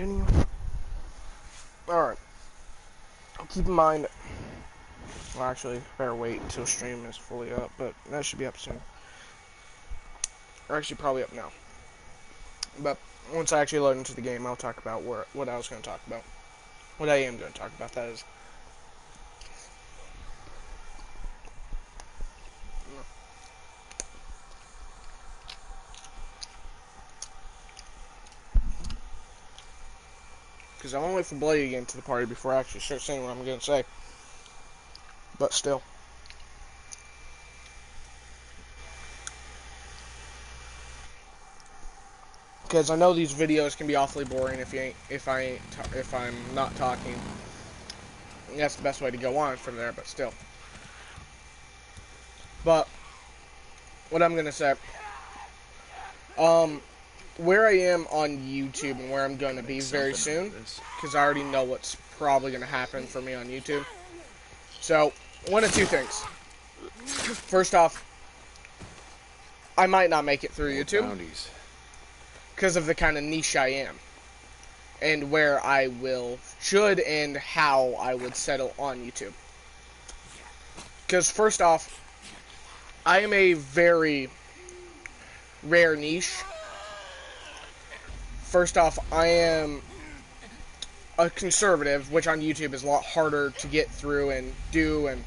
continue. Alright. Keep in mind, well, actually, better wait until stream is fully up, but that should be up soon. Or actually, probably up now. But once I actually load into the game, I'll talk about what I was going to talk about. What I am going to talk about, that is. Because I want to wait for Bloody to get into the party before I actually start saying what I'm going to say. But still. Because I know these videos can be awfully boring if I'm not talking. And that's the best way to go on from there, but still. But what I'm going to say, where I am on YouTube and where I'm going to be very soon, because I already know what's probably going to happen for me on YouTube. So, one of two things. First off, I might not make it through YouTube because of the kind of niche I am, and where I should and how I would settle on YouTube. Because first off, I am a very rare niche. First off, I am a conservative, which on YouTube is a lot harder to get through and do and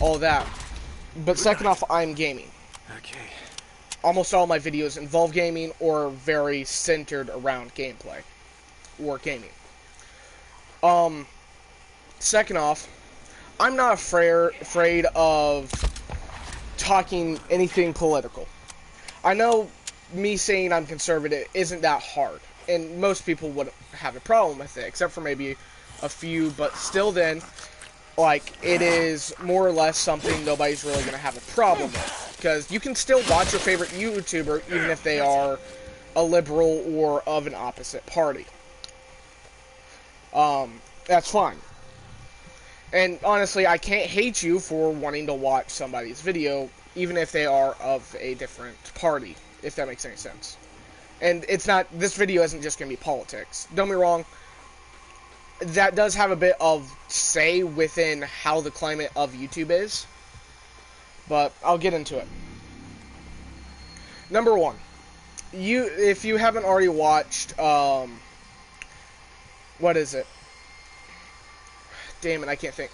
all that. But second off, I'm gaming. Okay. Almost all my videos involve gaming or very centered around gameplay or gaming. Second off, I'm not afraid of talking anything political. I know me saying I'm conservative isn't that hard, and most people wouldn't have a problem with it, except for maybe a few, but still then, like, it is more or less something nobody's really going to have a problem with, because you can still watch your favorite YouTuber, even if they are a liberal or of an opposite party. That's fine. And honestly, I can't hate you for wanting to watch somebody's video, even if they are of a different party, if that makes any sense. And it's not, this video isn't just going to be politics. Don't be wrong, that does have a bit of say within how the climate of YouTube is, but I'll get into it. Number one, if you haven't already watched, what is it? Damn it, I can't think.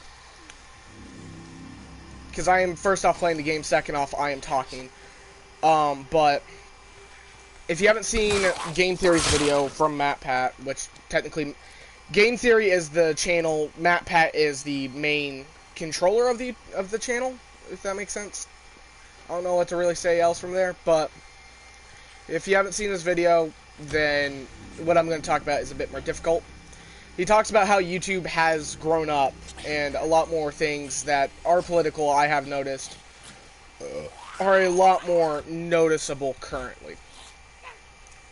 Because I am, first off, playing the game, second off, I am talking. But if you haven't seen Game Theory's video from MatPat, which technically, Game Theory is the channel, MatPat is the main controller of the channel, if that makes sense. I don't know what to really say else from there, but if you haven't seen this video, then what I'm going to talk about is a bit more difficult. He talks about how YouTube has grown up, and a lot more things that are political, I have noticed, are a lot more noticeable currently.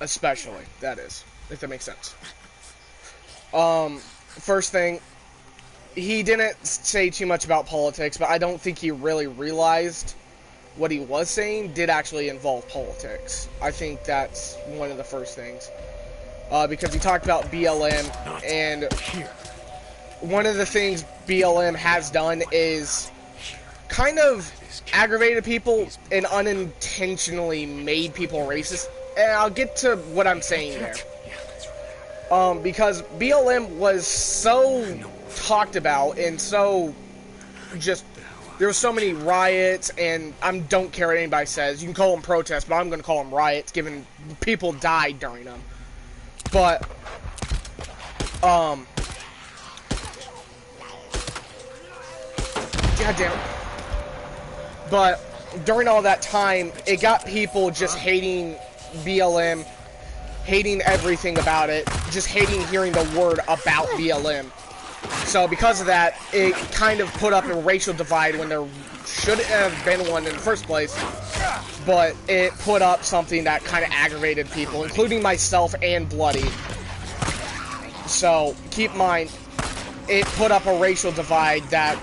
Especially, that is, if that makes sense. First thing, he didn't say too much about politics, but I don't think he really realized what he was saying did actually involve politics. I think that's one of the first things. Because he talked about BLM, and one of the things BLM has done is kind of aggravated people and unintentionally made people racist. And I'll get to what I'm saying there. Because BLM was so talked about and so just, there were so many riots, and I don't care what anybody says. You can call them protests, but I'm going to call them riots, given people died during them. But, God damn it. But, during all that time, it got people just hating BLM, hating everything about it, just hating hearing the word about BLM. So, because of that, it kind of put up a racial divide when there shouldn't have been one in the first place. But it put up something that kind of aggravated people, including myself and Bloody. So, keep in mind, it put up a racial divide that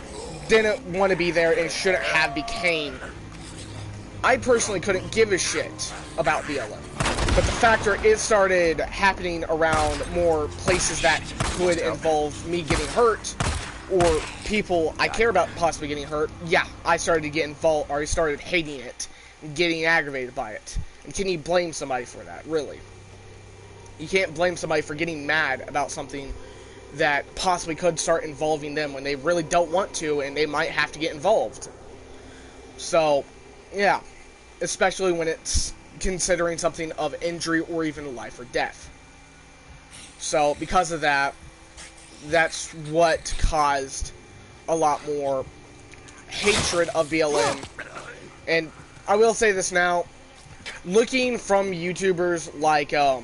didn't want to be there and shouldn't have became. I personally couldn't give a shit about BLM. But the factor it started happening around more places that could involve me getting hurt or people I care about possibly getting hurt. Yeah, I started to get involved, or I started hating it and getting aggravated by it. And can you blame somebody for that? Really? You can't blame somebody for getting mad about something that possibly could start involving them when they really don't want to, and they might have to get involved. So, yeah. Especially when it's considering something of injury or even life or death. So, because of that, that's what caused a lot more hatred of BLM. And I will say this now, looking from YouTubers like Donut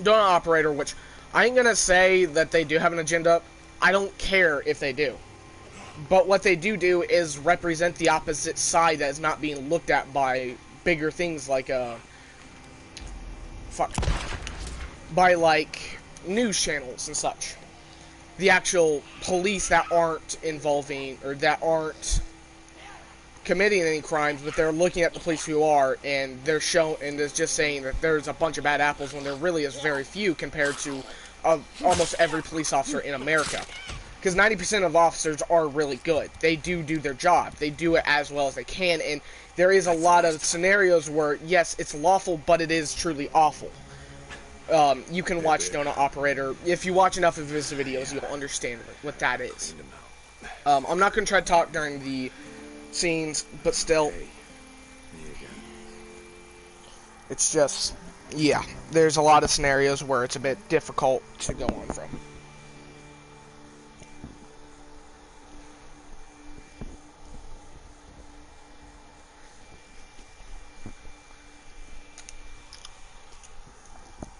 Operator, which I ain't gonna say that they do have an agenda. I don't care if they do. But what they do is represent the opposite side that is not being looked at by bigger things like by like news channels and such. The actual police that aren't involving or that aren't committing any crimes, but they're looking at the police who are, and they're just saying that there's a bunch of bad apples when there really is very few compared to almost every police officer in America. Because 90% of officers are really good. They do their job. They do it as well as they can, and there is a lot of scenarios where, yes, it's lawful, but it is truly awful. You can watch Donut Operator. If you watch enough of his videos, you'll understand what that is. I'm not going to try to talk during the scenes, but still, it's just, yeah, there's a lot of scenarios where it's a bit difficult to go on from.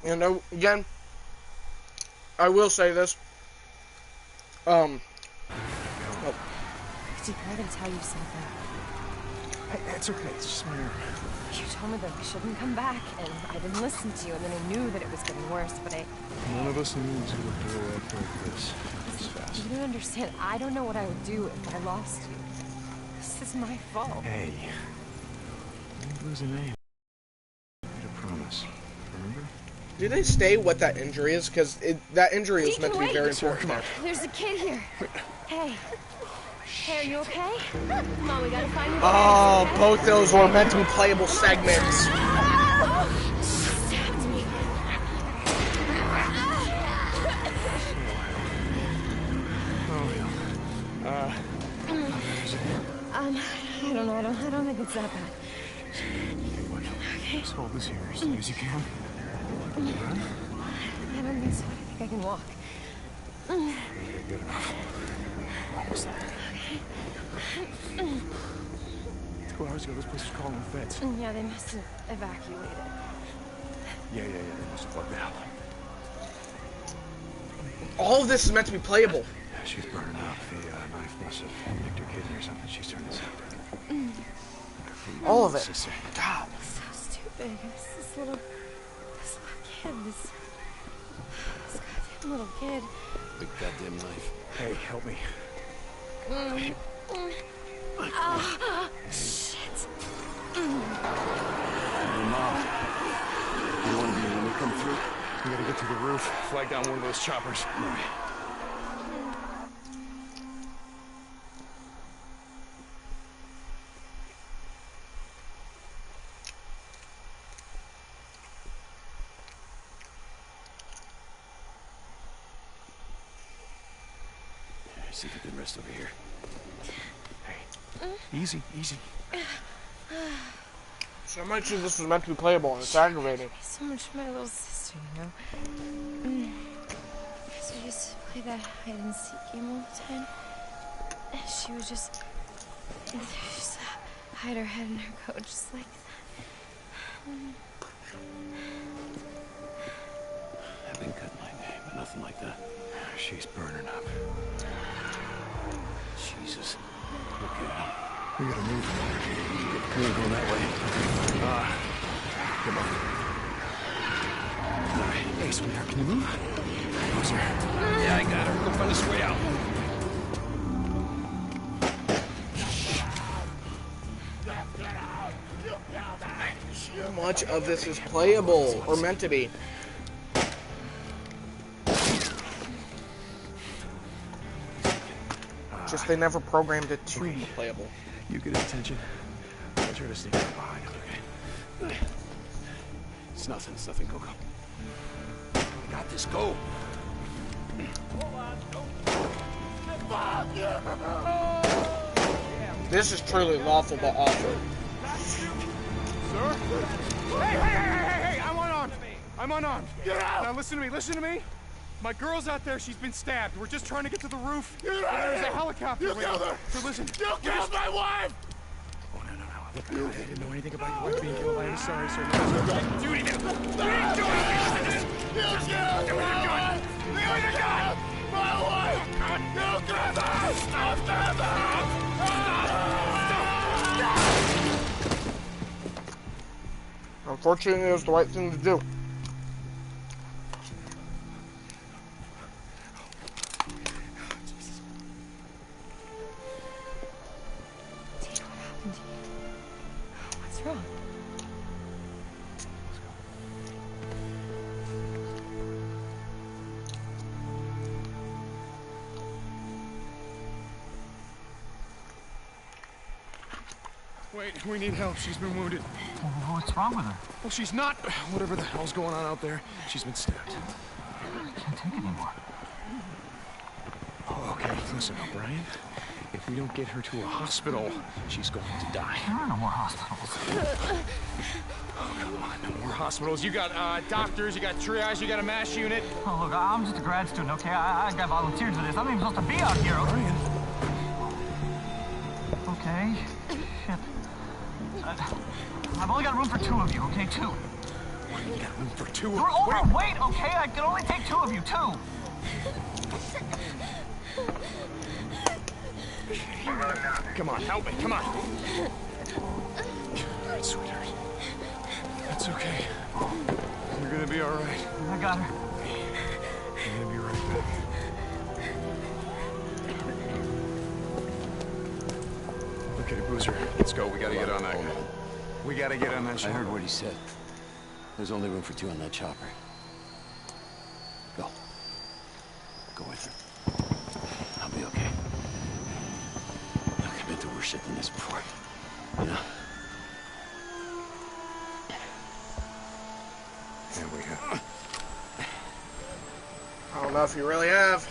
And again, I will say this. Did Greg tell you something? It's okay, it's just my nerve. You told me that we shouldn't come back, and I didn't listen to you, and then I knew that it was getting worse, but None of us knew it was going to blow up like this fast. You don't understand. I don't know what I would do if I lost you. This is my fault. Hey, don't lose a name. I made a promise, remember? Do they say what that injury is? Because that injury was meant to be very important. Sir, there's a kid here. Hey. Hey, are you okay? Come on, we gotta find you. Oh, okay? Both those were meant to be playable segments. Stabbed me. I don't know. I don't think it's that bad. Okay. Just hold this here as long as you can. I don't think so. I think I can walk. Okay, good enough. Almost there. 2 hours ago, this place was calling the feds. Yeah, they must have evacuated. Yeah, they must have plugged out. All of this is meant to be playable. Yeah, she's burning up. The knife must have nicked her kidney or something. She's turning septic. All of it. Sister. God. So stupid. This little kid. This goddamn little kid. Big goddamn knife. Hey, help me. Shit. Hey, Mom. You don't want to be when we come through? We gotta get to the roof, flag down one of those choppers. All right. See if you can rest over here. Hey, easy. So much of this was meant to be playable, and it's aggravating. So much for my little sister, you know? So I used to play that hide and seek game all the time. And she would just hide her head in her coat just like that. I've been cut my name, but nothing like that. She's burning up. Jesus. Look at him. We gotta move. We ain't going that way. Come on. All right. Hey, sweetheart, can you move? Closer. Yeah, I got her. Go find us a way out. Come much of this is playable or meant to be. Just they never programmed it to be playable. You get his attention. I'll try to sneak up behind him, okay? It's nothing. Go. I got this, go! This is truly lawful but awful. Sir? Hey! I'm unarmed. Get out! Now listen to me. My girl's out there, she's been stabbed. We're just trying to get to the roof. Get out of There's here! a helicopter You waiting. killed her! So listen. You killed my wife! Oh, no. Look, I didn't know anything about your wife being killed. I am sorry, sir. Do anything. You killed my wife! You killed my wife! You killed her! Stop that! Unfortunately, it was the right thing to do. Dad, what happened to you? What's wrong? Wait, we need help. She's been wounded. What's wrong with her? Well, she's not. Whatever the hell's going on out there, she's been stabbed. I can't take it anymore. Oh, okay, listen, Brian. If we don't get her to a hospital, she's going to die. There are no more hospitals. Oh, come on, no more hospitals. You got doctors, you got triage, you got a MASH unit. Oh, look, I'm just a grad student, okay? I got volunteered for this. I'm not even supposed to be out here. Brian. Okay. Shit. I've only got room for 2 of you, okay? 2. You got room for 2 of You're overweight, okay? I can only take 2 of you, 2. Come on, help me, come on. All right, sweetheart. That's okay. You're gonna be all right. I got her. I'm gonna be right back. Okay, Boozer, let's go. We gotta get on that guy. We gotta get on that I ship. heard what he said. There's only room for 2 on that chopper. Go. Go with her. I'll be okay. Look, I've been through worse shit than this before. You know? Yeah, we have. I don't know if you really have.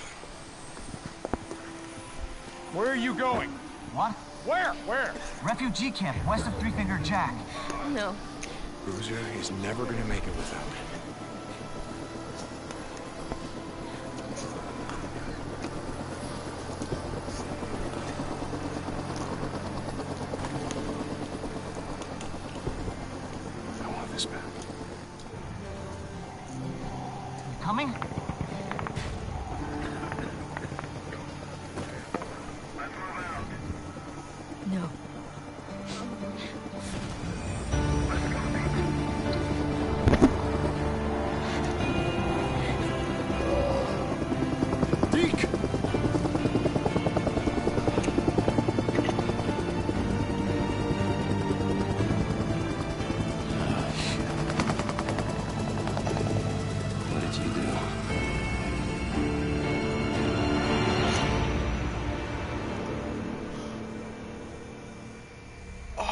Where are you going? What? Where? Refugee camp, west of Three Finger Jack. No. Boozer is never gonna make it without me. I want this back. You coming? No. Deke! What did you do? Oh,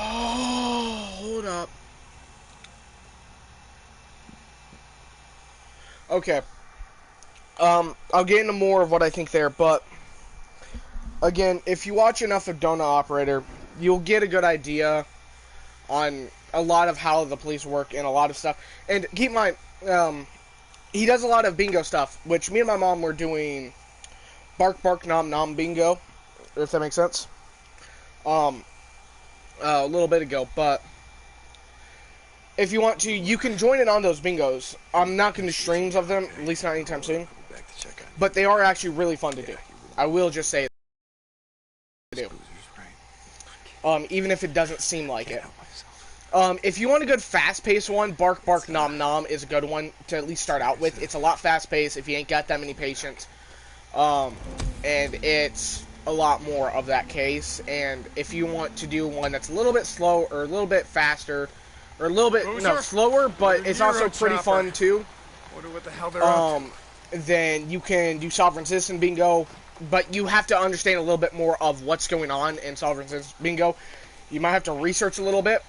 hold up. Okay. I'll get into more of what I think there, but again, if you watch enough of Donut Operator, you'll get a good idea on a lot of how the police work and a lot of stuff. And keep in mind, he does a lot of bingo stuff, which me and my mom were doing bark, bark, nom, nom bingo, if that makes sense. A little bit ago, but if you want to, you can join in on those bingos. I'm not going to do streams of them, at least not anytime soon, Back to check on. but they are actually really fun to do. I will just say they do. Even if it doesn't seem like it. If you want a good fast-paced one, Bark Bark Nom Nom is a good one to at least start out with. It's a lot fast-paced if you ain't got that many patients. And it's a lot more of that case. And if you want to do one that's a little bit slow or a little bit faster, or a little bit slower, but it's also pretty fun too. Wonder what the hell they're up to. Then you can do Sovereign Citizen Bingo, but you have to understand a little bit more of what's going on in Sovereign Citizen Bingo. You might have to research a little bit.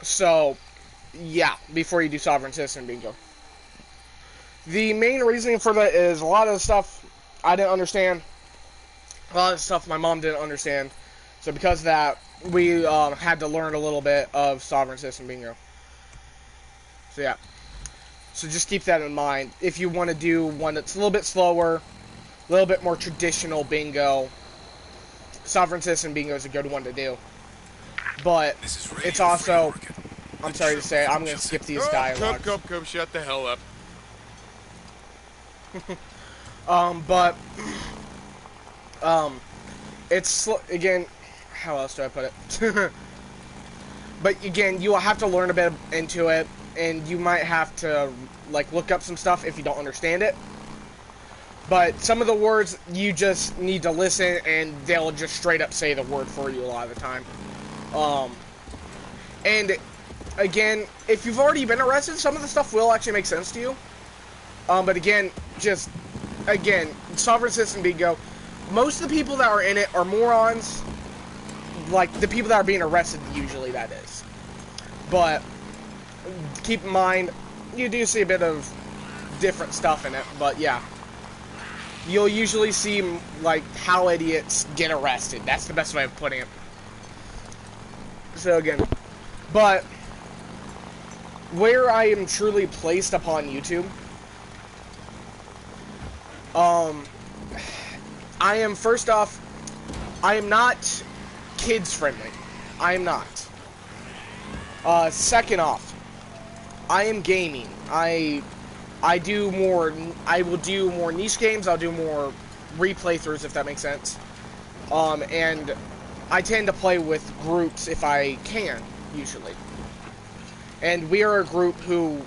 So, yeah, before you do Sovereign Citizen Bingo. The main reasoning for that is a lot of the stuff I didn't understand. A lot of the stuff my mom didn't understand. So because of that, we had to learn a little bit of Sovereign Citizen Bingo. So yeah. So just keep that in mind. If you want to do one that's a little bit slower, a little bit more traditional bingo, Sovereign Citizen Bingo is a good one to do. But it's also, I'm sorry to say, I'm going to skip these dialogues. Come, shut the hell up. It's, again, how else do I put it? But again, you will have to learn a bit into it, and you might have to, like, look up some stuff if you don't understand it. But some of the words, you just need to listen, and they'll just straight up say the word for you a lot of the time. And, again, if you've already been arrested, some of the stuff will actually make sense to you. But again, Sovereign Citizen Bingo, most of the people that are in it are morons. Like, the people that are being arrested, usually, that is. But keep in mind, you do see a bit of different stuff in it, but yeah. You'll usually see, like, how idiots get arrested. That's the best way of putting it. So again, but where I am truly placed upon YouTube, I am, first off, I am not kids friendly. I am not. Second off, I am gaming. I will do more niche games. I'll do more replaythroughs, if that makes sense. And I tend to play with groups if I can, usually. And we are a group who,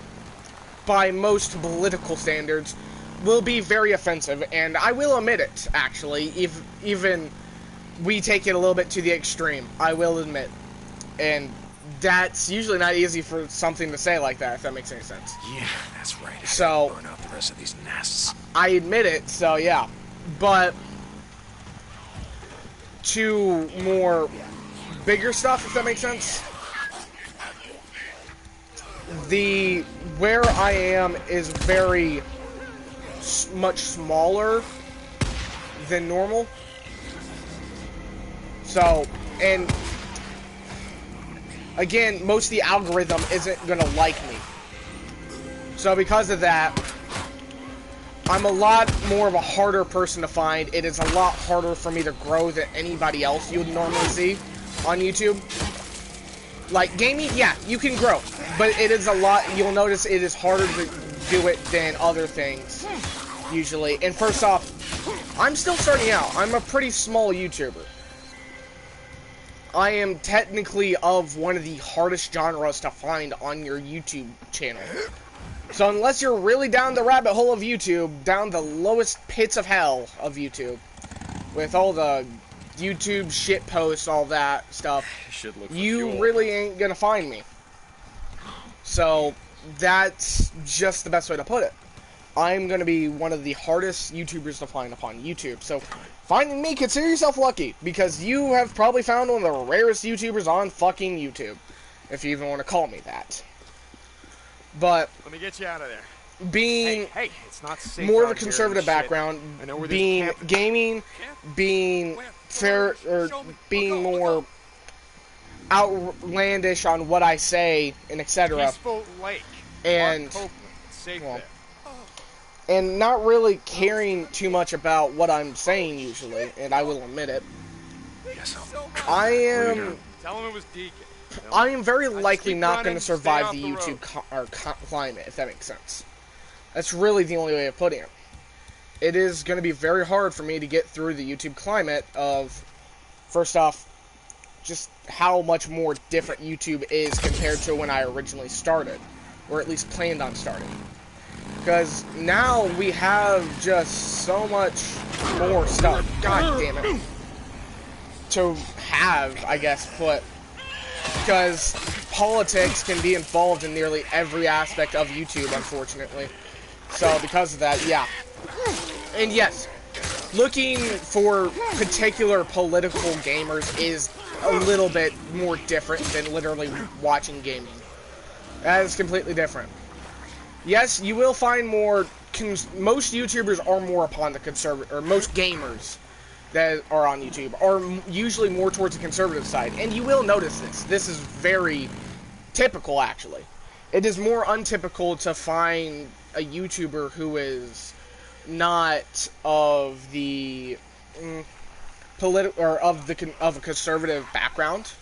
by most political standards, will be very offensive, and I will admit it, actually, if even we take it a little bit to the extreme, I will admit. And that's usually not easy for something to say like that, if that makes any sense. Yeah, that's right. So, burn out the rest of these nests. I admit it, so yeah. But to more bigger stuff, if that makes sense, where I am is very much smaller than normal. So, and again, most of the algorithm isn't gonna like me. So because of that, I'm a lot more of a harder person to find. It is a lot harder for me to grow than anybody else you would normally see on YouTube. Like, gaming, yeah, you can grow. But it is a lot, you'll notice it is harder to do it than other things, usually. And first off, I'm still starting out. I'm a pretty small YouTuber. I am technically of one of the hardest genres to find on your YouTube channel. So unless you're really down the rabbit hole of YouTube, down the lowest pits of hell of YouTube, with all the YouTube shit posts, all that stuff, you really ain't gonna find me. So that's just the best way to put it. I'm gonna be one of the hardest YouTubers to find upon YouTube. So finding me, consider yourself lucky, because you have probably found one of the rarest YouTubers on fucking YouTube, if you even want to call me that. But let me get you out of there. Being hey, it's not safe more of a conservative background, being gaming, being fair, or being more outlandish on what I say, and etc. Peaceful Lake. And safe well, there. and not really caring too much about what I'm saying usually, and I will admit it. I am. Tell him it was Deacon. I am very likely not going to survive the YouTube climate, if that makes sense. That's really the only way of putting it. It is going to be very hard for me to get through the YouTube climate of, first off, just how much more different YouTube is compared to when I originally started, or at least planned on starting. Because now we have just so much more stuff, god damn it, to have, I guess, but because politics can be involved in nearly every aspect of YouTube, unfortunately. So because of that, yeah. And yes, looking for particular political gamers is a little bit more different than literally watching gaming. That is completely different. Yes, you will find more. Most YouTubers are more upon the conservative, or most gamers that are on YouTube are usually more towards the conservative side. And you will notice this. This is very typical, actually. It is more untypical to find a YouTuber who is not of the of a conservative background.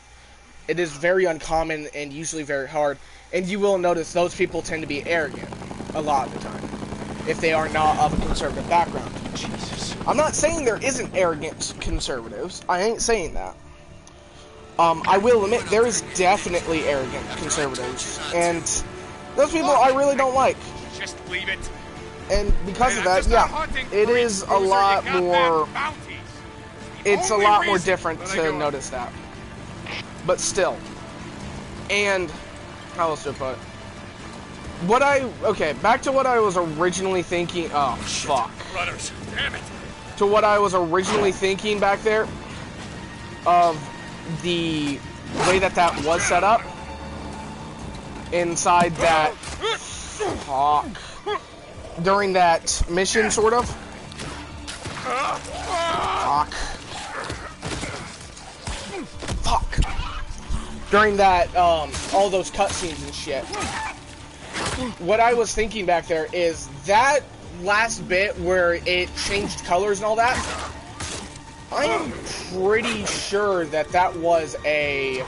It is very uncommon and usually very hard. And you will notice those people tend to be arrogant a lot of the time if they are not of a conservative background. Jesus. I'm not saying there isn't arrogant conservatives. I ain't saying that. I will admit there is definitely arrogant conservatives, and those people I really don't like. Just leave it. And because of that, yeah, it is a lot more. It's a lot more different to notice that. But still, and how else to put it? Okay, back to what I was originally thinking. Oh, fuck. Runners, damn it. To what I was originally thinking back there of the way that was set up inside that. Fuck. During that mission, sort of. Fuck. Fuck. During that, all those cutscenes and shit. What I was thinking back there is that last bit where it changed colors and all that, I am pretty sure that was a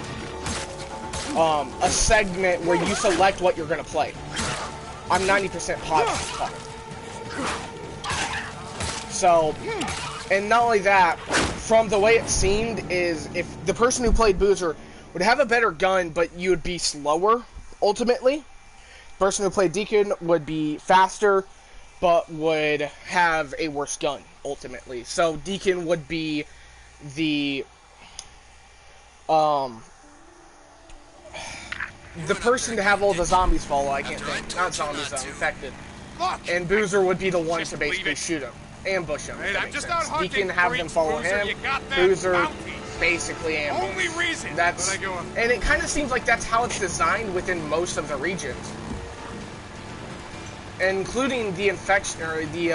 segment where you select what you're gonna play. I'm 90% positive. So, and not only that, from the way it seemed, is if the person who played Boozer would have a better gun, but you would be slower, ultimately. The person who played Deacon would be faster, but would have a worse gun, ultimately. So Deacon would be the person to have all the zombies follow. I can't think. Not zombies, infected. And Boozer would be the one to basically shoot him. Ambush him. If that makes sense. Deacon have them follow him. Boozer basically ambush. Only reason. And it kind of seems like that's how it's designed within most of the regions. Including the infection, or the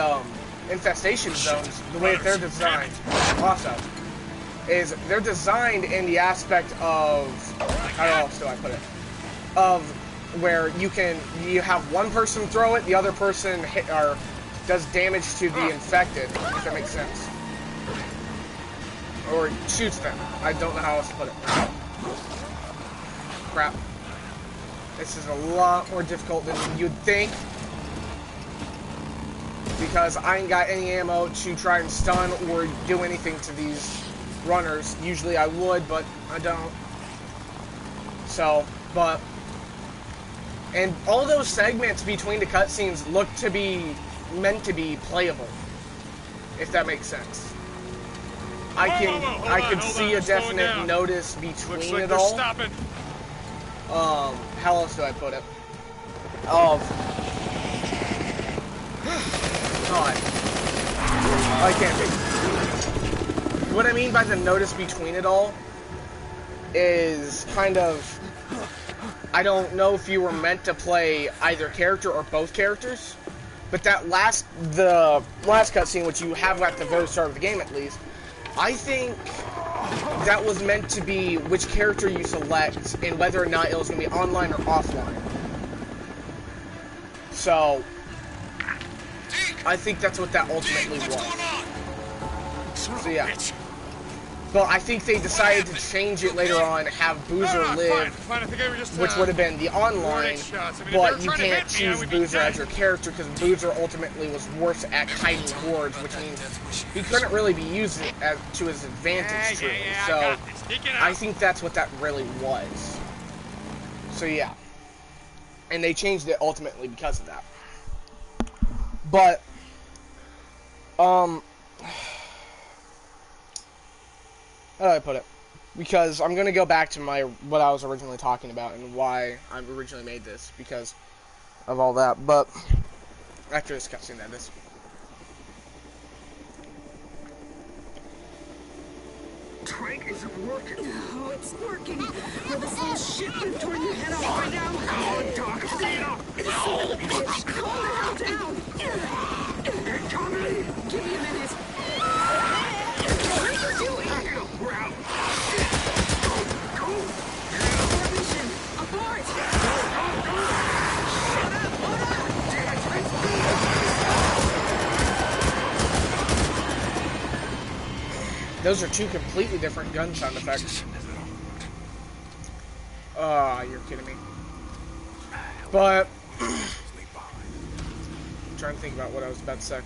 infestation zones, the way that they're designed. Also, is they're designed in the aspect of, how else do I put it? Of where you have one person throw it, the other person does damage to the infected, if that makes sense. Or shoots them. I don't know how else to put it. Crap. This is a lot more difficult than you'd think. Because I ain't got any ammo to try and stun or do anything to these runners. Usually I would, but I don't. So, but... And all those segments between the cutscenes look to be meant to be playable, if that makes sense. I could see a definite notice between it all. How else do I put it? God. I can't think. What I mean by the notice between it all is kind of, I don't know if you were meant to play either character or both characters, but the last cutscene, which you have at the very start of the game at least, I think that was meant to be which character you select and whether or not it was going to be online or offline. So, I think that's what that ultimately was. So yeah. But I think they decided to change it later on, have Boozer live, which would have been the online, but you can't choose Boozer as your character because Boozer ultimately was worse at kiting hordes, which means he couldn't really be used to his advantage, truly. So I think that's what that really was. So yeah. And they changed it ultimately because of that. But, how do I put it? because I'm going to go back to what I was originally talking about and why I originally made this, because of all that, but after this cutscene, that is. Trank isn't working. Oh, it's working. Will this little shit been torn your head off by now? Come on, Doc. Bitch, calm the hell down. Incoming. Give me a minute. What are you doing? We're out. Formation. Abort. Shut up. Hold on. Those are two completely different gun sound effects. You're kidding me. But I'm trying to think about what I was about to say.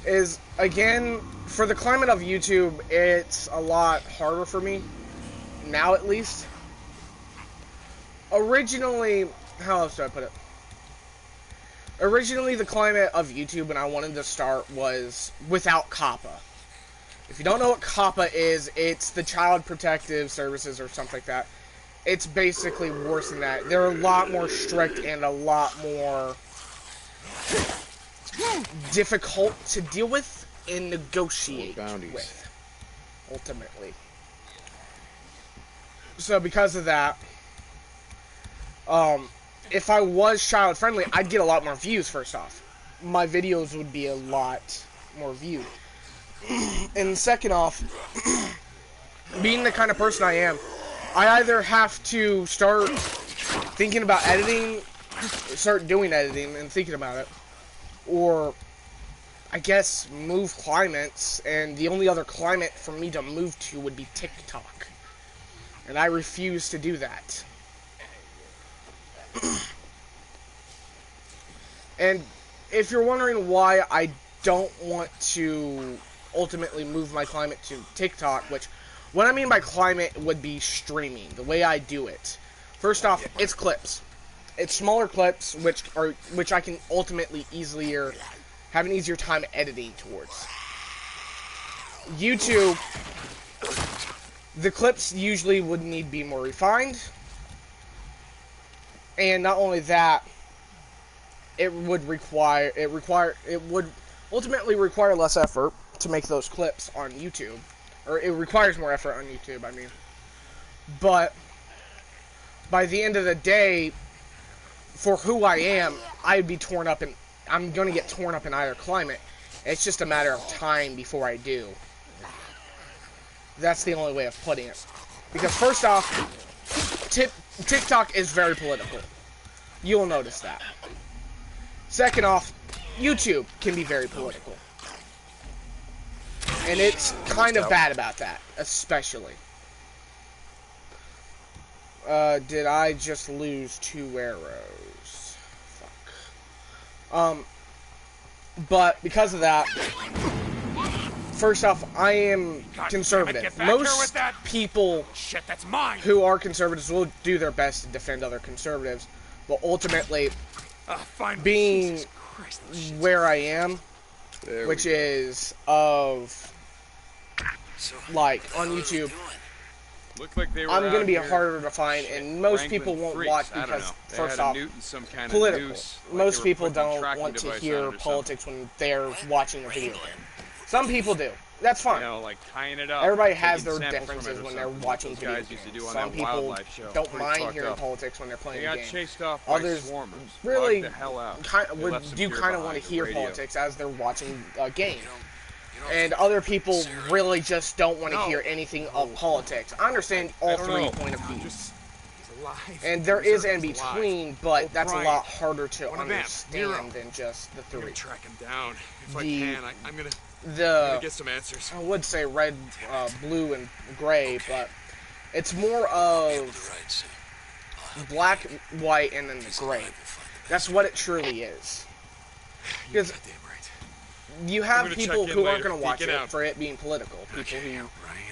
Is, again, for the climate of YouTube, it's a lot harder for me. Now, at least. Originally, how else do I put it? Originally, the climate of YouTube when I wanted to start was without COPPA. If you don't know what COPPA is, it's the Child Protective Services or something like that. It's basically worse than that. They're a lot more strict and a lot more difficult to deal with and negotiate with, ultimately. So because of that, if I was child-friendly, I'd get a lot more views, first off. My videos would be a lot more viewed. And second off, being the kind of person I am, I either have to start thinking about editing, start doing editing and thinking about it, or I guess move climates, and the only other climate for me to move to would be TikTok. And I refuse to do that. And if you're wondering why I don't want to ultimately move my climate to TikTok, which, what I mean by climate would be streaming, the way I do it. First off, it's clips. It's smaller clips, which I can ultimately have an easier time editing towards. YouTube, the clips usually would need to be more refined, and not only that, it would ultimately require less effort to make those clips on YouTube, or it requires more effort on YouTube, I mean. But by the end of the day, for who I am, I'd be torn up, and I'm going to get torn up in either climate. It's just a matter of time before I do. That's the only way of putting it. Because first off, TikTok is very political. You'll notice that. Second off, YouTube can be very political. And it's kind of bad about that, especially. Did I just lose 2 arrows? Fuck. But because of that, first off, I am conservative. Most people who are conservatives will do their best to defend other conservatives, but ultimately, being where I am, which is like on YouTube, I'm going to be harder to find, and most people won't watch because, first off, political. Most people don't want to hear politics when they're watching a video game. Some people do. That's fine. Everybody has their differences when they're watching video games. Some people don't mind hearing politics when they're playing a game. Others really kind of want to hear politics as they're watching a game. And other people really just don't want to hear anything of politics. I understand all 3 point of views. And there is in between, but that's a lot harder to understand than just the 3. Track him down. If I can, I'm gonna get some answers. I would say red, blue, and gray, but it's more of black, white, and then the gray. That's what it truly is. Because you have people who aren't going to watch it for it being political. People who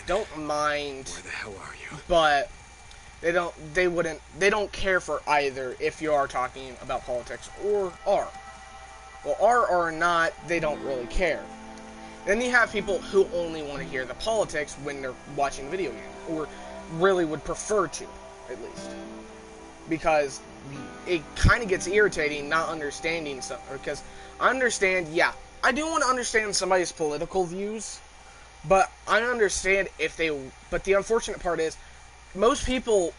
don't mind, Where the hell are you? but they don't care for either if you are talking about politics or R. Well, R or not, they don't really care. Then you have people who only want to hear the politics when they're watching a video game. or really would prefer to, at least. Because it kind of gets irritating not understanding something. Because I understand, yeah, I do want to understand somebody's political views, but I understand if they... But the unfortunate part is, most people,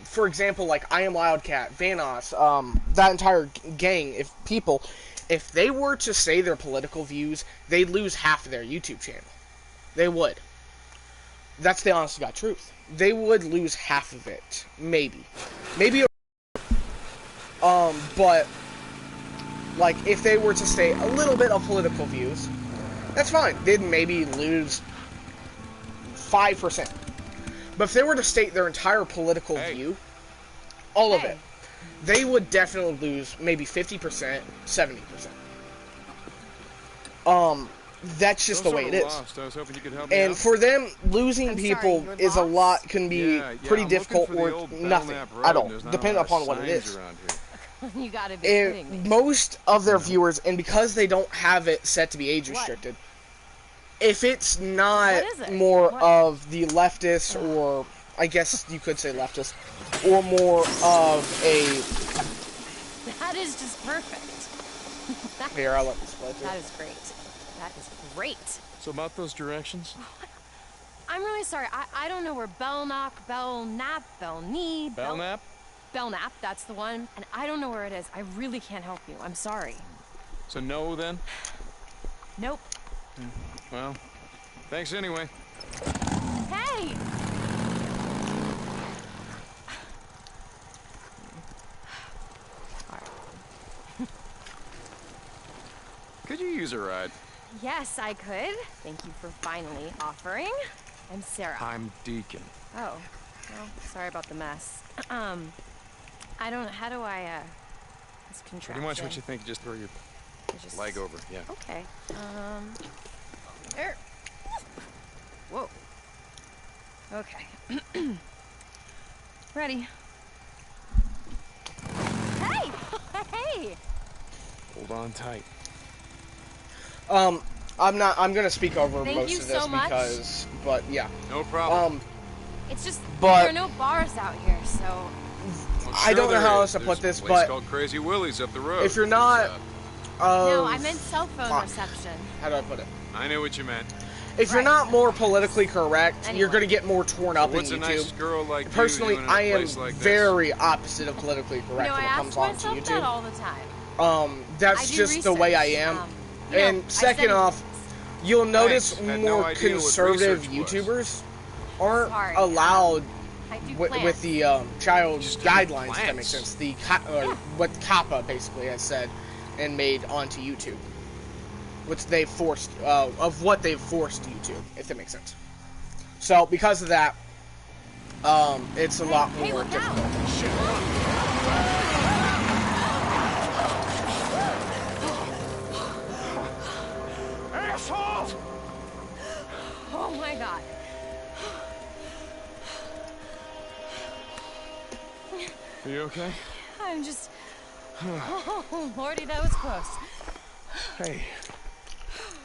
for example, like I Am Wildcat, Vanoss, that entire gang of people, if they were to say their political views, they'd lose half of their YouTube channel. They would. That's the honest to God truth. They would lose half of it. Maybe. But, like, if they were to say a little bit of political views, that's fine. They'd maybe lose 5%. But if they were to state their entire political view, all of it, they would definitely lose maybe 50%, 70%. That's just the way it is. I was hoping you could help me And out. for them, losing people is a lot, can be pretty difficult or nothing at all, depending upon what it is. You gotta be kidding me. Most of their viewers, and because they don't have it set to be age restricted, if it's not more of the leftist, or I guess you could say leftist, or more of a... That is just perfect. Here, I'll let this play through. That is great. That is great. So about those directions? I'm really sorry. I don't know where Belknap, Belknap? Belknap, that's the one. And I don't know where it is. I really can't help you. I'm sorry. So no, then? Nope. Well, thanks anyway. Hey! Could you use a ride? Yes, I could. Thank you for finally offering. I'm Sarah. I'm Deacon. Oh, well, sorry about the mess. I don't, how do I, this contraption. Pretty much what you think, just throw your leg over, yeah. Okay, there. Whoa. Okay. Ready. Hey! Hey! Hold on tight. I'm gonna speak over Thank most you of this so much. because, but yeah. No problem. It's just, but there are no bars out here, so... Well, I don't know how else to put this, but... called Crazy Willie's up the road. If you're not... no, I meant cell phone reception. How do I put it? I knew what you meant. If you're not more politically correct, you're going to get more torn up in What's a YouTube. nice girl like Personally, you doing in a I am place like this? very opposite of politically correct when it comes on to I ask myself that YouTube. all the time. That's just the way I am. You know, And second off, you'll notice Had no more idea what conservative research was. YouTubers aren't Sorry, allowed I do with plans. the child Just guidelines, if that plans. makes sense. The what COPPA basically has said and made onto YouTube. Which they forced, of what they've forced YouTube, if that makes sense. So, because of that, it's a lot Hey, more look difficult. Asshole! Oh my god. Are you okay? I'm just... Oh, Lordy, that was close. Hey.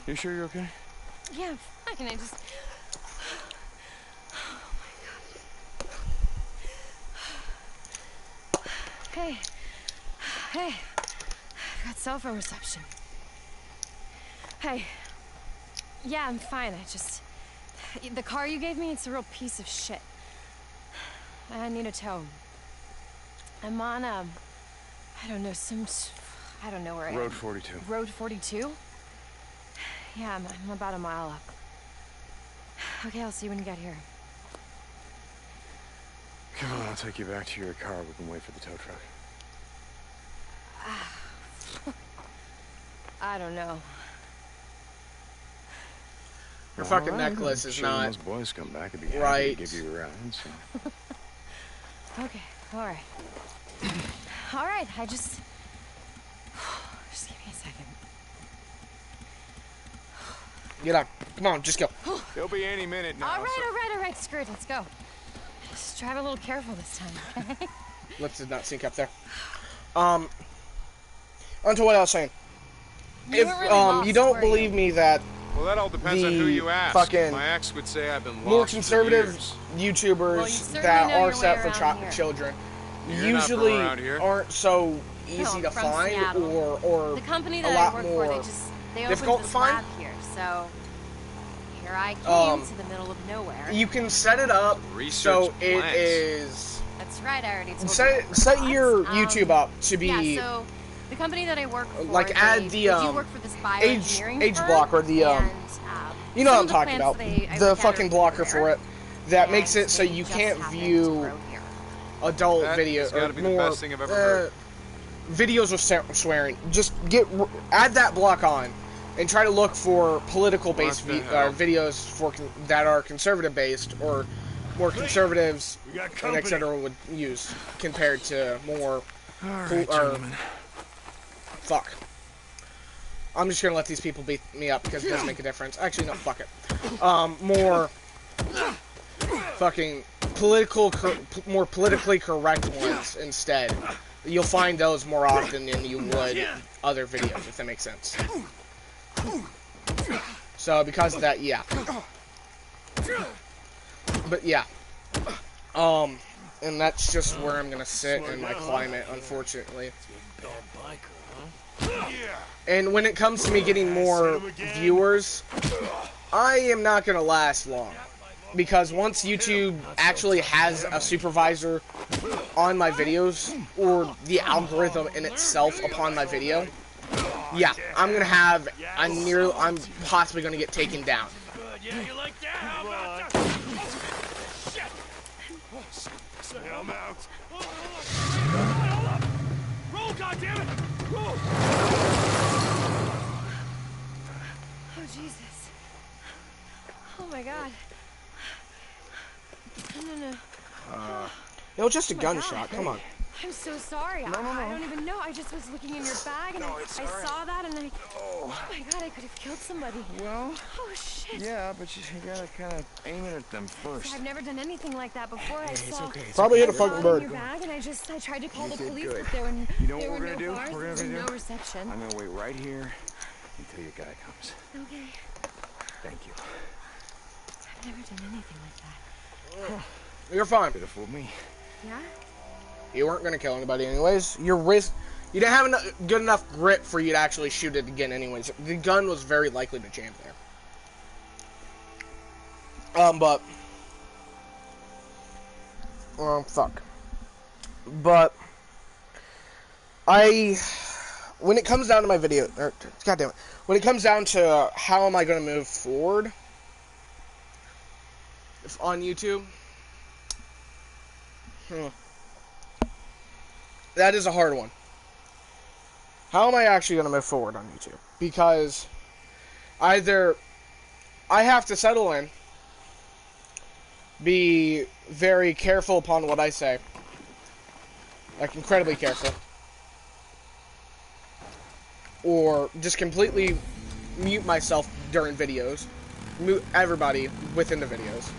You sure you're okay? Yeah, I'm fine. I just... Oh my god. Hey. Hey. I got cell phone reception. Hey. Yeah, I'm fine. I just... The car you gave me, it's a real piece of shit. I need a tow. I'm on, I don't know, I don't know where I am. Road 42. Road 42? Yeah, I'm about a mile up. Okay, I'll see you when you get here. Come on, I'll take you back to your car. We can wait for the tow truck. I don't know. Your fucking All right, necklace I'm is sure when not those boys come back, I'd be happy right. to give you a ride. So. Okay, alright. Alright, just give me a second. Get up. Come on, just go. He'll be any minute now. Alright, screw it, let's go. Just drive a little careful this time, okay? Let's not sink up there. Onto what I was saying. If weren't really lost, you don't were believe me that Well, that all depends on who you ask. fucking My ex would say I've been lost more for conservative years. YouTubers Well, that know are your set way for around here. children You're not from usually around here? aren't so easy No, to from find Seattle. or The company a that I lot work more for, they difficult opened to this find. lab here, so here I came to the middle of nowhere. You can set it up so it plants. is. That's right, I already told you. Set your YouTube up to be. Yeah, so the company that I work for, like add the they do work for this bioengineering age firm, block or the and, you know what I'm some talking of about, the plants the I fucking look at blocker are for it that makes it so they you just can't happen to view grow here. adult That video has or gotta be the more best thing I've ever heard. videos with swearing. Just add that block on and try to look for political based videos for that are conservative based or more conservatives and etc. would use compared to more fuck. I'm just gonna let these people beat me up because it doesn't make a difference. Actually, no, fuck it. More fucking more politically correct ones instead. You'll find those more often than you would other videos, if that makes sense. So because of that, yeah. But yeah. And that's just where I'm gonna sit in my climate, unfortunately. And when it comes to me getting more viewers, I am not gonna last long. Because once YouTube actually has a supervisor on my videos, or the algorithm in itself upon my video, yeah, I'm gonna have I'm possibly gonna get taken down. Yeah, you like that? How about that? Oh, shit! I'm out. Hold up! Roll, goddammit! Roll! Oh, Jesus. Oh, my God. No. It was just a Oh my gunshot, God. come on. I'm so sorry. I don't even know. I just was looking in your bag and I saw that and oh my God, I could have killed somebody. Well, oh shit. Yeah, but you gotta kind of aim it at them first. I've never done anything like that before. I saw Probably hit a I saw fucking it bird. in your bag and I tried to call the police, good. but there were You know what there we're were gonna no do? cars, We're there was gonna no do? reception. I'm gonna wait right here until your guy comes. Okay. Thank you. I've never done anything like that. You're fine. Could have fooled me. Yeah? You weren't gonna kill anybody anyways. You didn't have good enough grip for you to actually shoot it again anyways. The gun was very likely to jam there. But fuck. But when it comes down to my video, goddamn it, when it comes down to how am I gonna move forward on YouTube, that is a hard one. How am I actually going to move forward on YouTube? Because either I have to settle in, be very careful upon what I say, like incredibly careful, or just completely mute myself during videos, mute everybody within the videos.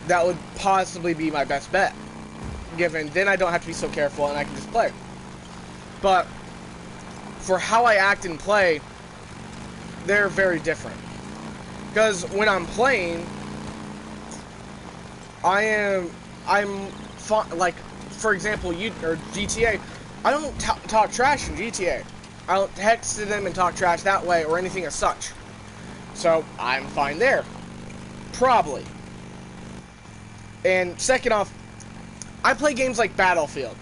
That would possibly be my best bet. Given, then I don't have to be so careful and I can just play. But for how I act and play, they're very different. Because when I'm playing, I'm like, for example, GTA. I don't talk trash in GTA. I don't text to them and talk trash that way or anything as such. So I'm fine there, probably. And second off, I play games like Battlefield,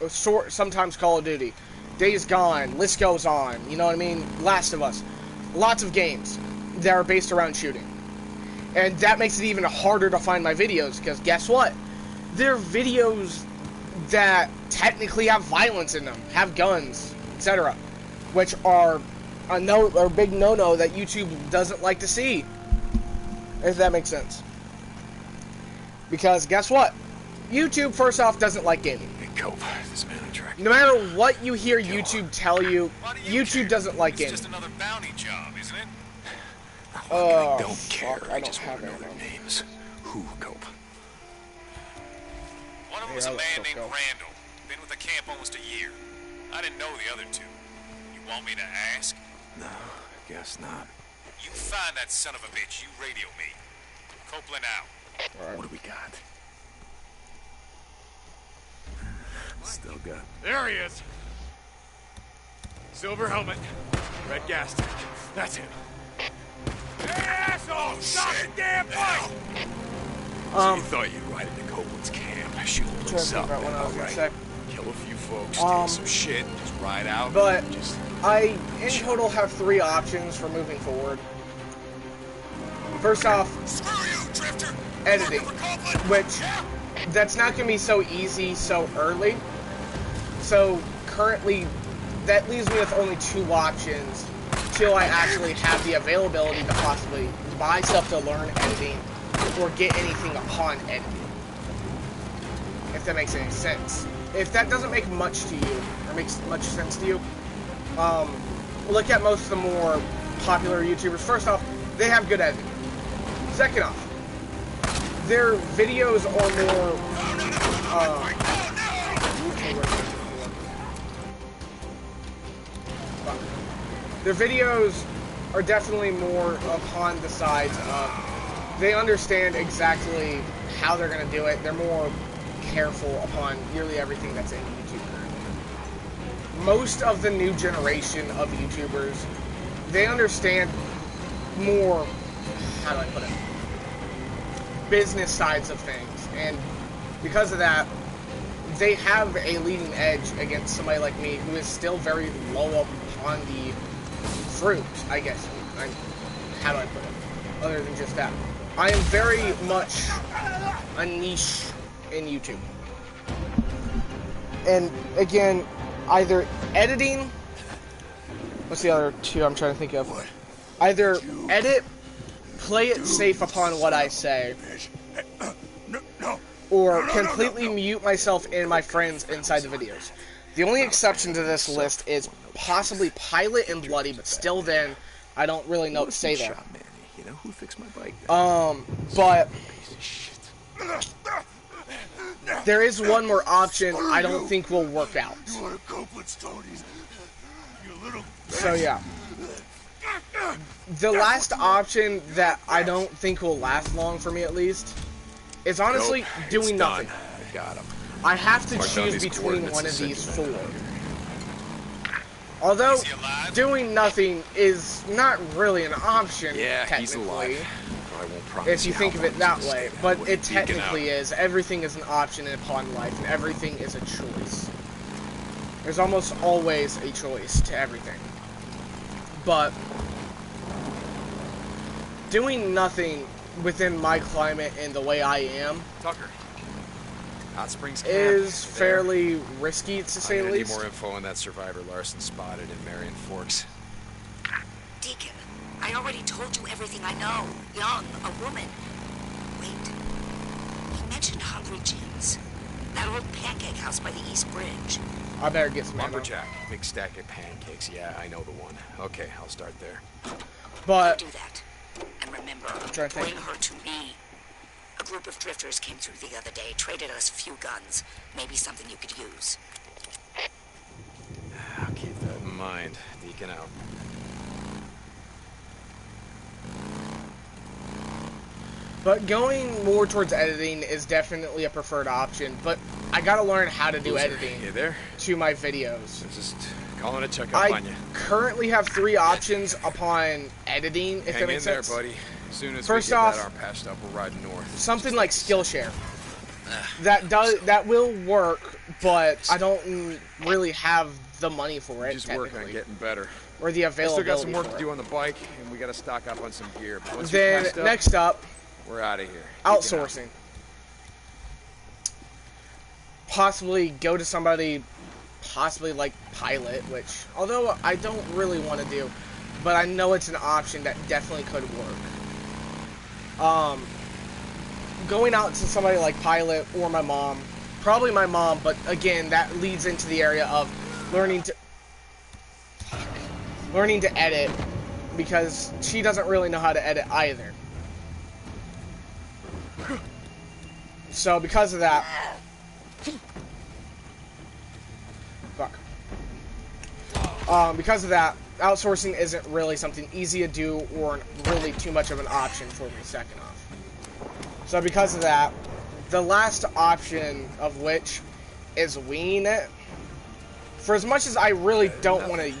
sometimes Call of Duty, Days Gone, list goes on, you know what I mean? Last of Us. Lots of games that are based around shooting. And that makes it even harder to find my videos, because guess what? They're videos that technically have violence in them, have guns, etc. Which are a big no-no that YouTube doesn't like to see. If that makes sense. Because guess what? YouTube, first off, doesn't like gaming. Hey, Cope, this man on track. No matter what you hear YouTube tell you, YouTube doesn't like gaming. It's just another bounty job, isn't it? Oh, I don't care. Fuck, I just don't want to know have their it. names. Who, Cope? One of them was a man named Randall. Been with the camp almost a year. I didn't know the other two. You want me to ask? No, Guess not. You find that son of a bitch, you radio me. Copeland out. What do we got? Still got... There he is. Silver helmet. Red gas tank. That's him. Hey, asshole! Stop the damn fight! So you thought you'd ride into Copeland's camp, shoot what's up, what I was gonna say. kill a few folks, steal some shit, just ride out. But just I, in total, have 3 options for moving forward. First off, Screw you, Drifter! editing, Working for Copeland? which that's not going to be so easy so early. So currently, that leaves me with only 2 options till I actually have the availability to possibly buy stuff to learn editing or get anything upon editing. If that makes any sense. If that doesn't make much to you, or makes much sense to you, look at most of the more popular YouTubers. First off, they have good editing. Second off, their videos are more, their videos are definitely more upon the sides of, they understand exactly how they're going to do it. They're more careful upon nearly everything that's in YouTube currently. Most of the new generation of YouTubers, they understand more, how do I put it, business sides of things, and because of that, they have a leading edge against somebody like me who is still very low up on the fruit, I guess. How do I put it? Other than just that. I am very much a niche in YouTube. And again, either editing, what's the other 2 I'm trying to think of? Either edit, play it safe upon what I say, or completely mute myself and my friends inside the videos. The only exception to this list is possibly Pilot and Bloody, but still then, I don't really know what to say there. You know who fixed my bike? But there is one more option I don't think will work out. So yeah. The last option that I don't think will last long for me at least is honestly doing nothing. I got him. I have to choose between one of these 4. Although doing nothing is not really an option, He's alive. technically, if you think of it that way, but it technically is. Everything is an option upon life, and everything is a choice. There's almost always a choice to everything. But doing nothing within my climate and the way I am Tucker. Hot Springs Camp is fairly risky, to say the need least. more info on that survivor Larson spotted in Marion Forks. Deacon, I already told you everything I know. Young, a woman. Wait. He mentioned Hungry Jim's. That old pancake house by the East Bridge. I better get some ammo. Lumberjack. Big stack of pancakes. Yeah, I know the one. Okay, I'll start there. But You do that. And remember, trying to bring think. her to me. A group of drifters came through the other day, traded us a few guns. Maybe something you could use. I'll keep that in mind. Deacon out. But going more towards editing is definitely a preferred option, but I gotta learn how to do editing You there? to my videos. Just calling to check up I on you. currently have 3 options upon editing, if Hang that in makes there, sense. buddy. As soon as First we get off, that arm patched up, we're riding north. Something like Skillshare. That will work, but I don't really have the money for it, Just work on technically, getting better. or the I still availability got some work for to it. do on the bike, and we got to stock up on some gear. But once we Then patched up, next up, we're out of here. outsourcing. Possibly go to somebody, possibly like Pilot, which, although I don't really want to do, but I know it's an option that definitely could work. Going out to somebody like Pilot or my mom, probably my mom, but again, that leads into the area of learning to edit, because she doesn't really know how to edit either. So because of that, because of that, outsourcing isn't really something easy to do or really too much of an option for me, second off. So because of that, the last option of which is winging it, for as much as I really don't want to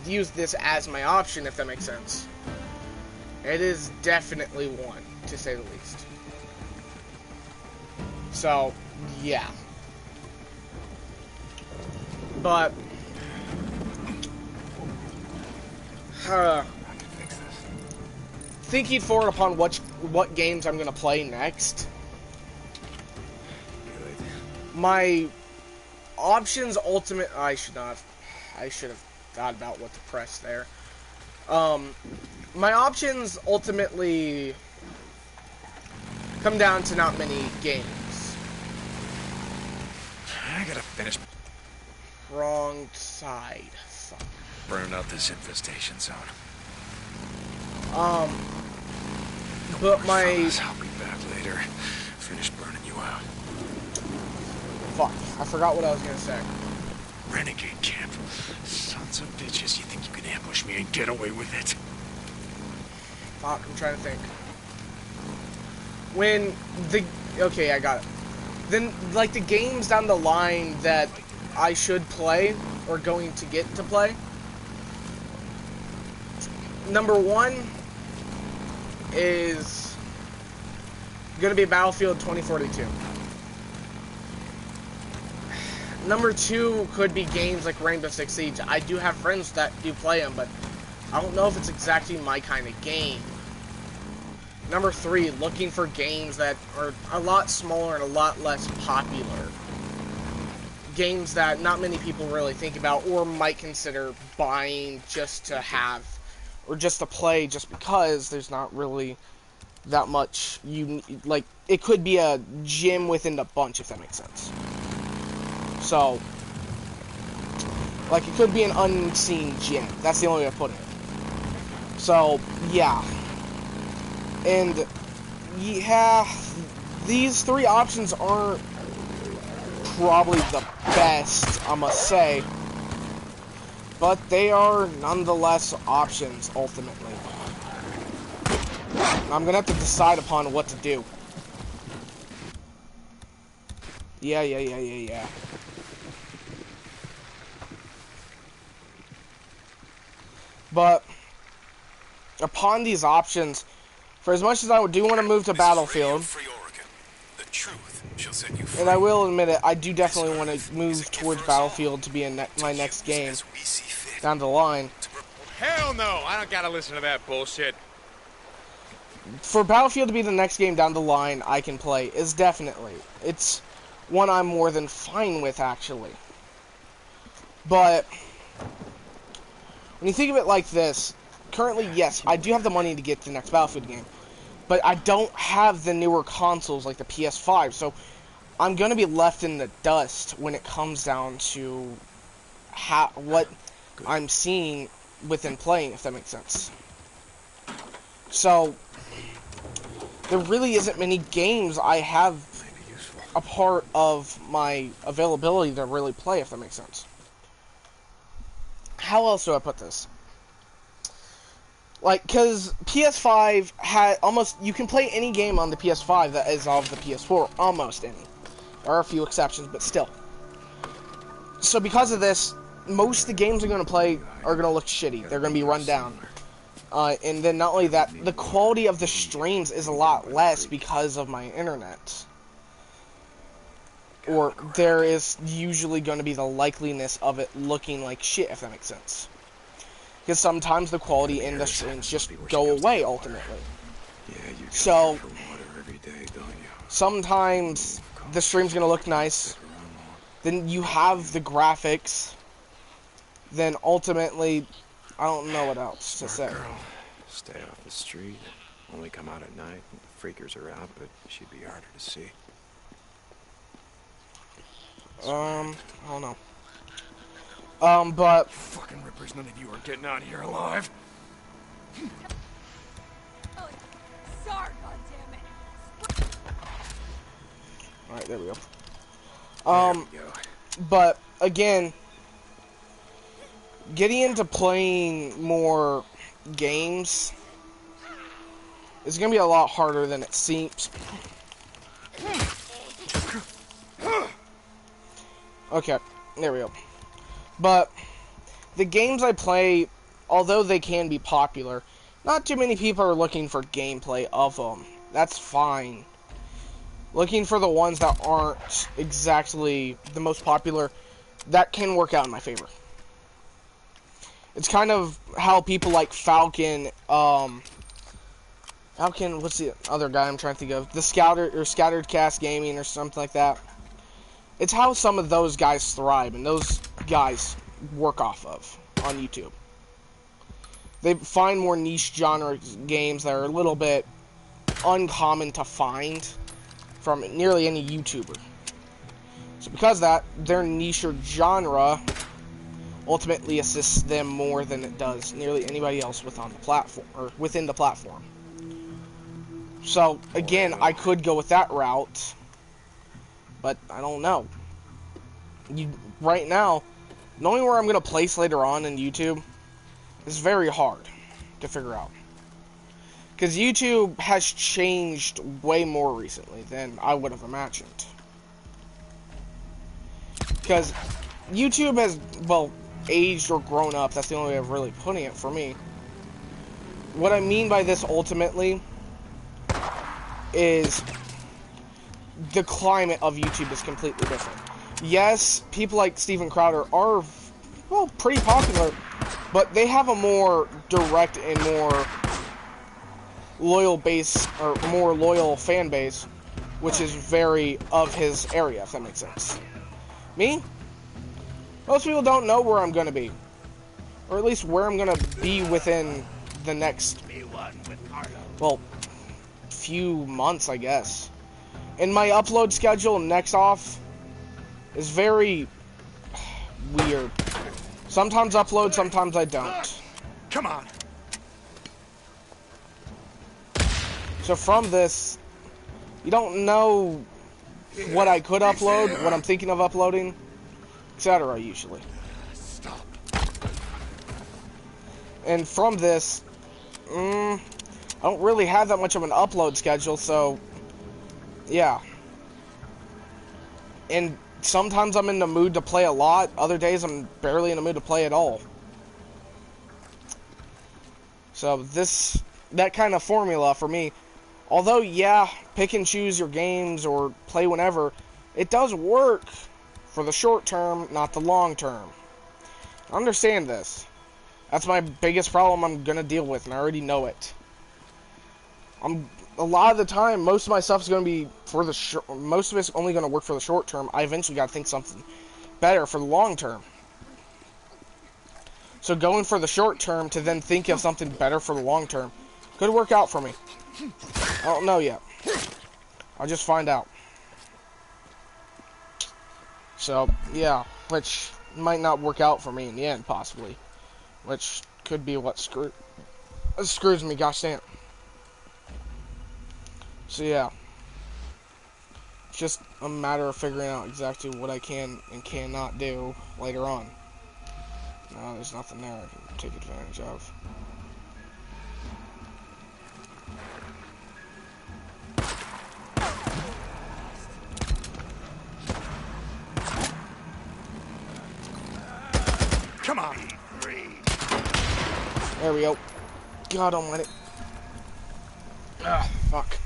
use this as my option, if that makes sense, it is definitely one, to say the least. So, yeah. But thinking forward upon what games I'm gonna play next, my options I should have thought about what to press there. My options ultimately come down to not many games. I gotta finish. Wrong side. Fuck. Burning out this infestation zone. But my... I'll be back later. Finish burning you out. Fuck. I forgot what I was gonna say. Renegade camp. Sons of bitches, you think you can ambush me and get away with it? Fuck, I'm trying to think. When the... Okay, I got it. Then, like, the games down the line that I should play, or going to get to play. Number one is gonna be Battlefield 2042. Number two could be games like Rainbow Six Siege. I do have friends that do play them, but I don't know if it's exactly my kind of game. Number three, looking for games that are a lot smaller and a lot less popular. Games that not many people really think about or might consider buying just to have, or just to play just because there's not really that much, like, it could be a gym within the bunch, if that makes sense. So, like, it could be an unseen gym. That's the only way of putting it. So, yeah. And, yeah, these three options aren't probably the best, I must say. But they are nonetheless options, ultimately. I'm gonna have to decide upon what to do. Yeah. But, upon these options, for as much as I do want to move to Battlefield, and I will admit it, I do definitely want to move towards Battlefield to be in my next game down the line. Hell no! I don't gotta listen to that bullshit. For Battlefield to be the next game down the line I can play is definitely. It's one I'm more than fine with, actually. But when you think of it like this, currently, yes, I do have the money to get the next Battlefield game, but I don't have the newer consoles like the PS5, so I'm going to be left in the dust when it comes down to what I'm seeing within playing, if that makes sense. So, there really isn't many games I have a part of my availability to really play, if that makes sense. How else do I put this? Like, because PS5 had almost... You can play any game on the PS5 that is of the PS4. Almost any. There are a few exceptions, but still. So because of this, most of the games I'm going to play are going to look shitty. They're going to be run down. And then not only that, the quality of the streams is a lot less because of my internet. Or there is usually going to be the likeliness of it looking like shit, if that makes sense. Because sometimes the quality in the streams just go away, ultimately. So, sometimes the stream's going to look nice. Then you have the graphics. Then ultimately, I don't know what else to say. Stay off the street. Only come out at night. The freakers are out, but she'd be harder to see. I don't know. But... Fucking rippers, none of you are getting out of here alive. Oh, sorry, goddammit. Alright, there we go. But, again, getting into playing more games is going to be a lot harder than it seems. Okay, there we go. But the games I play, although they can be popular, not too many people are looking for gameplay of them. That's fine. Looking for the ones that aren't exactly the most popular, that can work out in my favor. It's kind of how people like Falcon, what's the other guy I'm trying to think of? The Scattered Cast Gaming or something like that. It's how some of those guys thrive, and those guys work off of on YouTube. They find more niche genre games that are a little bit uncommon to find from nearly any YouTuber. So because of that, their niche or genre ultimately assists them more than it does nearly anybody else within the platform. So again, I could go with that route, but I don't know. Right now, knowing where I'm going to place later on in YouTube is very hard to figure out. Because YouTube has changed way more recently than I would have imagined. Because YouTube has, well, aged or grown up. That's the only way of really putting it for me. What I mean by this ultimately is the climate of YouTube is completely different. Yes, people like Steven Crowder are, well, pretty popular, but they have a more direct and more loyal base, or more loyal fan base, which is very of his area, if that makes sense. Me? Most people don't know where I'm going to be, or at least where I'm going to be within the next, well, few months, I guess. And my upload schedule next off is very weird. Sometimes upload, sometimes I don't. Come on. So from this, you don't know what I could upload, what I'm thinking of uploading, etc. usually. Stop. And from this, I don't really have that much of an upload schedule, so yeah. And sometimes I'm in the mood to play a lot, other days I'm barely in the mood to play at all. So that kind of formula for me, although yeah, pick and choose your games or play whenever, it does work for the short term, not the long term. Understand this. That's my biggest problem I'm gonna deal with, and I already know it. A lot of the time, most of my stuff is going to be for the most of it's only going to work for the short term. I eventually got to think something better for the long term. So going for the short term to then think of something better for the long term could work out for me. I don't know yet. I'll just find out. So, yeah, which might not work out for me in the end, possibly. Which could be what screws me, gosh damn. So yeah, it's just a matter of figuring out exactly what I can and cannot do later on. No, there's nothing there I can take advantage of. Come on. There we go. God almighty. Ah, fuck.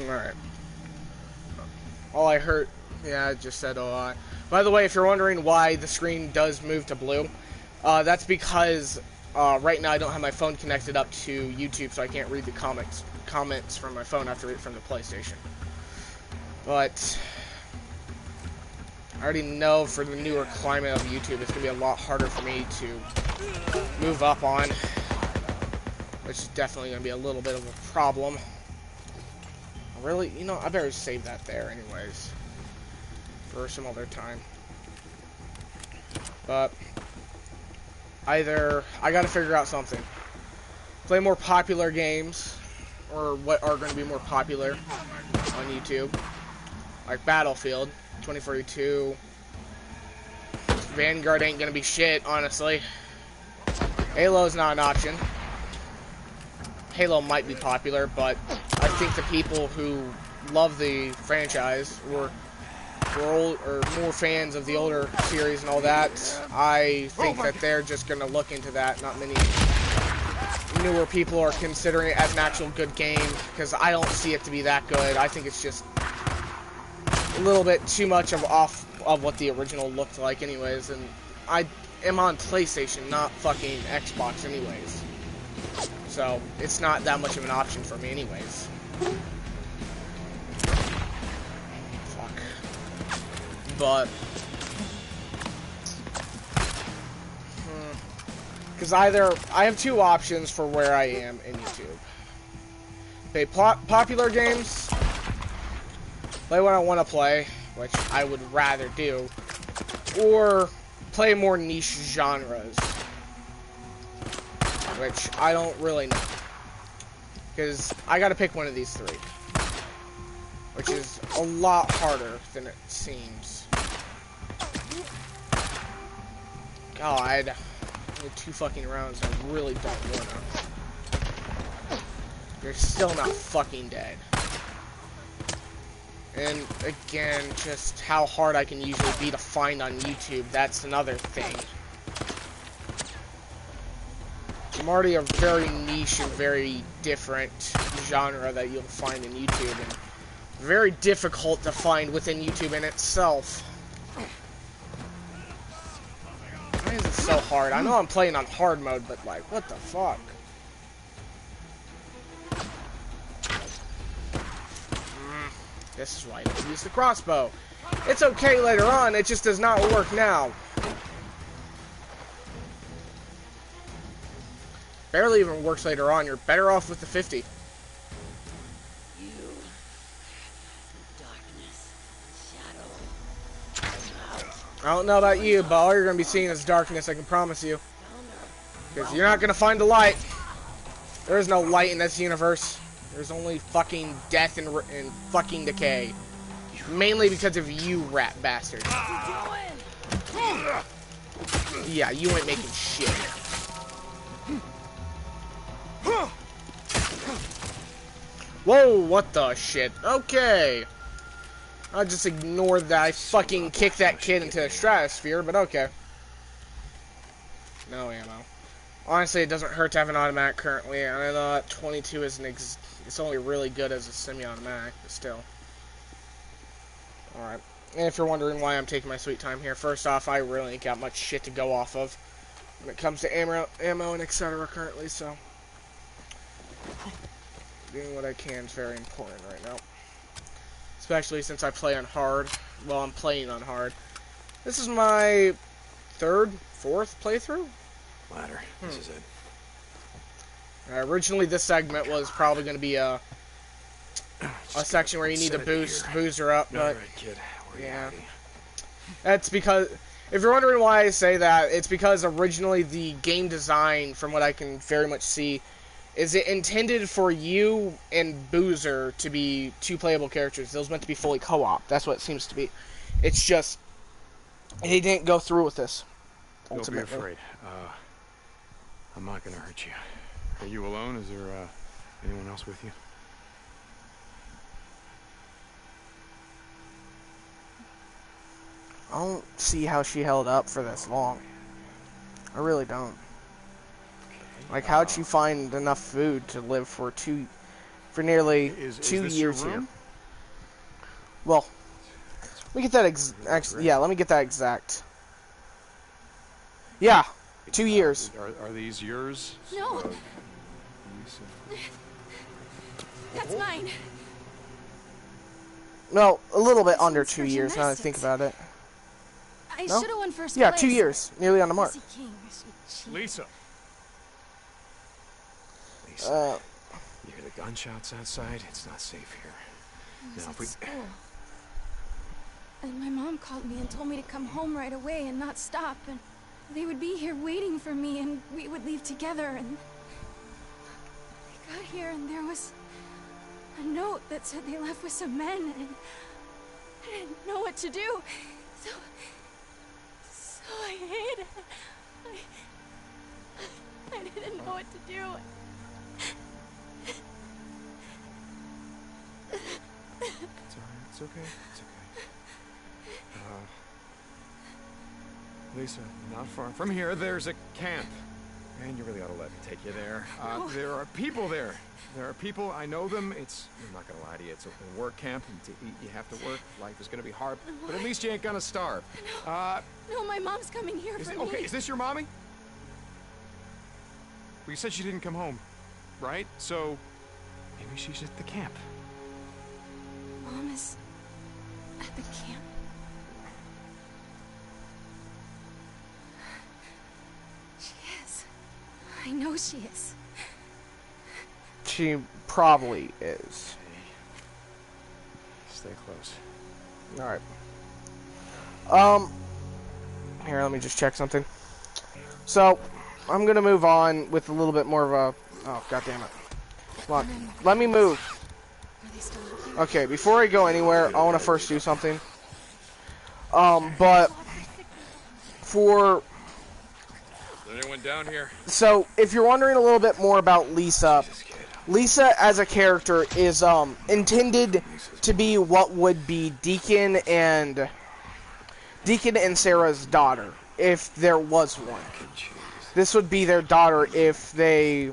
Alright. All I heard, yeah, I just said OI. By the way, if you're wondering why the screen does move to blue, that's because right now I don't have my phone connected up to YouTube, so I can't read the comments from my phone. I have to read it from the PlayStation. But I already know for the newer climate of YouTube, it's going to be a lot harder for me to move up on, which is definitely going to be a little bit of a problem. Really, you know, I better save that there anyways for some other time. But either I got to figure out something. Play more popular games, or what are going to be more popular on YouTube, like Battlefield. 2042. Vanguard ain't gonna be shit, honestly. Halo's not an option. Halo might be popular, but I think the people who love the franchise were old, or more fans of the older series and all that. I think that they're just gonna look into that. Not many newer people are considering it as an actual good game, because I don't see it to be that good. I think it's just a little bit too much off of what the original looked like anyways, and I am on PlayStation, not fucking Xbox anyways. So, it's not that much of an option for me anyways. Fuck. But because either I have two options for where I am in YouTube. Play popular games, play what I want to play, which I would rather do, or play more niche genres, which I don't really know, because I gotta pick one of these three, which is a lot harder than it seems. God, only 2 fucking rounds, I really don't wanna. You're still not fucking dead. And again, just how hard I can usually be to find on YouTube, that's another thing. I'm already a very niche and very different genre that you'll find in YouTube, and very difficult to find within YouTube in itself. Why is it so hard? I know I'm playing on hard mode, but like, what the fuck? This is why I don't use the crossbow. It's okay later on, it just does not work now. Barely even works later on. You're better off with the 50. You, darkness, shadow. I don't know about you, but all you're going to be seeing is darkness, I can promise you. Because you're not going to find the light. There is no light in this universe. There's only fucking death and fucking decay. Mainly because of you, rat bastards. Yeah, you ain't making shit. Whoa, what the shit? Okay. I'll just ignore that. I fucking kicked that kid into the stratosphere, but okay. No ammo. Honestly, it doesn't hurt to have an automatic currently, and I know that 22 isn't it's only really good as a semi-automatic, but still. Alright. And if you're wondering why I'm taking my sweet time here, first off, I really ain't got much shit to go off of when it comes to ammo and etc. currently, so doing what I can is very important right now. Especially since I play on hard. Well, I'm playing on hard. This is my 3rd, 4th playthrough? Ladder. This is it. Originally, this segment was probably going to be a section where you need to boost her up, but right, kid. yeah. That's because, if you're wondering why I say that, it's because originally the game design, from what I can very much see, is it intended for you and Boozer to be 2 playable characters. Those meant to be fully co-op. That's what it seems to be. It's just, he didn't go through with this. Ultimately. Don't be afraid. I'm not gonna hurt you. Are you alone? Is there anyone else with you? I don't see how she held up for this long. I really don't. Like, how'd she find enough food to live for nearly 2 years here? Well, let me get that yeah, let me get that exact. Yeah, 2 years. Are these yours? No. That's mine. No, a little bit under 2 years now that I think about it. I No? should have won first Yeah, place. 2 years. Nearly on the mark. Lisa. Lisa. You hear the gunshots outside? It's not safe here. Now, if we... And my mom called me and told me to come home right away and not stop, and they would be here waiting for me, and we would leave together, and I got here and there was a note that said they left with some men, and I didn't know what to do. So I hid. I didn't know what to do. It's alright. It's okay. It's okay. Lisa, not far from here, there's a camp. Man, you really ought to let me take you there. There are people there. There are people, I know them. I'm not gonna lie to you, it's a work camp, and to eat you have to work. Life is gonna be hard, but at least you ain't gonna starve. No, my mom's coming here for me. Okay, is this your mommy? Well, you said she didn't come home, right? So, maybe she's at the camp. Mom is at the camp. She is. I know she is. She probably is. Stay close. Alright. Here, let me just check something. So, I'm gonna move on with a little bit more of a... Oh, god damn it. Come on. Let me move. Okay, before I go anywhere, I want to first do something. But... For... Is anyone down here? So, if you're wondering a little bit more about Lisa... Lisa, as a character, is intended to be what would be Deacon and Sarah's daughter, if there was one. This would be their daughter if their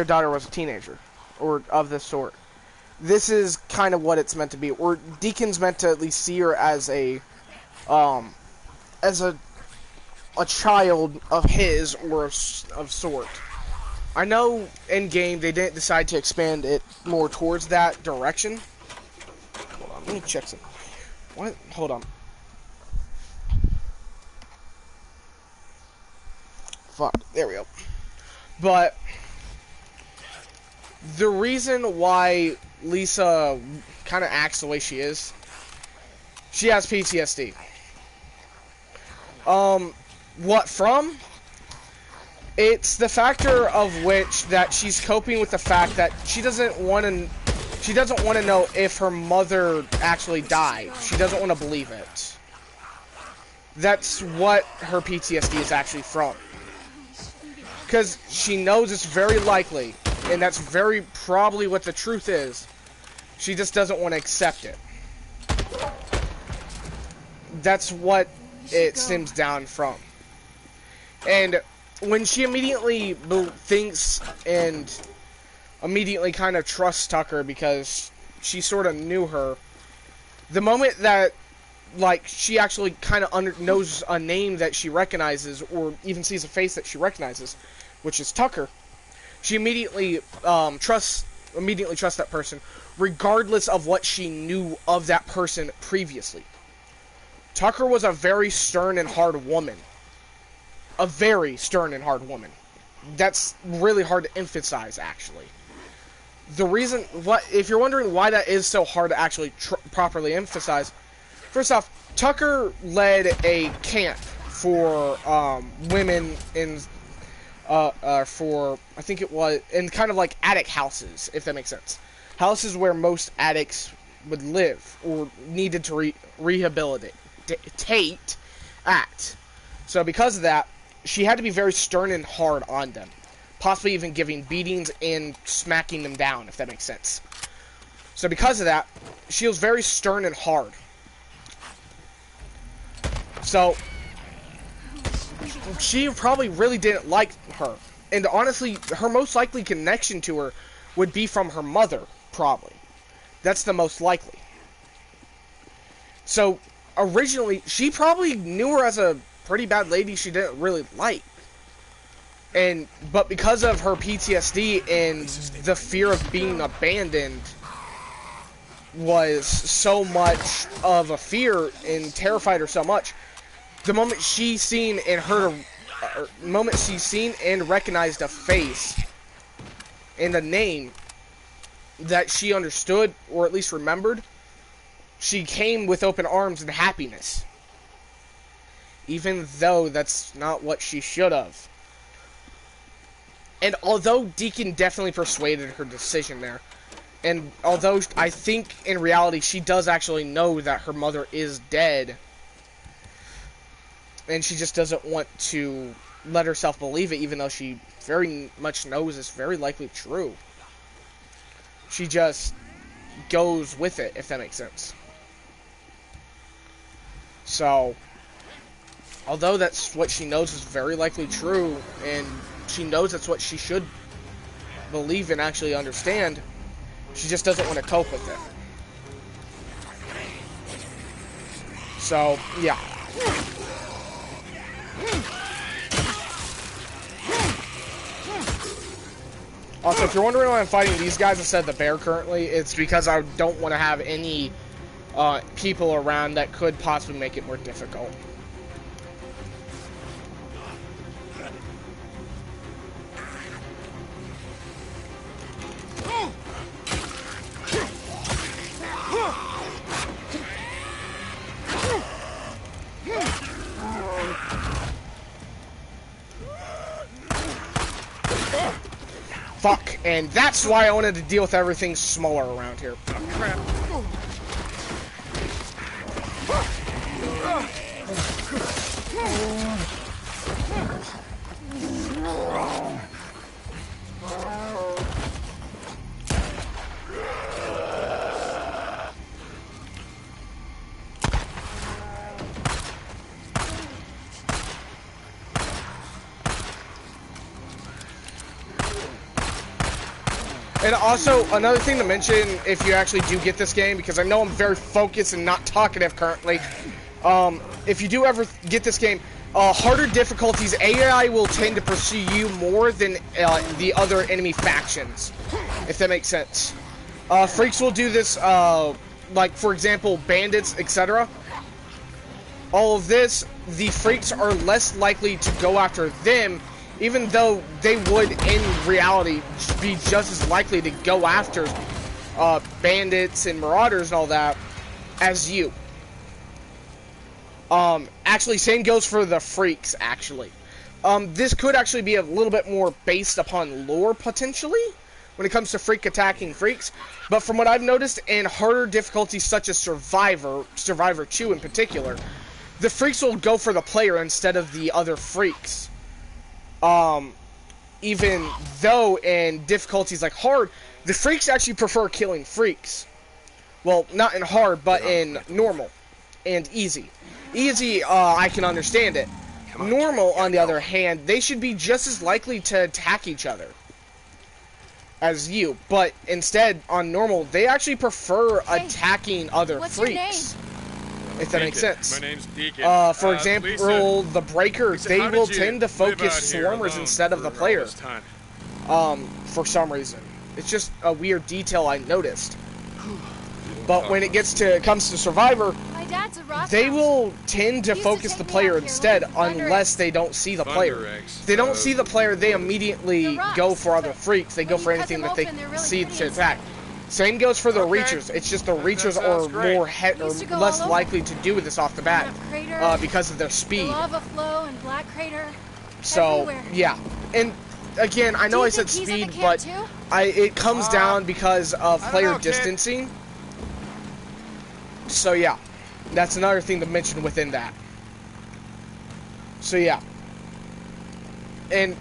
daughter was a teenager, or of this sort. This is kind of what it's meant to be. Or Deacon's meant to at least see her as a child of his or of sort. I know in game they didn't decide to expand it more towards that direction. Hold on, let me check some. What? Hold on. Fuck. There we go. But the reason why Lisa kind of acts the way she is, she has PTSD. What from? It's the factor of which that she's coping with the fact that she doesn't want to know if her mother actually died. She doesn't want to believe it. That's what her PTSD is actually from. Because she knows it's very likely, and that's very probably what the truth is. She just doesn't want to accept it. That's what it stems down from. And when she immediately thinks and immediately kind of trusts Tucker because she sort of knew her, the moment that, like, she actually kind of knows a name that she recognizes or even sees a face that she recognizes, which is Tucker, she immediately trusts that person regardless of what she knew of that person previously. Tucker was a very stern and hard woman. A very stern and hard woman. That's really hard to emphasize, actually. The reason, if you're wondering why that is so hard to actually properly emphasize, first off, Tucker led a camp for women in, for, I think it was, in kind of like attic houses, if that makes sense. Houses where most addicts would live or needed to rehabilitate at. So because of that, she had to be very stern and hard on them. Possibly even giving beatings and smacking them down, if that makes sense. So because of that, she was very stern and hard. So, she probably really didn't like her. And honestly, her most likely connection to her would be from her mother, probably. That's the most likely. So, originally, she probably knew her as a pretty bad lady she didn't really like. But because of her PTSD and the fear of being abandoned was so much of a fear and terrified her so much, the moment she seen and recognized a face and a name that she understood or at least remembered, she came with open arms and happiness. Even though that's not what she should have. And although Deacon definitely persuaded her decision there, And although I think in reality she does actually know that her mother is dead, and she just doesn't want to let herself believe it, even though she very much knows it's very likely true. She just goes with it, if that makes sense. So, although that's what she knows is very likely true, and she knows that's what she should believe and actually understand, she just doesn't want to cope with it. So, yeah. Also, if you're wondering why I'm fighting these guys instead of the bear currently, it's because I don't want to have any people around that could possibly make it more difficult. Fuck, and that's why I wanted to deal with everything smaller around here. Oh, crap. And also, another thing to mention, if you actually do get this game, because I know I'm very focused and not talkative currently, if you do ever get this game, harder difficulties, AI will tend to pursue you more than the other enemy factions, if that makes sense. Freaks will do this, like, for example, bandits, etc. All of this, the freaks are less likely to go after them, even though they would, in reality, be just as likely to go after bandits and marauders and all that as you. Actually, same goes for the freaks, actually. This could actually be a little bit more based upon lore, potentially, when it comes to freak attacking freaks. But from what I've noticed, in harder difficulties such as Survivor 2 in particular, the freaks will go for the player instead of the other freaks. Even though in difficulties like hard, the freaks actually prefer killing freaks. Well, not in hard, but in normal and easy. Easy, I can understand it. Normal, on the other hand, they should be just as likely to attack each other as you. But instead, on normal, they actually prefer attacking other freaks. If that makes sense. My name's Deacon. For example, Lisa, the Breaker, Lisa, they will did you tend to live focus out here swarmers alone instead of the for all player. this time? For some reason. It's just a weird detail I noticed. But when it comes to Survivor, My dad's a rock they house. will tend to He used to focus take the me player out here instead, with Thunder unless Eggs. they don't see the Thunder player. Eggs. If they don't see the player, they immediately The rocks. go for other freaks. They go when for you cut anything them that they open, they're really see pretty to inside. attack. Same goes for the Okay. Reachers. It's just the That Reachers sounds are great. more Used to go less all over. likely to do this off the bat Crater, because of their the speed. lava flow and Black Crater. So everywhere. yeah, and again, I know I said think he's at the speed, camp but too? it comes down because of I don't player know, kid. distancing. So yeah, that's another thing to mention within that. So yeah, and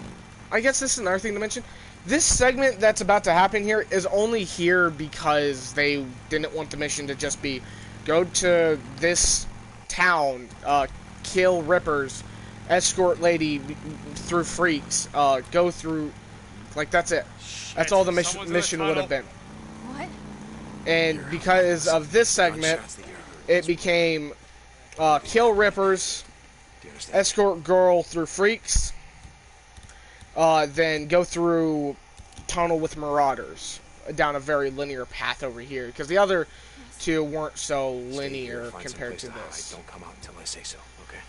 I guess this is another thing to mention. This segment that's about to happen here is only here because they didn't want the mission to just be go to this town, kill rippers, escort lady through freaks, go through, like, that's it. That's all the mission would have been. What? And because of this segment, it became kill rippers, escort girl through freaks, then go through tunnel with marauders down a very linear path over here, because the other two weren't so linear compared to this. Don't come out until I say so, okay?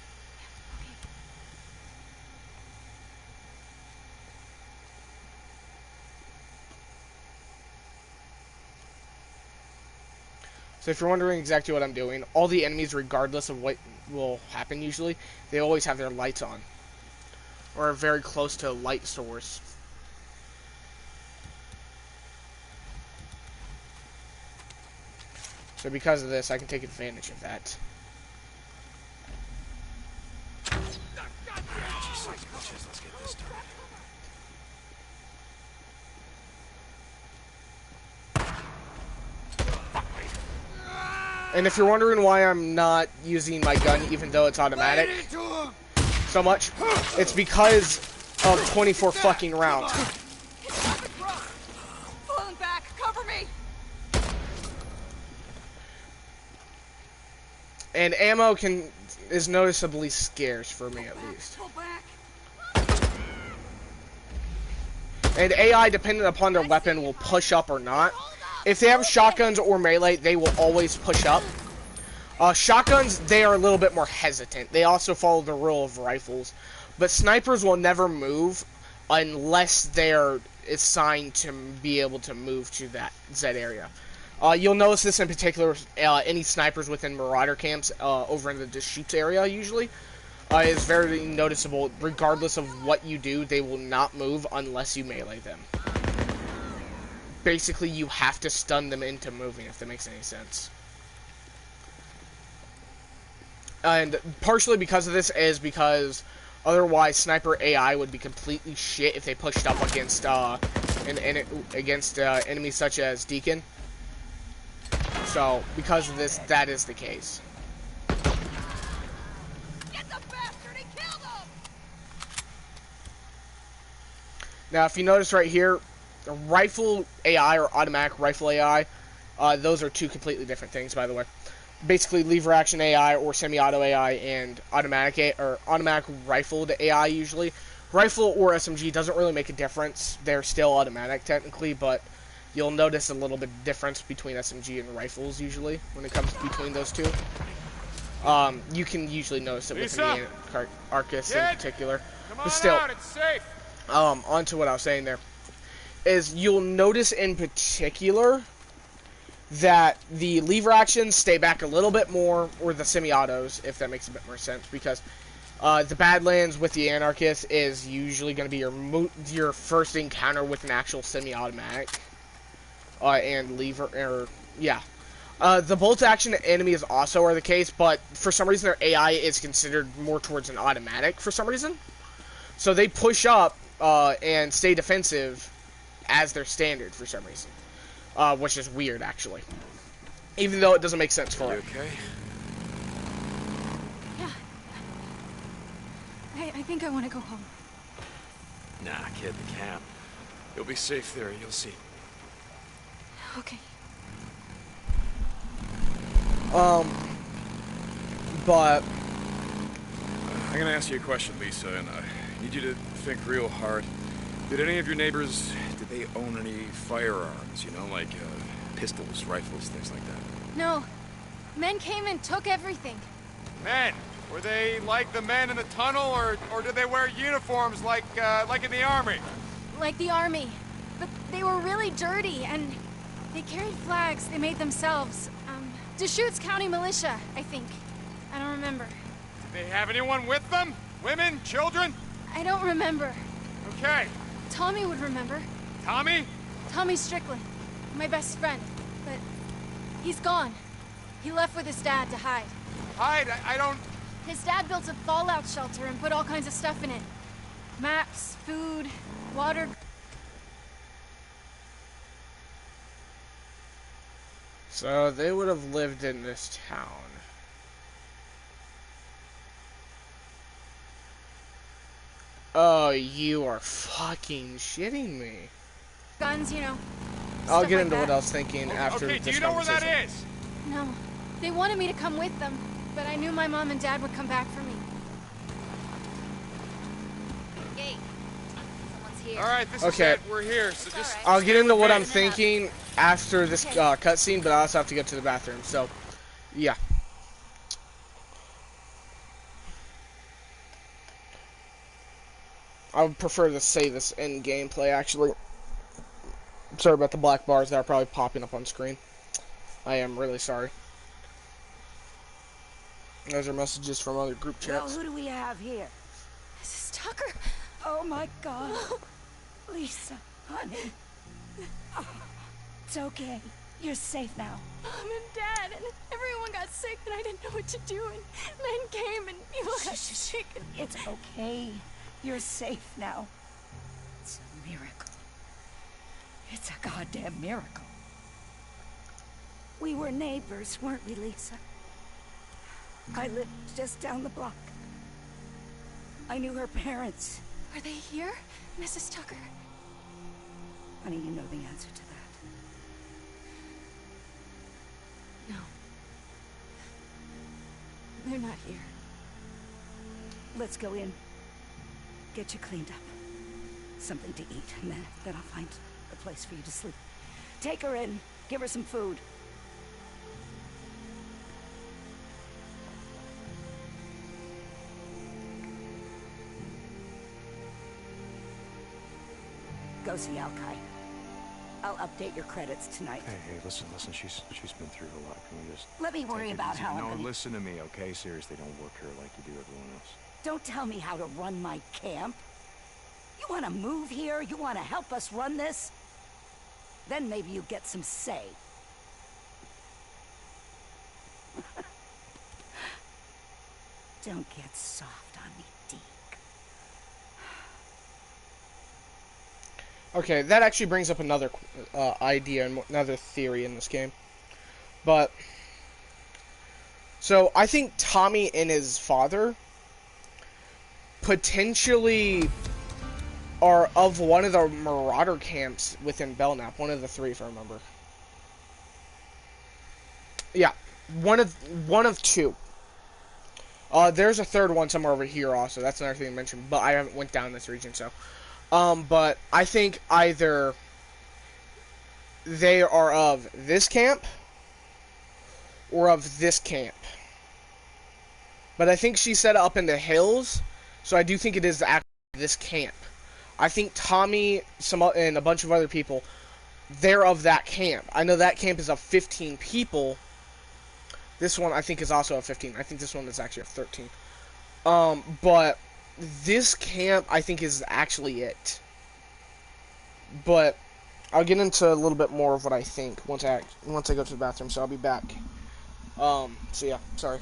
So if you're wondering exactly what I'm doing, all the enemies, regardless of what will happen usually, they always have their lights on. Or are very close to a light source. So because of this, I can take advantage of that. Let's get this started. And if you're wondering why I'm not using my gun even though it's automatic so much, it's because of 24 fucking rounds. Falling back, cover me. And ammo is noticeably scarce for me at least. Pull back. And AI, depending upon their weapon, will push up or not. If they have shotguns or melee, they will always push up. Shotguns, they are a little bit more hesitant. They also follow the rule of rifles. But snipers will never move unless they're assigned to be able to move to that area. You'll notice this in particular with any snipers within Marauder camps over in the Deschutes area usually. Is very noticeable. Regardless of what you do, they will not move unless you melee them. Basically, you have to stun them into moving, if that makes any sense. And partially because of this is because otherwise sniper AI would be completely shit if they pushed up against enemies such as Deacon. So because of this, that is the case. Get the bastard and kill them. Now, if you notice right here, the rifle AI or automatic rifle AI, those are two completely different things, by the way. Basically, lever action AI or semi-auto AI and automatic rifled AI usually. Rifle or SMG doesn't really make a difference. They're still automatic technically, but you'll notice a little bit of difference between SMG and rifles usually when it comes between those two. You can usually notice it with the Arcus in particular. But still, on to what I was saying there. Is you'll notice in particular that the lever actions stay back a little bit more, or the semi-autos, if that makes a bit more sense, because the Badlands with the Anarchist is usually going to be your first encounter with an actual semi-automatic and lever, the bolt action enemies also are the case, but for some reason their AI is considered more towards an automatic for some reason, so they push up and stay defensive as their standard for some reason, which is weird actually, even though it doesn't make sense for it. Okay. Yeah. I think I want to go home. Nah, kid, the camp. You'll be safe there, you'll see. Okay. But I'm gonna ask you a question, Lisa, and I need you to think real hard. Did any of your neighbors, did they own any firearms, you know, like pistols, rifles, things like that? No. Men came and took everything. Men? Were they like the men in the tunnel, or did they wear uniforms like in the army? Like the army. But they were really dirty, and they carried flags they made themselves. Deschutes County Militia, I think. I don't remember. Did they have anyone with them? Women? Children? I don't remember. Okay. Tommy would remember. Tommy? Tommy Strickland. My best friend. But he's gone. He left with his dad to hide. Hide? I don't... His dad built a fallout shelter and put all kinds of stuff in it. Maps, food, water... So they would have lived in this town. Oh, you are fucking shitting me. Guns, you know. I'll stuff get like into what that. I was thinking after Okay, this do you know where conversation. that is? No. They wanted me to come with them, but I knew my mom and dad would come back for me. Hey, someone's here. All right, this Okay. is it. We're here, so just... I'll get into what I'm thinking after this cutscene, but I also have to go to the bathroom, so, yeah. I would prefer to say this in gameplay, actually. Sorry about the black bars that are probably popping up on screen. I am really sorry. Those are messages from other group Well, chats. who do we have here? This is Tucker. Oh my God. Lisa, honey. Oh, it's okay. You're safe now. Mom and Dad and everyone got sick and I didn't know what to do and men came and people got sick and... It's okay. You're safe now. It's a miracle. It's a goddamn miracle. We were neighbors, weren't we, Lisa? I lived just down the block. I knew her parents. Are they here, Mrs. Tucker? Honey, you know the answer to that. No. They're not here. Let's go in. Get you cleaned up. Something to eat, and then I'll find a place for you to sleep. Take her in. Give her some food. Go see Alkai. I'll update your credits tonight. Hey, listen. She's been through a lot. Can we just... Let me worry about how I'm No, listen to me, okay? Seriously, don't work here like you do everyone else. Don't tell me how to run my camp. You want to move here? You want to help us run this? Then maybe you get some say. Don't get soft on me, Deke. Okay, that actually brings up another idea and another theory in this game. But, so I think Tommy and his father potentially are of one of the Marauder camps within Belknap. One of the three, if I remember. Yeah, one of two. There's a third one somewhere over here also. That's another thing to mention, but I haven't went down this region, so... but I think either they are of this camp or of this camp. But I think she set it up in the hills, so I do think it is actually this camp. I think Tommy and a bunch of other people, they're of that camp. I know that camp is of 15 people. This one I think is also of 15. I think this one is actually of 13. But... this camp, I think, is actually it. But I'll get into a little bit more of what I think once I go to the bathroom. So I'll be back. So yeah, sorry.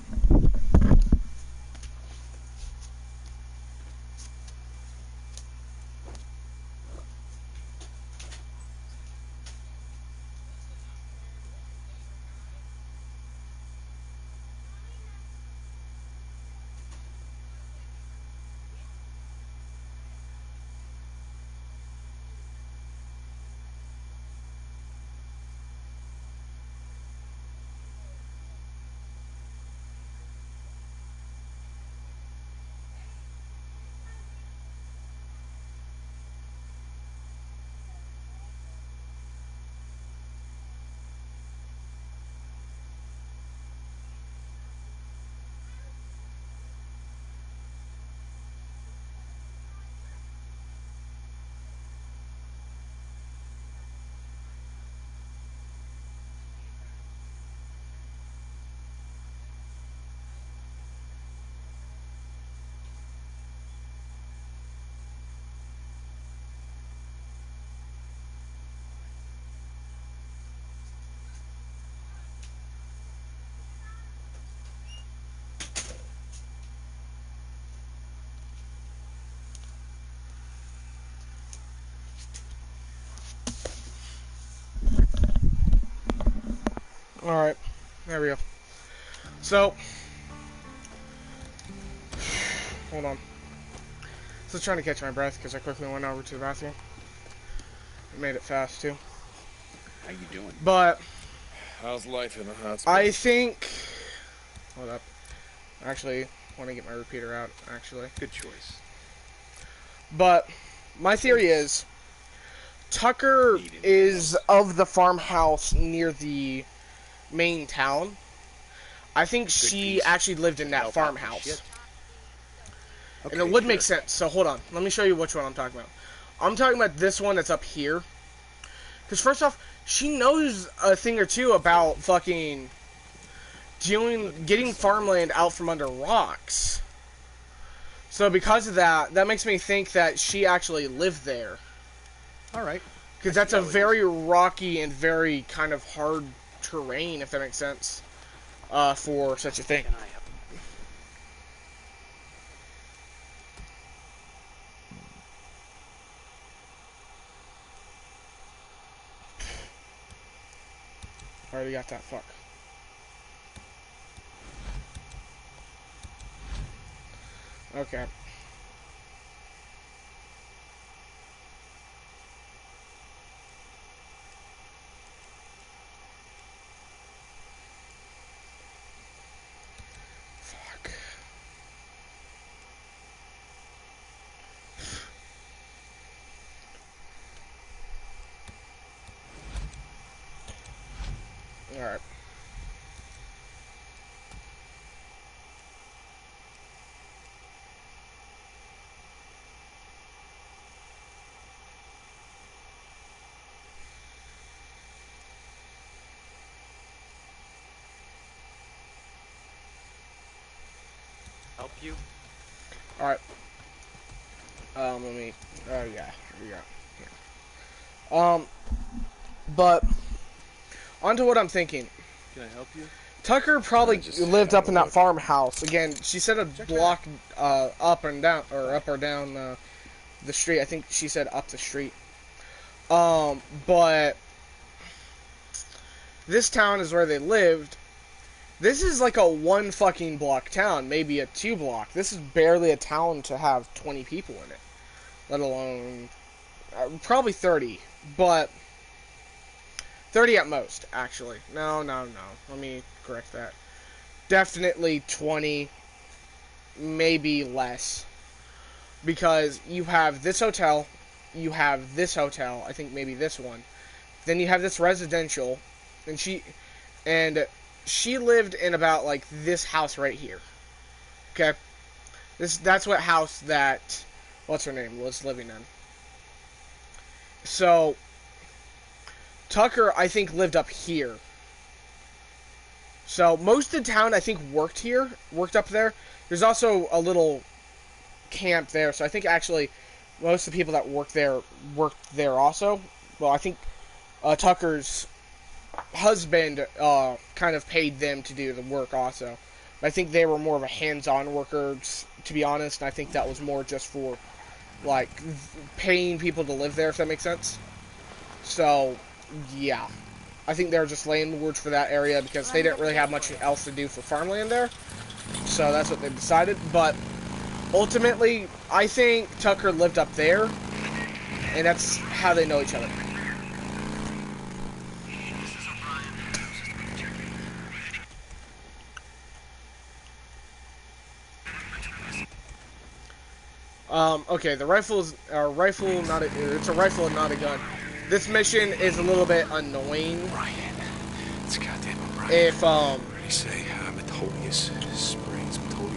Alright, there we go. So, hold on. Still trying to catch my breath because I quickly went over to the bathroom. I made it fast too. How you doing? But, how's life in the hospital? I think... hold up. I actually want to get my repeater out, actually. Good choice. But, my theory is, Tucker is of the farmhouse near the main town. I think she actually lived in that farmhouse. Okay, and it would make sense. So hold on. Let me show you which one I'm talking about. I'm talking about this one that's up here. Because first off, she knows a thing or two about fucking getting farmland out from under rocks. So because of that, that makes me think that she actually lived there. Alright. Because that's a very rocky and very kind of hard terrain, if that makes sense, for such a thing. Already got that, fuck. Okay. Fuck. Alright. Help you? Alright. Let me... Oh, yeah. Here we go. Yeah. But... onto what I'm thinking. Can I help you? Tucker probably lived up in that farmhouse. Again, she said a block up and down, or up or down the street. I think she said up the street. But... this town is where they lived. This is like a 1 fucking block town, maybe a 2 block. This is barely a town to have 20 people in it. Let alone... probably 30. But... 30 at most, actually. No. Let me correct that. Definitely 20. Maybe less. Because you have this hotel. You have this hotel. I think maybe this one. Then you have this residential. And she lived in about, like, this house right here. Okay? That's what house that... what's her name? Was living in. So... Tucker, I think, lived up here. So, most of the town, I think, worked up there. There's also a little camp there, so I think, actually, most of the people that worked there also. Well, I think Tucker's husband kind of paid them to do the work also. But I think they were more of a hands-on worker, to be honest, and I think that was more just for, like, paying people to live there, if that makes sense. So... yeah, I think they're just landlords for that area because they didn't really have much else to do for farmland there. So that's what they decided. But ultimately, I think Tucker lived up there, and that's how they know each other. Okay, the rifle is it's a rifle and not a gun. This mission is a little bit annoying. Ryan. It's goddamn Ryan. If, What do you say? Metolius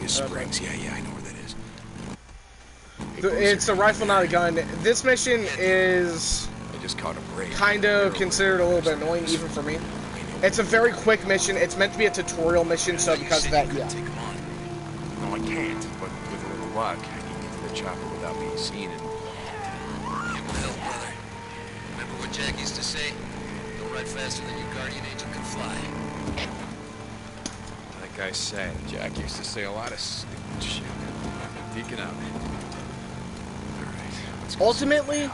Springs. Yeah, I know where that is. It's a rifle, not a gun. This mission is... I just caught a break. Kind of considered a little bit annoying, even for me. It's a very quick mission. It's meant to be a tutorial mission, so because of that, yeah. Take him on. No, I can't, but with a little luck, I can get to the chopper without being seen and... Jack used to say, don't ride faster than your guardian angel can fly. Like I said, Jack used to say a lot of stupid shit. Deacon out. Alright. Ultimately,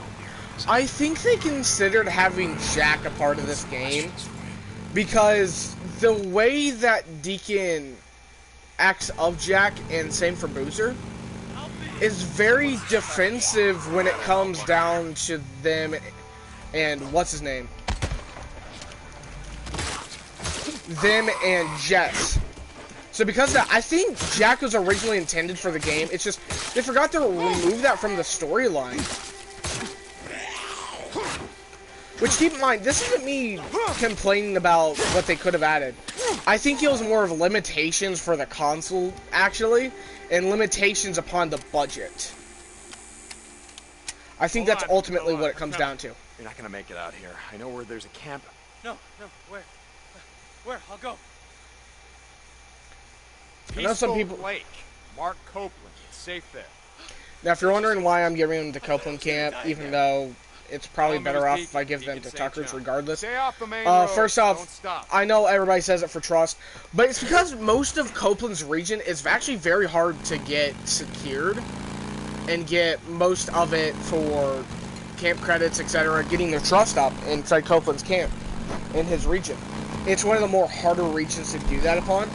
I think they considered having Jack a part of this game because the way that Deacon acts of Jack, and same for Boozer, is very defensive when it comes down to them. And what's his name? Them and Jess. So because of that, I think Jack was originally intended for the game. It's just, they forgot to remove that from the storyline. Which, keep in mind, this isn't me complaining about what they could have added. I think it was more of limitations for the console, actually, and limitations upon the budget. I think that's ultimately what it comes down to. You're not gonna make it out here. I know where there's a camp. No, where? Where? I'll go. I know some people... Lake. Mark Copeland. It's safe there. Now, if you're wondering why I'm giving him the Copeland camp, even though it's probably better off if I give them to Tucker's regardless. Stay off the main road. First off, I know everybody says it for trust, but it's because most of Copeland's region is actually very hard to get secured and get most of it for camp credits, etc., getting their trust up inside Copeland's camp in his region. It's one of the more harder regions to do that upon.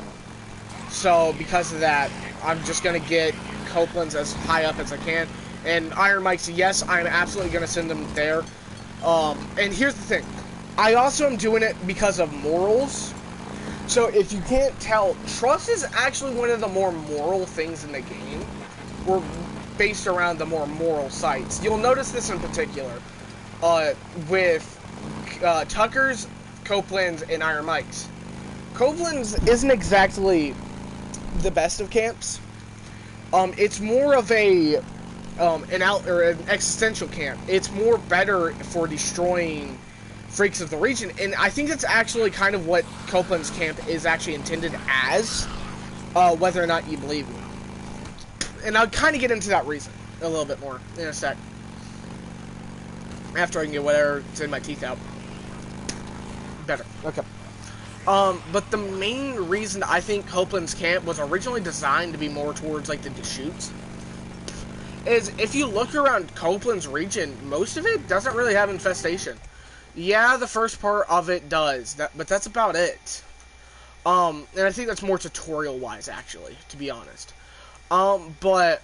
So because of that, I'm just going to get Copeland's as high up as I can. And Iron Mike's, yes, I'm absolutely going to send them there. And here's the thing. I also am doing it because of morals. So if you can't tell, trust is actually one of the more moral things in the game. We're based around the more moral sites. You'll notice this in particular with Tucker's, Copeland's, and Iron Mike's. Copeland's isn't exactly the best of camps. It's more of an existential camp. It's more better for destroying freaks of the region, and I think that's actually kind of what Copeland's camp is actually intended as, whether or not you believe me. And I'll kind of get into that reason a little bit more in a sec, after I can get whatever's in my teeth out. Better. Okay. But the main reason I think Copeland's camp was originally designed to be more towards, like, the Deschutes is if you look around Copeland's region, most of it doesn't really have infestation. Yeah, the first part of it does, but that's about it. And I think that's more tutorial-wise, actually, to be honest. But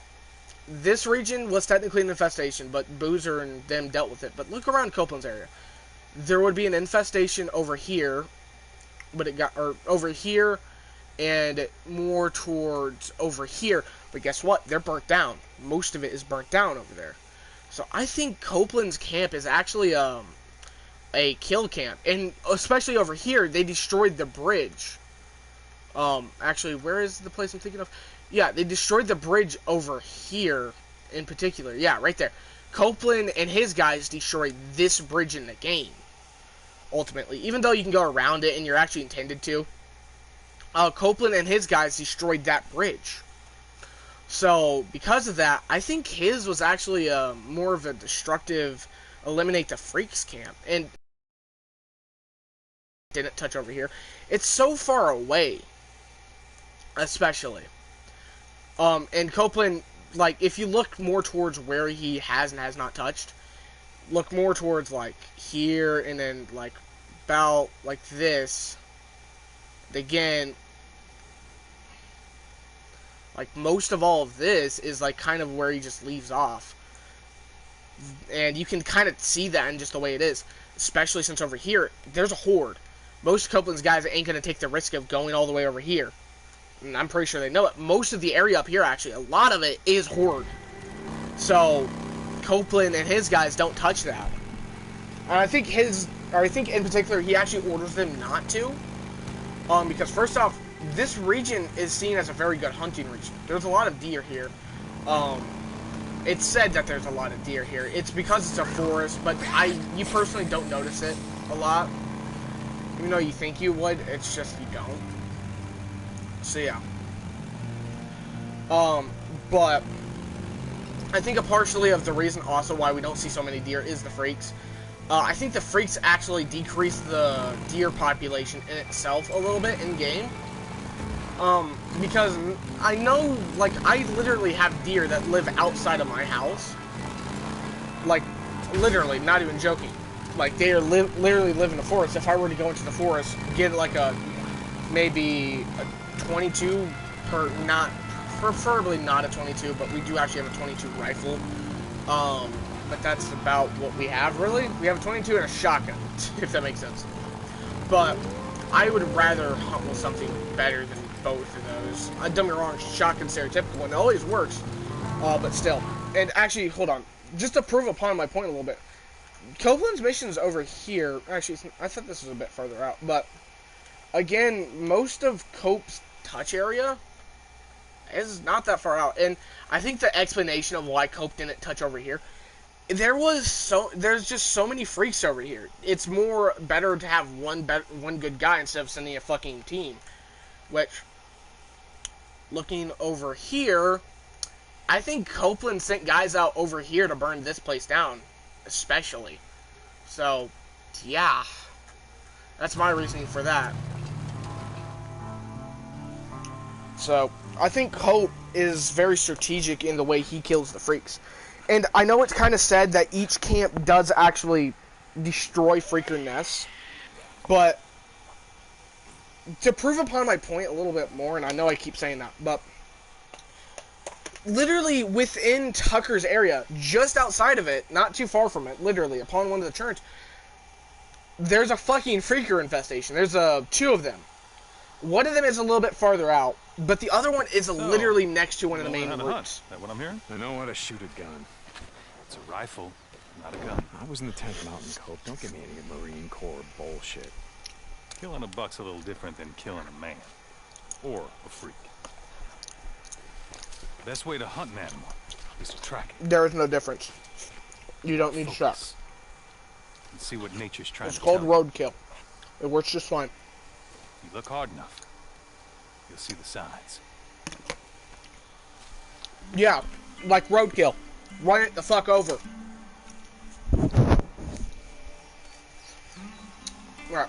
this region was technically an infestation, but Boozer and them dealt with it. But look around Copeland's area. There would be an infestation over here, but it got, or over here, and more towards over here. But guess what? They're burnt down. Most of it is burnt down over there. So I think Copeland's camp is actually a kill camp. And especially over here, they destroyed the bridge. Actually, where is the place I'm thinking of? Yeah, they destroyed the bridge over here in particular. Yeah, right there. Copeland and his guys destroyed this bridge in the game. Ultimately, even though you can go around it and you're actually intended to, Copeland and his guys destroyed that bridge. So, because of that, I think his was actually more of a destructive, eliminate the freaks camp. And didn't touch over here. It's so far away, especially. And Copeland, like, if you look more towards where he has and has not touched, look more towards, like, here, and then, like, about, like, this. Again, like, most of all of this is, like, kind of where he just leaves off. And you can kind of see that in just the way it is. Especially since over here, there's a horde. Most of Copeland's guys ain't going to take the risk of going all the way over here. And I'm pretty sure they know it. Most of the area up here, actually, a lot of it is horde. So, Copeland and his guys don't touch that. And I think in particular, he actually orders them not to. Because first off, this region is seen as a very good hunting region. There's a lot of deer here. It's said that there's a lot of deer here. It's because it's a forest, but you personally don't notice it a lot. Even though you think you would, it's just you don't. So yeah. But I think a partially of the reason also why we don't see so many deer is the freaks. I think the freaks actually decrease the deer population in itself a little bit in game. Because I know, like, I literally have deer that live outside of my house. Like, literally, not even joking. Like, they are literally live in the forest. If I were to go into the forest, get like maybe a 22, preferably not a 22, but we do actually have a 22 rifle. But that's about what we have, really. We have a 22 and a shotgun, if that makes sense. But I would rather hunt with something better than both of those. Don't get me wrong, shotgun's stereotypical, and it always works. But still. And actually, hold on. Just to prove upon my point a little bit. Copeland's mission's over here. Actually, I thought this was a bit further out. But, again, most of Cope's touch area is not that far out. And I think the explanation of why Cope didn't touch over here, there's just so many freaks over here. It's better to have one good guy instead of sending a fucking team. Which, looking over here, I think Copeland sent guys out over here to burn this place down. especially. So, yeah. That's my reasoning for that. So, I think Cope is very strategic in the way he kills the freaks. And I know it's kind of said that each camp does actually destroy freaker nests, but to prove upon my point a little bit more, and I know I keep saying that, but literally within Tucker's area, just outside of it, not too far from it, literally, upon one of the turns, there's a fucking freaker infestation. There's two of them. One of them is a little bit farther out, but the other one is literally next to one of the main routes. Is that what I'm hearing? I know how to shoot a gun. It's a rifle, not a gun. I was in the 10th Mountain Cope. Don't give me any Marine Corps bullshit. Killing a buck's a little different than killing a man. Or a freak. The best way to hunt an animal is to track it. There is no difference. You don't need to shot. And see what nature's trying to It's called tell roadkill. It works just fine. you. You look hard enough, you'll see the signs. Yeah, like roadkill. Run it the fuck over. Right.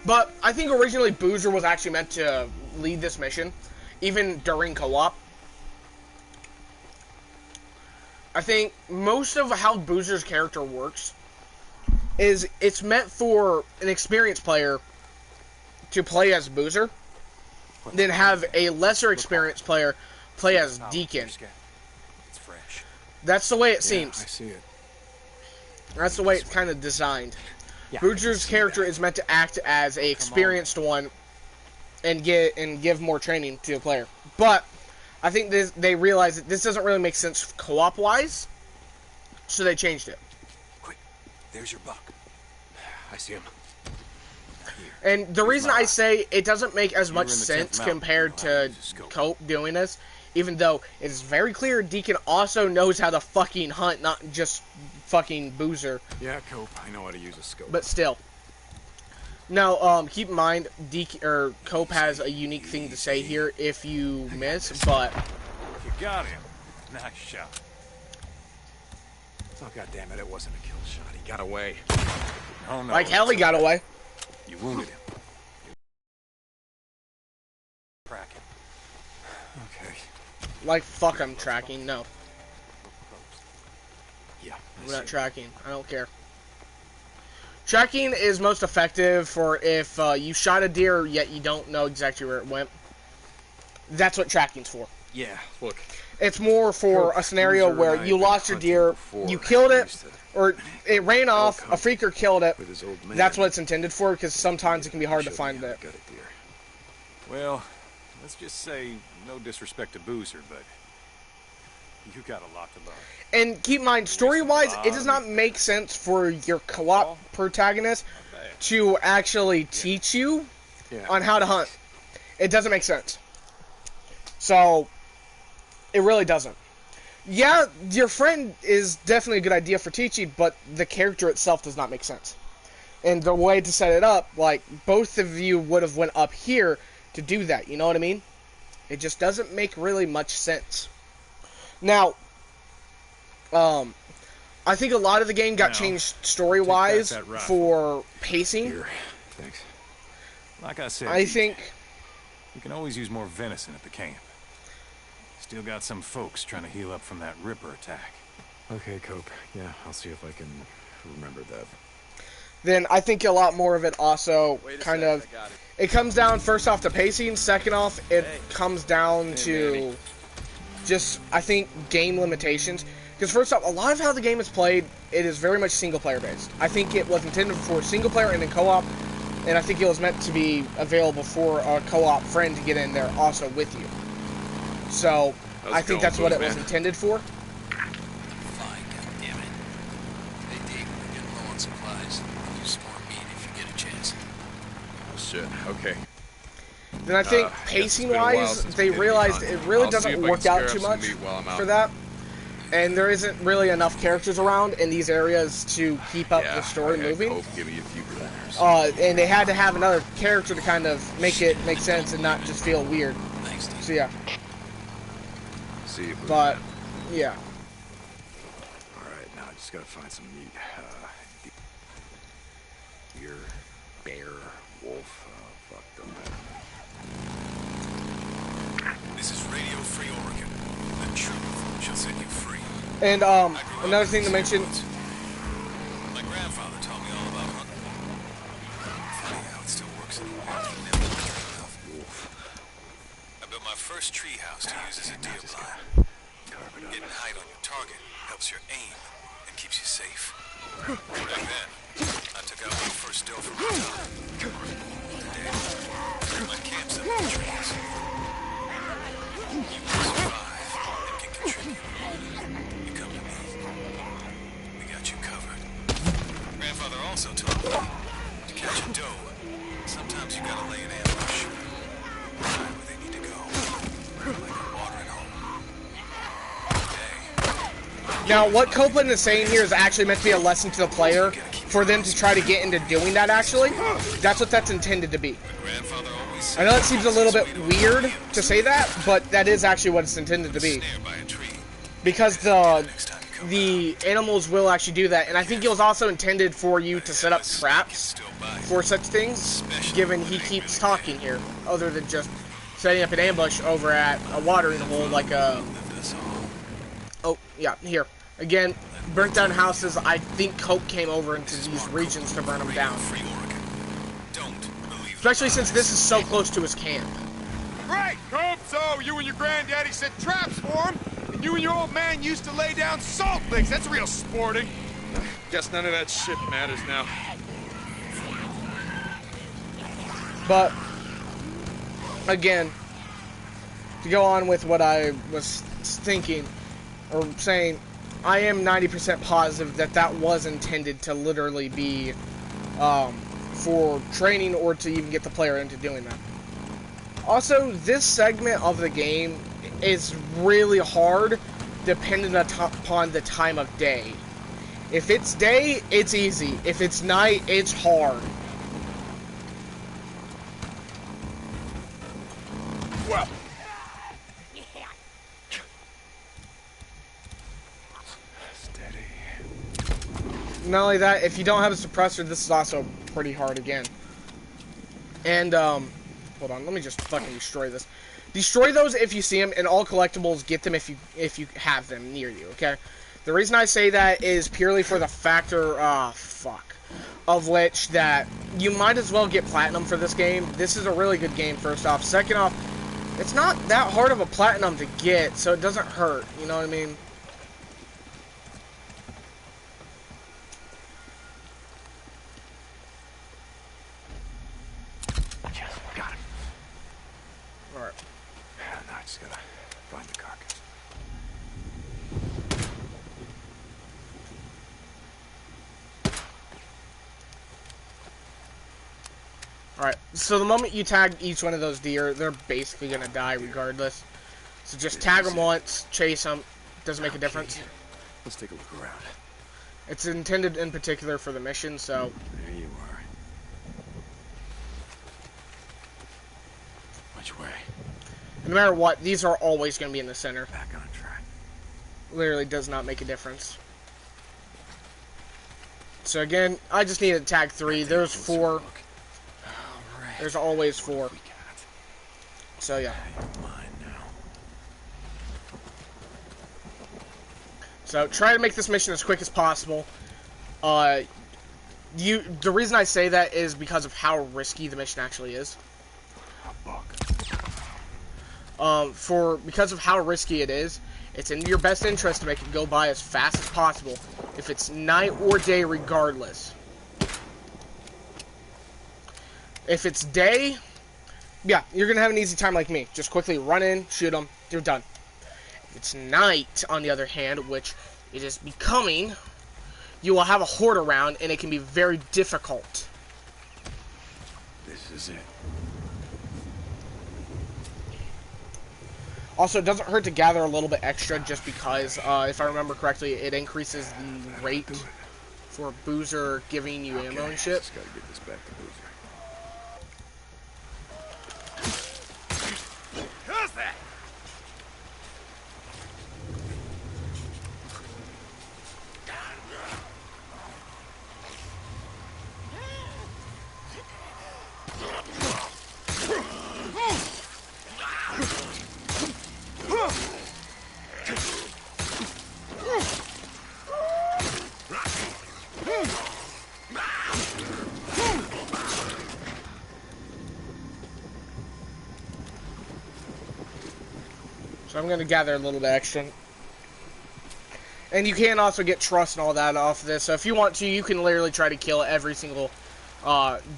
But I think originally Boozer was actually meant to lead this mission, even during co-op. I think most of how Boozer's character works is it's meant for an experienced player to play as Boozer, then have a lesser experienced player play as Deacon. It's fresh. That's the way it seems. I see it. That's the way it's kind of designed. Yeah, Boozer's character is meant to act as a experienced one and give more training to the player. But I think they realized that this doesn't really make sense co-op wise, so they changed it. Quick, there's your buck. I see him. And the reason I say it doesn't make as much sense compared to Cope doing this, even though it is very clear Deacon also knows how to fucking hunt, not just fucking Boozer. Yeah, Cope, I know how to use a scope. But still. Now, keep in mind, Cope has a unique thing to say here if you miss, but... You got him. Nice shot. Oh, goddammit, it wasn't a kill shot. He got away. Oh, no. Like hell he got away. You wounded him. Track him. Okay. Like, fuck, I'm tracking. No. Yeah. We're not tracking. I don't care. Tracking is most effective for if you shot a deer, yet you don't know exactly where it went. That's what tracking's for. Yeah, look. It's more for a scenario where you lost your deer, you killed it, or it ran off, a freaker killed it. That's what it's intended for, because sometimes it can be hard to find it. Well, let's just say, no disrespect to Boozer, but you got a lot to learn. And keep in mind, story-wise, it does not make sense for your co-op protagonist to actually teach you on how to hunt. It doesn't make sense. So, it really doesn't. Yeah, your friend is definitely a good idea for teaching, but the character itself does not make sense. And the way to set it up, like, both of you would have went up here to do that, you know what I mean? It just doesn't make really much sense. Now, I think a lot of the game got changed story-wise for pacing. Here. Thanks. Like I said, I think you can always use more venison at the camp. Still got some folks trying to heal up from that Ripper attack. Okay, Cope. Yeah, I'll see if I can remember that. Then I think a lot more of it also kind of... It comes down, first off, to pacing. Second off, it comes down to just, I think, game limitations. Because first off, a lot of how the game is played, it is very much single-player based. I think it was intended for single-player and then co-op. And I think it was meant to be available for a co-op friend to get in there also with you. So, I think that's what it was intended for. Fine, goddammit. Hey, Deke, we're getting low on supplies. Do some more meat if you get a chance. Oh, shit. Okay. Then I think pacing-wise, they realized it really doesn't work out too much for that. And there isn't really enough characters around in these areas to keep up the story moving. Give me a few pointers. And they had to have another character to kind of make it make sense and not just feel weird. Thanks, Deke. So yeah. See you, But, yeah. Alright, now I just just gotta find some meat. Deer, bear, wolf, fuck, doesn't matter. This is Radio Free Oregon. The truth shall set you free. And another thing to mention. My grandfather taught me all about hunting. Funny how it still works anymore. I built my first tree house to use as a deer blind. Getting height on your target helps your aim and keeps you safe. Back then, I took out my first doe from the top. Today, my camp's up in the trees. You can survive and can contribute. You come to me. We got you covered. Grandfather also taught me to catch a doe. Sometimes you gotta lay an ambush. Right where they need to go. Like a watering hole. Now, what Copeland is saying here is actually meant to be a lesson to the player for them to try to get into doing that, actually. That's what that's intended to be. I know it seems a little bit weird to say that, but that is actually what it's intended to be. Because the animals will actually do that, and I think it was also intended for you to set up traps for such things, given he keeps talking here, other than just setting up an ambush over at a watering hole like a... Oh, yeah, here. Again, burnt down houses. I think Coke came over into these regions to burn them down. Especially since this is so close to his camp. Right, Cope, so you and your granddaddy set traps for him, and you and your old man used to lay down salt licks. That's real sporting. Guess none of that shit matters now. But, again, to go on with what I was thinking, or saying, I am 90% positive that that was intended to literally be for training or to even get the player into doing that. Also, this segment of the game is really hard depending upon the time of day. If it's day, it's easy. If it's night, it's hard. Well. Not only that, if you don't have a suppressor, this is also pretty hard again. And, hold on, let me just fucking destroy this. Destroy those if you see them, and all collectibles, get them if you have them near you, okay? The reason I say that is purely for the factor, of which that you might as well get platinum for this game. This is a really good game, first off. Second off, it's not that hard of a platinum to get, so it doesn't hurt, you know what I mean? Just gotta find the carcass. Alright, so the moment you tag each one of those deer, they're basically gonna die regardless. So just tag them once, chase them, doesn't make a difference. Let's take a look around. It's intended in particular for the mission, so... There you are. Which way? No matter what, these are always going to be in the center. Back on track. Literally does not make a difference. So again, I just need to tag 3. There's 4. There's always 4. So yeah. So try to make this mission as quick as possible. The reason I say that is because of how risky the mission actually is. Because of how risky it is, it's in your best interest to make it go by as fast as possible, if it's night or day regardless. If it's day, yeah, you're going to have an easy time like me. Just quickly run in, shoot them, you're done. If it's night, on the other hand, which it is becoming, you will have a horde around, and it can be very difficult. This is it. Also, it doesn't hurt to gather a little bit extra just because, if I remember correctly, it increases the rate for Boozer giving you ammo and shit. Just gotta get this back to Boozer. Who's that? So I'm going to gather a little bit extra. And you can also get trust and all that off of this. So if you want to, you can literally try to kill every single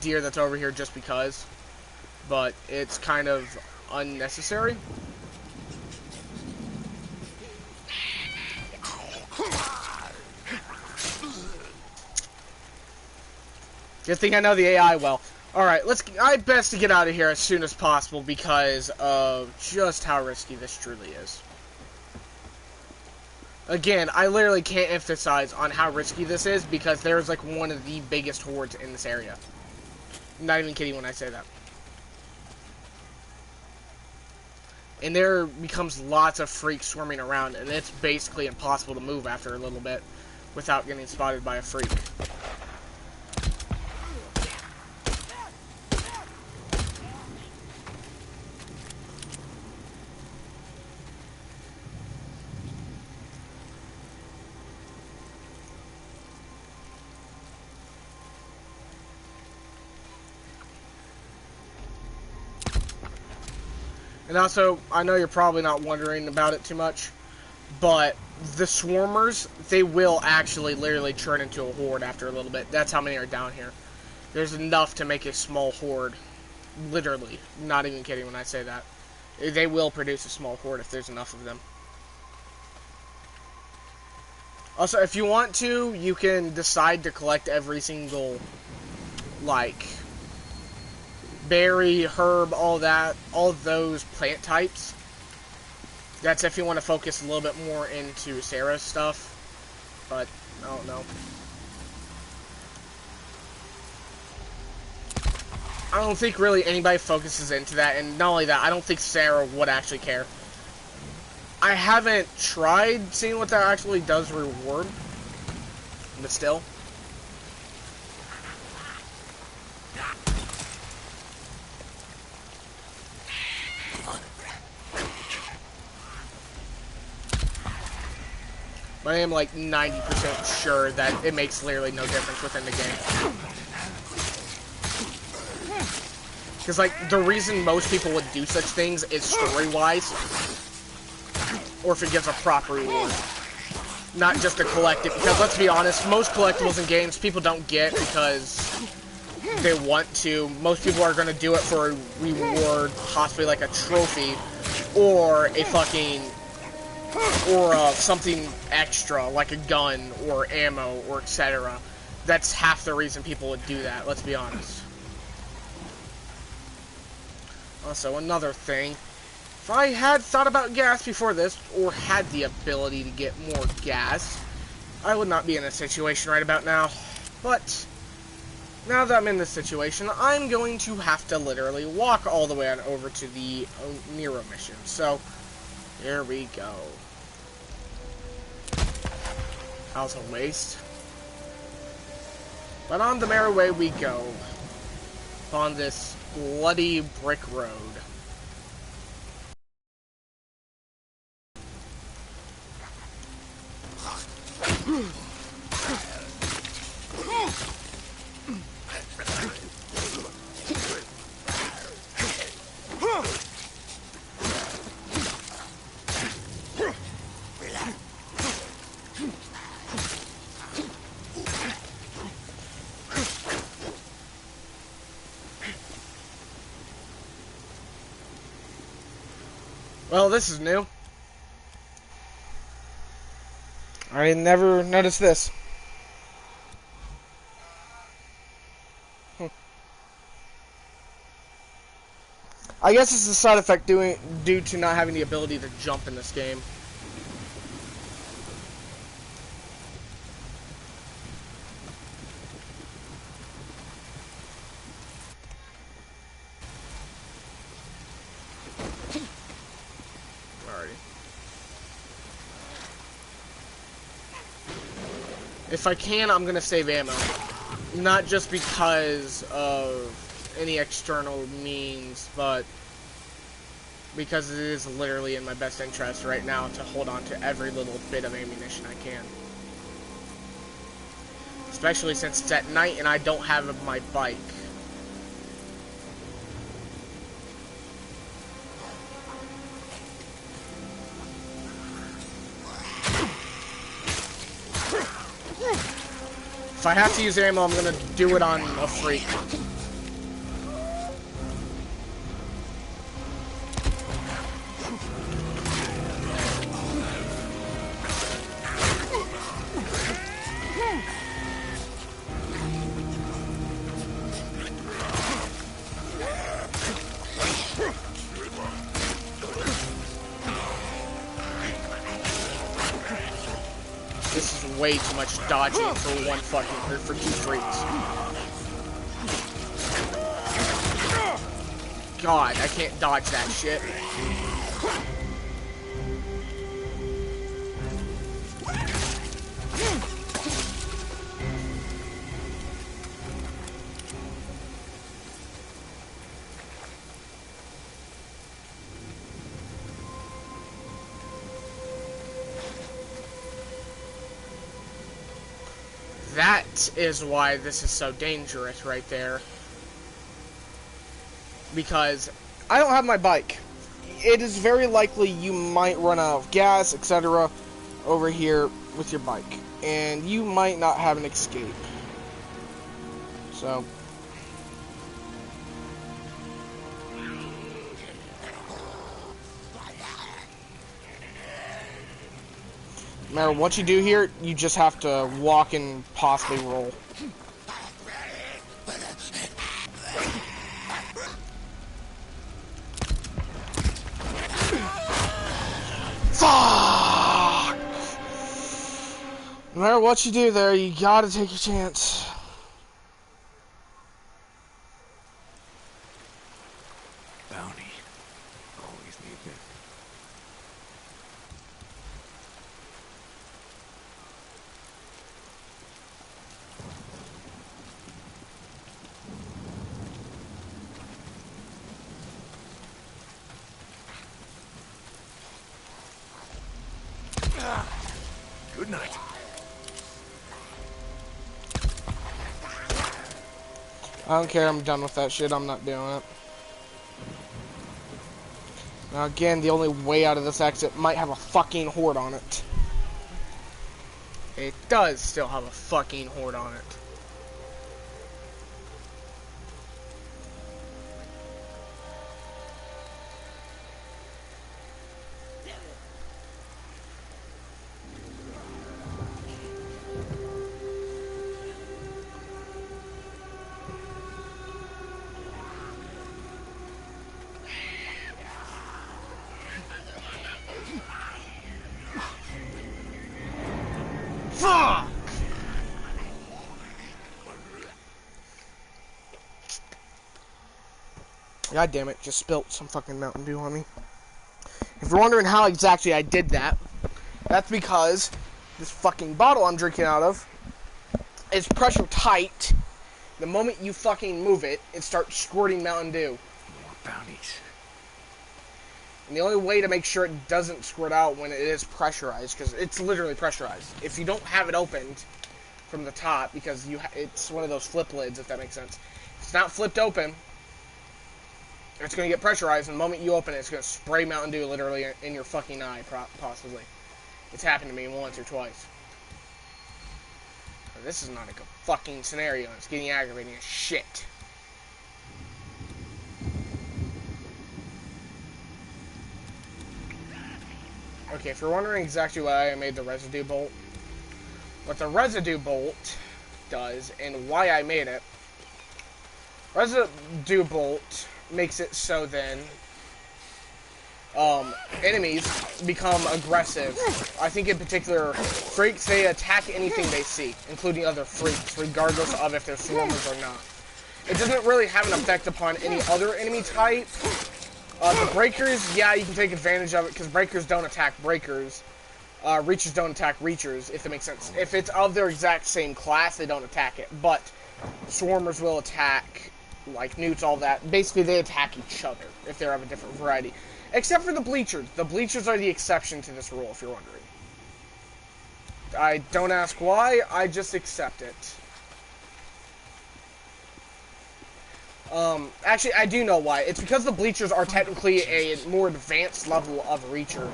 deer that's over here just because. But it's kind of unnecessary. Good thing I know the AI well. Alright, I best to get out of here as soon as possible because of just how risky this truly is. Again, I literally can't emphasize on how risky this is because there's like one of the biggest hordes in this area. I'm not even kidding when I say that. And there becomes lots of freaks swarming around, and it's basically impossible to move after a little bit without getting spotted by a freak. And also, I know you're probably not wondering about it too much, but the swarmers, they will actually literally turn into a horde after a little bit. That's how many are down here. There's enough to make a small horde. Literally. Not even kidding when I say that. They will produce a small horde if there's enough of them. Also, if you want to, you can decide to collect every single, like, berry, herb, all that, all those plant types. That's if you want to focus a little bit more into Sarah's stuff. But, I don't know. I don't think really anybody focuses into that, and not only that, I don't think Sarah would actually care. I haven't tried seeing what that actually does reward, but still. But I am like 90% sure that it makes literally no difference within the game. Because, like, the reason most people would do such things is story-wise, or if it gives a proper reward. Not just to collect it, because let's be honest, most collectibles in games people don't get because they want to. Most people are going to do it for a reward, possibly like a trophy, or a fucking, or something extra, like a gun, or ammo, or etc. That's half the reason people would do that, let's be honest. Also, another thing, if I had thought about gas before this, or had the ability to get more gas, I would not be in a situation right about now. But, now that I'm in this situation, I'm going to have to literally walk all the way on over to the Nero mission. So, here we go. That was a waste. But on the merry way we go. On this bloody brick road. Well, this is new. I never noticed this. I guess it's a side effect due to not having the ability to jump in this game. If I can, I'm gonna save ammo. Not just because of any external means, but because it is literally in my best interest right now to hold on to every little bit of ammunition I can. Especially since it's at night and I don't have my bike. If I have to use ammo, I'm gonna do it on a freak. This is way too much dodging for one fucking, or for two freaks. God, I can't dodge that shit. That is why this is so dangerous right there. Because I don't have my bike. It is very likely you might run out of gas, etc. over here with your bike. And you might not have an escape. So... no matter what you do here, you just have to walk and possibly roll. Fuck! No matter what you do there, you gotta take your chance. Bounty. Always need it. Good night. I don't care, I'm done with that shit, I'm not doing it. Now again, the only way out of this exit might have a fucking horde on it. It does still have a fucking horde on it. Fuck! God damn it, just spilt some fucking Mountain Dew on me. If you're wondering how exactly I did that, that's because this fucking bottle I'm drinking out of is pressure tight. The moment you fucking move it, it starts squirting Mountain Dew. More bounties. And the only way to make sure it doesn't squirt out when it is pressurized, because it's literally pressurized. If you don't have it opened from the top, because it's one of those flip lids, if that makes sense. If it's not flipped open, it's going to get pressurized, and the moment you open it, it's going to spray Mountain Dew literally in your fucking eye, possibly. It's happened to me once or twice. But this is not a good fucking scenario, it's getting aggravating as shit. Okay, if you're wondering exactly why I made the residue bolt, what the residue bolt does and why I made it, residue bolt makes it so then enemies become aggressive. I think in particular, freaks, they attack anything they see, including other freaks, regardless of if they're swarmers or not. It doesn't really have an effect upon any other enemy type. The breakers, yeah, you can take advantage of it, because breakers don't attack breakers. Reachers don't attack reachers, if that makes sense. If it's of their exact same class, they don't attack it. But swarmers will attack, like newts, all that. Basically, they attack each other, if they're of a different variety. Except for the bleachers. The bleachers are the exception to this rule, if you're wondering. I don't ask why, I just accept it. Actually, I do know why. It's because the bleachers are technically a more advanced level of reacher.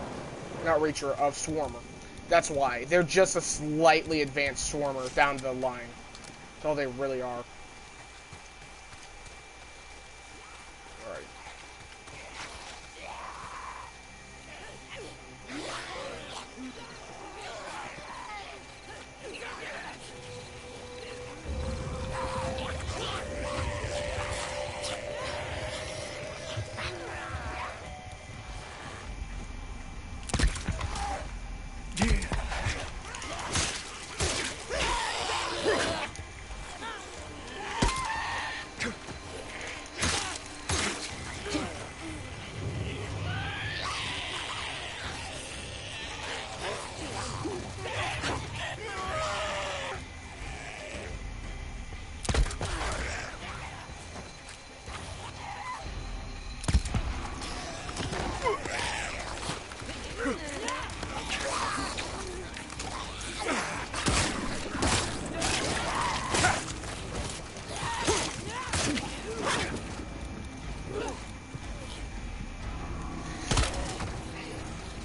Not reacher, of swarmer. That's why. They're just a slightly advanced swarmer down the line. That's all they really are. Alright.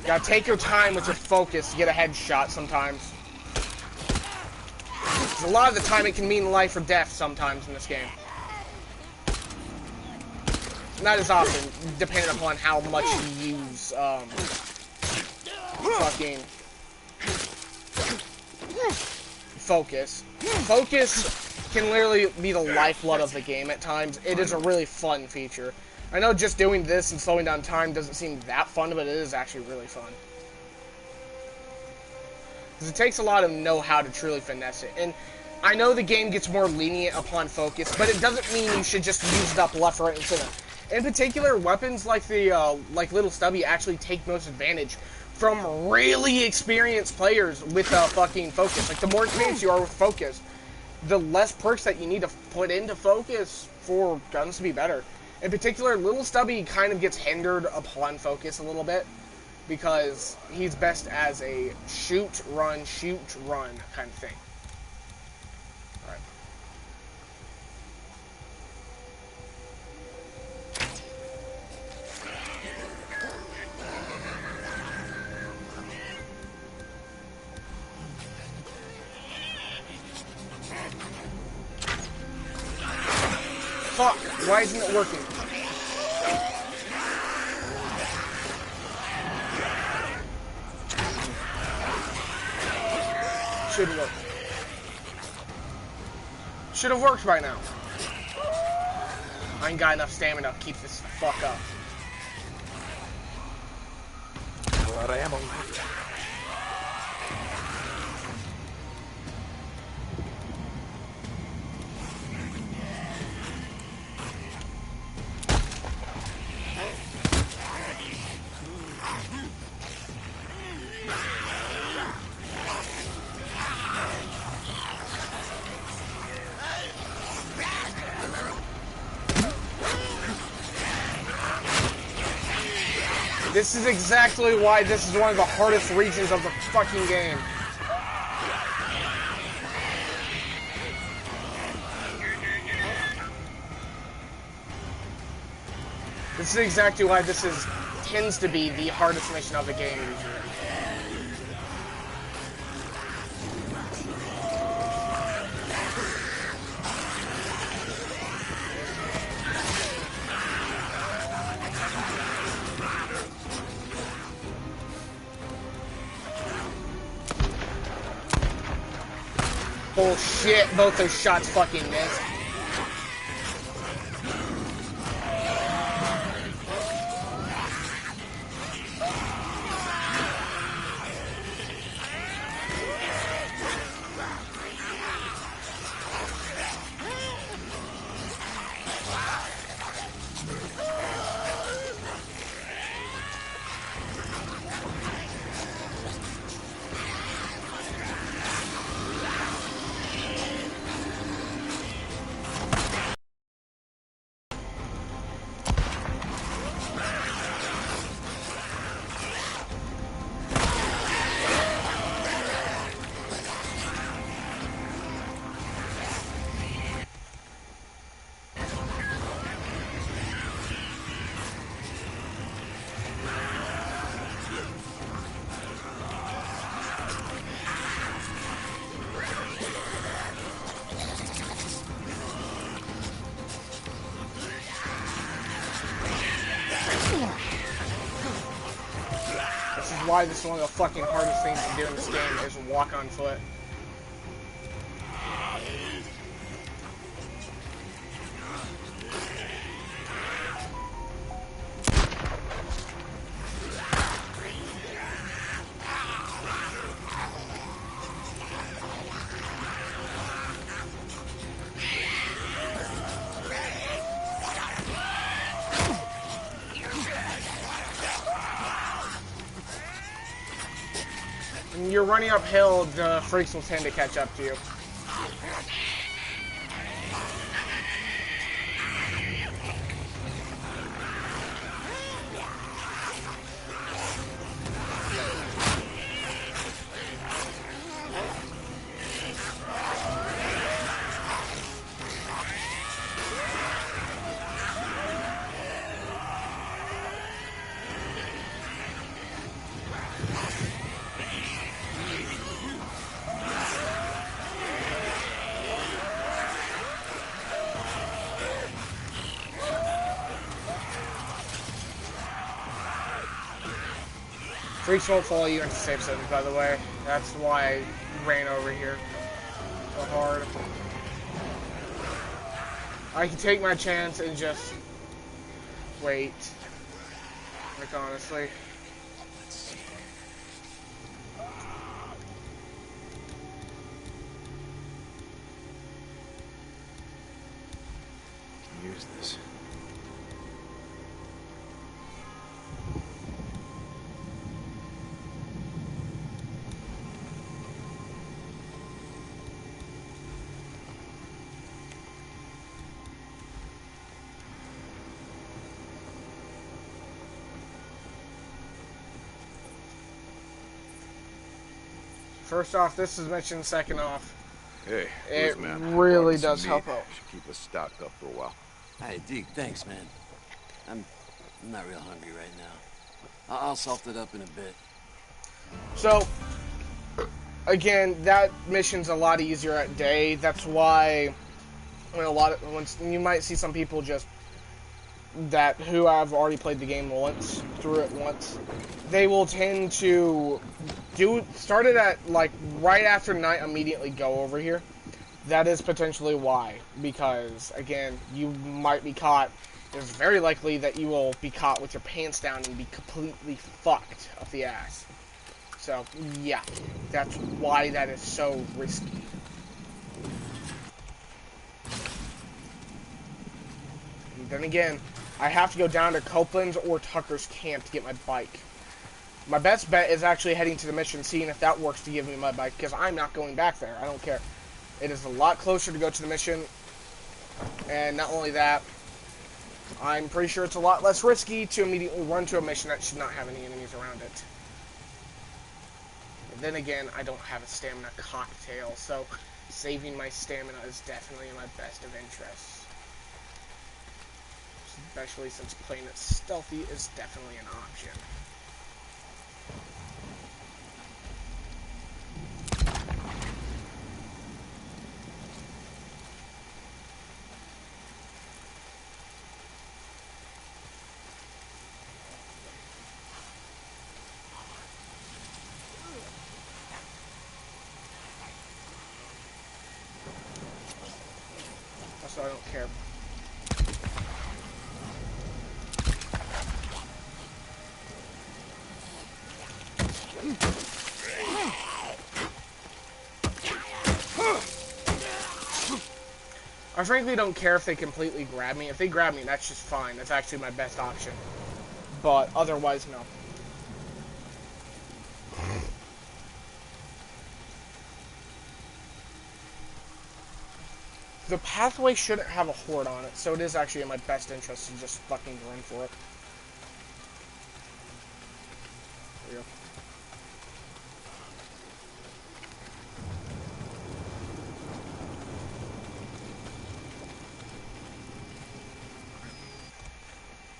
Gotta take your time with your focus to get a headshot sometimes. 'Cause a lot of the time it can mean life or death sometimes in this game. Not as often, depending upon how much you use, fucking focus. Focus can literally be the lifeblood of the game at times. It is a really fun feature. I know just doing this and slowing down time doesn't seem that fun, but it is actually really fun. Because it takes a lot of know-how to truly finesse it. And I know the game gets more lenient upon focus, but it doesn't mean you should just use it up left, right, and center. In particular, weapons like the, like Little Stubby actually take most advantage from really experienced players with, fucking focus. Like, the more experienced you are with focus, the less perks that you need to put into focus for guns to be better. In particular, Little Stubby kind of gets hindered upon focus a little bit because he's best as a shoot, run kind of thing. Alright. Fuck! Why isn't it working? Should work. Should have worked by now. I ain't got enough stamina to keep this fuck up. A lot of ammo left. This is exactly why this is one of the hardest regions of the fucking game. This is exactly why this tends to be the hardest mission of the game usually. Bullshit, both those shots fucking missed. This is why this is one of the fucking hardest things to do in this game is walk on foot. When you're running uphill, the freaks will tend to catch up to you. Freaks won't follow you into safe zones, by the way. That's why I ran over here so hard. I can take my chance and just wait. Like, honestly. Use this. First off, this is mission. Second off, Hey, it man. really Brought some does meat. help out. Should keep us stocked up for a while. Hey, Deke, thanks, man. I'm not real hungry right now. I'll salt it up in a bit. So, again, that mission's a lot easier at day. That's why when you might see some people just who have already played the game once, through it once, they will tend to start it at like right after night, immediately go over here. That is potentially why, because again, you might be caught. It's very likely that you will be caught with your pants down and be completely fucked up the ass. So yeah, that's why that is so risky. And then again, I have to go down to Copeland's or Tucker's camp to get my bike. My best bet is actually heading to the mission, seeing if that works to give me my bike, because I'm not going back there. I don't care. It is a lot closer to go to the mission, and not only that, I'm pretty sure it's a lot less risky to immediately run to a mission that should not have any enemies around it. And then again, I don't have a stamina cocktail, so saving my stamina is definitely in my best of interests. Especially since playing it stealthy is definitely an option. Also, I don't care. I frankly don't care if they completely grab me. If they grab me, that's just fine. That's actually my best option. But otherwise, no. The pathway shouldn't have a horde on it, so it is actually in my best interest to just fucking run for it. There we go.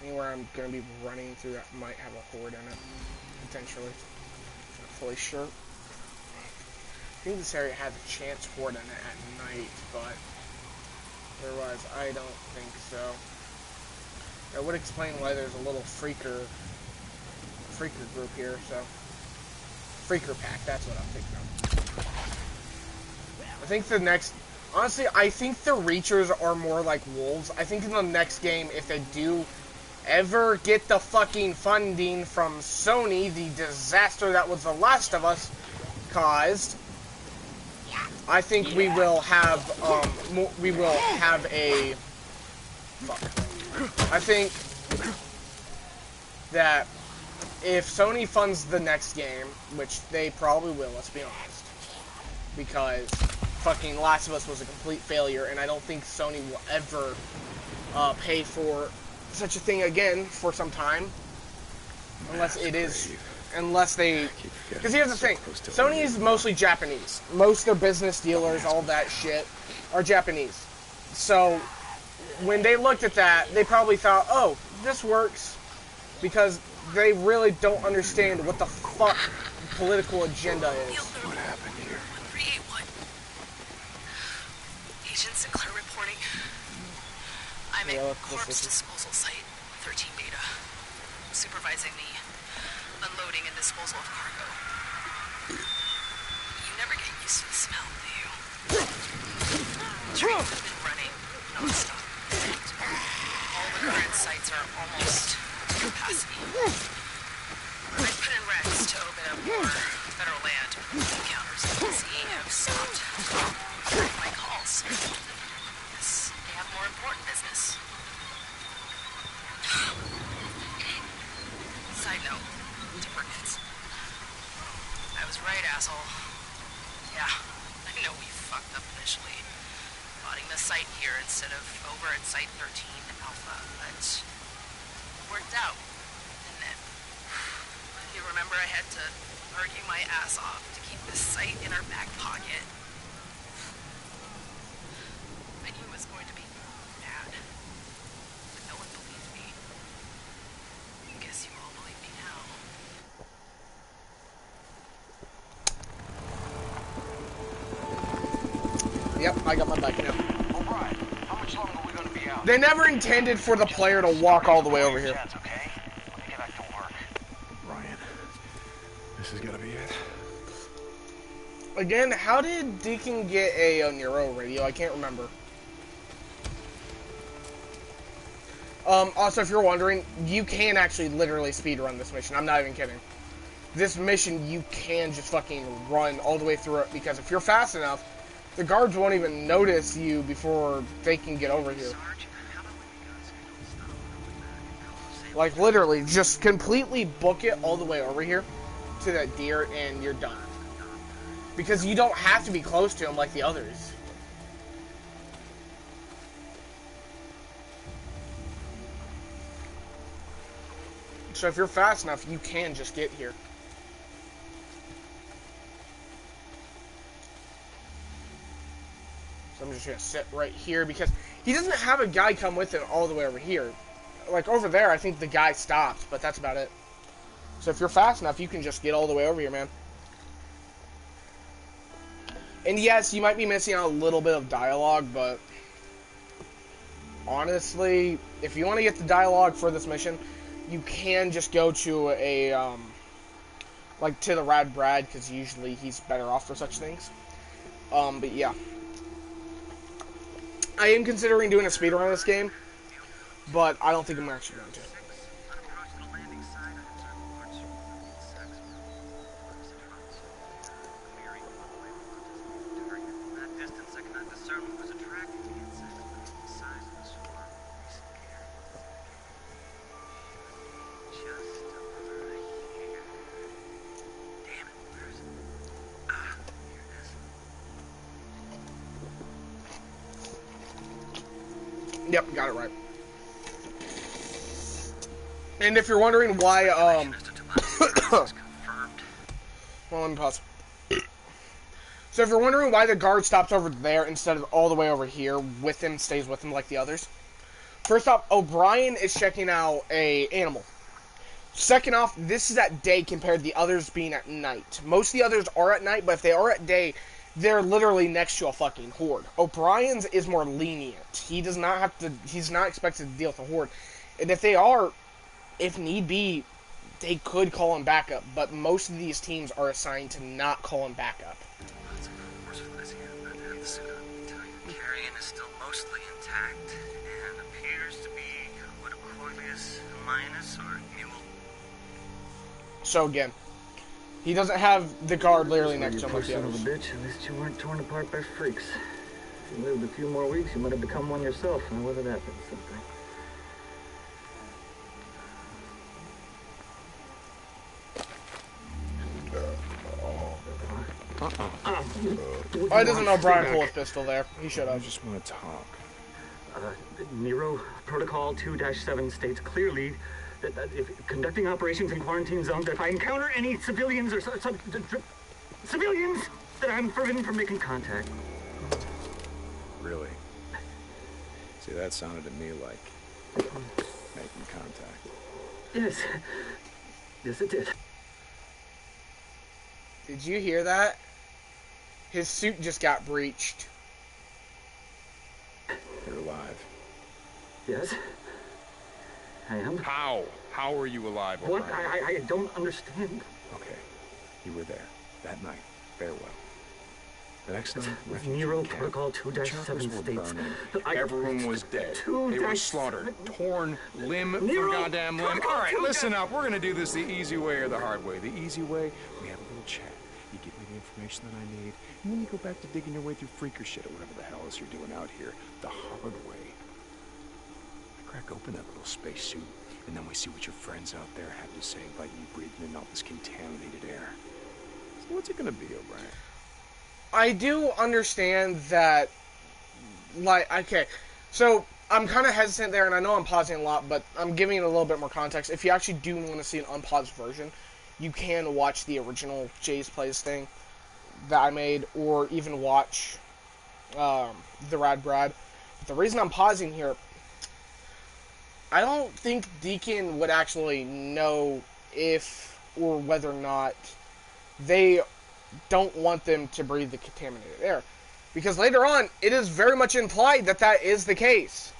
Anywhere I'm going to be running through that might have a horde in it, potentially. Not fully sure. I think this area has a chance horde in it at night, but otherwise I don't think so. That would explain why there's a little Freaker group here, so... Freaker pack, that's what I'm thinking of. I think the next... Honestly, I think the Reachers are more like wolves. I think in the next game, if they do ever get the fucking funding from Sony, the disaster that was The Last of Us caused, I think we will have, a... Fuck. I think that if Sony funds the next game, which they probably will, let's be honest, because fucking Last of Us was a complete failure, and I don't think Sony will ever pay for such a thing again for some time, unless it is, unless they, because here's the thing, Sony is mostly Japanese. Most of their business dealers, all that shit, are Japanese. So when they looked at that, they probably thought, oh, this works, because they really don't understand what the fuck political agenda is. What happened here? 381. Agent Sinclair reporting. I'm at corpse disposal site, 13 Beta, supervising the unloading and disposal of cargo. You never get used to the smell, do you? Trains have been running non-stop. All the current sites are almost to capacity. I put in recs to open up more federal land, but the counters at DC have stopped my calls. Yes, they have more important business. Side note, Timberkits. I was right, asshole. Yeah, I know we fucked up initially. Plotting the site here instead of over at Site 13 Alpha, but it worked out, didn't it? You remember I had to argue my ass off to keep this site in our back pocket. I knew it was going to be bad, but no one believed me. I guess you all believe me now. Yep, I got my bike now. Alright, how much longer are we gonna be out? They never intended for the player to walk all the way over here. Okay? Let me get back to work. Ryan, this has gotta be it. Again, how did Deacon get a Neuro radio? I can't remember. Also, if you're wondering, you can actually literally speedrun this mission. I'm not even kidding. This mission, you can just fucking run all the way through it, because if you're fast enough, the guards won't even notice you before they can get over here. Like, literally, just completely book it all the way over here to that deer, and you're done. Because you don't have to be close to him like the others. So if you're fast enough, you can just get here. So I'm just gonna sit right here, because he doesn't have a guy come with him all the way over here. Like over there, I think the guy stopped, but that's about it. So if you're fast enough, you can just get all the way over here, man. And yes, you might be missing out a little bit of dialogue, but honestly, if you want to get the dialogue for this mission, you can just go to a, like to the Rad Brad, because usually he's better off for such things. But yeah. I am considering doing a speedrun of this game, but I don't think I'm actually going to. Yep, got it right. And if you're wondering why, well, let me pause. So if you're wondering why the guard stops over there instead of all the way over here with him, stays with him like the others. First off, O'Brien is checking out a animal. Second off, this is at day compared to the others being at night. Most of the others are at night, but if they are at day, they're literally next to a fucking horde. O'Brien's is more lenient. He does not have to, he's not expected to deal with a horde. And if they are, if need be, they could call him backup, but most of these teams are assigned to not call him backup. Carrion is still mostly intact and appears to be what a Corvius minus or mule. So again, he doesn't have the guard literally next to him like the others. Bitch, at least you weren't torn apart by freaks. If you lived a few more weeks, you might have become one yourself, and whether that means something. Why doesn't O'Brien pull his pistol there? He should have. I just want to talk. Nero Protocol 2-7 states clearly that if conducting operations in quarantine zones, that if I encounter any civilians or civilians, that I'm forbidden from making contact. Really? See, that sounded to me like making contact. Yes. Yes, it did. Did you hear that? His suit just got breached. You're alive. Yes. I am. How? How are you alive? What? I don't understand. Okay. You were there. That night. Farewell. The next night, Nero Protocol 2-7 states that everyone was dead. They were slaughtered. Torn limb for goddamn limb. All right, listen up. We're going to do this the easy way or the hard way. The easy way, we have a little chat. You give me the information that I need, and then you go back to digging your way through freaker shit or whatever the hell else you're doing out here. The hard way. I crack open that little spacesuit, and then we see what your friends out there have to say about you breathing in all this contaminated air. So what's it going to be, O'Brien? I do understand that, like, okay, so I'm kind of hesitant there, and I know I'm pausing a lot, but I'm giving it a little bit more context. If you actually do want to see an unpaused version, you can watch the original Jay's Plays thing that I made, or even watch the Rad Brad. But the reason I'm pausing here, I don't think Deacon would actually know if or whether or not they don't want them to breathe the contaminated air. Because later on, it is very much implied that that is the case.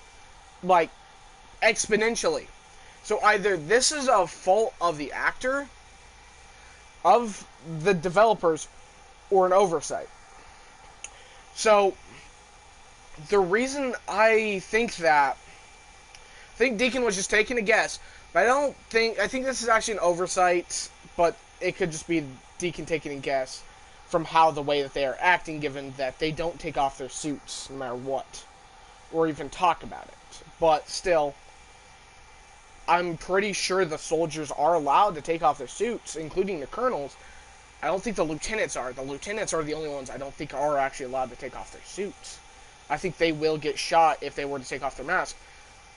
Like, exponentially. So either this is a fault of the actor, of the developers, or an oversight. So, the reason I think Deacon was just taking a guess, but I think this is actually an oversight, but it could just be Deacon taking a guess from how the way that they are acting, given that they don't take off their suits no matter what, or even talk about it. But still, I'm pretty sure the soldiers are allowed to take off their suits, including the colonels. I don't think the lieutenants are. The lieutenants are the only ones I don't think are actually allowed to take off their suits. I think they will get shot if they were to take off their mask.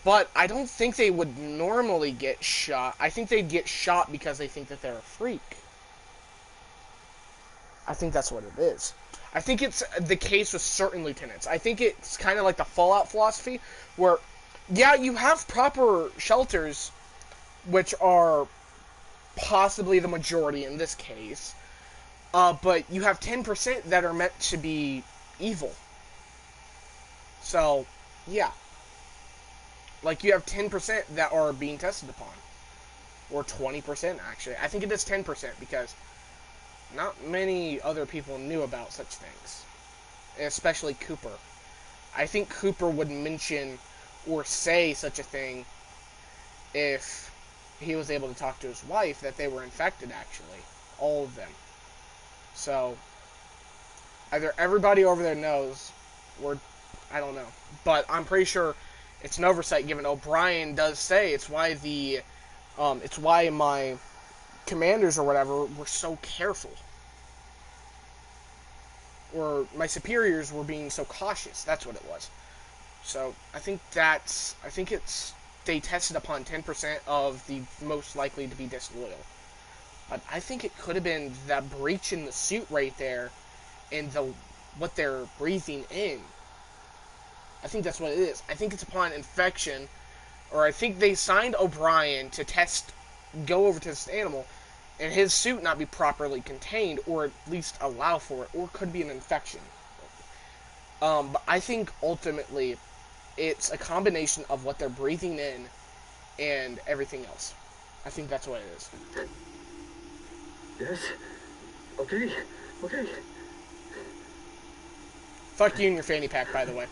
But I don't think they would normally get shot. I think they'd get shot because they think that they're a freak. I think that's what it is. I think it's the case with certain lieutenants. I think it's kind of like the Fallout philosophy, where, yeah, you have proper shelters, which are possibly the majority in this case, but you have 10% that are meant to be evil. So, yeah. Like, you have 10% that are being tested upon. Or 20%, actually. I think it is 10%, because not many other people knew about such things. Especially Cooper. I think Cooper would mention or say such a thing if he was able to talk to his wife that they were infected, actually. All of them. So, either everybody over there knows, or I don't know. But I'm pretty sure it's an oversight, given O'Brien does say it's why it's why my commanders or whatever were so careful. Or my superiors were being so cautious. That's what it was. So, I think they tested upon 10% of the most likely to be disloyal. But I think it could have been that breach in the suit right there and what they're breathing in. I think that's what it is. I think it's upon infection, or I think they signed O'Brien to go over to this animal, and his suit not be properly contained, or at least allow for it, or it could be an infection. But I think ultimately it's a combination of what they're breathing in and everything else. I think that's what it is. Yes. Okay. Okay. Fuck you and your fanny pack, by the way.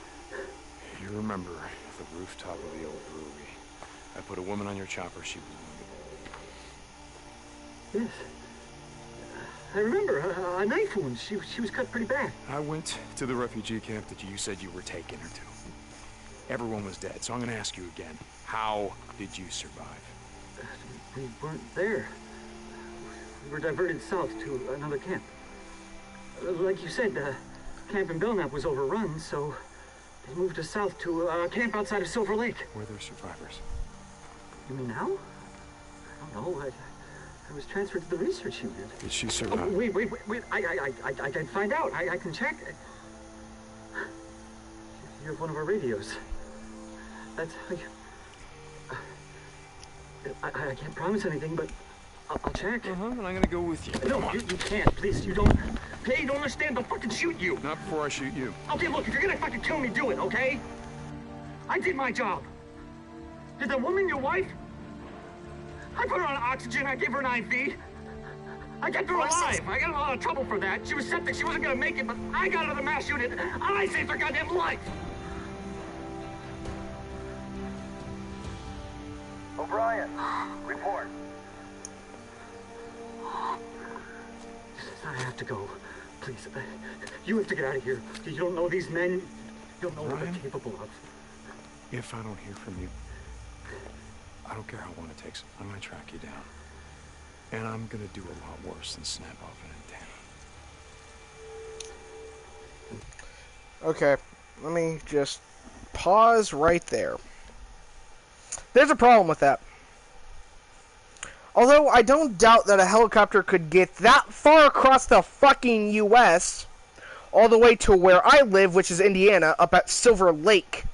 You remember the rooftop of the old brewery. I put a woman on your chopper. She was wounded. Yes. I remember a knife wound. She was cut pretty bad. I went to the refugee camp that you said you were taking her to. Everyone was dead, so I'm going to ask you again. How did you survive? We weren't there. We were diverted south to another camp. Like you said, Camp in Belknap was overrun, so they moved us south to a camp outside of Silver Lake. Were there survivors? You mean now? I don't know. I was transferred to the research unit. Did she survive? Oh, wait. I can find out. I can check. You have one of our radios. That's how you... I can't promise anything, but I'll check. And I'm gonna go with you. No, you can't. Please, you don't... Hey, you don't understand. I'll fucking shoot you. Not before I shoot you. Okay, look, if you're gonna fucking kill me, do it, okay? I did my job. Did the woman your wife? I put her on oxygen. I gave her an IV. I kept her alive. I got in a lot of trouble for that. She was septic. She wasn't gonna make it, but I got her to the mass unit. I saved her goddamn life. O'Brien, report. I have to go. Please, you have to get out of here. You don't know these men. You don't know what they're capable of. If I don't hear from you, I don't care how long it takes. I'm gonna track you down. And I'm gonna do a lot worse than snap off an antenna. Okay, let me just pause right there. There's a problem with that. Although I don't doubt that a helicopter could get that far across the fucking U.S. all the way to where I live, which is Indiana, up at Silver Lake.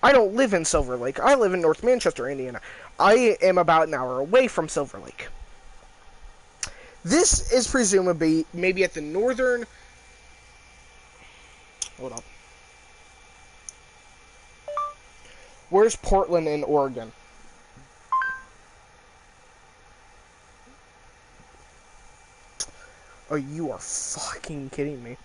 I don't live in Silver Lake. I live in North Manchester, Indiana. I am about an hour away from Silver Lake. This is presumably maybe at the northern... Hold on. Where's Portland in Oregon? Oh, you are fucking kidding me.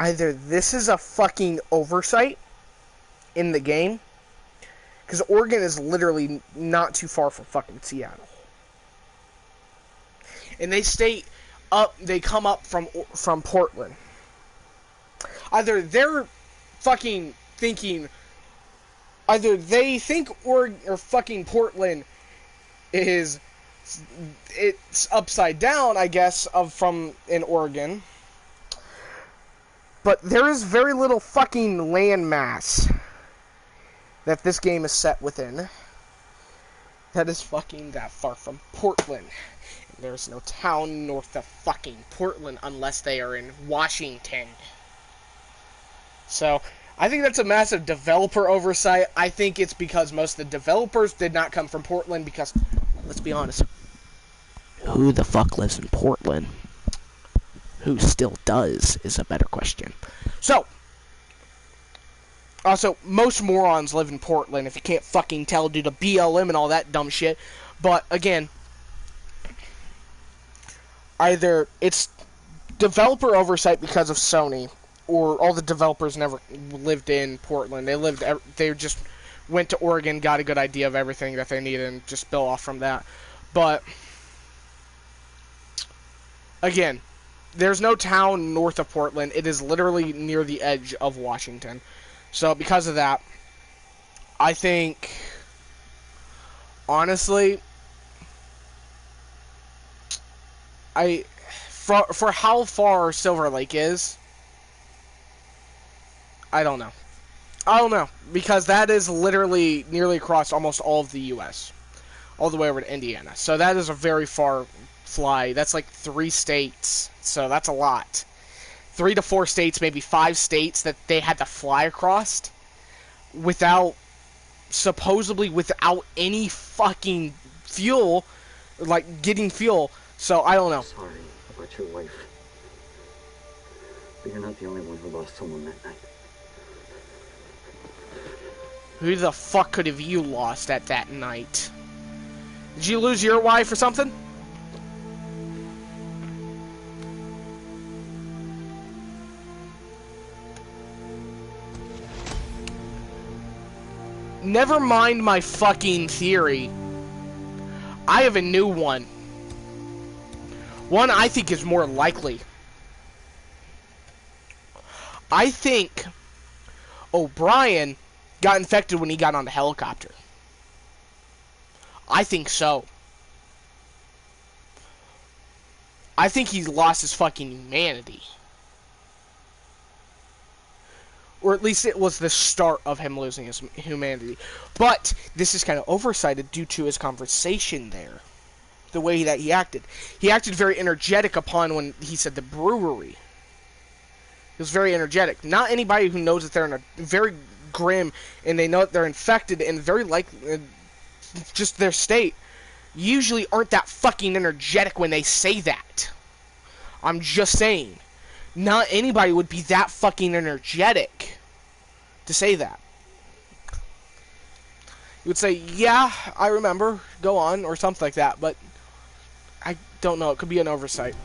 Either this is a fucking oversight in the game, because Oregon is literally not too far from fucking Seattle. And they stay up, they come up from Portland. Either they're fucking thinking, either they think Oregon or fucking Portland is, it's upside down, I guess, in Oregon. But there is very little fucking land mass that this game is set within that is fucking that far from Portland. And there's no town north of fucking Portland unless they are in Washington. So, I think that's a massive developer oversight. I think it's because most of the developers did not come from Portland because, let's be honest, who the fuck lives in Portland? Who still does is a better question. So, also, most morons live in Portland, if you can't fucking tell due to BLM and all that dumb shit. But, again, either it's developer oversight because of Sony, or all the developers never lived in Portland. They just went to Oregon, got a good idea of everything that they needed, and just built off from that. But, again, there's no town north of Portland. It is literally near the edge of Washington. So, because of that, I think, honestly, for how far Silver Lake is, I don't know. I don't know, because that is literally nearly across almost all of the U.S., all the way over to Indiana. So that is a very far fly. That's like 3 states, so that's a lot 3 to 4 states, maybe 5 states that they had to fly across supposedly without any fucking fuel, like getting fuel. So I don't know. Sorry about your wife. But you're not the only one who lost someone that night. Who the fuck could have you lost at that night? Did you lose your wife or something? Never mind my fucking theory. I have a new one. One I think is more likely. I think O'Brien got infected when he got on the helicopter. I think so. I think he lost his fucking humanity. Or at least it was the start of him losing his humanity. But this is kind of oversighted due to his conversation there. The way that he acted. He acted very energetic upon when he said the brewery. He was very energetic. Not anybody who knows that they're in a very grim and they know that they're infected and very likely just their state usually aren't that fucking energetic when they say that. I'm just saying. Not anybody would be that fucking energetic to say that. You would say, yeah, I remember, go on, or something like that, but I don't know, it could be an oversight.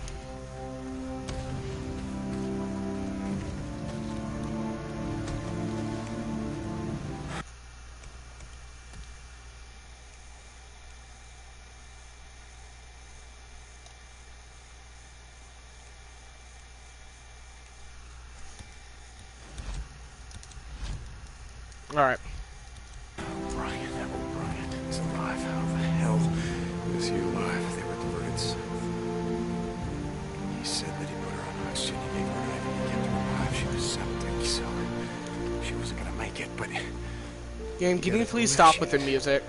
Alright. O'Brien is alive. How the hell is he alive? They were diverted south. He said that he put her on oxygen, he gave her a knife, and he kept her alive. She was septic, so she wasn't gonna make it, but... Game, can you please stop with the music?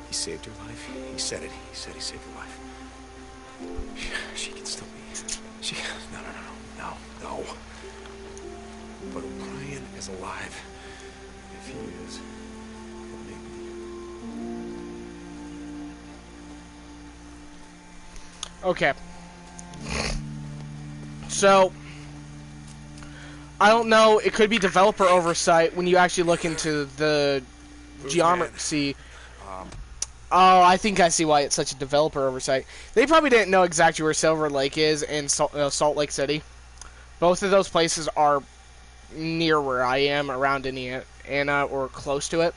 He saved her life. He said it. He said he saved her life. She can still be... No. But O'Brien is alive. If he is, maybe. Okay. So, I don't know, it could be developer oversight when you actually look into the geometry. Oh, I think I see why it's such a developer oversight. They probably didn't know exactly where Silver Lake is and Salt Lake City. Both of those places are near where I am, around Indiana, or close to it.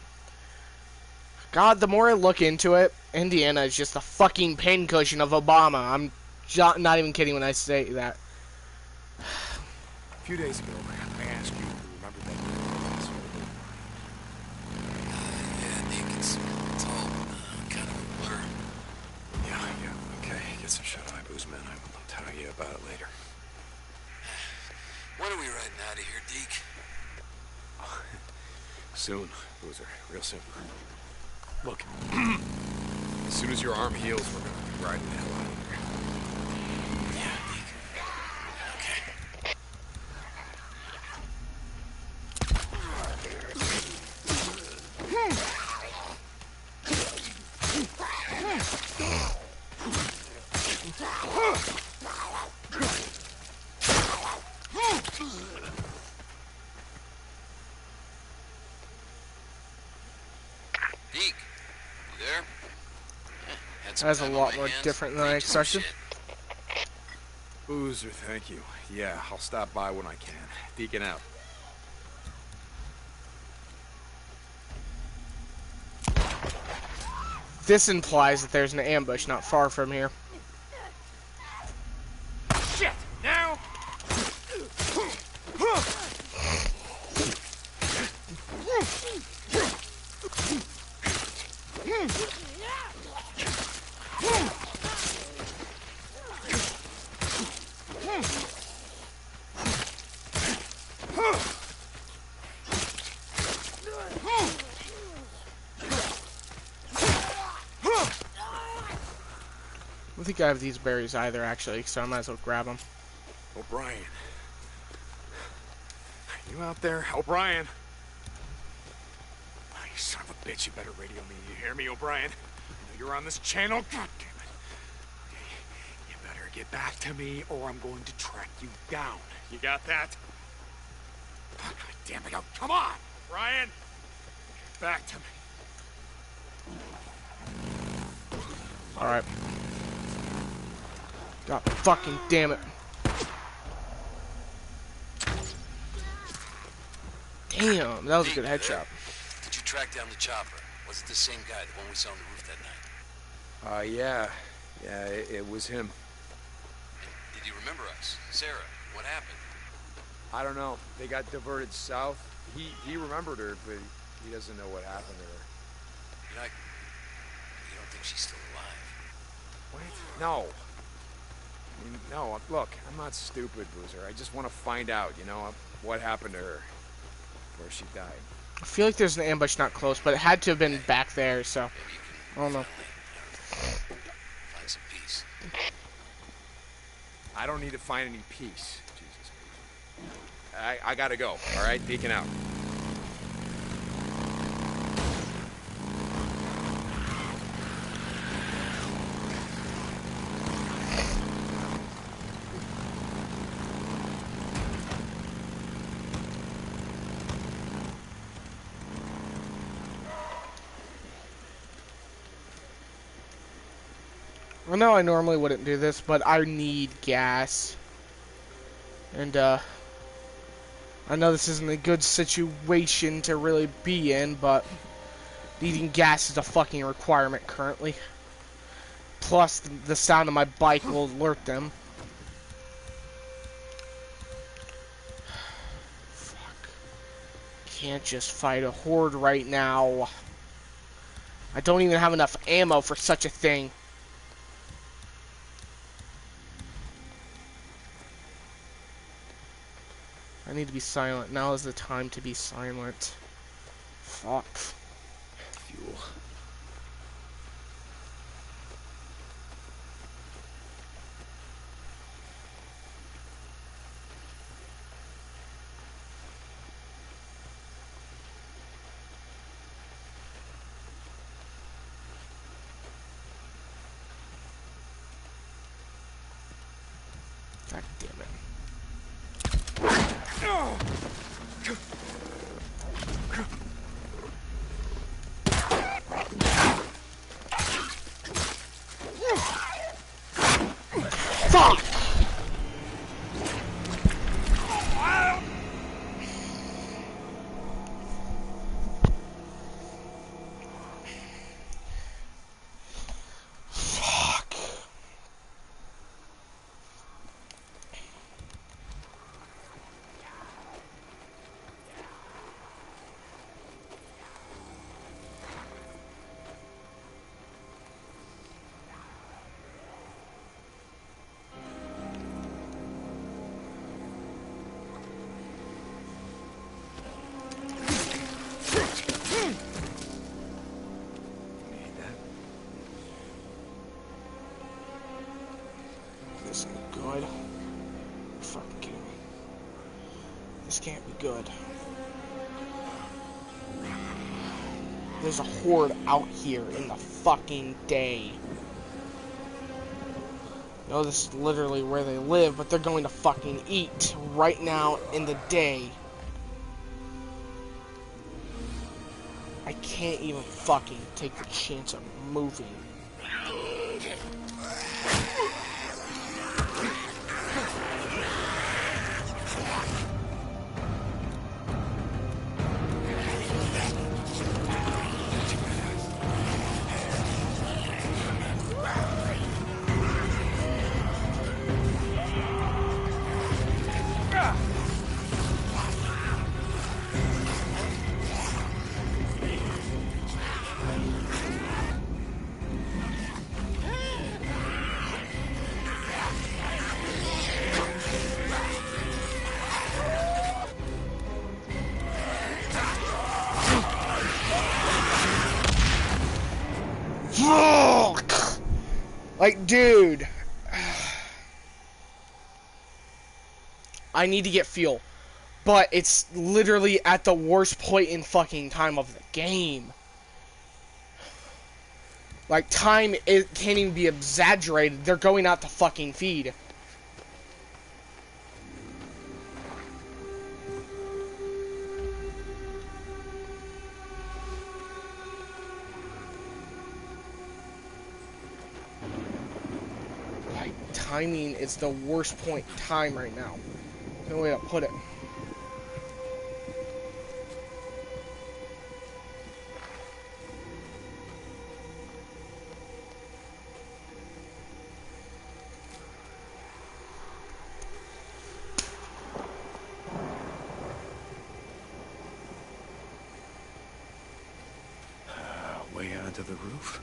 God, the more I look into it, Indiana is just the fucking pincushion of Obama. I'm not even kidding when I say that. A few days ago, I asked you if you remember that Yeah, Nick, it's all kind of a blur. Yeah, okay. Get some shut-eye booze, man. I will tell you about it later. When are we riding out of here, Deke? Soon, Boozer. Real soon. Look, as soon as your arm heals, we're gonna be riding the hell out of here. Yeah, Deke. Okay. Deke, you there? That's a lot more different than I expected. Boozer, thank you. Yeah, I'll stop by when I can. Deacon out. This implies that there's an ambush not far from here. Shit! Now! I don't think I have these berries either, actually, so I might as well grab them. O'Brien, You out there? O'Brien. Oh, you son of a bitch, you better radio me. You hear me, O'Brien? You're on this channel. God damn it. You better get back to me or I'm going to track you down. You got that? God damn it. Oh, come on, O'Brien. Get back to me. Alright. God fucking damn it. Damn, that was a good headshot. Did you track down the chopper? Was it the same guy, the one we saw on the roof that night? Yeah. Yeah, it was him. And did he remember us? Sarah, what happened? I don't know. They got diverted south. He remembered her, but he doesn't know what happened to her. You don't think she's still alive? What? No. I mean, no, look, I'm not stupid, Boozer. I just want to find out, you know, what happened to her before she died. I feel like there's an ambush not close, but it had to have been back there, so I don't know. Find some peace. I don't need to find any peace. Jesus. I gotta go, all right? Peeking out. I know I normally wouldn't do this, but I need gas. And, I know this isn't a good situation to really be in, but needing gas is a fucking requirement currently. Plus, the sound of my bike will alert them. Fuck. Can't just fight a horde right now. I don't even have enough ammo for such a thing. I need to be silent. Now is the time to be silent. Fuck. Fuel. God damn it. Fuck! This ain't good. You're fucking kidding me. This can't be good. There's a horde out here in the fucking day. I know this is literally where they live, but they're going to fucking eat right now in the day. I can't even fucking take the chance of moving. Fuck! Like, dude. I need to get fuel. But it's literally at the worst point in fucking time of the game. Like, time, it can't even be exaggerated. They're going out to fucking feed. Like, timing is the worst point in time right now. No way to put it. Way onto the roof.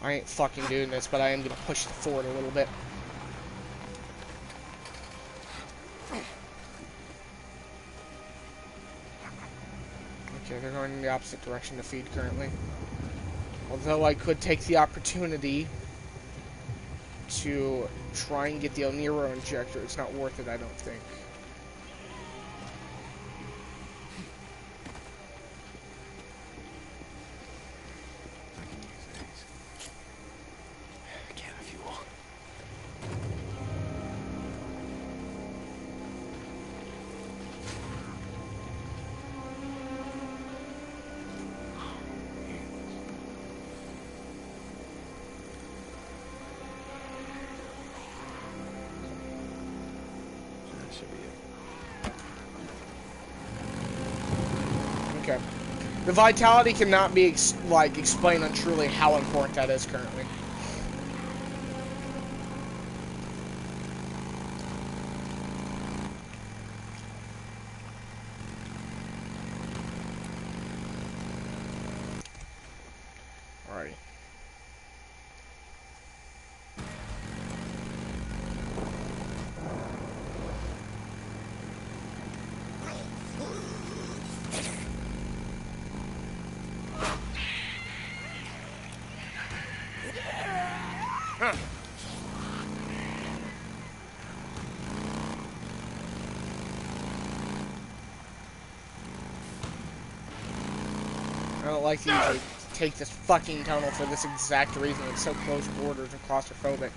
I ain't fucking doing this, but I am gonna push it forward a little bit. Okay, they're going in the opposite direction to feed currently. Although I could take the opportunity to try and get the El Nero injector. It's not worth it, I don't think. Okay. The vitality cannot be explained on truly how important that is currently. Alrighty. I don't like to usually take this fucking tunnel for this exact reason. It's so close quarters and claustrophobic.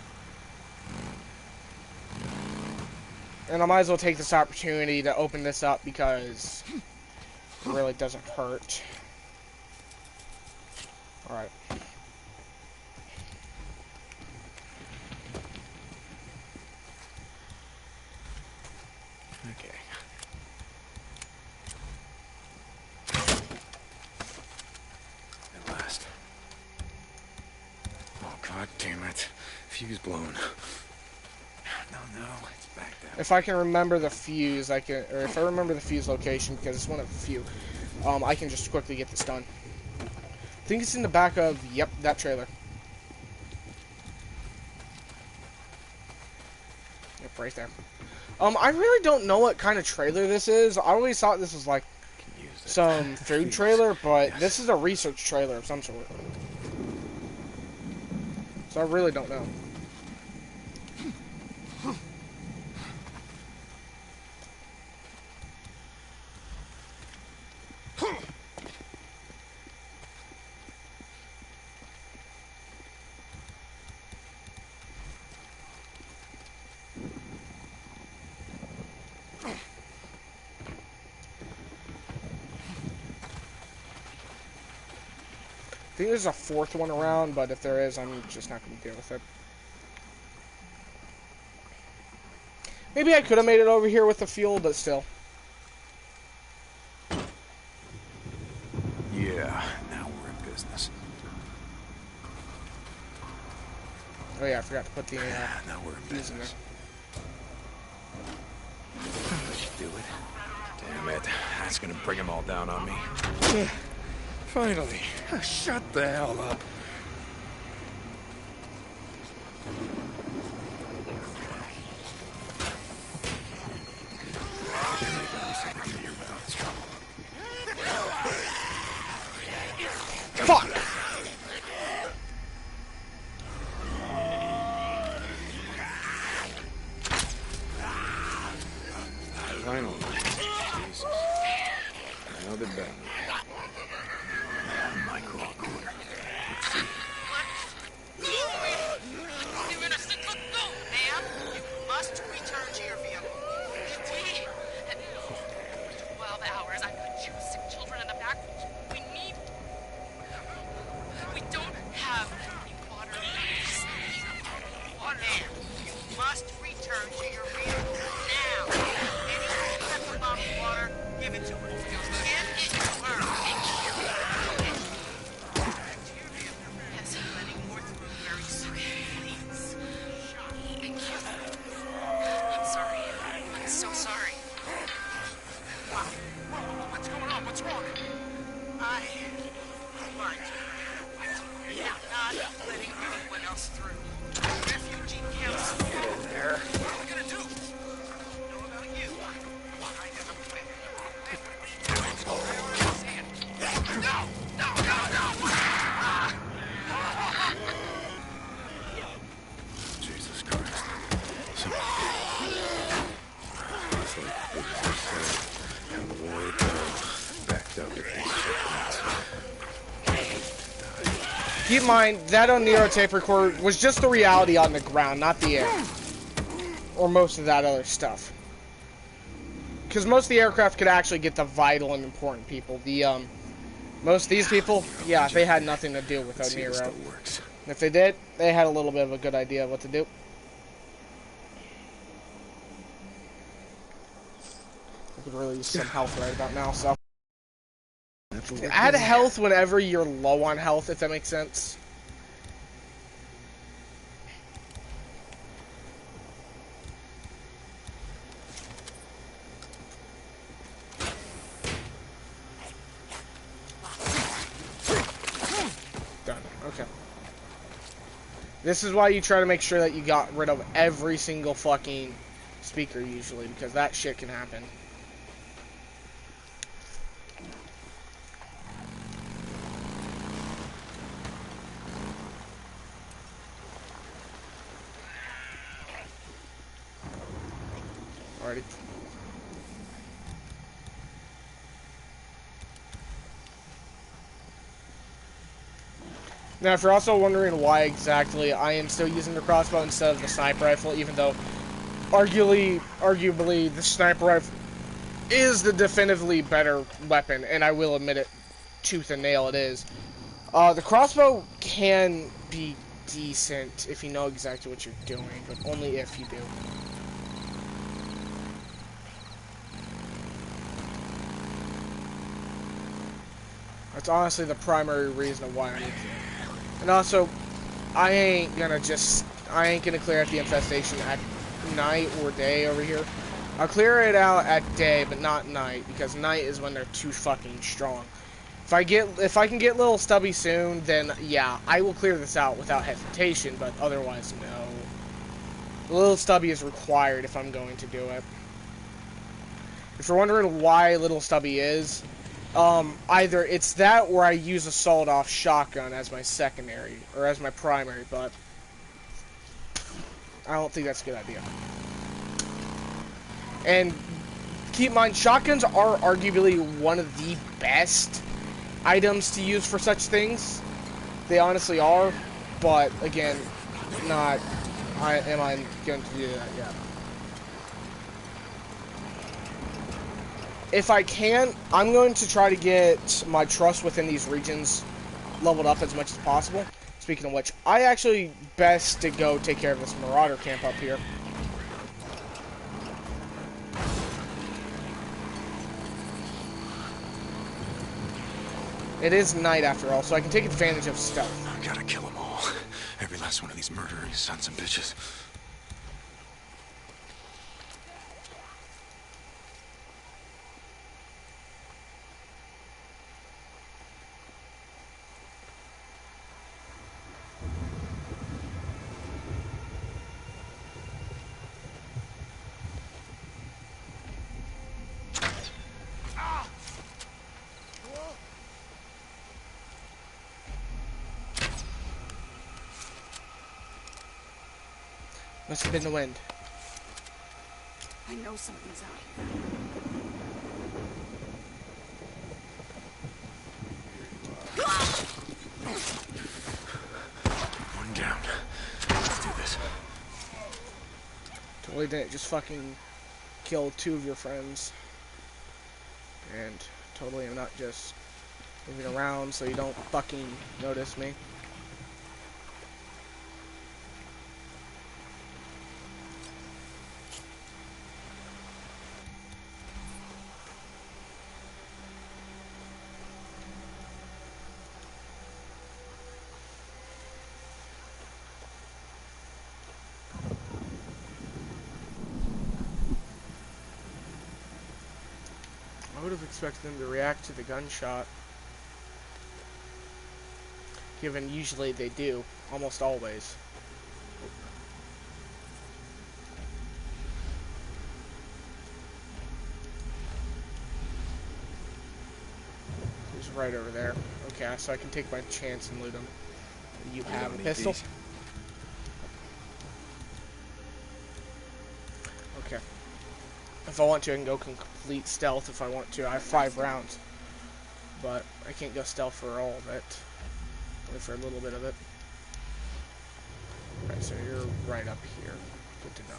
And I might as well take this opportunity to open this up because it really doesn't hurt. Alright. Okay. At last. Oh, god damn it. Fuse blown. No, it's back there. If I can remember the fuse, I can, or if I remember the fuse location, because it's one of the few, I can just quickly get this done. I think it's in the back of, yep, that trailer. Yep, right there. I really don't know what kind of trailer this is. I always thought this was like some food trailer, but this is a research trailer of some sort. So I really don't know. I think there's a fourth one around, but if there is, I'm just not going to deal with it. Maybe I could have made it over here with the fuel, but still. Yeah, now we're in business. Oh yeah, I forgot to put the now we're in business. Do it. Damn it. That's gonna bring them all down on me. Finally. Shut the hell up. Fuck! Finally. not letting anyone else through. Refugee camps. Get in there. What are we gonna do? Know about you. I never quit. Then what are we doing? Priority sand. No! No! No! No! Jesus Christ. So, it's like Boozer said, have a way backed up against checkpoints. Keep in mind, that on Nero tape recorder was just the reality on the ground, not the air. Or most of that other stuff. Because most of the aircraft could actually get the vital and important people. The, most of these people, yeah, they had nothing to do with Nero. If they did, they had a little bit of a good idea of what to do. I could really use some health right about now, so. Add health whenever you're low on health, if that makes sense. Done. Okay. This is why you try to make sure that you got rid of every single fucking speaker usually, because that shit can happen. Alrighty. Now, if you're also wondering why exactly I am still using the crossbow instead of the sniper rifle, even though arguably the sniper rifle is the definitively better weapon, and I will admit it, tooth and nail it is. The crossbow can be decent if you know exactly what you're doing, but only if you do. That's honestly the primary reason of why I need it. And also, I ain't gonna clear out the infestation at night or day over here. I'll clear it out at day, but not night, because night is when they're too fucking strong. If I can get Little Stubby soon, then yeah, I will clear this out without hesitation, but otherwise, no. Little Stubby is required if I'm going to do it. If you're wondering why Little Stubby is, either it's that or I use a sawed-off shotgun as my secondary, or as my primary, but I don't think that's a good idea. And keep in mind, shotguns are arguably one of the best items to use for such things. They honestly are, but again, am I going to do that yet? If I can, I'm going to try to get my trust within these regions leveled up as much as possible. Speaking of which, I actually best to go take care of this Marauder camp up here. It is night after all, so I can take advantage of stealth. I gotta kill them all. Every last one of these murdering sons of bitches. Must have been the wind. I know something's out here. One down. Let's do this. Totally didn't just fucking kill 2 of your friends. And totally am not just moving around so you don't fucking notice me. I would have expected them to react to the gunshot. Given usually they do, almost always. He's right over there. Okay, so I can take my chance and loot him. You have a pistol? Okay. If I want to, I can go complete stealth if I want to. I have 5 rounds. But I can't go stealth for all of it. Only for a little bit of it. Right, so you're right up here. Good to know.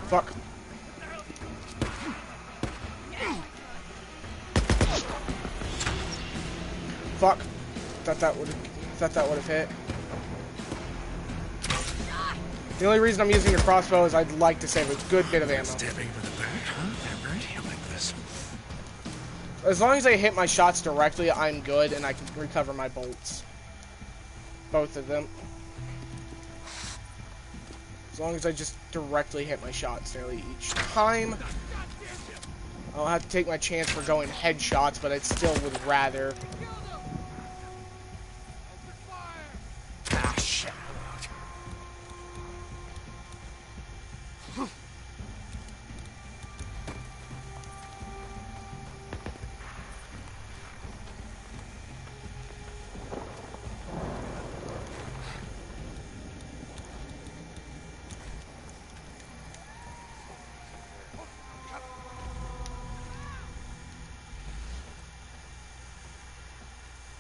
Fuck. Fuck. Thought that would have hit. The only reason I'm using your crossbow is I'd like to save a good bit of ammo. Stabbing from the back, huh? That right? You like this? As long as I hit my shots directly, I'm good, and I can recover my bolts. Both of them. As long as I just directly hit my shots nearly each time. I'll have to take my chance for going headshots, but I still would rather. Ah, shit.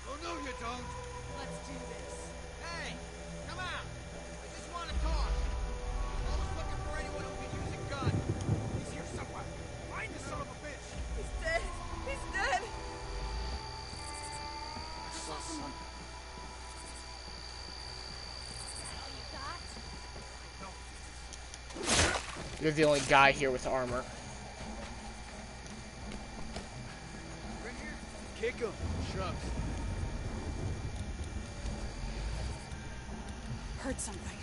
Oh, no, you don't. Let's do this. Hey, come out. I just want to talk. I was looking for anyone who can use a gun. He's here somewhere. Find the son of a bitch. He's dead. He's dead. I saw someone. You're the only guy here with armor. Right here. Kick him. Shucks. Heard something.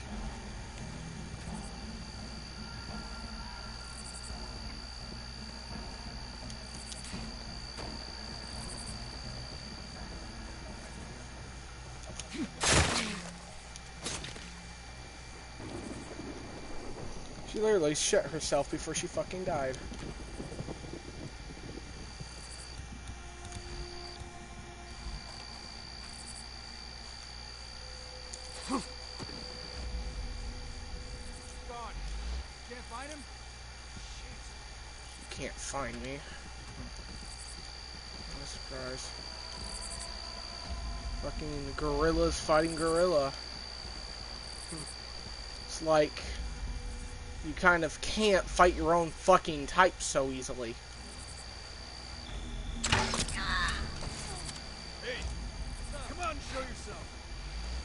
She literally shot herself before she fucking died. Gone. Can't find him? You can't find me. No surprise. Fucking gorillas fighting gorilla. It's like you kind of can't fight your own fucking type so easily. Hey, come out and show yourself.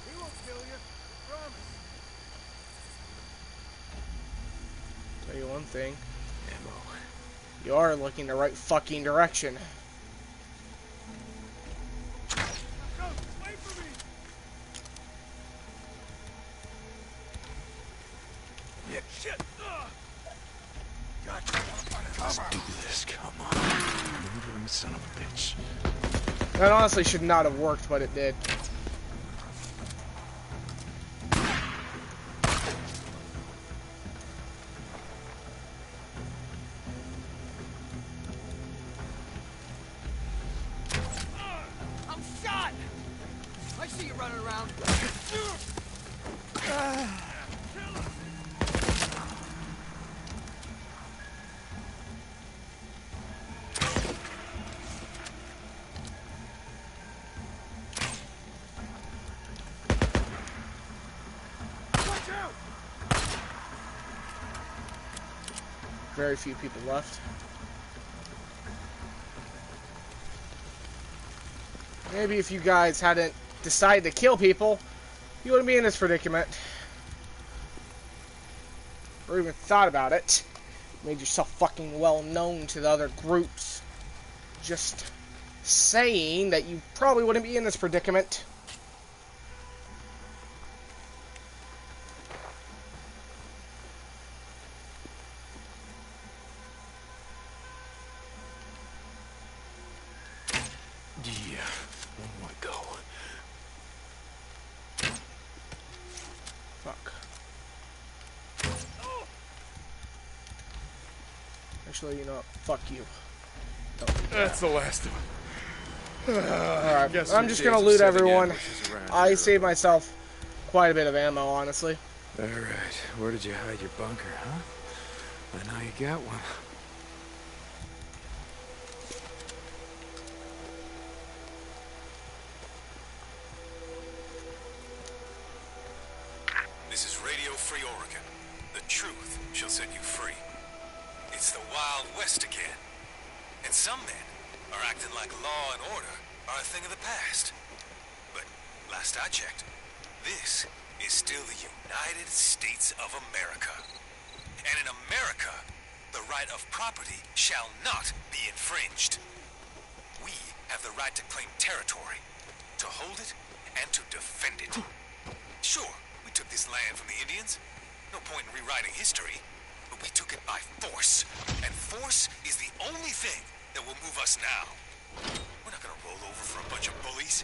We won't kill you. Promise. Tell you one thing. You are looking the right fucking direction. Go, wait for me. Yeah, shit. Gotcha. Let's do this. Come on. Murdering son of a bitch. That honestly should not have worked, but it did. I'm shot. I see you running around. Watch out! Very few people left. Maybe if you guys hadn't decided to kill people, you wouldn't be in this predicament. Or even thought about it. Made yourself fucking well known to the other groups. Just saying that you probably wouldn't be in this predicament. Yeah, one more to go. Fuck. Actually, you know what? Fuck you. That's the last of them. Alright, I'm just gonna loot everyone. I saved myself quite a bit of ammo, honestly. Alright, where did you hide your bunker, huh? I know you got one. This is Radio Free Oregon. The truth shall set you free. It's the Wild West again. And some men are acting like law and order are a thing of the past. But last I checked, this is still the United States of America. And in America, the right of property shall not be infringed. We have the right to claim territory, to hold it, and to defend it. Sure, we took this land from the Indians. No point in rewriting history. But we took it by force. And force is the only thing that will move us now. We're not gonna roll over for a bunch of bullies.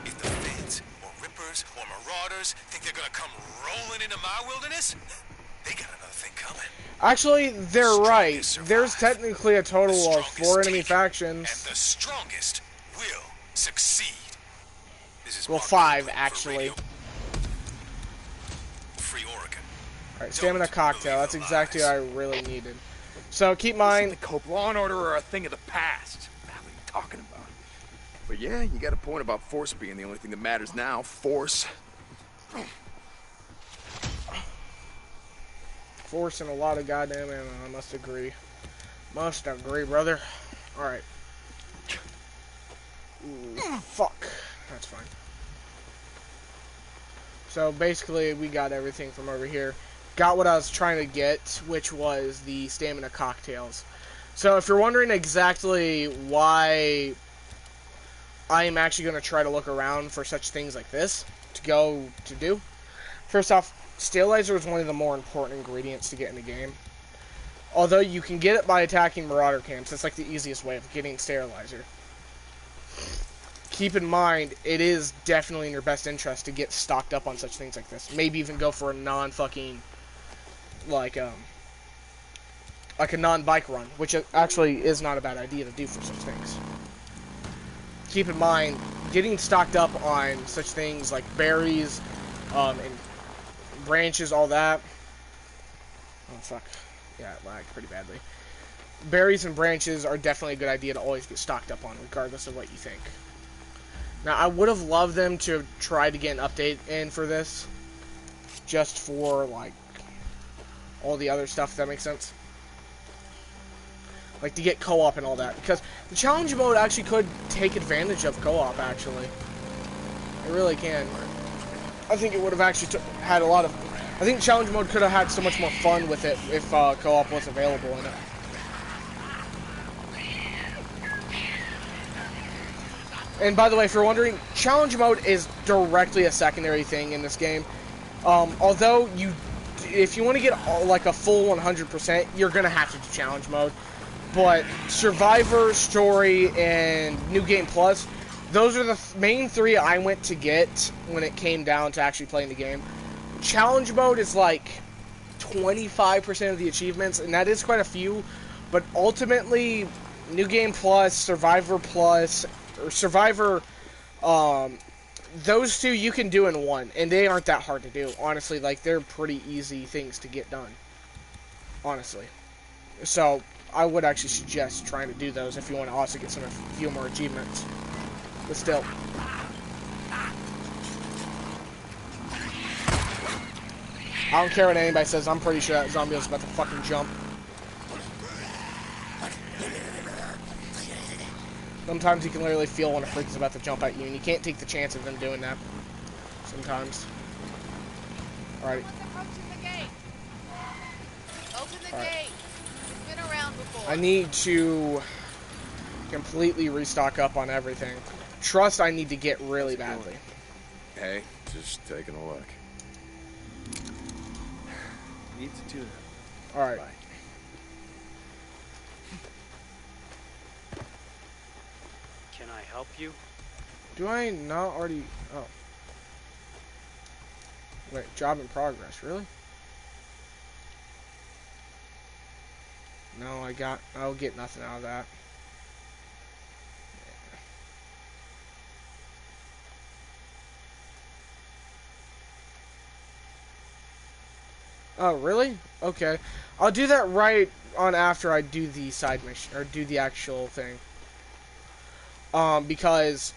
If the feds, or rippers, or marauders think they're gonna come rolling into my wilderness, they got another thing coming. Actually, they're right. There's technically a total of 4 enemy factions. And the strongest will succeed. This is well, 5, actually. Free Oregon. Alright, stamina cocktail. That's exactly what I really needed. So keep in mind, the cope law and order are a thing of the past. What are you talking about? But yeah, you got a point about force being the only thing that matters now. Force. Force and a lot of goddamn ammo, I must agree. Must agree, brother. Alright. Ooh, fuck. That's fine. So basically, we got everything from over here. Got what I was trying to get, which was the stamina cocktails. So if you're wondering exactly why I am actually going to try to look around for such things like this to do. First off, sterilizer is one of the more important ingredients to get in the game. Although you can get it by attacking marauder camps, it's like the easiest way of getting sterilizer. Keep in mind, it is definitely in your best interest to get stocked up on such things like this. Maybe even go for a non-fucking, like a non-bike run, which actually is not a bad idea to do for such things. Keep in mind, getting stocked up on such things like berries, and branches, all that. Oh, fuck. Yeah, it lagged pretty badly. Berries and branches are definitely a good idea to always get stocked up on, regardless of what you think. Now, I would have loved them to have tried to get an update in for this, just for, like, all the other stuff, if that makes sense. Like, to get co-op and all that, because the challenge mode actually could take advantage of co-op, actually. It really can. I think it would have actually had a lot of... I think challenge mode could have had so much more fun with it if co-op was available in it. And by the way, if you're wondering, challenge mode is directly a secondary thing in this game. Although, if you want to get like a full 100%, you're going to have to do challenge mode. But Survivor, Story, and New Game Plus, those are the main 3 I went to get when it came down to actually playing the game. Challenge mode is like 25% of the achievements, and that is quite a few. But ultimately, New Game Plus, Survivor Plus... or Survivor, those 2 you can do in one, and they aren't that hard to do, honestly. Like, they're pretty easy things to get done, honestly. So, I would actually suggest trying to do those if you want to also get a few more achievements. But still. I don't care what anybody says, I'm pretty sure that zombie was about to fucking jump. Sometimes you can literally feel when a freak is about to jump at you, and you can't take the chance of them doing that. Sometimes. Alright. Open the gate. It's been around before. I need to completely restock up on everything. Trust I need to get really badly. Hey, just taking a look. Need to tune up. Alright. Can I help you? Do I not already... Oh. Wait, job in progress, really? No, I'll get nothing out of that. Oh, really? Okay. I'll do that right on after I do the side mission, or do the actual thing. Because,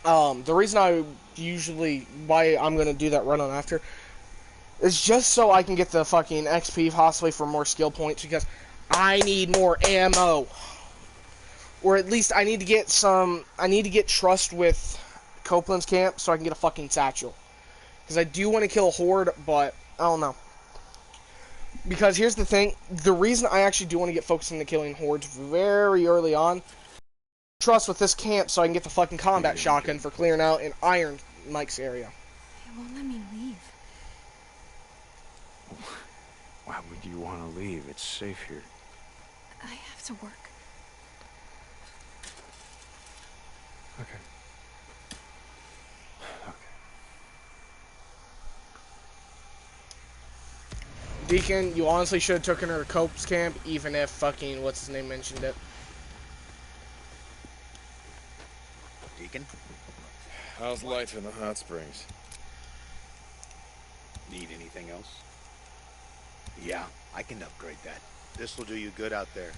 the reason why I'm gonna do that right on after, is just so I can get the fucking XP, possibly for more skill points, because I need more ammo. Or at least I need to get trust with Copeland's camp, so I can get a fucking satchel. Because I do want to kill a horde, but, I don't know. Because here's the thing, the reason I actually do want to get focused into killing hordes very early on, trust with this camp so I can get the fucking combat shotgun for clearing out an Iron Mike's area. They won't let me leave. Why would you want to leave? It's safe here. I have to work. Okay. Deacon, you honestly should have taken her to Cope's camp, even if fucking what's his name mentioned it. Deacon? How's life in the hot springs? Need anything else? Yeah, I can upgrade that. This will do you good out there.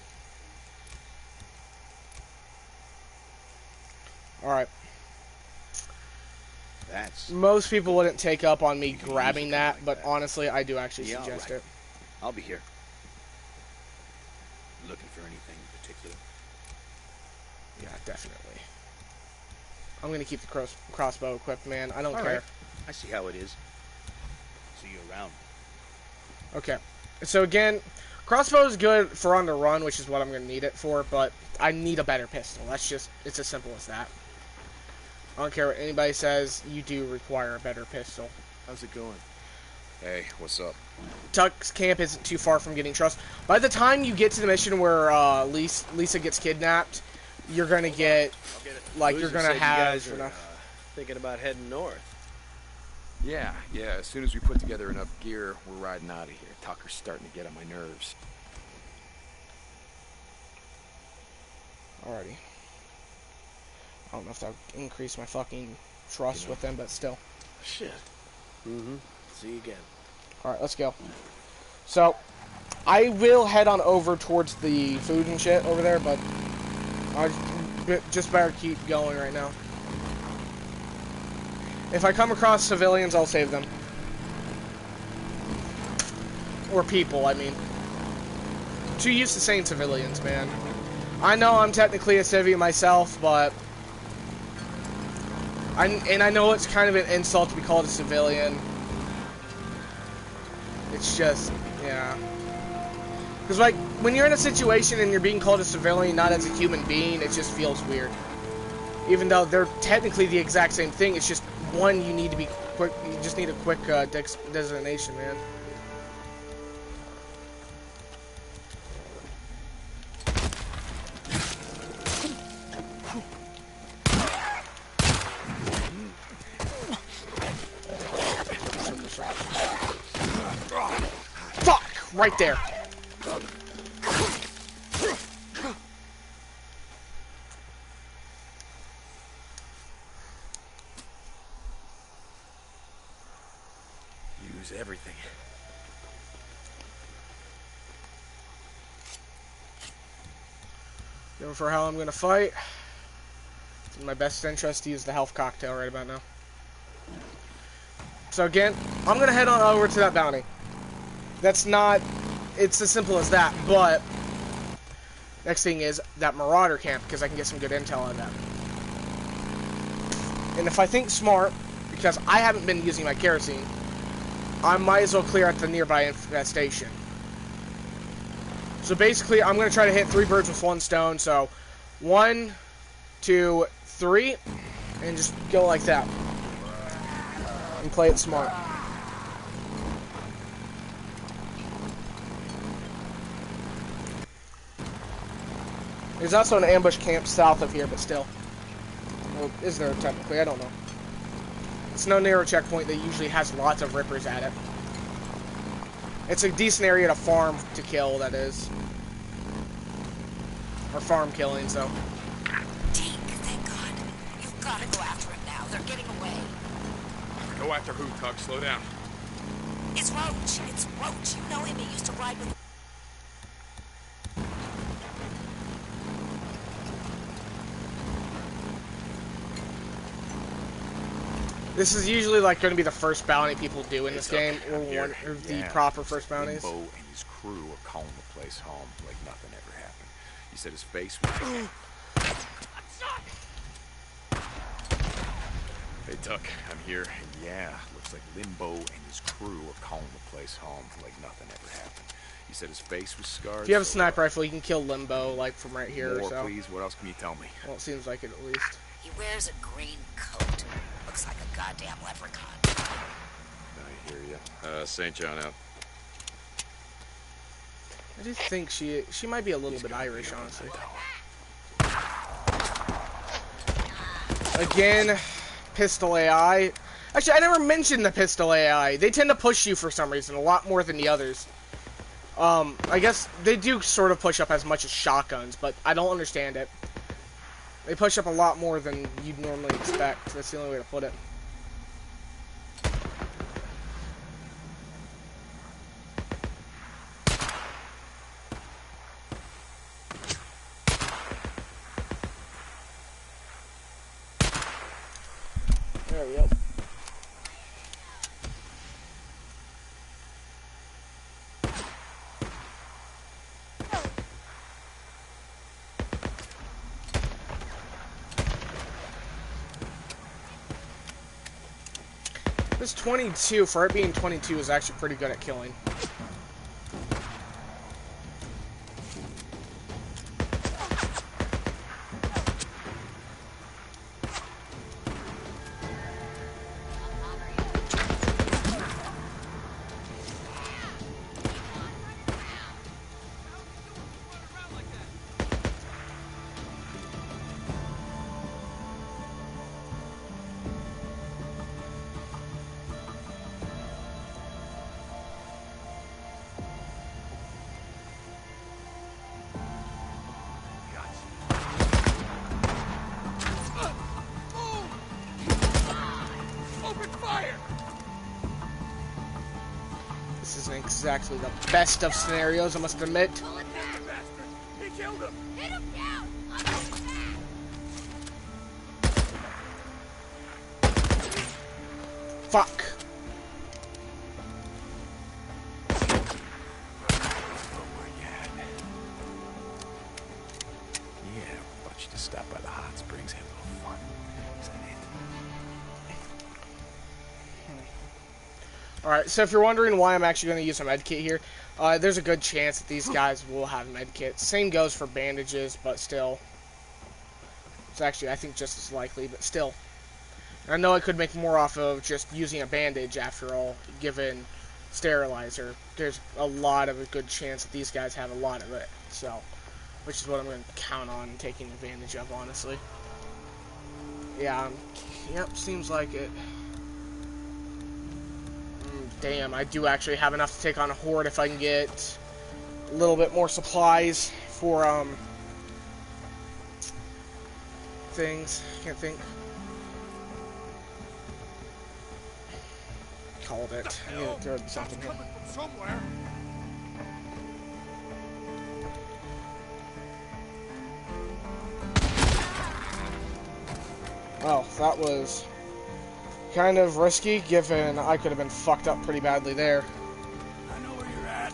Alright. That's... Most people wouldn't take up on me grabbing that, but honestly, I do actually suggest it. I'll be here. Looking for anything in particular? Yeah, definitely. I'm gonna keep the crossbow equipped, man. I don't care. Right. I see how it is. See you around. Okay. So again, crossbow is good for on the run, which is what I'm gonna need it for, but I need a better pistol. It's as simple as that. I don't care what anybody says, you do require a better pistol. How's it going? Hey, what's up? Tuck's camp isn't too far from getting trust. By the time you get to the mission where Lisa gets kidnapped, you're gonna get, like, you're gonna have enough. Thinking about heading north. Yeah. As soon as we put together enough gear, we're riding out of here. Tucker's starting to get on my nerves. Alrighty. I don't know if that'll increase my fucking trust with them, but still. Shit. Mm-hmm. See you again. Alright, let's go. So, I will head on over towards the food and shit over there, but I just better keep going right now. If I come across civilians, I'll save them. Or people, I mean. Too used to saying civilians, man. I know I'm technically a civvy myself, but... I know it's kind of an insult to be called a civilian. It's just, yeah. Because, like, when you're in a situation and you're being called a civilian, not as a human being, it just feels weird. Even though they're technically the exact same thing, it's just one you need to be quick. You just need a quick designation, man. Fuck! Right there. Use everything. Going for how I'm gonna fight. It's in my best interest to use the health cocktail right about now. So again, I'm gonna head on over to that bounty. That's not... It's as simple as that, but... Next thing is that Marauder camp, because I can get some good intel on that. And if I think smart, because I haven't been using my kerosene, I might as well clear out the nearby infestation. So basically, I'm going to try to hit 3 birds with 1 stone. So 1, 2, 3, and just go like that. And play it smart. There's also an ambush camp south of here, but still. Well, is there technically? I don't know. It's no narrow checkpoint that usually has lots of rippers at it. It's a decent area to farm to kill, that is. Or farm killing, so. Deke, thank God. You've got to go after him now. They're getting away. Go after who, Tug? Slow down. It's Roach. It's Roach. You know him. He used to ride with... This is usually like going to be the first bounty people do in this game, or one of the proper first bounties. Limbo and his crew are calling the place home like nothing ever happened. He said his face was... Hey, Tuck, I'm here, and yeah, looks like Limbo and his crew are calling the place home like nothing ever happened. He said his face was scarred. If you have a sniper rifle, you can kill Limbo, like, from right here More, or so. please. What else can you tell me? Well, it seems like it at least. He wears a green coat. Looks like a goddamn leprechaun. I hear you. St. John out. I do think she might be a little bit Irish, honestly. Again, pistol AI. Actually, I never mentioned the pistol AI. They tend to push you for some reason, a lot more than the others. I guess they do sort of push up as much as shotguns, but I don't understand it. They push up a lot more than you'd normally expect. That's the only way to put it. There we go. This 22, for it being 22, is actually pretty good at killing. This isn't exactly the best of scenarios, I must admit. He killed him. Hit him down. Fuck. Yeah, but you just stop by the hot springs, have a little fun. Is that it? Alright, so if you're wondering why I'm actually going to use a medkit here, there's a good chance that these guys will have medkits. Same goes for bandages, but still. It's actually, I think, just as likely, but still. I know I could make more off of just using a bandage, after all, given sterilizer. There's a lot of a good chance that these guys have a lot of it, so. Which is what I'm going to count on taking advantage of, honestly. Yeah, yep, seems like it. Damn, I do actually have enough to take on a horde if I can get a little bit more supplies for, things. Can't think. Called it. I need to throw something here. Somewhere. Well, that was kind of risky, given I could have been fucked up pretty badly there. I know where you're at.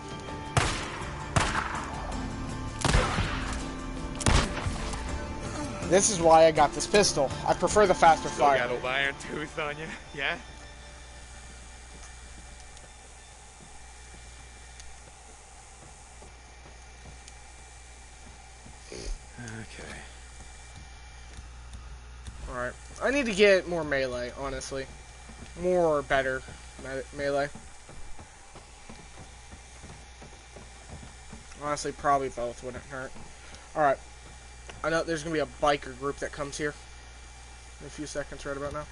This is why I got this pistol. I prefer the faster Still fire. got old iron tooth on you, yeah? I need to get more melee, honestly. More or better melee. Honestly, probably both wouldn't hurt. Alright. I know there's going to be a biker group that comes here in a few seconds right about now.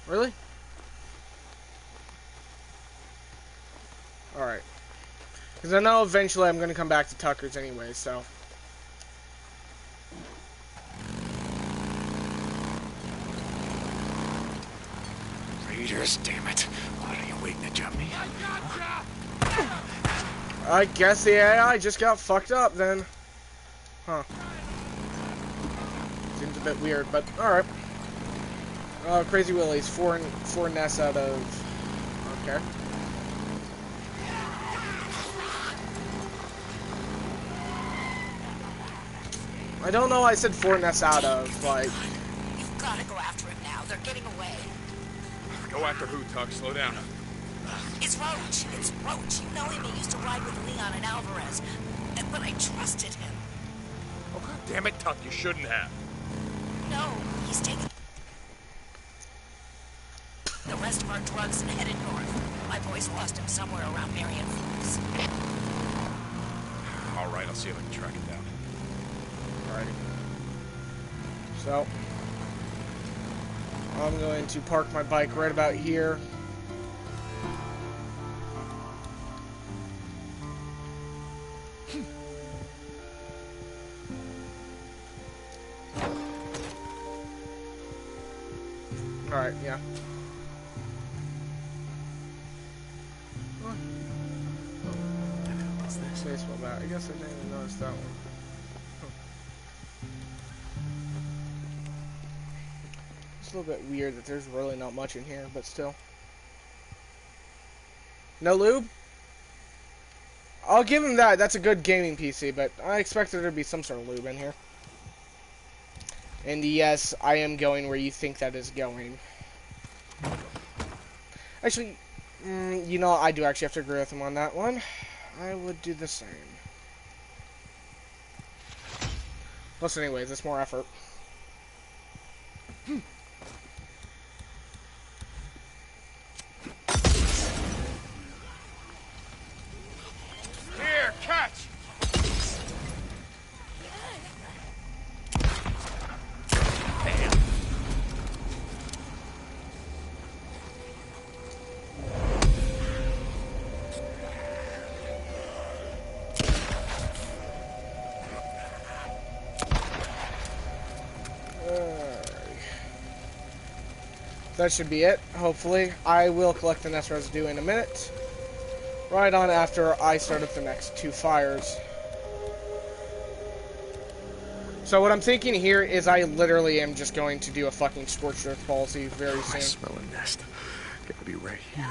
Really? Alright. Because I know eventually I'm going to come back to Tucker's anyway, so... Raiders, damn it. What are you waiting to jump me? I guess the AI just got fucked up then. Huh. Seems a bit weird, but alright. Crazy Willie's four nests out of... Okay. I don't know why I said 4 nests out of, like... You've got to go after him now. They're getting away. Go after who, Tuck? Slow down. It's Roach. It's Roach. You know him. He used to ride with Leon and Alvarez. But I trusted him. Oh, God damn it, Tuck. You shouldn't have. No, he's taken the rest of our drugs and headed north. My boys lost him somewhere around Marion Falls. All right, I'll see if I can track it down. Alrighty. So, I'm going to park my bike right about here. Alright, yeah. What's this? Baseball bat. I guess I didn't even notice that one. It's a little bit weird that there's really not much in here, but still. No lube? I'll give him that. That's a good gaming PC, but I expected there to be some sort of lube in here. And yes, I am going where you think that is going. Actually, you know, I do actually have to agree with him on that one. I would do the same. Plus, anyways, it's more effort. Here, catch! That should be it, hopefully. I will collect the nest residue in a minute. Right on after I start up the next 2 fires. So what I'm thinking here is I literally am just going to do a fucking scorched earth policy very soon. I smell a nest. Gotta be right here.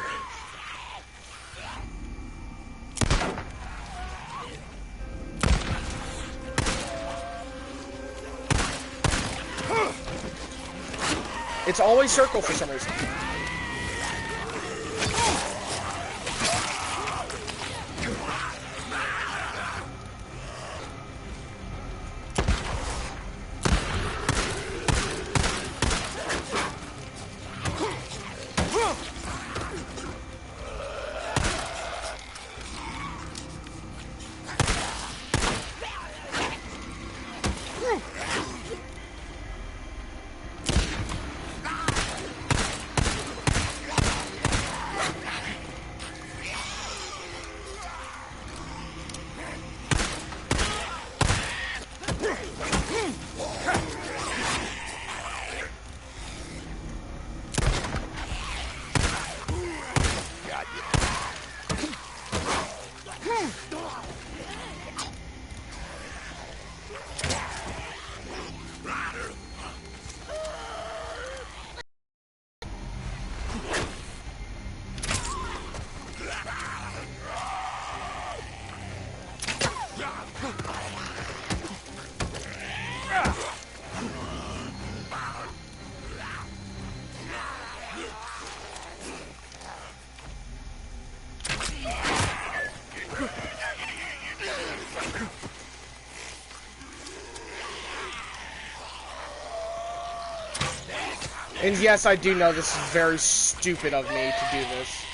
It's always circle for some reason. And yes, I do know this is very stupid of me to do this.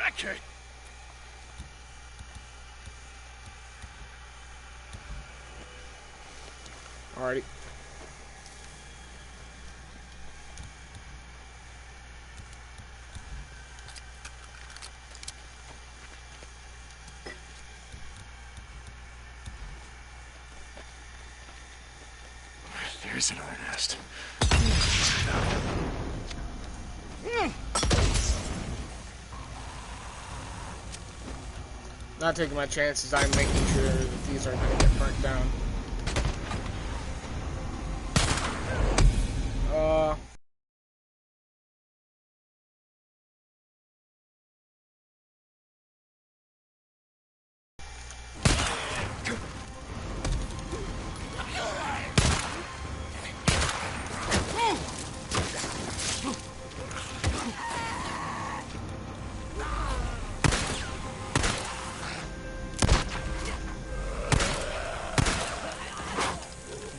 Okay. Alrighty. There's another nest. Not taking my chances, I'm making sure that these are going to get burnt down.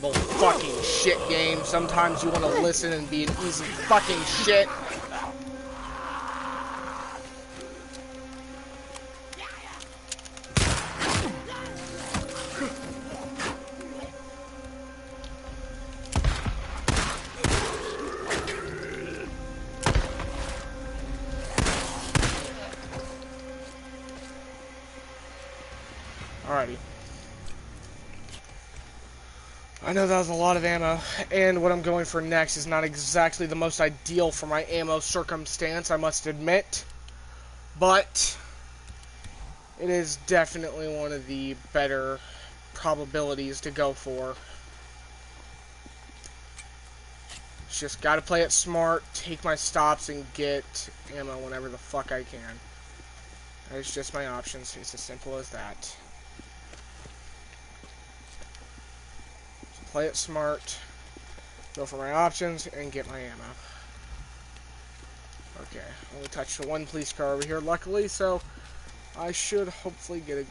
Bull fucking shit game. Sometimes you want to listen and be an easy fucking shit. Alrighty. I know that was a lot of ammo, and what I'm going for next is not exactly the most ideal for my ammo circumstance, I must admit. But it is definitely one of the better probabilities to go for. Just gotta play it smart, take my stops, and get ammo whenever the fuck I can. That is just my options. It's as simple as that. Play it smart, go for my options, and get my ammo. Okay, only touched the one police car over here, luckily, so I should hopefully get an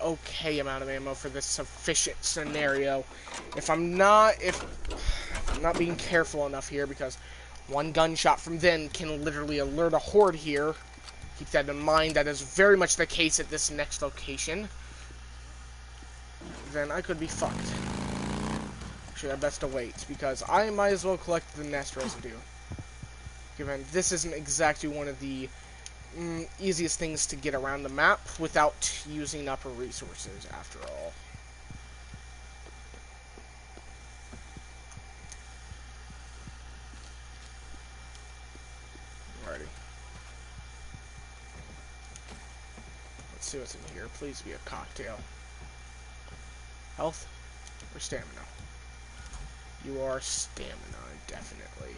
okay amount of ammo for this sufficient scenario. If I'm not being careful enough here, because one gunshot from them can literally alert a horde here. Keep that in mind, that is very much the case at this next location. Then I could be fucked. Actually, I best to wait, because I might as well collect the nest residue. Given this isn't exactly one of the easiest things to get around the map without using up resources, after all. Alrighty. Let's see what's in here. Please be a cocktail. Health or stamina? You are stamina, definitely.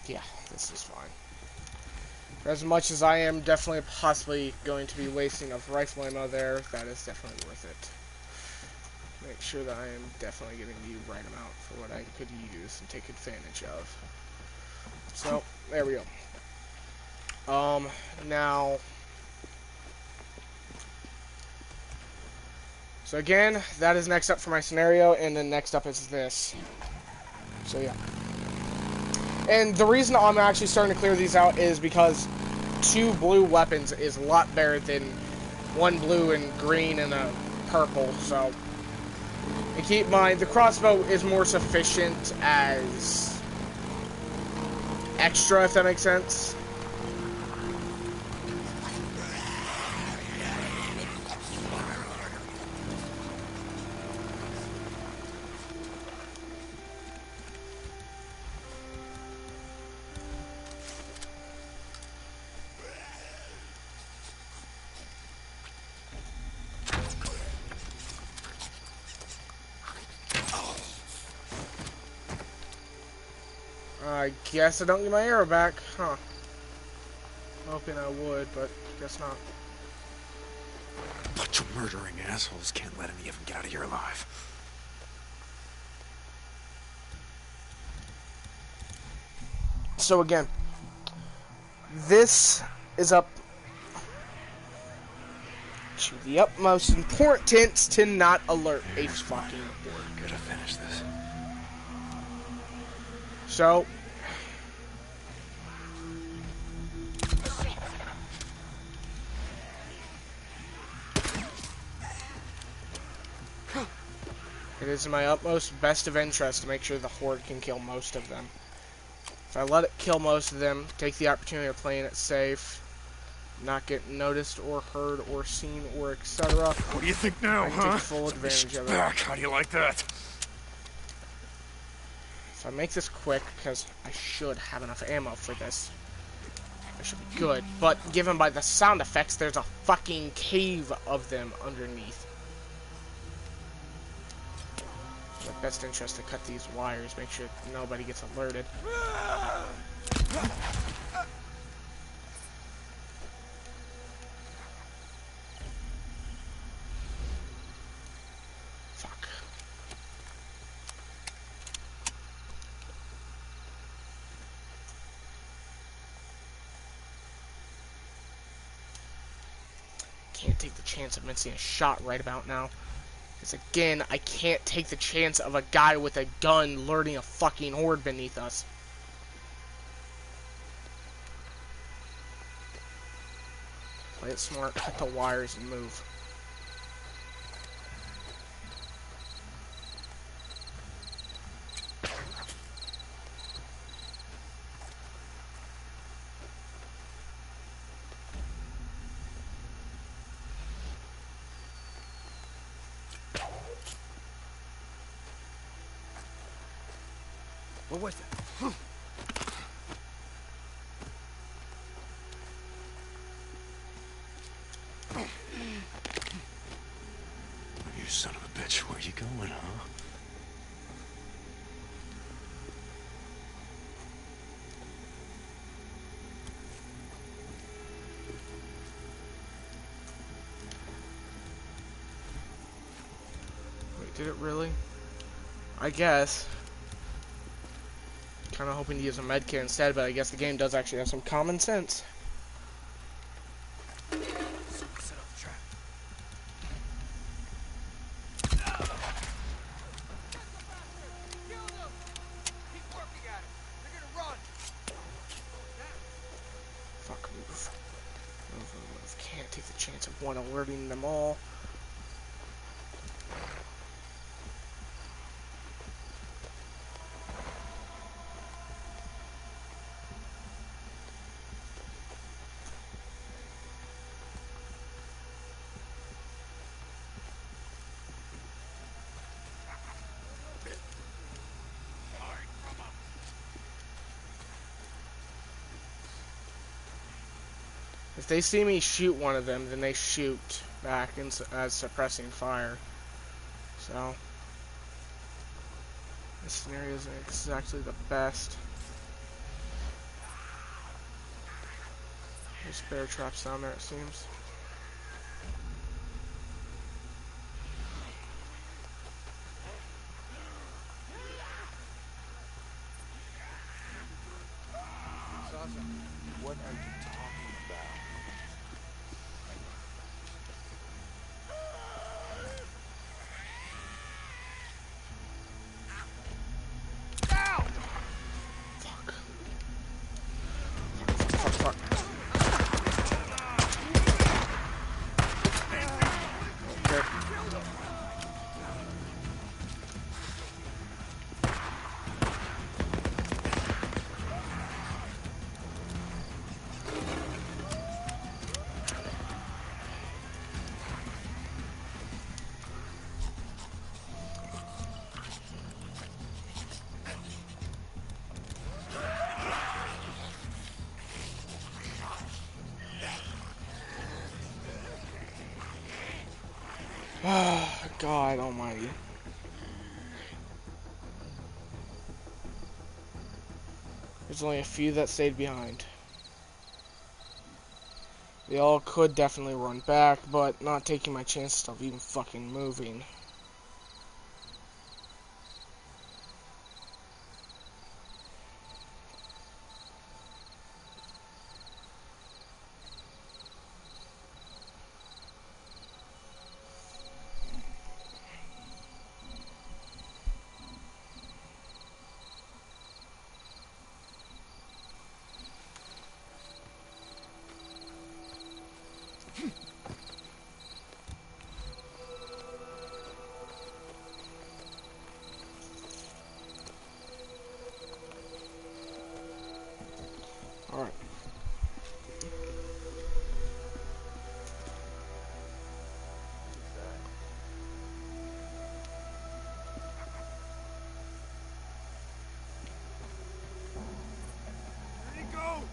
Yeah, this is fine. For as much as I am definitely possibly going to be wasting of rifle ammo there, that is definitely worth it. make sure that I am definitely getting the right amount for what I could use and take advantage of. So, there we go. Now... So again, that is next up for my scenario, and then next up is this. So yeah. And the reason I'm actually starting to clear these out is because 2 blue weapons is a lot better than 1 blue and green and a purple, so... And keep in mind, the crossbow is more sufficient as extra, if that makes sense. I guess I don't get my arrow back, huh? Hoping I would, but guess not. Bunch of murdering assholes, can't let any of them get out of here alive. So again, this is up to the utmost importance to not alert a fucking board. Gotta finish this. So, it is in my utmost best of interest to make sure the horde can kill most of them. If I let it kill most of them, take the opportunity of playing it safe, not get noticed or heard or seen or etc. What do you think now, I can take full advantage of it. Back. How do you like that? If I make this quick, because I should have enough ammo for this, I should be good. But given by the sound effects, there's a fucking cave of them underneath. It's in my best interest to cut these wires, make sure nobody gets alerted. Fuck. Can't take the chance of missing a shot right about now. Because again, I can't take the chance of a guy with a gun luring a fucking horde beneath us. Play it smart, cut the wires and move. What was that? You son of a bitch, where you going, huh? Wait, did it really? I guess. Kind of hoping to use a medkit instead, but I guess the game does actually have some common sense. Set up the trap. Kill them! Keep working at it. They're gonna run. Fuck, move. Move. Can't take the chance of one alerting them all. If they see me shoot one of them, then they shoot back as suppressing fire. So, this scenario isn't exactly the best. There's bear traps down there, it seems. are you talking about? Fuck. Okay. God almighty. There's only a few that stayed behind. They all could definitely run back, but not taking my chances of even fucking moving. Alright. Ready to go!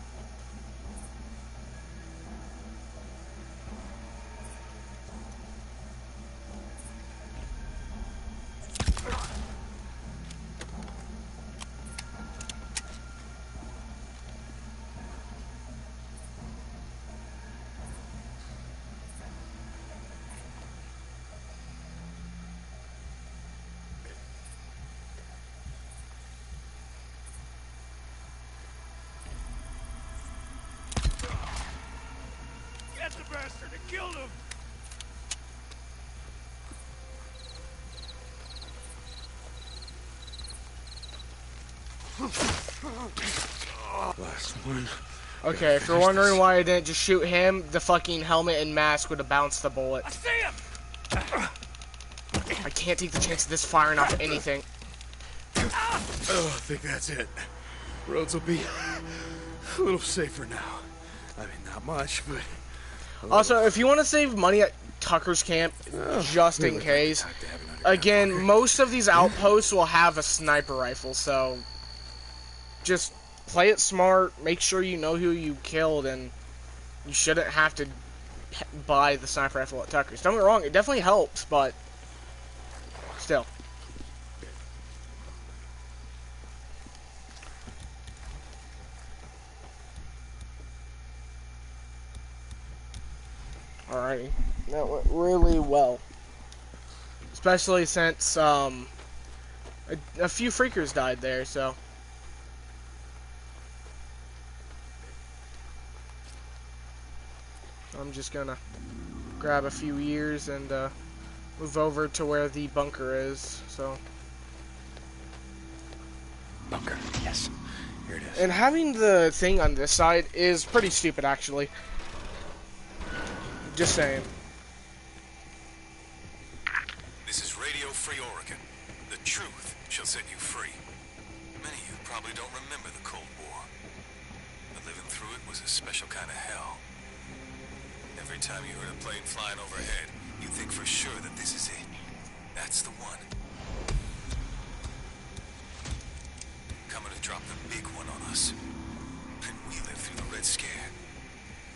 Get the bastard! I killed him! Last one. Okay, if you're wondering why I didn't just shoot him, the fucking helmet and mask would have bounced the bullet. I see him! I can't take the chance of this firing off anything. Oh, I think that's it. Roads will be a little safer now. I mean, not much, but... Also, if you want to save money at Tucker's camp, just in case, again, most of these outposts will have a sniper rifle, so just play it smart, make sure you know who you killed, and you shouldn't have to buy the sniper rifle at Tucker's. Don't get me wrong, it definitely helps, but still. Alrighty, that went really well. Especially since, a few freakers died there, so. I'm just gonna grab a few ears and, move over to where the bunker is, so. Bunker, yes. Here it is. And having the thing on this side is pretty stupid, actually. Just saying. This is Radio Free Oregon. The truth shall set you free. Many of you probably don't remember the Cold War. But living through it was a special kind of hell. Every time you heard a plane flying overhead, you think for sure that this is it. That's the one. Coming to drop the big one on us. And we lived through the Red Scare.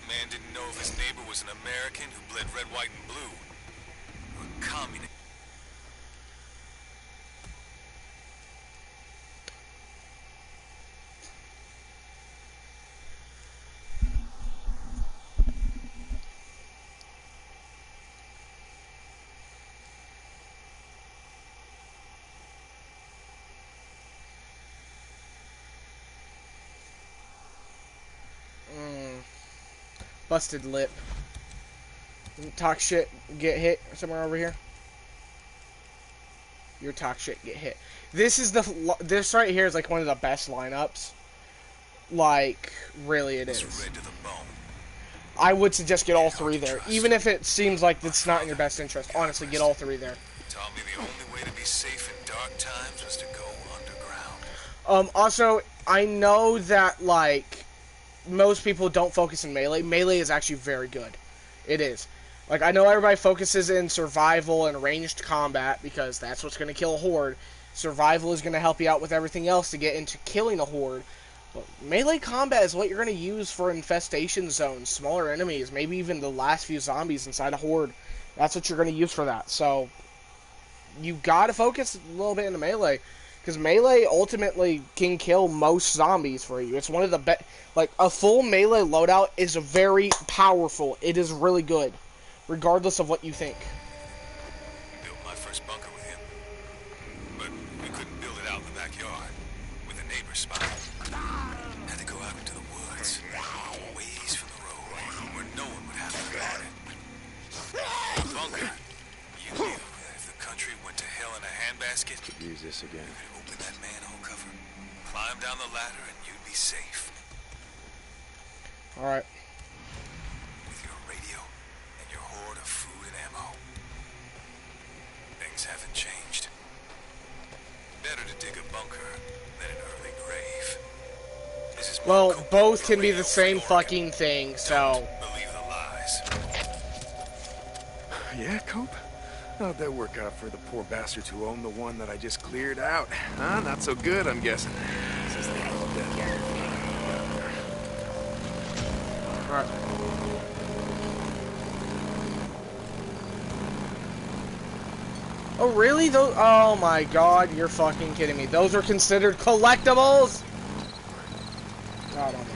Man didn't know if his neighbor was an American who bled red, white, and blue, or a communist. Busted lip. Talk shit, get hit somewhere over here. Your talk shit, get hit. This right here is like one of the best lineups. Like, really it is. I would suggest get all three there. Even if it seems like it's not in your best interest. Honestly, get all three there. Taught me the only way to be safe in dark times was to go underground. Also, I know that, like, most people don't focus in melee. Melee is actually very good. It is. Like, I know everybody focuses in survival and ranged combat because that's what's going to kill a horde. Survival is going to help you out with everything else to get into killing a horde. But melee combat is what you're going to use for infestation zones, smaller enemies, maybe even the last few zombies inside a horde. That's what you're going to use for that. So, you got to focus a little bit into melee. Because melee ultimately can kill most zombies for you. It's one of the best. Like, a full melee loadout is very powerful. It is really good. Regardless of what you think. Built my first bunker with him. But we couldn't build it out in the backyard. With a neighbor's spot. Had to go out into the woods. Ways from the road. Where no one would have to guard it. The bunker. You knew that if the country went to hell in a handbasket. Use this again. Open that manhole cover. Climb down the ladder and you'd be safe. Alright. With your radio and your hoard of food and ammo. Things haven't changed. Better to dig a bunker than an early grave. Well, both can be the same fucking thing, so... Believe the lies. Yeah, Cope? How'd that work out for the poor bastards who own the one that I just cleared out? Huh? Not so good, I'm guessing. Since they're all dead. Alright. Oh, really? Those? Oh my god, you're fucking kidding me. Those are considered collectibles? God almighty.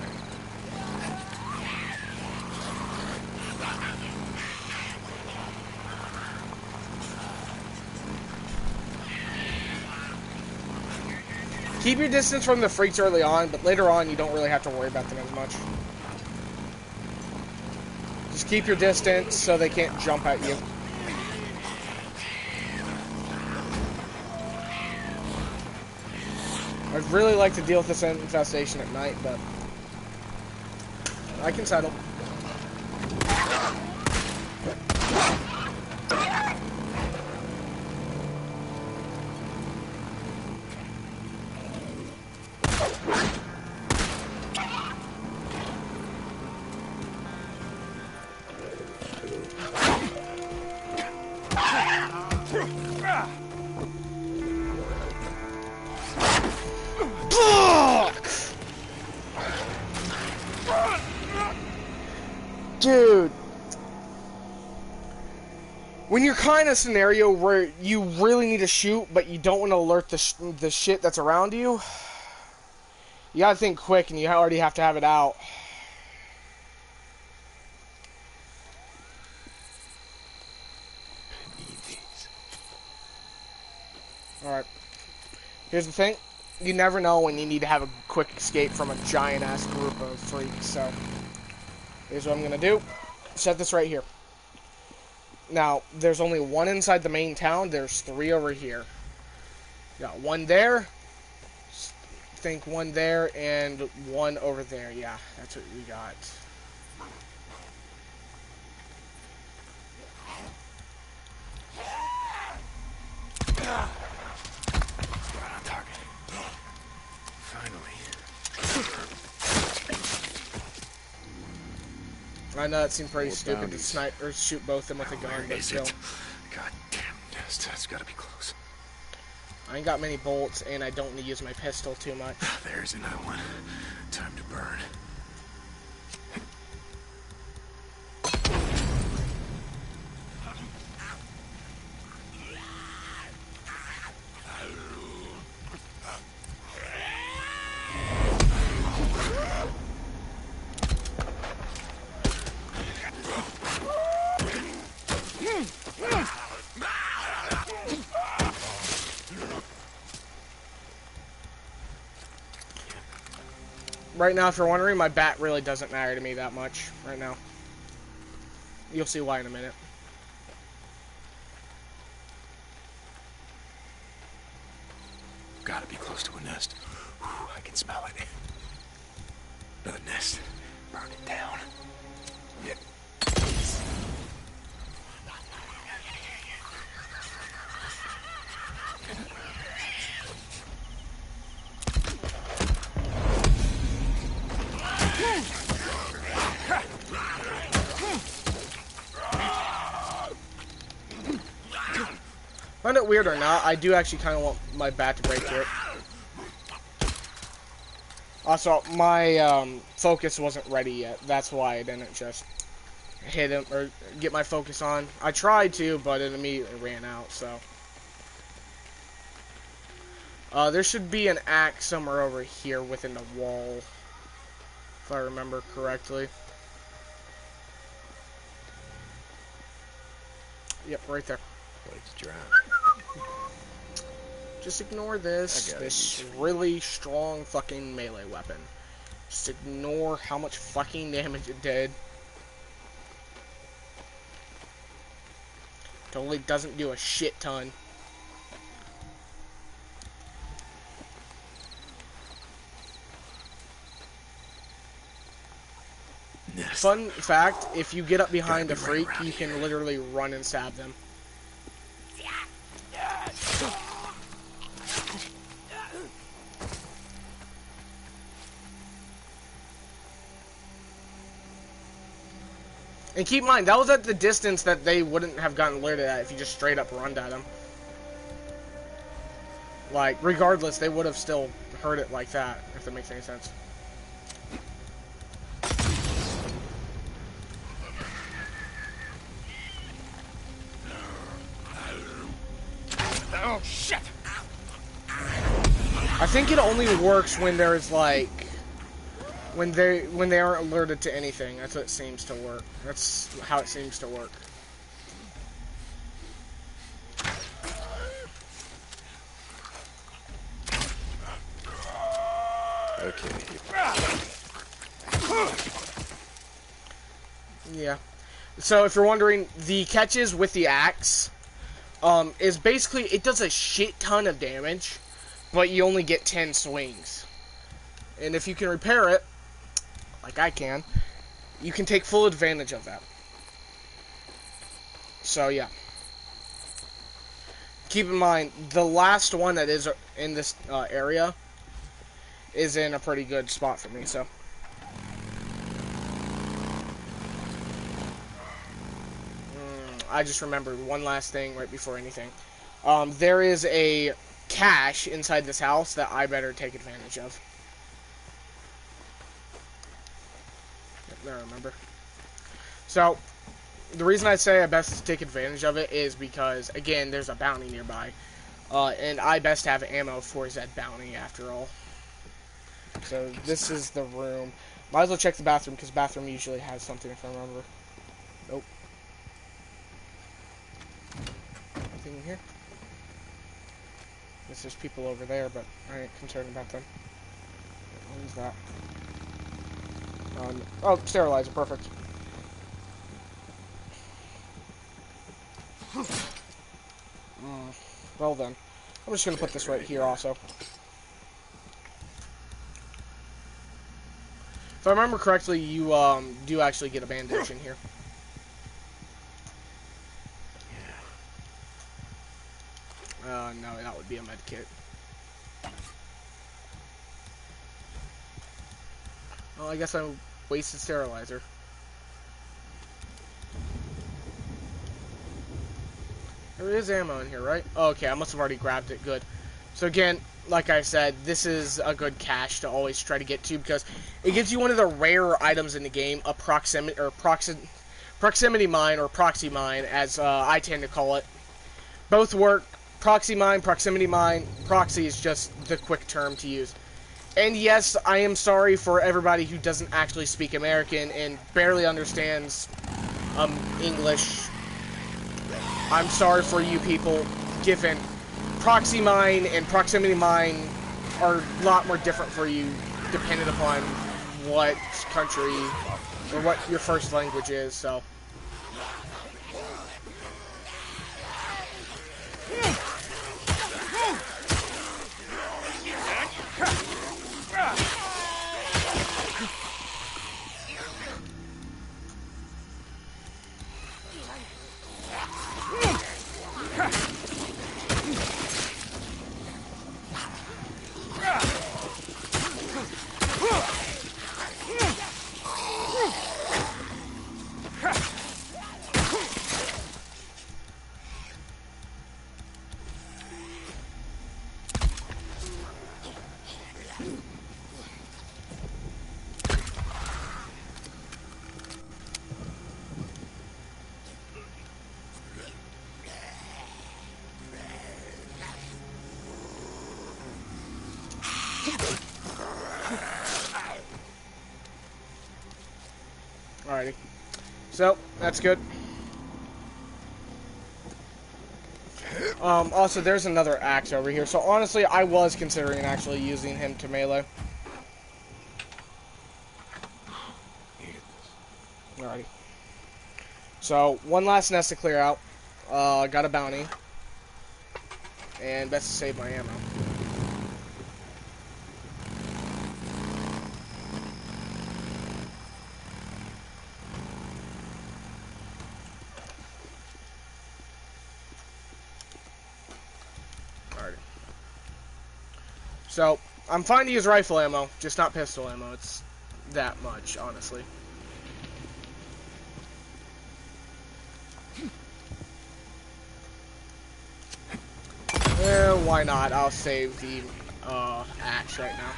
Keep your distance from the freaks early on, but later on you don't really have to worry about them as much. Just keep your distance so they can't jump at you. I'd really like to deal with this infestation at night, but I can settle. Dude, when you're kind of a scenario where you really need to shoot, but you don't want to alert the shit that's around you, you gotta think quick, and you already have to have it out. Alright. Here's the thing. You never know when you need to have a quick escape from a giant-ass group of freaks, so... Here's what I'm gonna do. Set this right here. Now, there's only one inside the main town. There's 3 over here. Got 1 there. Think 1 there, and 1 over there. Yeah, that's what we got. Right on target. Finally. I know it seemed pretty stupid to snipe or shoot both of them with a gun, but still. God damn, that's gotta be close. I ain't got many bullets, and I don't need to use my pistol too much. There's another one. Time to burn. Right now, if you're wondering, my bat really doesn't matter to me that much right now. You'll see why in a minute. Gotta be close to a nest. Whew, I can smell it. Another nest. Burn it down. Yeah. Find it weird or not, I do actually kind of want my bat to break through it. Also, my focus wasn't ready yet. That's why I didn't just hit him or get my focus on. I tried to, but it immediately ran out, so. There should be an axe somewhere over here within the wall, if I remember correctly. Yep, right there. Blade's dry. Just ignore this. This really strong fucking melee weapon. Just ignore how much fucking damage it did. Totally doesn't do a shit ton. Fun fact, if you get up behind a freak, you can literally run and stab them. And keep in mind, that was at the distance that they wouldn't have gotten alerted at if you just straight up run at them. Like, regardless, they would have still heard it like that, if that makes any sense. Oh, shit! I think it only works when there's, like, when they aren't alerted to anything. That's what it seems to work. That's how it seems to work. Okay. Yeah. So if you're wondering, the catches with the axe is basically, it does a shit ton of damage, but you only get 10 swings. And if you can repair it, like I can, you can take full advantage of that. So yeah. Keep in mind, the last one that is in this area is in a pretty good spot for me, so. I just remembered one last thing right before anything. There is a cache inside this house that I better take advantage of. Yep, there, I remember. So, the reason I say I best take advantage of it is because, again, there's a bounty nearby. And I best have ammo for that bounty, after all. So, this is the room. Might as well check the bathroom, because the bathroom usually has something, if I remember. Nope. Anything in here? Guess there's people over there, but I ain't concerned about them. What is that? Oh, sterilizer, perfect. Well then. I'm just gonna put this right here also. If I remember correctly, you do actually get a bandage in here. No, that would be a med kit. Well, I guess I wasted sterilizer. There is ammo in here, right? Oh, okay, I must have already grabbed it. Good. So again, like I said, this is a good cache to always try to get to because it gives you one of the rarer items in the game, a proximity mine or proxy mine, as I tend to call it. Both work. Proxy mine, proximity mine. Proxy is just the quick term to use. And yes, I am sorry for everybody who doesn't actually speak American and barely understands English. I'm sorry for you people, given proxy mine and proximity mine are a lot more different for you, depending upon what country or what your first language is, so. So, that's good. Also, there's another axe over here. So, honestly, I was considering actually using him to melee. Alrighty. So, one last nest to clear out. Got a bounty. And best to save my ammo. Alrighty. So, I'm fine to use rifle ammo, just not pistol ammo. It's that much, honestly. Why not? I'll save the axe right now.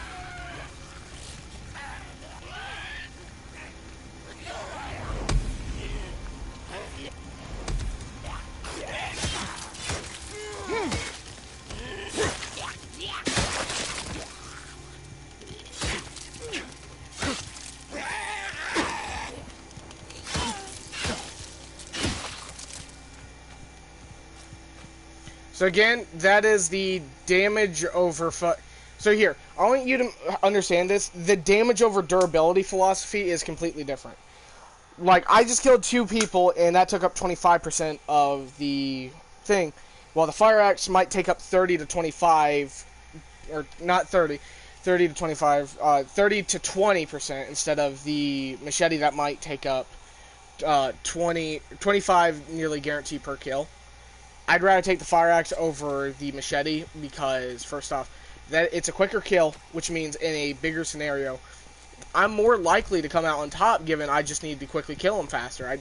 So again, that is the damage over... So here, I want you to understand this. The damage over durability philosophy is completely different. Like, I just killed 2 people, and that took up 25% of the thing. While the fire axe might take up 30 to 25... Or, not 30. 30 to 25... 30 to 20% instead of the machete that might take up 25 nearly guaranteed per kill. I'd rather take the fire axe over the machete because, first off, that it's a quicker kill, which means in a bigger scenario, I'm more likely to come out on top given I just need to quickly kill him faster.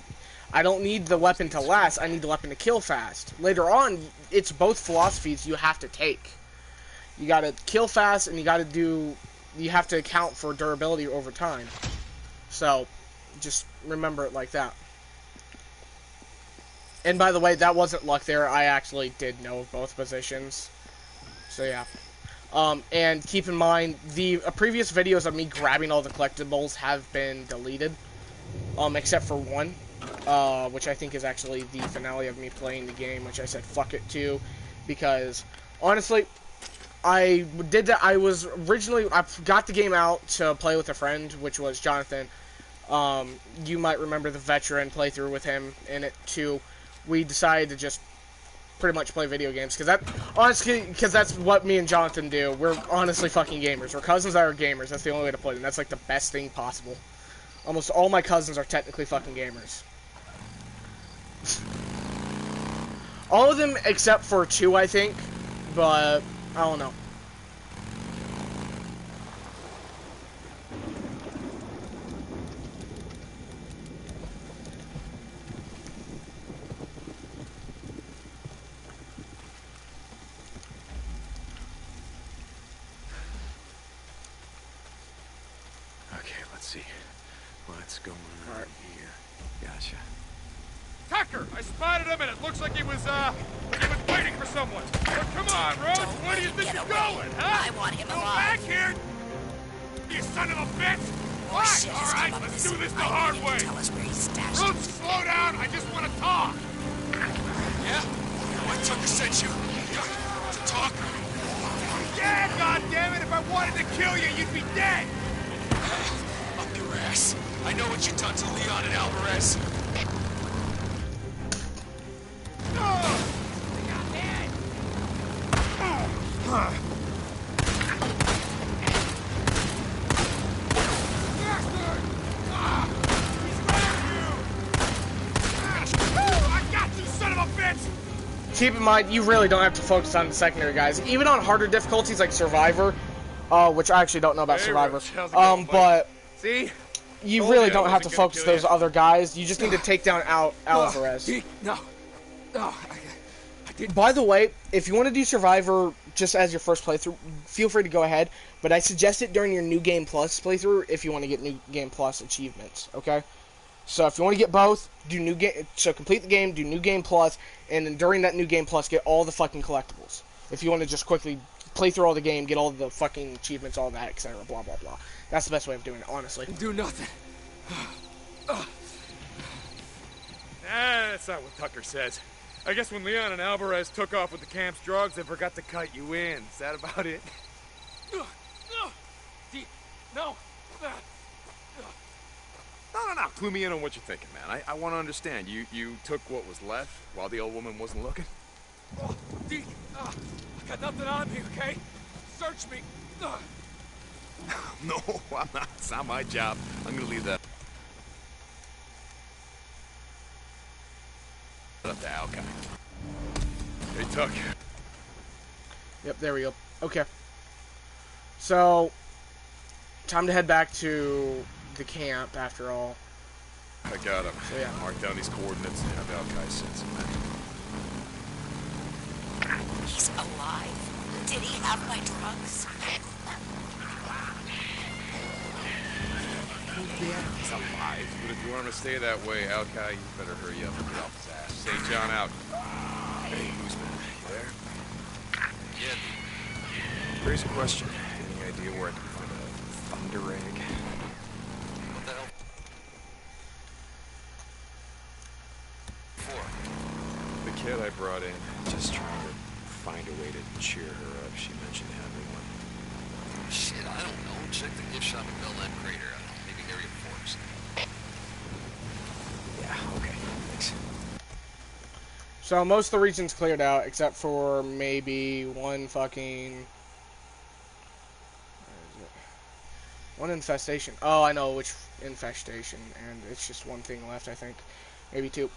I don't need the weapon to last, I need the weapon to kill fast. Later on, it's both philosophies you have to take. You gotta kill fast and you have to account for durability over time. So, just remember it like that. And by the way, that wasn't luck there. I actually did know both positions. So yeah. And keep in mind, the previous videos of me grabbing all the collectibles have been deleted. Except for one. Which I think is actually the finale of me playing the game, which I said fuck it to. Because, honestly, I did that. I got the game out to play with a friend, which was Jonathan. You might remember the veteran playthrough with him in it too. We decided to just pretty much play video games because that's what me and Jonathan do. We're honestly fucking gamers. We're cousins that are gamers. That's the only way to play them. That's like the best thing possible. Almost all my cousins are technically fucking gamers. All of them except for 2, I think. But I don't know. What's going on here? Gotcha. Tucker, I spotted him, and it looks like he was waiting for someone. But come on, Rose, where do you think you're going, huh? I want him Go alive. back here, you son of a bitch! More shit All has right, come up let's this do this the I hard need him way. to tell us where he's stashed Rose, slow down. I just want to talk. Yeah? What Tucker sent you? To talk? Yeah, goddammit! If I wanted to kill you, you'd be dead. Up your ass. I know what you done to Leon and Alvarez. Keep in mind, you really don't have to focus on the secondary guys. Even on harder difficulties like Survivor, which I actually don't know about Survivor, but you really don't have to focus those other guys. You just need to take down Alvarez. No. By the way, if you want to do Survivor just as your first playthrough, feel free to go ahead. But I suggest it during your New Game Plus playthrough if you want to get New Game Plus achievements, okay? So if you want to get both, complete the game, do New Game Plus, and then during that New Game Plus, get all the fucking collectibles. If you want to just quickly play through all the game, get all the fucking achievements, all that, etc., blah, blah, blah. That's the best way of doing it, honestly. Do nothing. That's not what Tucker says. I guess when Leon and Alvarez took off with the camp's drugs, they forgot to cut you in. Is that about it? No. No. Clue me in on what you're thinking, man. I want to understand. You took what was left while the old woman wasn't looking? Oh, Deke, I got nothing on me, okay? Search me. No, I'm not. It's not my job. I'm gonna leave that up to Al Guy. Hey, Tuck. Yep, there we go. Okay. So, time to head back to the camp, after all. I got him. So, yeah. Mark down these coordinates and have Al Guy send some men. He's alive. Did he have my drugs? Yeah, he's alive. But if you want him to stay that way, Al Guy, you better hurry up and get off his ass. Say John out. Hey, Gooseman, you there? Yeah. Crazy question. Any idea where I can find a thunder egg? What the hell? For? The kid I brought in, just trying to find a way to cheer her up. She mentioned having one. Shit, I don't know. Check the gift shop in Bellland Crater. I don't know, maybe Area Forest. Yeah, okay. Thanks. So most of the region's cleared out, except for maybe one fucking... Where is it? One infestation. Oh, I know which infestation, and it's just one thing left, I think. Maybe two.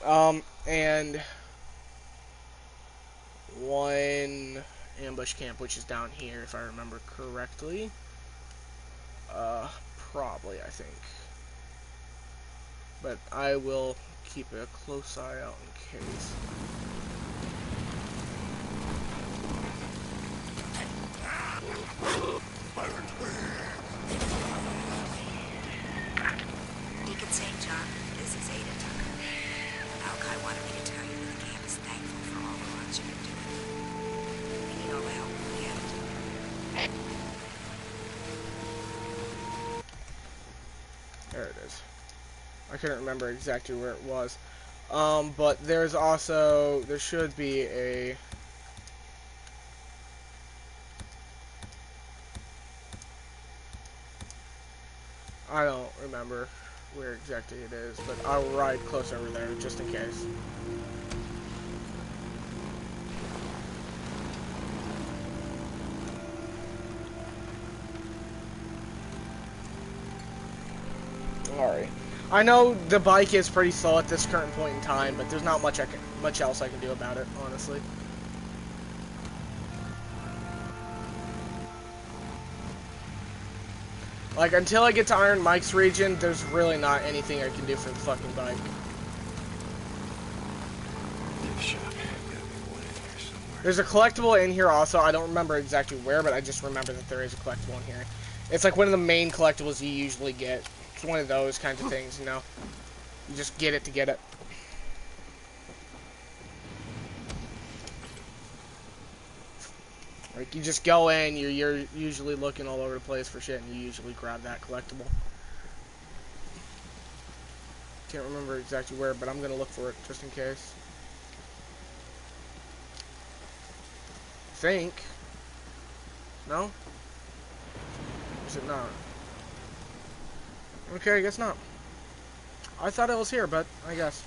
And one ambush camp, which is down here, if I remember correctly. Probably, I think. But I will keep a close eye out in case. Deacon St. John, this is Ada Tucker. Alki wanted me to tell you that the camp is thankful for all the runs you've been doing. We need all the help we can get. There it is. I couldn't remember exactly where it was. But there's also, there should be a... I don't remember where exactly it is, but I'll ride close over there just in case. Alright. I know the bike is pretty slow at this current point in time, but there's not much else I can do about it, honestly. Like, until I get to Iron Mike's region, there's really not anything I can do for the fucking bike. There's a collectible in here also. I don't remember exactly where, but I just remember that there is a collectible in here. It's like one of the main collectibles you usually get. It's one of those kinds of things, you know? You just get it to get it. Like, you just go in, you're usually looking all over the place for shit, and you usually grab that collectible. Can't remember exactly where, but I'm gonna look for it just in case. I think. No? Is it not? Okay, I guess not. I thought it was here, but I guess.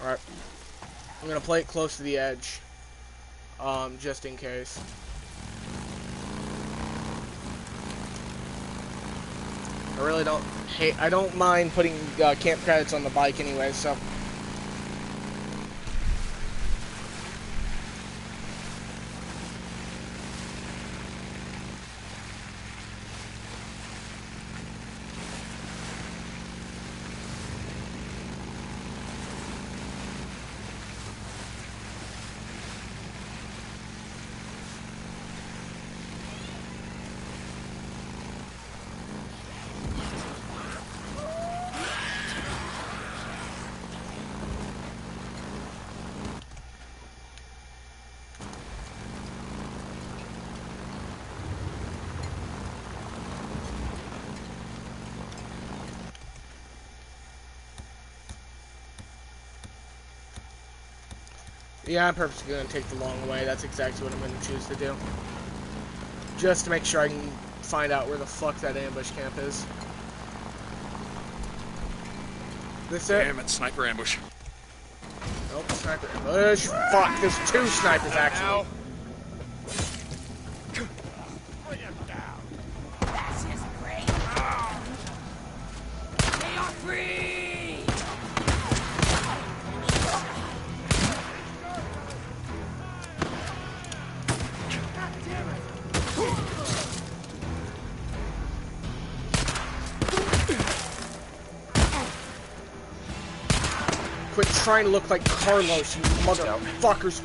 Alright. I'm gonna play it close to the edge. Just in case. I really I don't mind putting camp credits on the bike anyway, so. Yeah, I'm purposely going to take the long way. That's exactly what I'm going to choose to do. Just to make sure I can find out where the fuck that ambush camp is. This it? Damn it, sniper ambush. Nope, sniper ambush. Fuck, there's 2 snipers actually. This is great. They are free. God damn it. Quit trying to look like Carlos, you motherfuckers.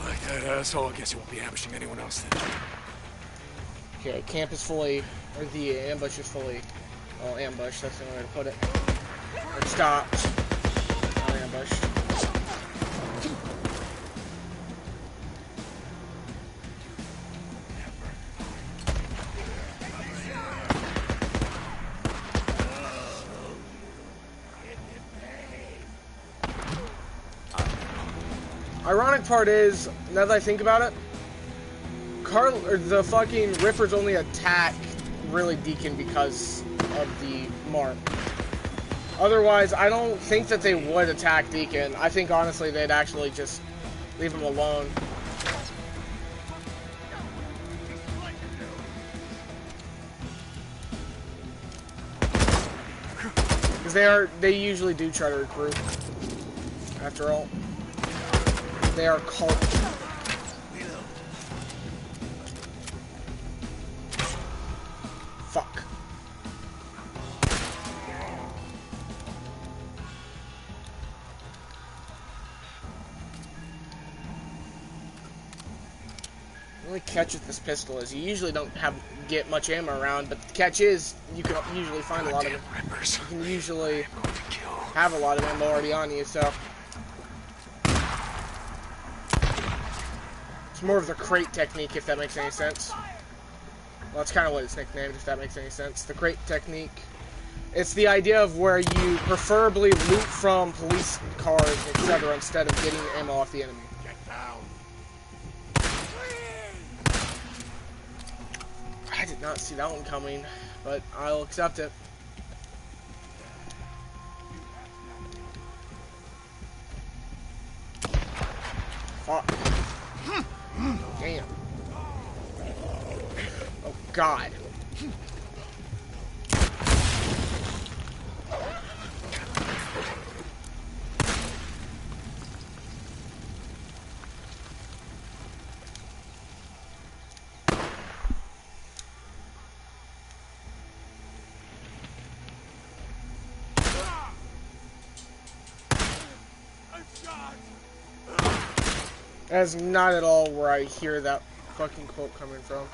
Like that asshole, I guess you won't be ambushing anyone else then. Okay, camp is fully, or the ambush is fully, well, ambush, that's the only way to put it. Or stopped. Not ambushed. Ironic part is, now that I think about it, the fucking Rippers only attack really Deacon because of the mark. Otherwise, I don't think that they would attack Deacon. I think, honestly, they'd actually just leave him alone. Because they usually do try to recruit. After all, they are cult. Fuck. The only catch with this pistol is you usually don't get much ammo around, but the catch is you can usually find a lot of it. You can usually have a lot of ammo already on you, so it's more of the crate technique, if that makes any sense. Well, that's kind of what it's nicknamed, if that makes any sense. The crate technique. It's the idea of where you preferably loot from police cars, etc., instead of getting ammo off the enemy. Get down. I did not see that one coming, but I'll accept it. Fuck. Damn. Oh, God. That's not at all where I hear that fucking quote coming from.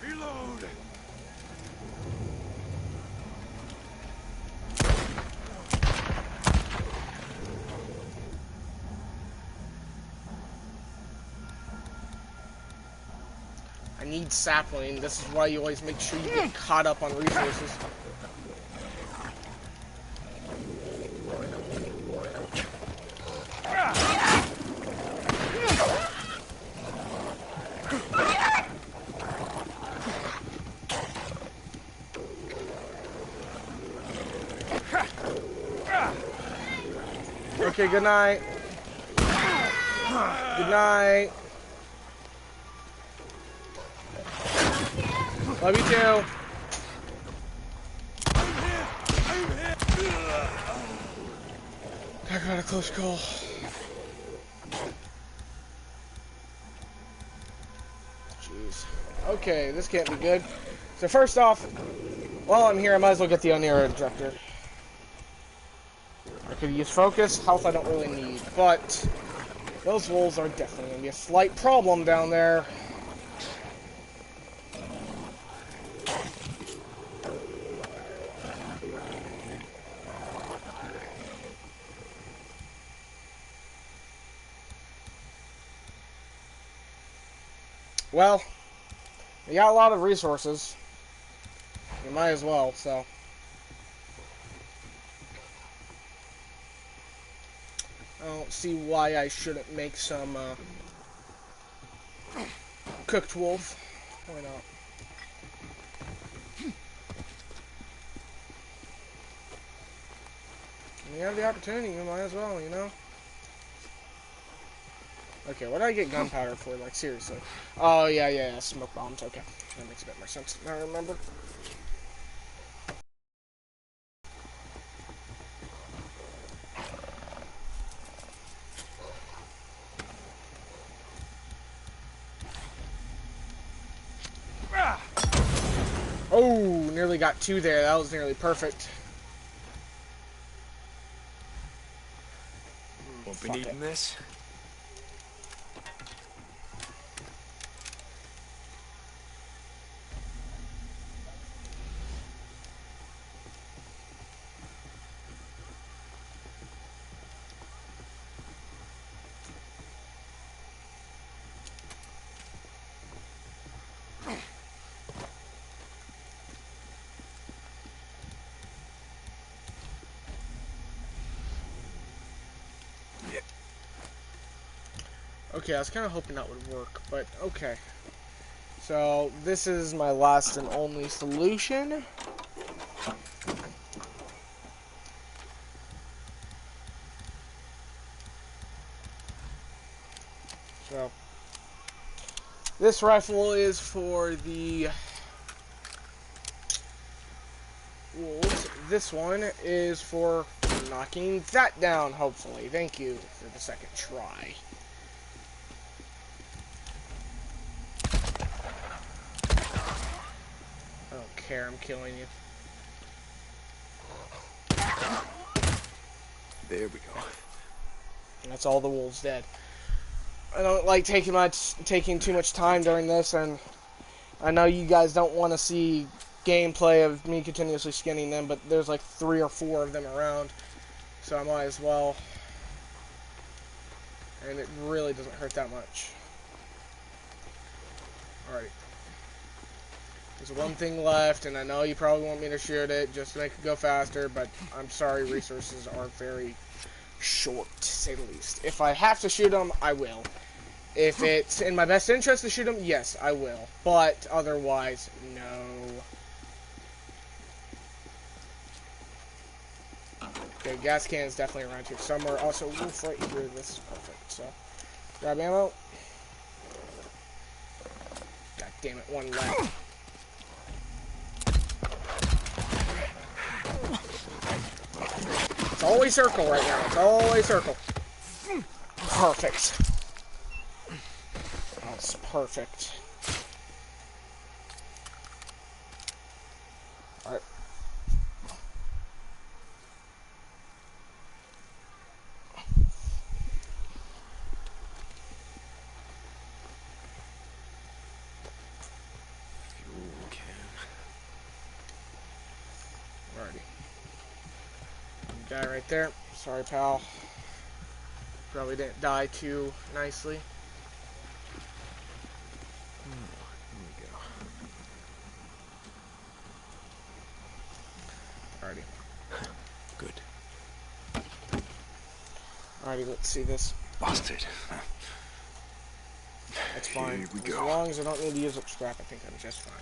Reload. I need sapling. This is why you always make sure you get caught up on resources. Okay, good night. Good night. Love you too. I got a close call. Jeez. Okay, this can't be good. So first off, while I'm here, I might as well get the Onera ejector. I could use focus. Health I don't really need, but those wolves are definitely going to be a slight problem down there. Well, you got a lot of resources. You might as well, so. I don't see why I shouldn't make some cooked wolf. Why not? When you have the opportunity, you might as well, you know? Okay, what did I get gunpowder for? Like, seriously. Oh, yeah, smoke bombs. Okay, that makes a bit more sense than I remember. Oh, nearly got 2 there. That was nearly perfect. Won't be needing this. Okay, I was kind of hoping that would work, but okay. So, this is my last and only solution. So, this rifle is for the wolves. This one is for knocking that down, hopefully. Thank you for the second try. I don't care, I'm killing you. There we go. And that's all the wolves dead. I don't like taking too much time during this, and I know you guys don't want to see gameplay of me continuously skinning them, but there's like 3 or 4 of them around, so I might as well. And it really doesn't hurt that much. Alright. There's one thing left, and I know you probably want me to shoot it just to make it go faster, but I'm sorry, resources are very short, to say the least. If I have to shoot them, I will. If it's in my best interest to shoot them, yes, I will. But otherwise, no. Okay, gas can is definitely around here somewhere. Also, wolf right here. This is perfect. So, grab ammo. God damn it, one left. It's always circle right now. It's always circle. Perfect. That's perfect. Alright. Alrighty. Guy right there. Sorry, pal. Probably didn't die too nicely. Here we go. Alrighty. Good. Alrighty, let's see this. Busted. That's fine. Here we As go. long as I don't need to use up scrap, I think I'm just fine.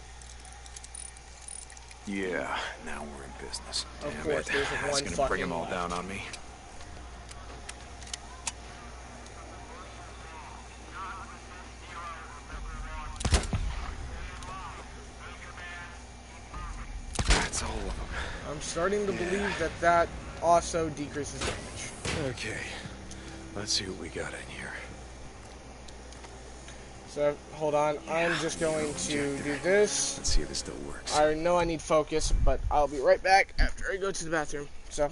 Yeah, now we're in business. Of Damn course, it. there's That's one gonna fucking bring them all left. down on me. That's all of them. I'm starting to believe that that also decreases damage. Okay, let's see what we got in here. So, hold on. I'm just going to do this. Let's see if this still works. I know I need focus, but I'll be right back after I go to the bathroom. So...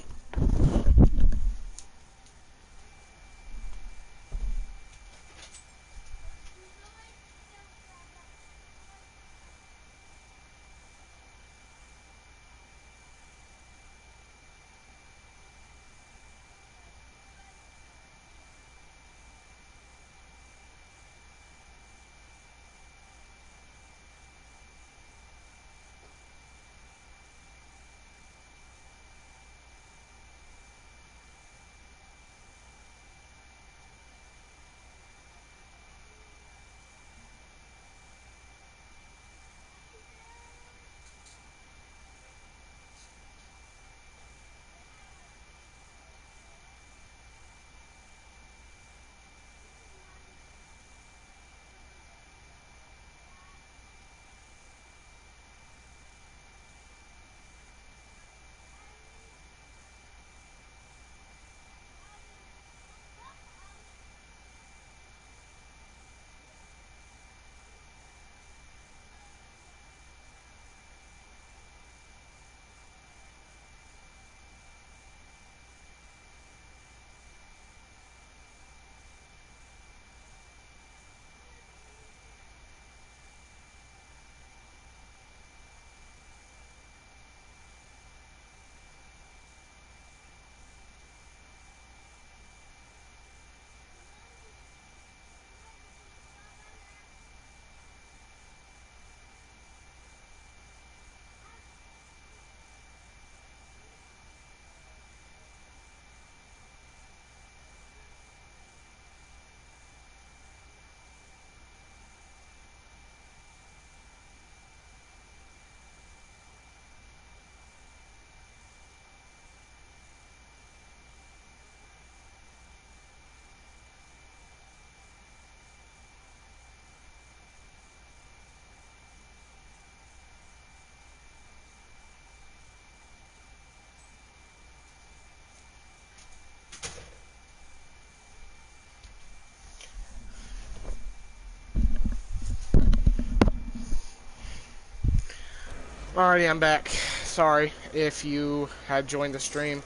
Alrighty, I'm back. Sorry if you had joined the stream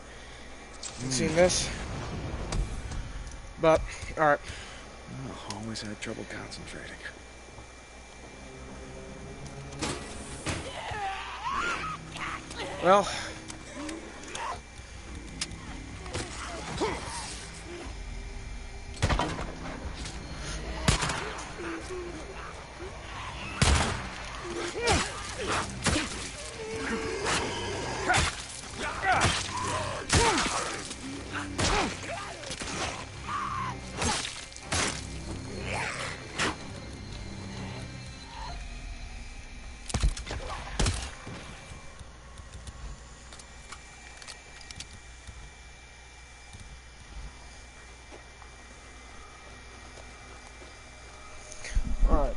and seen this. But, alright. Oh, always had trouble concentrating. Well. Alright.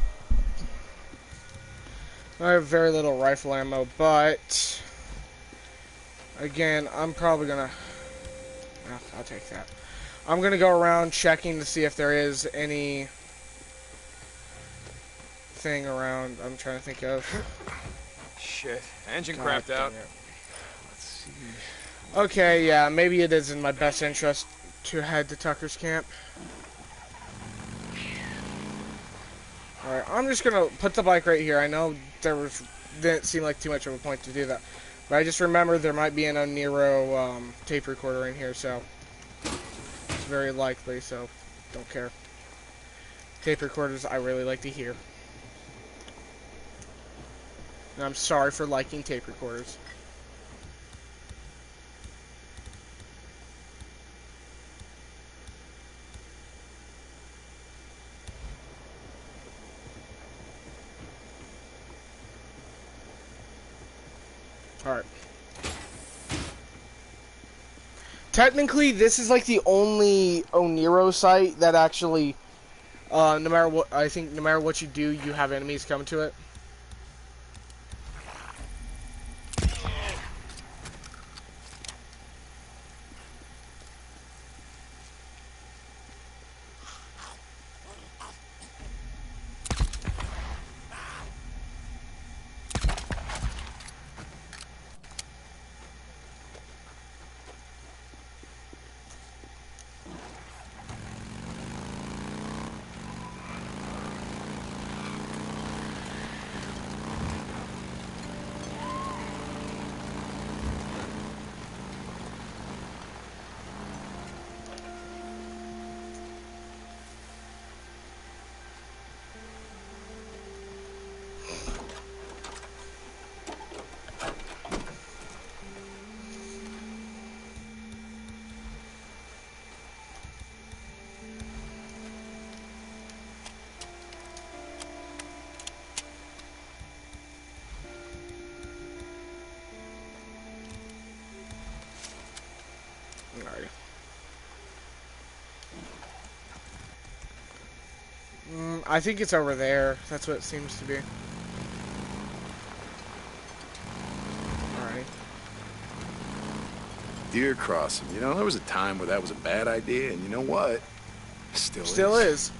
I have very little rifle ammo, but again, I'm probably gonna... I'll take that. I'm gonna go around checking to see if there is any thing around I'm trying to think of. Shit. Engine crapped out. Let's see. Okay, yeah, maybe it is in my best interest to head to Tucker's camp. Alright, I'm just gonna put the bike right here. I know didn't seem like too much of a point to do that. But I just remembered there might be an Nero tape recorder in here, so it's very likely, so don't care. Tape recorders I really like to hear. And I'm sorry for liking tape recorders. Alright. Technically, this is like the only Oniro site that actually, no matter what, I think no matter what you do, you have enemies come to it. I think it's over there. That's what it seems to be. Alright. Deer crossing. You know, there was a time where that was a bad idea, and you know what? Still is.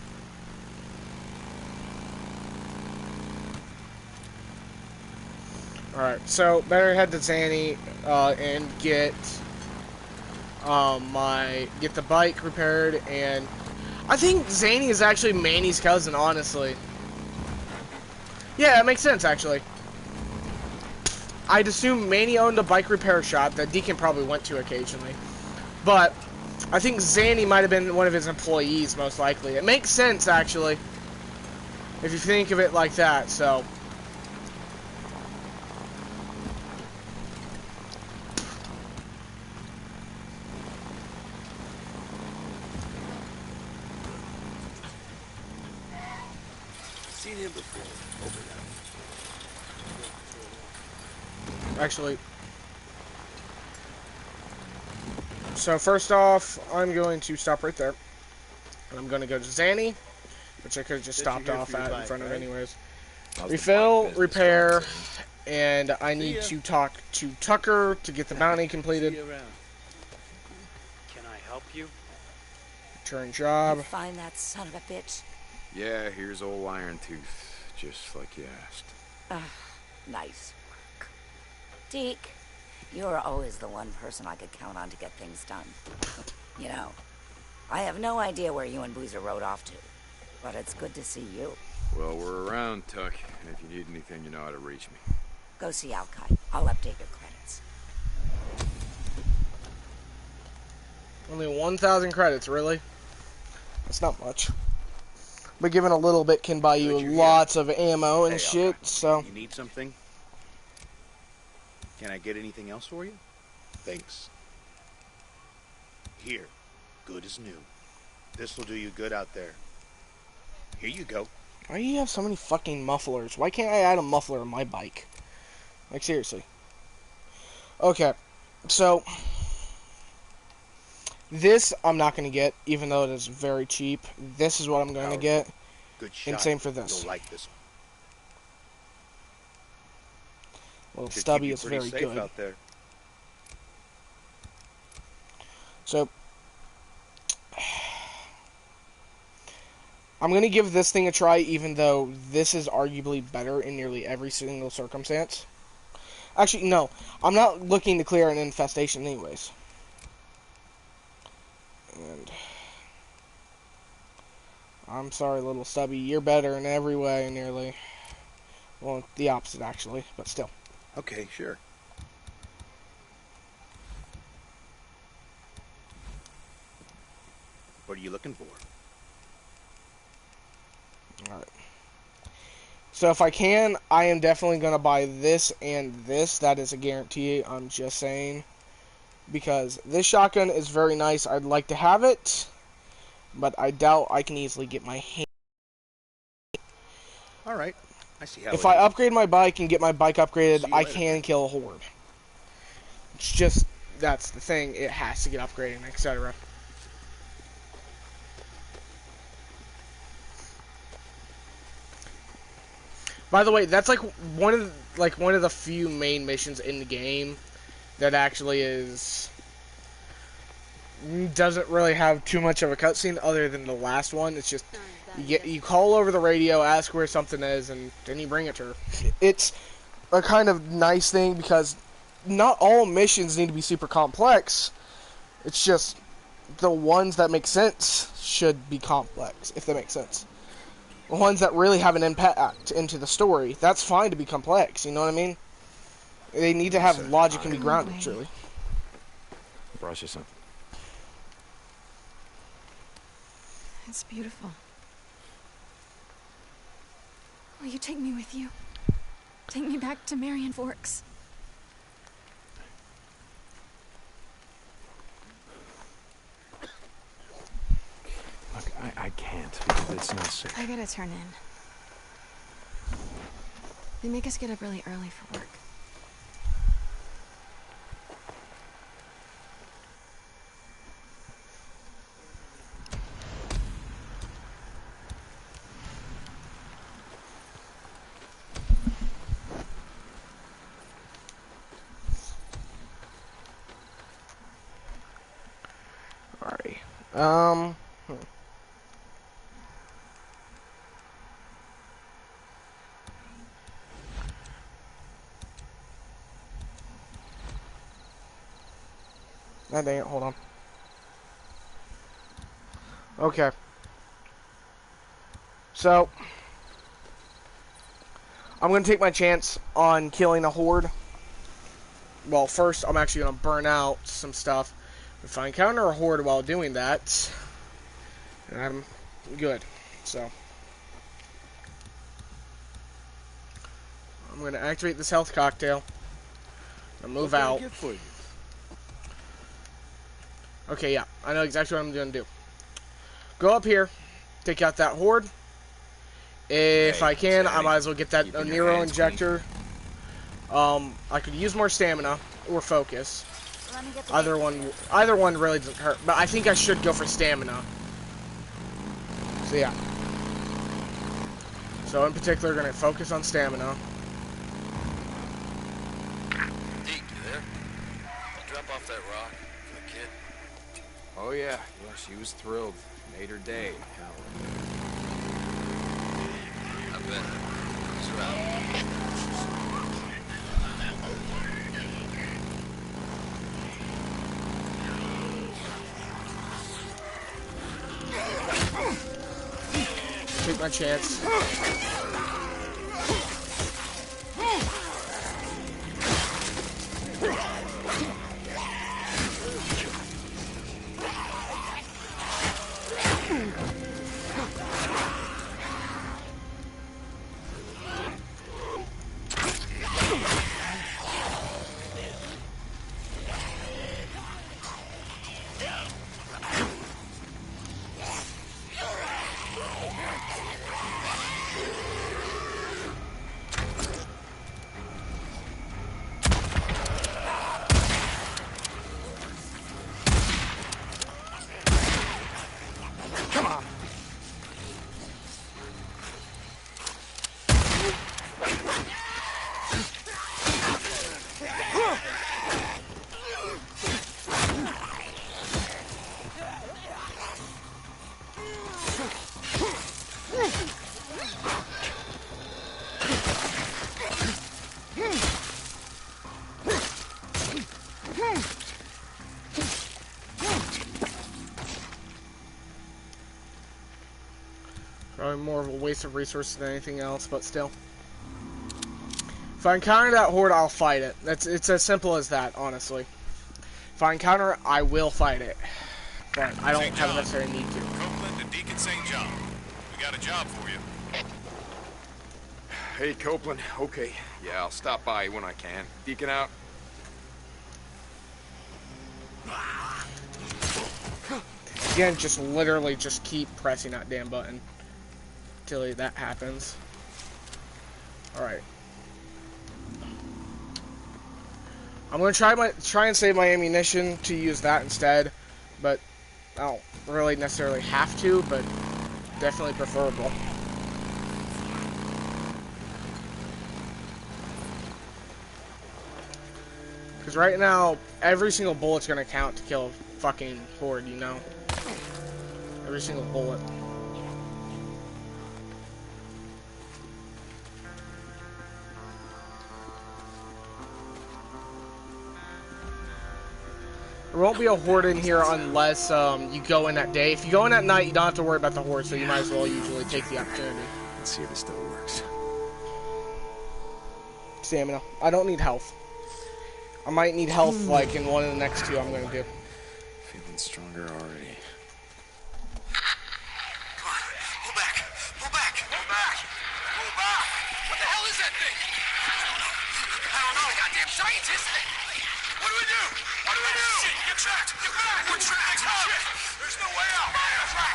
Alright, so better head to Zanny and get get the bike repaired, and I think Zanny is actually Manny's cousin, honestly. Yeah, that makes sense, actually. I'd assume Manny owned a bike repair shop that Deacon probably went to occasionally. But I think Zanny might have been one of his employees, most likely. It makes sense, actually, if you think of it like that, so... Seen him before. Over there. Actually, so first off, I'm going to stop right there, and I'm going to go to Zanny, which I could have just stopped off at in front of anyways. Refill, repair, and I need to talk to Tucker to get the bounty completed. Can I help you? Return job. You find that son of a bitch? Yeah, here's old Iron Tooth, just like you asked. Nice work. Deke, you're always the one person I could count on to get things done. You know, I have no idea where you and Boozer rode off to, but it's good to see you. Well, we're around, Tuck, and if you need anything, you know how to reach me. Go see Alki. I'll update your credits. Only 1,000 credits, really? That's not much. But giving a little bit can buy you lots of ammo and shit, so... You need something? Can I get anything else for you? Thanks. Here. Good as new. This'll do you good out there. Here you go. Why do you have so many fucking mufflers? Why can't I add a muffler on my bike? Like, seriously. Okay. So... this I'm not going to get, even though it is very cheap. This is what I'm going to get. Good shot. And same for this. You'll like this one. Well, Stubby is very good. Out there. So, I'm going to give this thing a try, even though this is arguably better in nearly every single circumstance. Actually, no. I'm not looking to clear an infestation anyways. And I'm sorry, little Stubby. You're better in every way, nearly. Well, the opposite, actually, but still. Okay, sure. What are you looking for? Alright. So if I can, I am definitely going to buy this and this. That is a guarantee, I'm just saying. Because this shotgun is very nice. I'd like to have it. But I doubt I can easily get my hand. Alright. I see how if I upgrade my bike and get my bike upgraded, I can kill a horde. It's just, that's the thing. It has to get upgraded, etc. By the way, that's like one of the few main missions in the game that actually doesn't really have too much of a cutscene other than the last one. It's just you call over the radio, ask where something is, and then you bring it to her. It's a kind of nice thing because not all missions need to be super complex. It's just the ones that make sense should be complex, if that makes sense. The ones that really have an impact into the story, that's fine to be complex, you know what I mean? They need to have logic and be grounded, truly. I brought you something. It's beautiful. Will you take me with you? Take me back to Marion Forks. Look, I can't because it's not safe. I gotta turn in. They make us get up really early for work. Alright. Ah, dang it, hold on. Okay. So, I'm going to take my chance on killing a horde. Well, first, I'm actually going to burn out some stuff. If I encounter a horde while doing that, I'm good. So, I'm going to activate this health cocktail and move out. Okay, yeah, I know exactly what I'm going to do. Go up here, take out that horde. If I can, I might as well get that Nero injector. I could use more stamina or focus. Either one really doesn't hurt, but I think I should go for stamina. So yeah. So in particular, we're gonna focus on stamina. Deke, you there? You drop off that rock for the kid? Oh yeah, she was thrilled. Made her day. I bet. She's around. take my chance. Probably more of a waste of resources than anything else, but still. If I encounter that horde, I'll fight it. It's as simple as that, honestly. If I encounter it, I will fight it. But I don't have a necessary need to. Copeland to Deacon St. John. We got a job for you. Hey, Copeland. Okay. Yeah, I'll stop by when I can. Deacon out. Again, just literally just keep pressing that damn button until that happens. Alright. I'm gonna try and save my ammunition to use that instead, but I don't really necessarily have to, but definitely preferable. Because right now, every single bullet's gonna count to kill a fucking horde, you know? Every single bullet. There won't be a horde in here unless you go in at day. If you go in at night, you don't have to worry about the horde, so you might as well usually take the opportunity. Let's see if it still works. Stamina. I don't need health. I might need health like in one of the next two I'm going to do. Feeling stronger already. Come on, pull back, pull back, pull back, pull back. What the hell is that thing? I don't know, goddamn scientist. What do we do? What do we do? Shit, get trapped. Get back. We're trapped. Shit. There's no way out. Fire! Fire!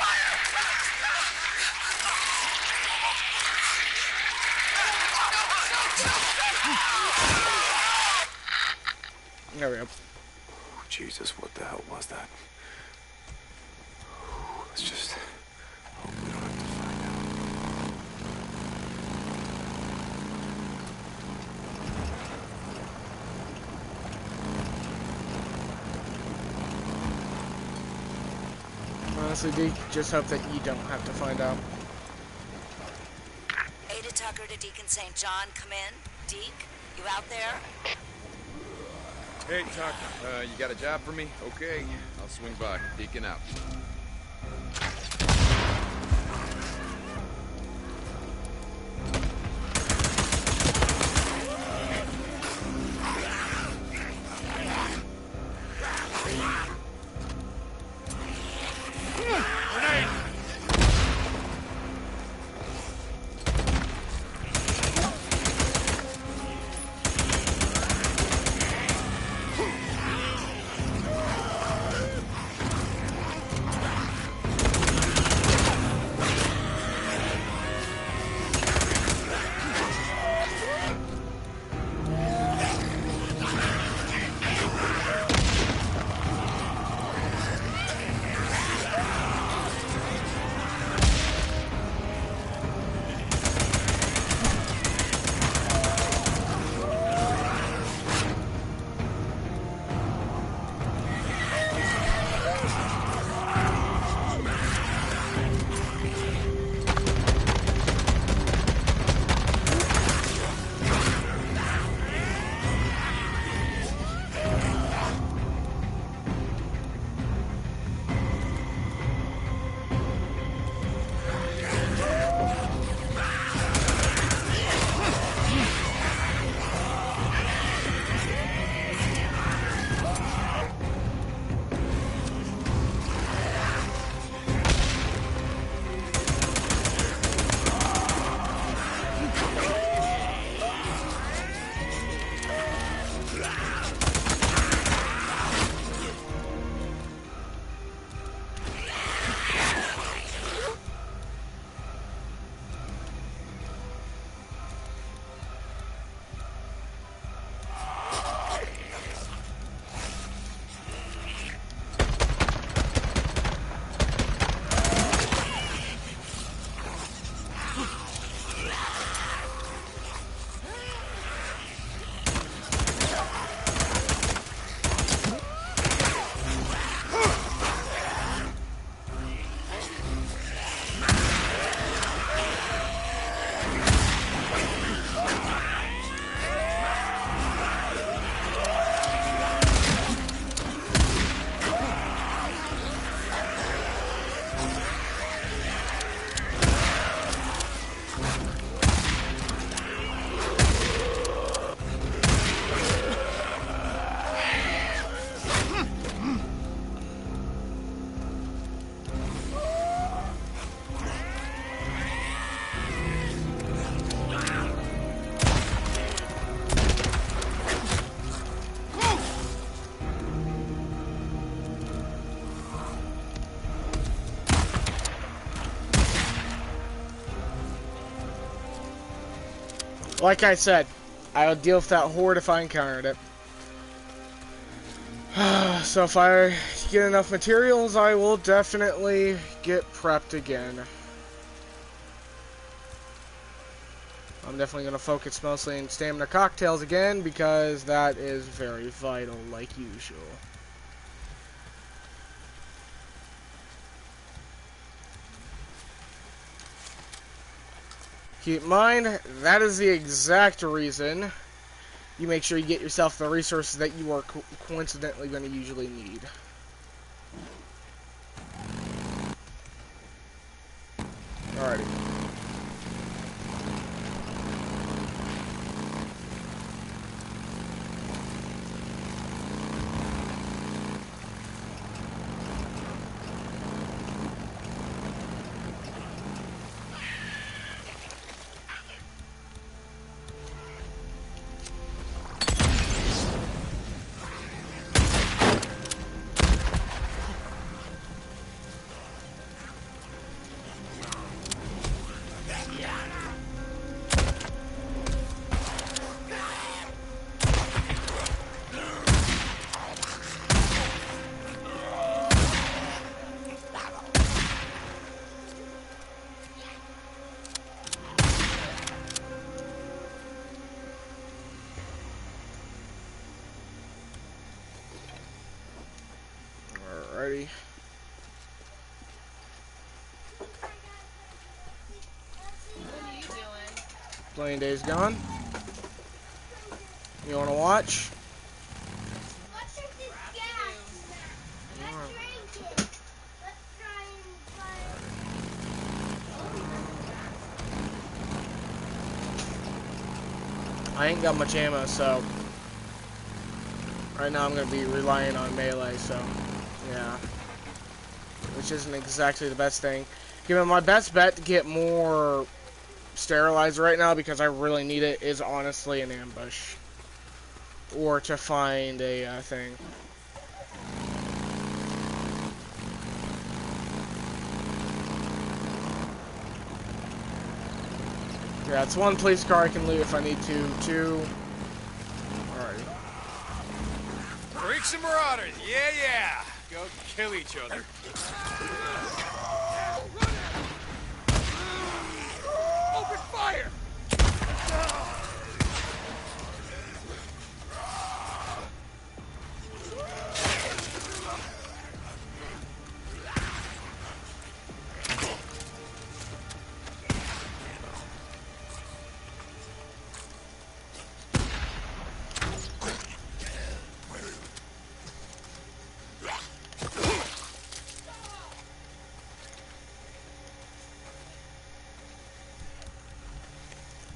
There we go. Oh, Jesus, what the hell was that? Let's just hope we don't have to find out. Honestly, Deke, just hope that you don't have to find out. Ada Tucker to Deacon St. John, come in. Deke, you out there? Hey, Tuck, you got a job for me? Okay, I'll swing by. Deacon out. Like I said, I would deal with that horde if I encountered it. So if I get enough materials, I will definitely get prepped again. I'm definitely going to focus mostly on stamina cocktails again, because that is very vital, like usual. Keep in mind, that is the exact reason you make sure you get yourself the resources that you are coincidentally going to usually need. Alrighty. Alrighty. What are you doing? Playing Days Gone. You want to watch? I ain't got much ammo, so right now I'm going to be relying on melee, so yeah. Which isn't exactly the best thing. Given my best bet to get more sterilizer right now, because I really need it, is honestly an ambush. Or to find a thing. Yeah, it's one police car I can loot if I need to. Two. Alright. Freaks and marauders, yeah. Go kill each other. Open fire!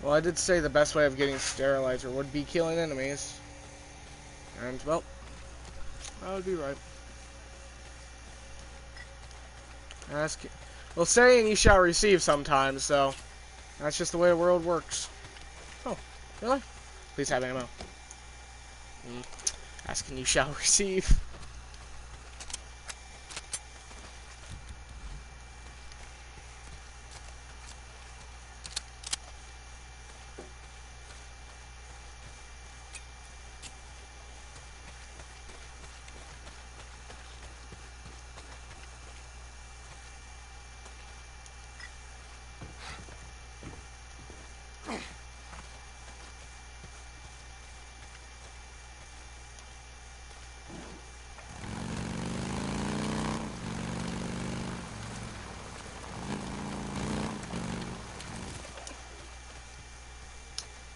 Well, I did say the best way of getting sterilizer would be killing enemies. And, well, I would be right. Well, saying you shall receive sometimes, so that's just the way the world works. Oh, really? Please have ammo. Asking you shall receive.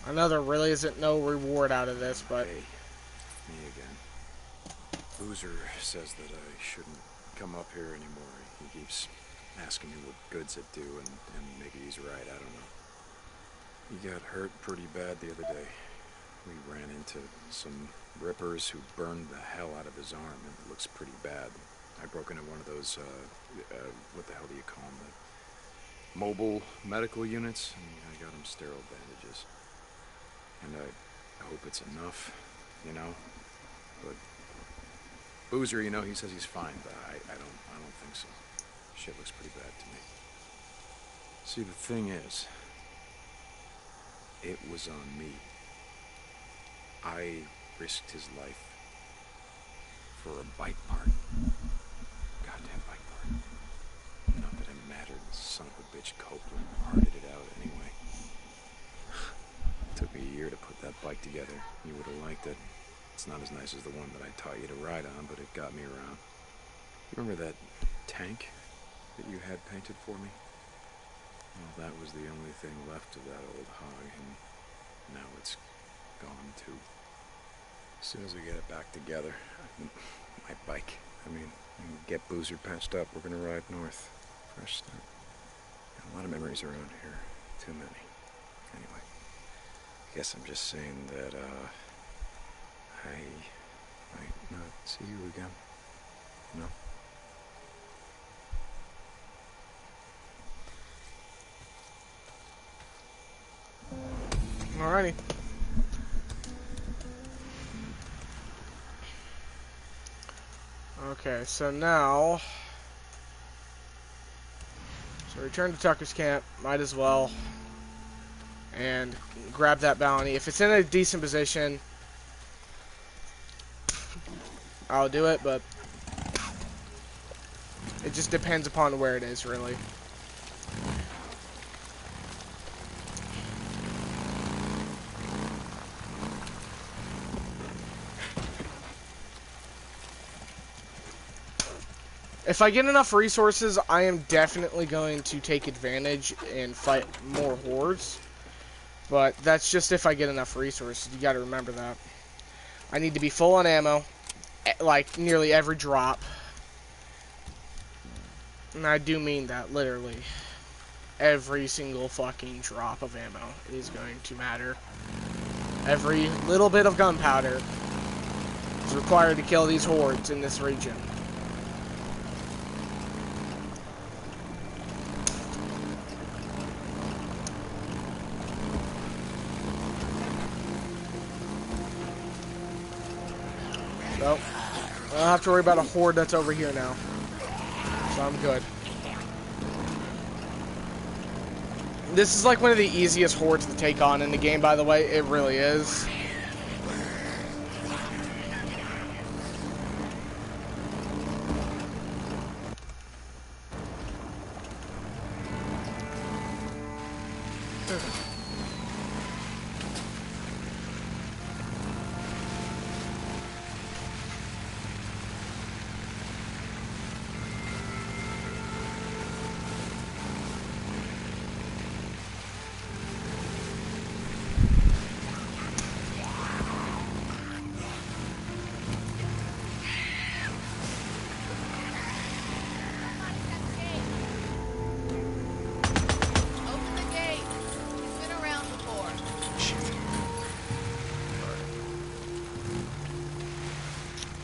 I know there really isn't no reward out of this, but... Hey, me again. Boozer says that I shouldn't come up here anymore. He keeps asking me what good's it do, and maybe he's right, I don't know. He got hurt pretty bad the other day. We ran into some rippers who burned the hell out of his arm, and it looks pretty bad. I broke into one of those, what the hell do you call them? The mobile medical units, and I got him sterile bandages. And I hope it's enough, you know? But Boozer, you know, he says he's fine, but I don't think so. Shit looks pretty bad to me. See, the thing is, It was on me. I risked his life for a bike part. Goddamn bike part. Not that it mattered. The son of a bitch Copeland parted it out anyway. It took me a year to put that bike together. You would have liked it. It's not as nice as the one that I taught you to ride on, but it got me around. Remember that tank that you had painted for me? Well, that was the only thing left of that old hog, and now it's gone too. As soon as we get it back together, my bike, get Boozer patched up, we're gonna ride north. Fresh start. Got a lot of memories around here. Too many. Anyway, I guess I'm just saying that, I might not see you again. You know? Alrighty. Okay, so now... So return to Tucker's camp, might as well. And grab that bounty. If it's in a decent position, I'll do it, but it just depends upon where it is, really. If I get enough resources, I am definitely going to take advantage and fight more hordes. But that's just if I get enough resources. You gotta remember that. I need to be full on ammo, like nearly every drop. And I do mean that, literally. Every single fucking drop of ammo is going to matter. Every little bit of gunpowder is required to kill these hordes in this region. So, I don't have to worry about a horde that's over here now. So I'm good. This is like one of the easiest hordes to take on in the game, by the way. It really is.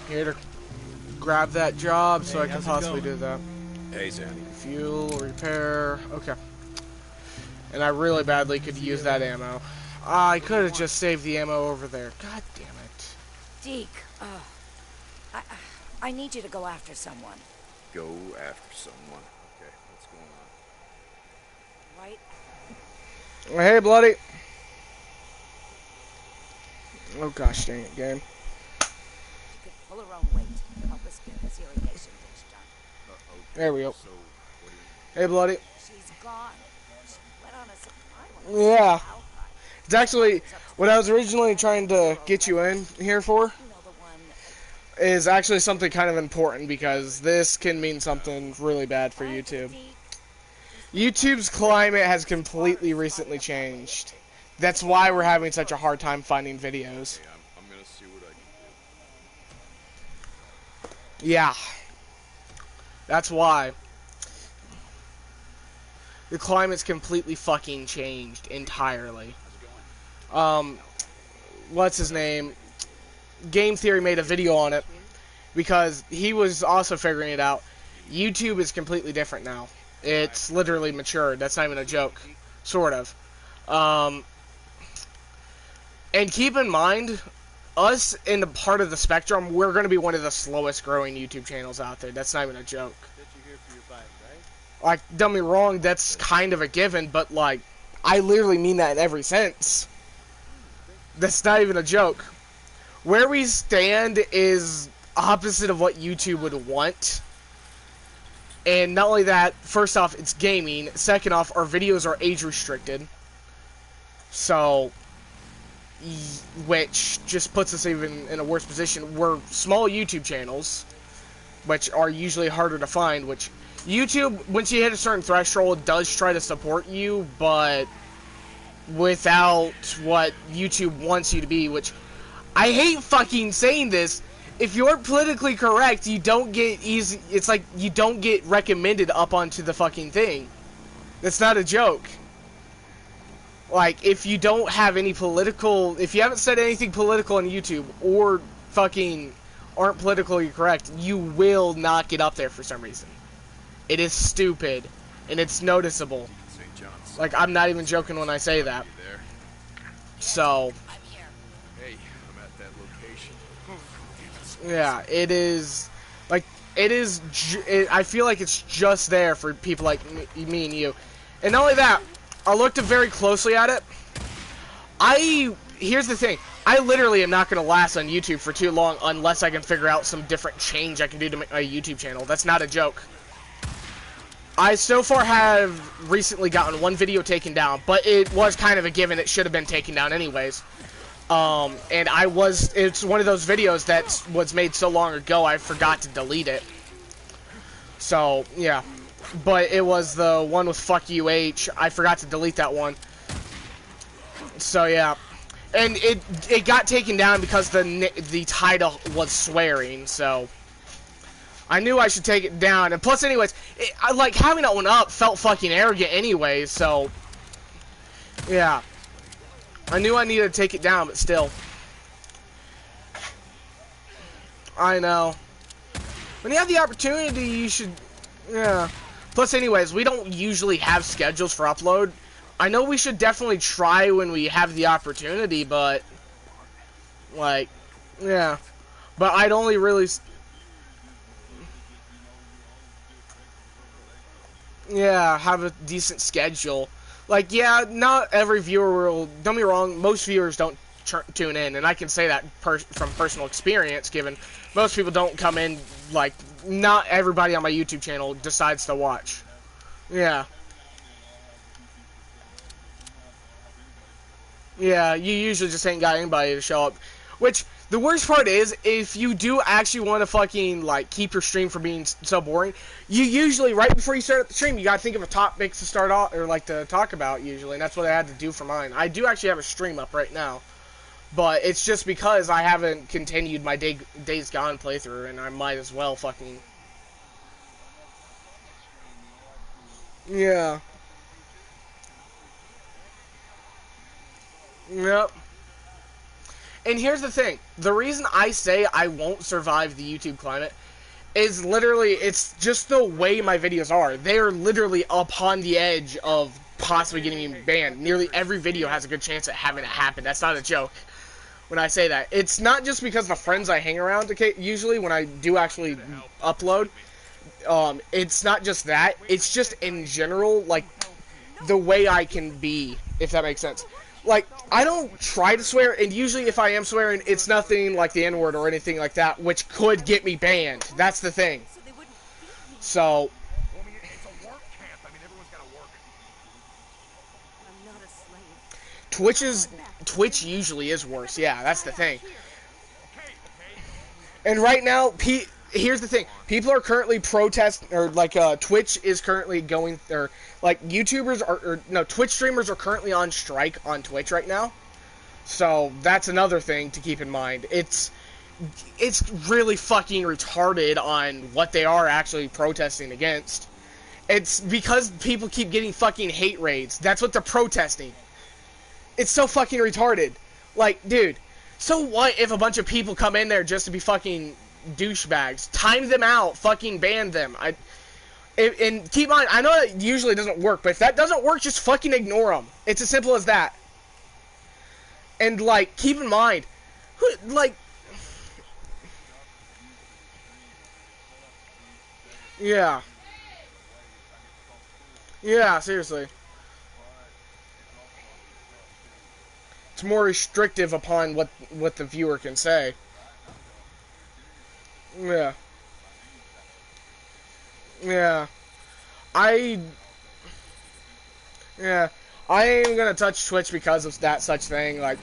Here to grab that job so I can possibly do that. Hey, Zanny. Fuel, repair, okay. And I really badly could use that ammo. I could have just saved the ammo over there. God damn it. Deke, I need you to go after someone. Go after someone. Okay, what's going on? Right? Hey, bloody. Oh gosh, dang it, game. You could pull her own weight to help us get this irrigation ditch done. There we go. Hey, bloody. She's gone. She went on a supply. Yeah. It's actually what I was originally trying to get you in here for is actually something kind of important because this can mean something really bad for YouTube. YouTube's climate has completely recently changed. That's why we're having such a hard time finding videos. I'm gonna see what I can do. Yeah. That's why. The climate's completely fucking changed entirely. What's his name? Game Theory made a video on it because he was also figuring it out. YouTube is completely different now. It's literally matured. That's not even a joke. Sort of. And keep in mind, us in the part of the spectrum, we're going to be one of the slowest growing YouTube channels out there. That's not even a joke. That you here for your bike, right? Like, don't get me wrong, that's kind of a given, but, like, I literally mean that in every sense. That's not even a joke. Where we stand is opposite of what YouTube would want. And not only that, first off, it's gaming. Second off, our videos are age restricted. So, which just puts us even in a worse position. We're small YouTube channels, which are usually harder to find, which YouTube, once you hit a certain threshold, does try to support you, but without what YouTube wants you to be, which I hate fucking saying this. If you're politically correct, you don't get easy. It's like you don't get recommended up onto the fucking thing. That's not a joke. Like, if you don't have any political, if you haven't said anything political on YouTube or fucking aren't politically correct, you will not get up there for some reason. It is stupid and it's noticeable. Like, I'm not even joking when I say that. So, Hey, I'm at that location. yeah, it is, like, I feel like it's just there for people like me and you. And not only that, I looked very closely at it. Here's the thing. I literally am not going to last on YouTube for too long unless I can figure out some different change I can do to my YouTube channel. That's not a joke. I so far have recently gotten one video taken down, but it was kind of a given. It should have been taken down anyways. And it's one of those videos that was made so long ago I forgot to delete it. So, yeah. But it was the one with Fuck UH. I forgot to delete that one. So, yeah. And it got taken down because the title was swearing, so I knew I should take it down. And plus, anyways, like, having that one up felt fucking arrogant anyways, so yeah. I knew I needed to take it down, but still. I know. When you have the opportunity, you should, yeah. Plus, anyways, we don't usually have schedules for upload. I know we should definitely try when we have the opportunity, but, like, yeah. But I'd only really, yeah, have a decent schedule. Like, yeah, not every viewer will, don't be wrong, most viewers don't tune in, and I can say that from personal experience, given most people don't come in, like, not everybody on my YouTube channel decides to watch. Yeah. Yeah, you usually just ain't got anybody to show up. Which, the worst part is, if you do actually want to fucking, like, keep your stream from being so boring, you usually, right before you start the stream, you gotta think of a topic to start off, or, like, to talk about, usually, and that's what I had to do for mine. I do actually have a stream up right now, but it's just because I haven't continued my Days Gone playthrough, and I might as well fucking, yeah. Yep. And here's the thing. The reason I say I won't survive the YouTube climate is literally, it's just the way my videos are. They are literally upon the edge of possibly getting me banned. Nearly every video has a good chance at having it happen. That's not a joke when I say that. It's not just because the friends I hang around, usually when I do actually upload, it's not just that. It's just in general, like, the way I can be, if that makes sense. Like, I don't try to swear, and usually if I am swearing, it's nothing like the N-word or anything like that, which could get me banned. That's the thing. So, Twitch usually is worse. Yeah, that's the thing. And right now, here's the thing. People are currently protesting, or like, Twitch is currently going, or like, Twitch streamers are currently on strike on Twitch right now. So, that's another thing to keep in mind. It's really fucking retarded on what they are actually protesting against. It's because people keep getting fucking hate raids. That's what they're protesting. It's so fucking retarded. Like, dude, so what if a bunch of people come in there just to be fucking douchebags? Time them out. Fucking ban them. And keep in mind, I know that usually doesn't work, but if that doesn't work, just fucking ignore them. It's as simple as that. And, like, keep in mind, yeah. Yeah, seriously. It's more restrictive upon what the viewer can say. Yeah. Yeah. Yeah. I ain't gonna touch Twitch because of that such thing. Like,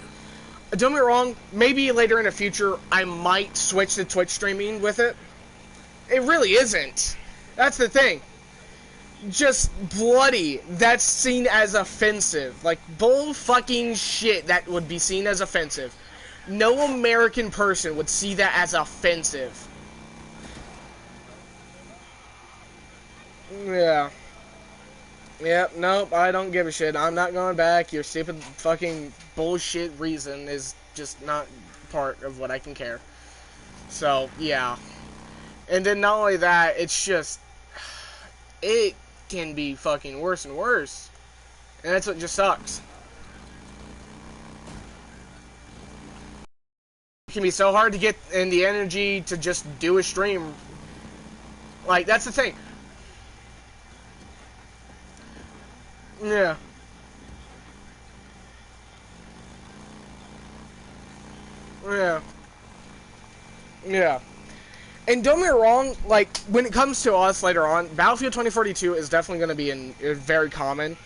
don't get me wrong, maybe later in the future I might switch to Twitch streaming with it. It really isn't. That's the thing. Just bloody, that's seen as offensive. Like, bull fucking shit that would be seen as offensive. No American person would see that as offensive. Yeah. Yep, nope, I don't give a shit. I'm not going back. Your stupid fucking bullshit reason is just not part of what I can care. So, yeah. And then not only that, it's just... It can be fucking worse and worse. And that's what just sucks. It can be so hard to get in the energy to just do a stream. Like, that's the thing. Yeah. Yeah. Yeah. And don't get me wrong, like, when it comes to us later on, Battlefield 2042 is definitely going to be very common.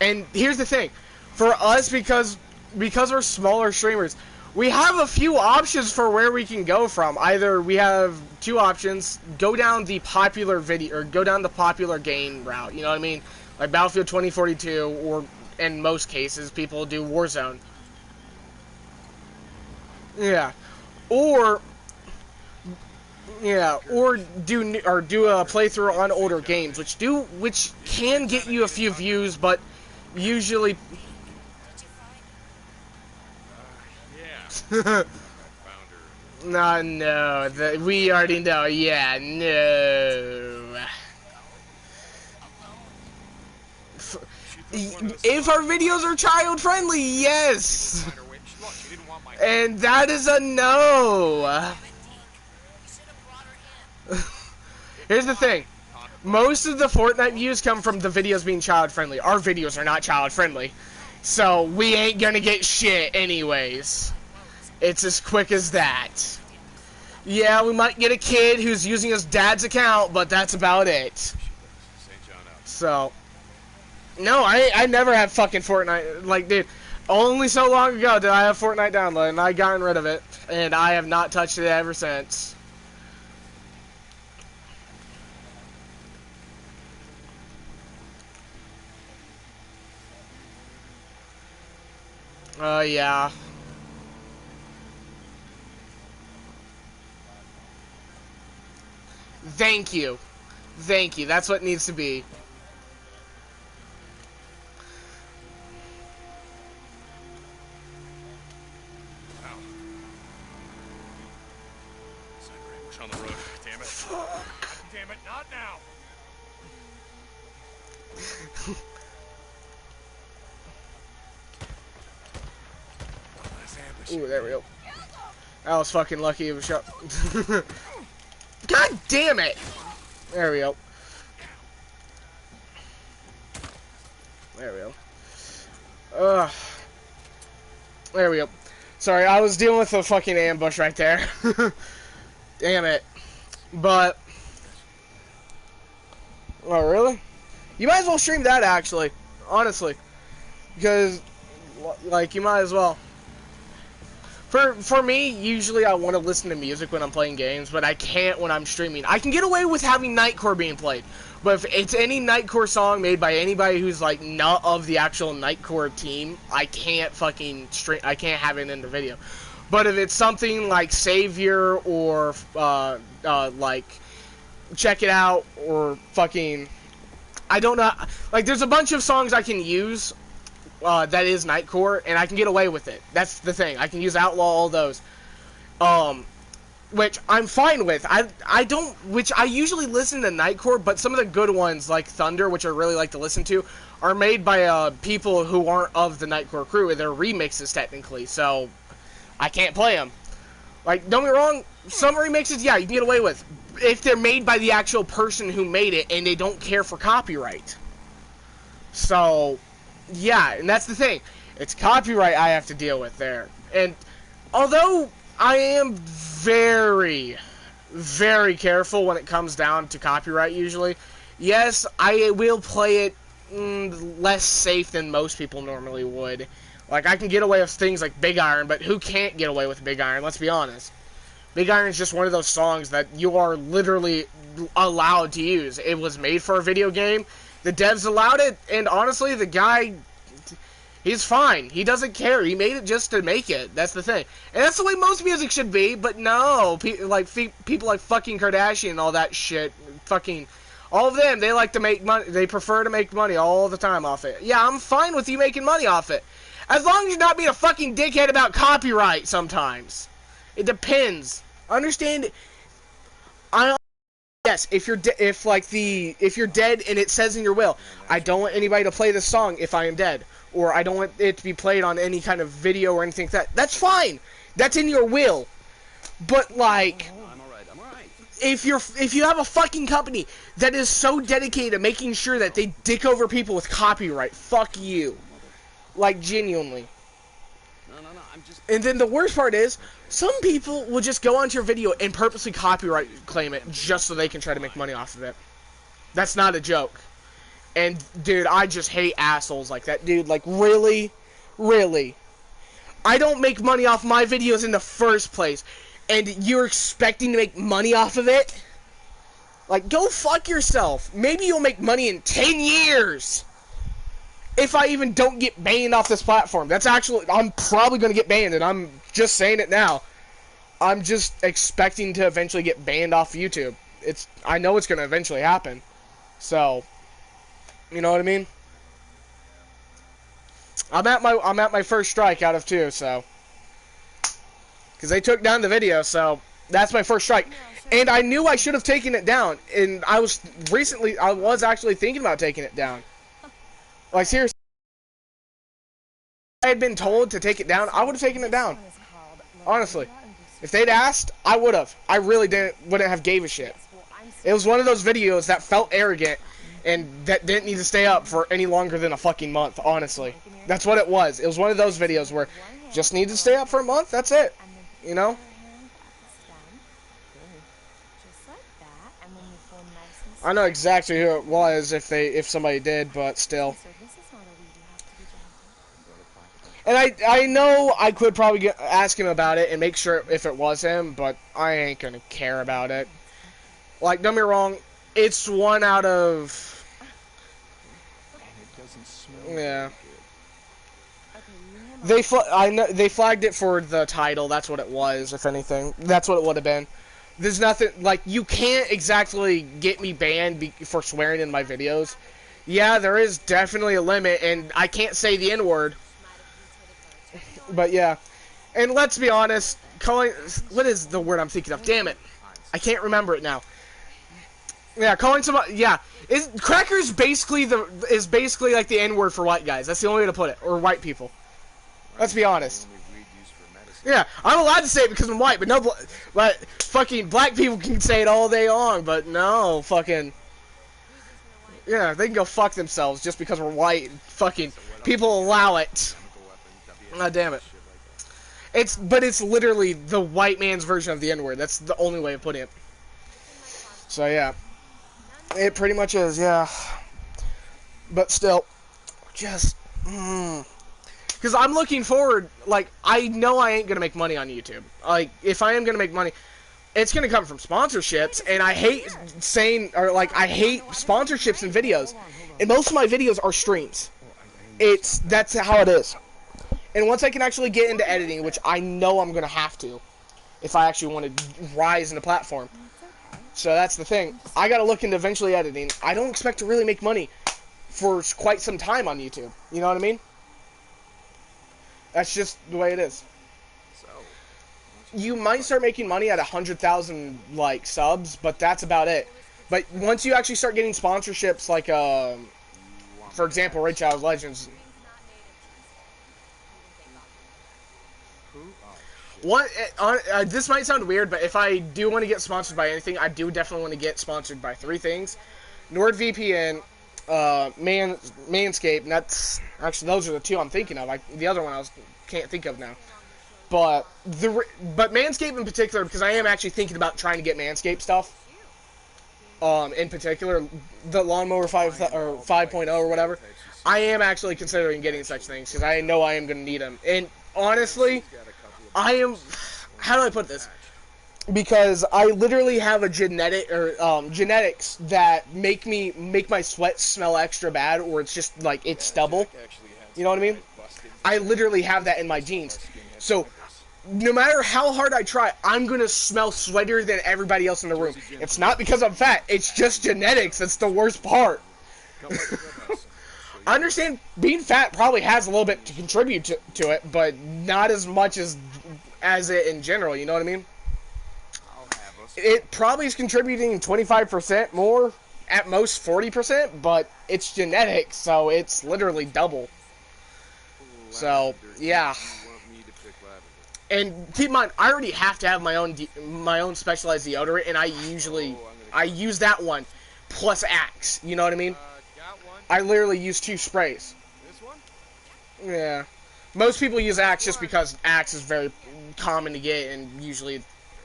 And here's the thing. For us, because we're smaller streamers, we have a few options for where we can go from. Either we have two options, go down the popular video, or go down the popular game route, you know what I mean? Like Battlefield 2042, or in most cases, people do Warzone. Yeah. Or do a playthrough on older games, which can get you a few views, but usually no, we already know. Yeah, no. If our videos are child friendly, yes. And that is a no. Here's the thing. Most of the Fortnite views come from the videos being child friendly. Our videos are not child friendly. So we ain't gonna get shit anyways. It's as quick as that. Yeah, we might get a kid who's using his dad's account, but that's about it. So, no, I never had fucking Fortnite. Like, dude, only so long ago did I have Fortnite downloaded, and I gotten rid of it. And I have not touched it ever since. Yeah. Thank you. Thank you. That's what needs to be. Push on the road. Damn it. Damn it, not now. Ooh, there we go. I was fucking lucky it was shot. God damn it! There we go. There we go. There we go. Sorry, I was dealing with a fucking ambush right there. Damn it. But... Oh, really? You might as well stream that, actually. Honestly. Because, like, you might as well. For me, usually I want to listen to music when I'm playing games, but I can't when I'm streaming. I can get away with having Nightcore being played, but if it's any Nightcore song made by anybody who's, like, not of the actual Nightcore team, I can't fucking stream, I can't have it in the video. But if it's something like Savior or, like, Check It Out or fucking, I don't know, like, there's a bunch of songs I can use that is Nightcore, and I can get away with it. That's the thing. I can use Outlaw, all those. Which I'm fine with. Which I usually listen to Nightcore, but some of the good ones, like Thunder, which I really like to listen to, are made by people who aren't of the Nightcore crew. They're remixes, technically, so I can't play them. Like, don't get me wrong, some remixes, yeah, you can get away with. If they're made by the actual person who made it, and they don't care for copyright. So... yeah, and that's the thing. It's copyright I have to deal with there. And although I am very, very careful when it comes down to copyright usually, yes, I will play it less safe than most people normally would. Like, I can get away with things like Big Iron, but who can't get away with Big Iron? Let's be honest. Big Iron is just one of those songs that you are literally allowed to use. It was made for a video game. The devs allowed it, and honestly, the guy, he's fine. He doesn't care. He made it just to make it. That's the thing. And that's the way most music should be, but no. People like fucking Kardashian and all that shit, fucking, all of them, they like to make money. They prefer to make money all the time off it. Yeah, I'm fine with you making money off it. As long as you're not being a fucking dickhead about copyright sometimes. It depends. Understand? Yes, if you're dead and it says in your will, I don't want anybody to play this song if I am dead, or I don't want it to be played on any kind of video or anything like that. That's fine. That's in your will. But like, if you have a fucking company that is so dedicated to making sure that they dick over people with copyright, fuck you. Like, genuinely. And then the worst part is, some people will just go onto your video and purposely copyright claim it just so they can try to make money off of it. That's not a joke. And, dude, I just hate assholes like that. Dude, like, really? Really? I don't make money off my videos in the first place, and you're expecting to make money off of it? Like, go fuck yourself. Maybe you'll make money in 10 years. If I even don't get banned off this platform. That's actually, I'm probably going to get banned, and I'm just saying it now. I'm just expecting to eventually get banned off YouTube. I know it's going to eventually happen. So, you know what I mean? I'm at my first strike out of 2, so. Because they took down the video, so that's my first strike. And I knew I should have taken it down, and I was actually thinking about taking it down. Like, seriously, if I had been told to take it down, I would have taken it down. Honestly. If they'd asked, I would have. I really wouldn't have gave a shit. It was one of those videos that felt arrogant, and that didn't need to stay up for any longer than a fucking month, honestly. That's what it was. It was one of those videos where just need to stay up for a month, that's it. You know? I know exactly who it was if somebody did, but still. And I know I could probably ask him about it and make sure if it was him, but I ain't gonna care about it. Like, don't get me wrong, it's one out of... Yeah. They flagged it for the title, that's what it was, if anything. That's what it would have been. There's nothing, like, you can't exactly get me banned for swearing in my videos. Yeah, there is definitely a limit, and I can't say the N-word. But yeah. And let's be honest, what is the word I'm thinking of? Damn it. I can't remember it now. Yeah, calling somebody, yeah. Cracker is basically like the N-word for white guys. That's the only way to put it. Or white people. Let's be honest. Yeah, I'm allowed to say it because I'm white, but fucking black people can say it all day long, but no, fucking, yeah, they can go fuck themselves just because we're white. Fucking people allow it. God damn it. But it's literally the white man's version of the N-word. That's the only way of putting it. So yeah, it pretty much is, yeah. But still, just. Because I'm looking forward, like, I know I ain't going to make money on YouTube. Like, if I am going to make money, it's going to come from sponsorships, and I hate I hate sponsorships in videos. And most of my videos are streams. That's how it is. And once I can actually get into editing, which I know I'm going to have to, if I actually want to rise in the platform. So that's the thing. I got to look into eventually editing. I don't expect to really make money for quite some time on YouTube. You know what I mean? That's just the way it is. You might start making money at 100,000 like subs, but that's about it. But once you actually start getting sponsorships, like for example, Raid Shadow Legends. This might sound weird, but if I do want to get sponsored by anything, I do definitely want to get sponsored by 3 things: NordVPN, Manscaped, and that's actually those are the two I'm thinking of. The other one can't think of now. But Manscaped in particular, because I am actually thinking about trying to get Manscaped stuff. In particular, the Lawnmower 5.0 or whatever. I am actually considering getting such things because I know I am going to need them. And honestly, I am. How do I put this? Because I literally have a genetics that make my sweat smell extra bad, or it's just like it's stubble. You know what I mean? I literally have that in my genes. So no matter how hard I try, I'm gonna smell sweatier than everybody else in the room. It's not because I'm fat. It's just genetics. That's the worst part. I understand being fat probably has a little bit to contribute to it, but not as much as it in general. You know what I mean? It probably is contributing 25% more, at most 40%, but it's genetics, so it's literally double. So yeah. And keep in mind, I already have to have my own specialized deodorant, and I use that one plus Axe. You know what I mean? I literally use 2 sprays. This one? Yeah. Most people use Axe just because Axe is very common to get, and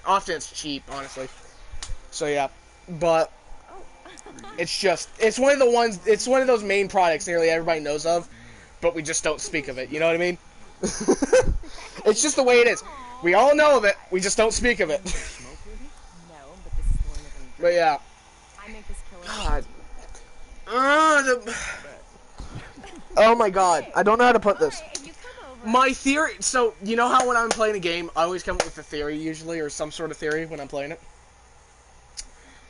often it's cheap, honestly. So yeah, but it's one of those main products nearly everybody knows of, but we just don't speak of it. You know what I mean? It's just the way it is. We all know of it. We just don't speak of it. But yeah. God. Oh my God. I don't know how to put this. My theory. So you know how when I'm playing a game, I always come up with a theory usually, or some sort of theory when I'm playing it.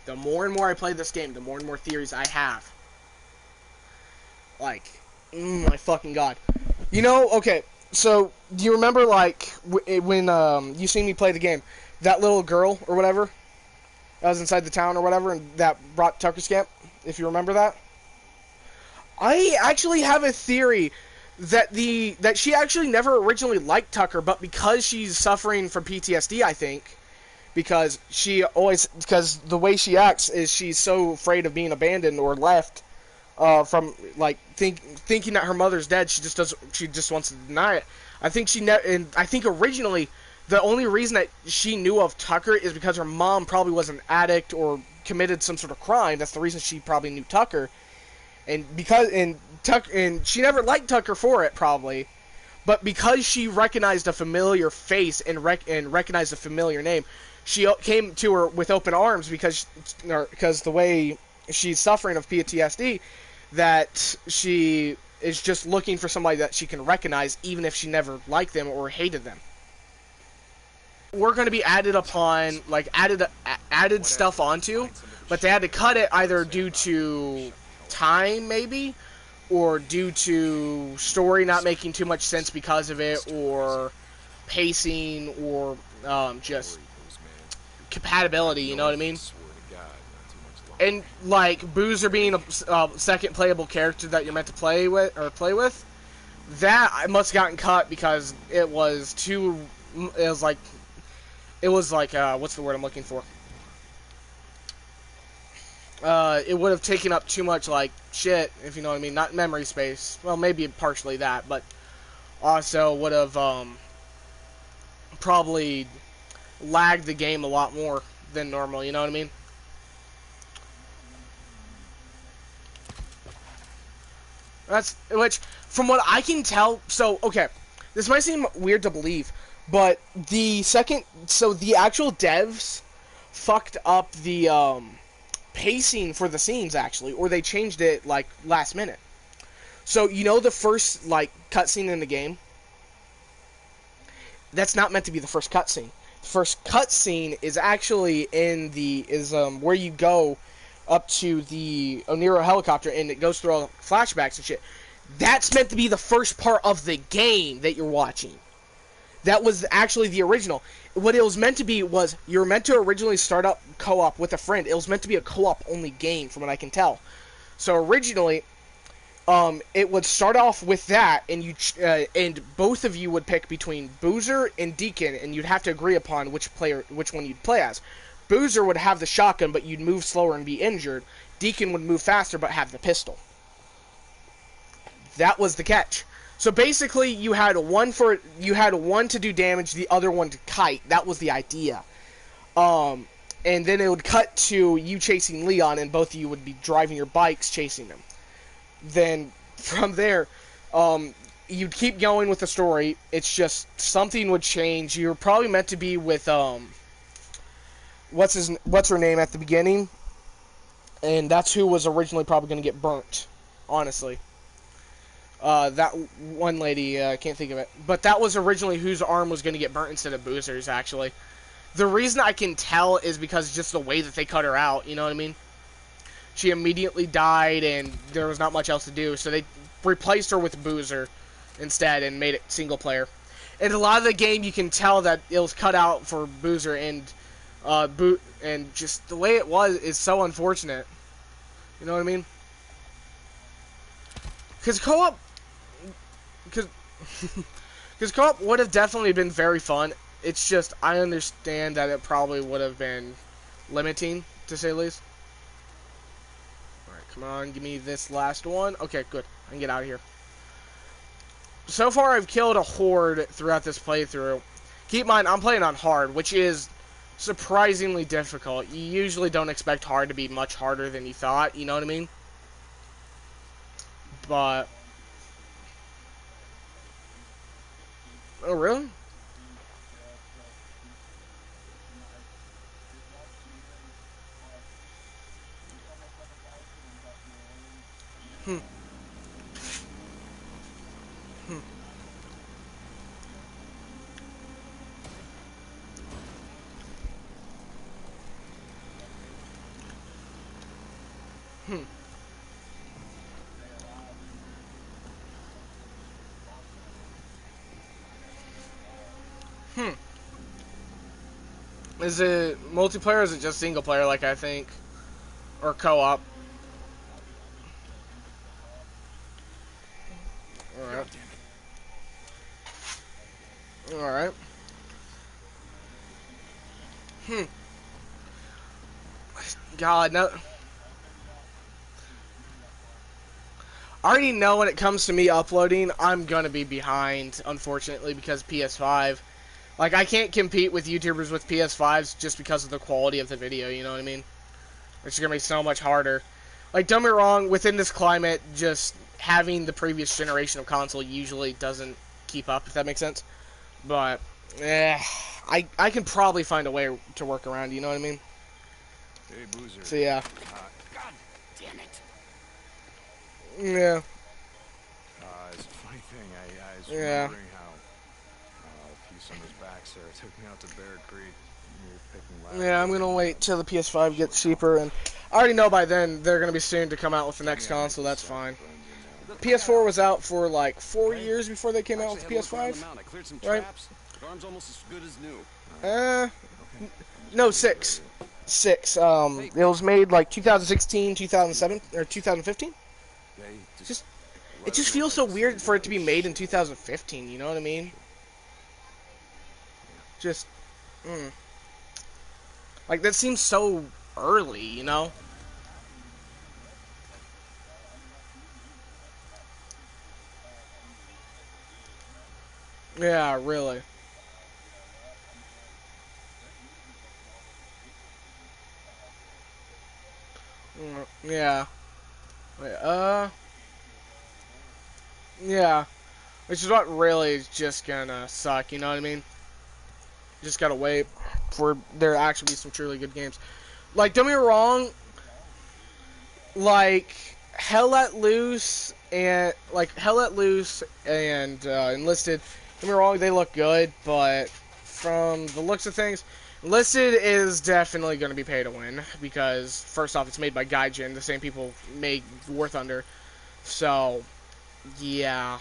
The more and more I play this game, the more and more theories I have. Like, my fucking God. You know, okay. So, do you remember, like, when you seen me play the game, that little girl, or whatever, that was inside the town, or whatever, and that brought Tucker's camp, if you remember that? I actually have a theory that she actually never originally liked Tucker, but because she's suffering from PTSD, I think, because the way she acts is she's so afraid of being abandoned or left, from like thinking that her mother's dead, she just wants to deny it. I think originally the only reason that she knew of Tucker is because her mom probably was an addict or committed some sort of crime. That's the reason she probably knew Tucker, and she never liked Tucker for it probably, but because she recognized a familiar face and recognized a familiar name, she came to her with open arms because the way she's suffering of PTSD, that she is just looking for somebody that she can recognize, even if she never liked them or hated them. We're going to be added upon, like, added stuff onto, but they had to cut it either due to time, maybe, or due to story not making too much sense because of it, or pacing, or just compatibility, you know what I mean? And, like, Boozer being a second playable character that you're meant to play with, that I must have gotten cut because it was like, what's the word I'm looking for? It would have taken up too much, like, shit, if you know what I mean, not memory space. Well, maybe partially that, but also would have, probably lagged the game a lot more than normal, you know what I mean? Which, from what I can tell, so, okay, this might seem weird to believe, but the actual devs fucked up the, pacing for the scenes, actually, or they changed it, like, last minute. So, you know the first, like, cutscene in the game? That's not meant to be the first cutscene. The first cutscene is actually where you go up to the Oniro helicopter, and it goes through all flashbacks and shit. That's meant to be the first part of the game that you're watching. That was actually the original. What it was meant to be was, you were meant to originally start up co-op with a friend. It was meant to be a co-op only game, from what I can tell. So originally, it would start off with that, and both of you would pick between Boozer and Deacon, and you'd have to agree upon which one you'd play as. Boozer would have the shotgun, but you'd move slower and be injured. Deacon would move faster, but have the pistol. That was the catch. So basically, you had one to do damage, the other one to kite. That was the idea. And then it would cut to you chasing Leon, and both of you would be driving your bikes chasing him. Then from there, you'd keep going with the story. It's just something would change. You were probably meant to be with what's her name at the beginning, and that's who was originally probably going to get burnt. Honestly, that one lady, I can't think of it, but that was originally whose arm was going to get burnt instead of Boozer's. Actually, the reason I can tell is because just the way that they cut her out. You know what I mean? She immediately died, and there was not much else to do, so they replaced her with Boozer instead and made it single player. And a lot of the game, you can tell that it was cut out for Boozer, and and just the way it was is so unfortunate. You know what I mean? Because co-op would have definitely been very fun. It's just, I understand that it probably would have been limiting, to say the least. Alright, come on, give me this last one. Okay, good. I can get out of here. So far, I've killed a horde throughout this playthrough. Keep in mind, I'm playing on hard, which is surprisingly difficult. You usually don't expect hard to be much harder than you thought, you know what I mean? But... Oh, really? Hmm. Is it multiplayer or is it just single player like I think? Or co-op? Alright. Alright. God, no. I already know when it comes to me uploading, I'm gonna be behind, unfortunately, because PS5. Like, I can't compete with YouTubers with PS5s just because of the quality of the video, you know what I mean? It's gonna be so much harder. Like, don't get me wrong, within this climate, just having the previous generation of console usually doesn't keep up, if that makes sense. But, I can probably find a way to work around, you know what I mean? Hey, Boozer. So, yeah. God damn it. Yeah. It's a funny thing. I was Yeah. remembering how a few summers back, Sarah took me out to Bear Creek. We were picking Yeah, I'm gonna wait till the PS5 gets cheaper, and I already know by then they're gonna be soon to come out with the next console. That's fine. PS4 was out for like 4 years before they came out with the PS5, right? Arm's almost as good as new. No, 6. It was made like 2016, 2007, or 2015. It just feels so weird for it to be made in 2015. You know what I mean? Just, like that seems so early, you know? Yeah, really. Yeah. Wait, yeah. Which is what really is just gonna suck, you know what I mean? Just gotta wait for there to actually be some truly good games. Like, don't get me wrong, like, Hell Let Loose and Enlisted, don't get me wrong, they look good, but from the looks of things, Enlisted is definitely going to be pay to win, because, first off, it's made by Gaijin, the same people made War Thunder, so, yeah.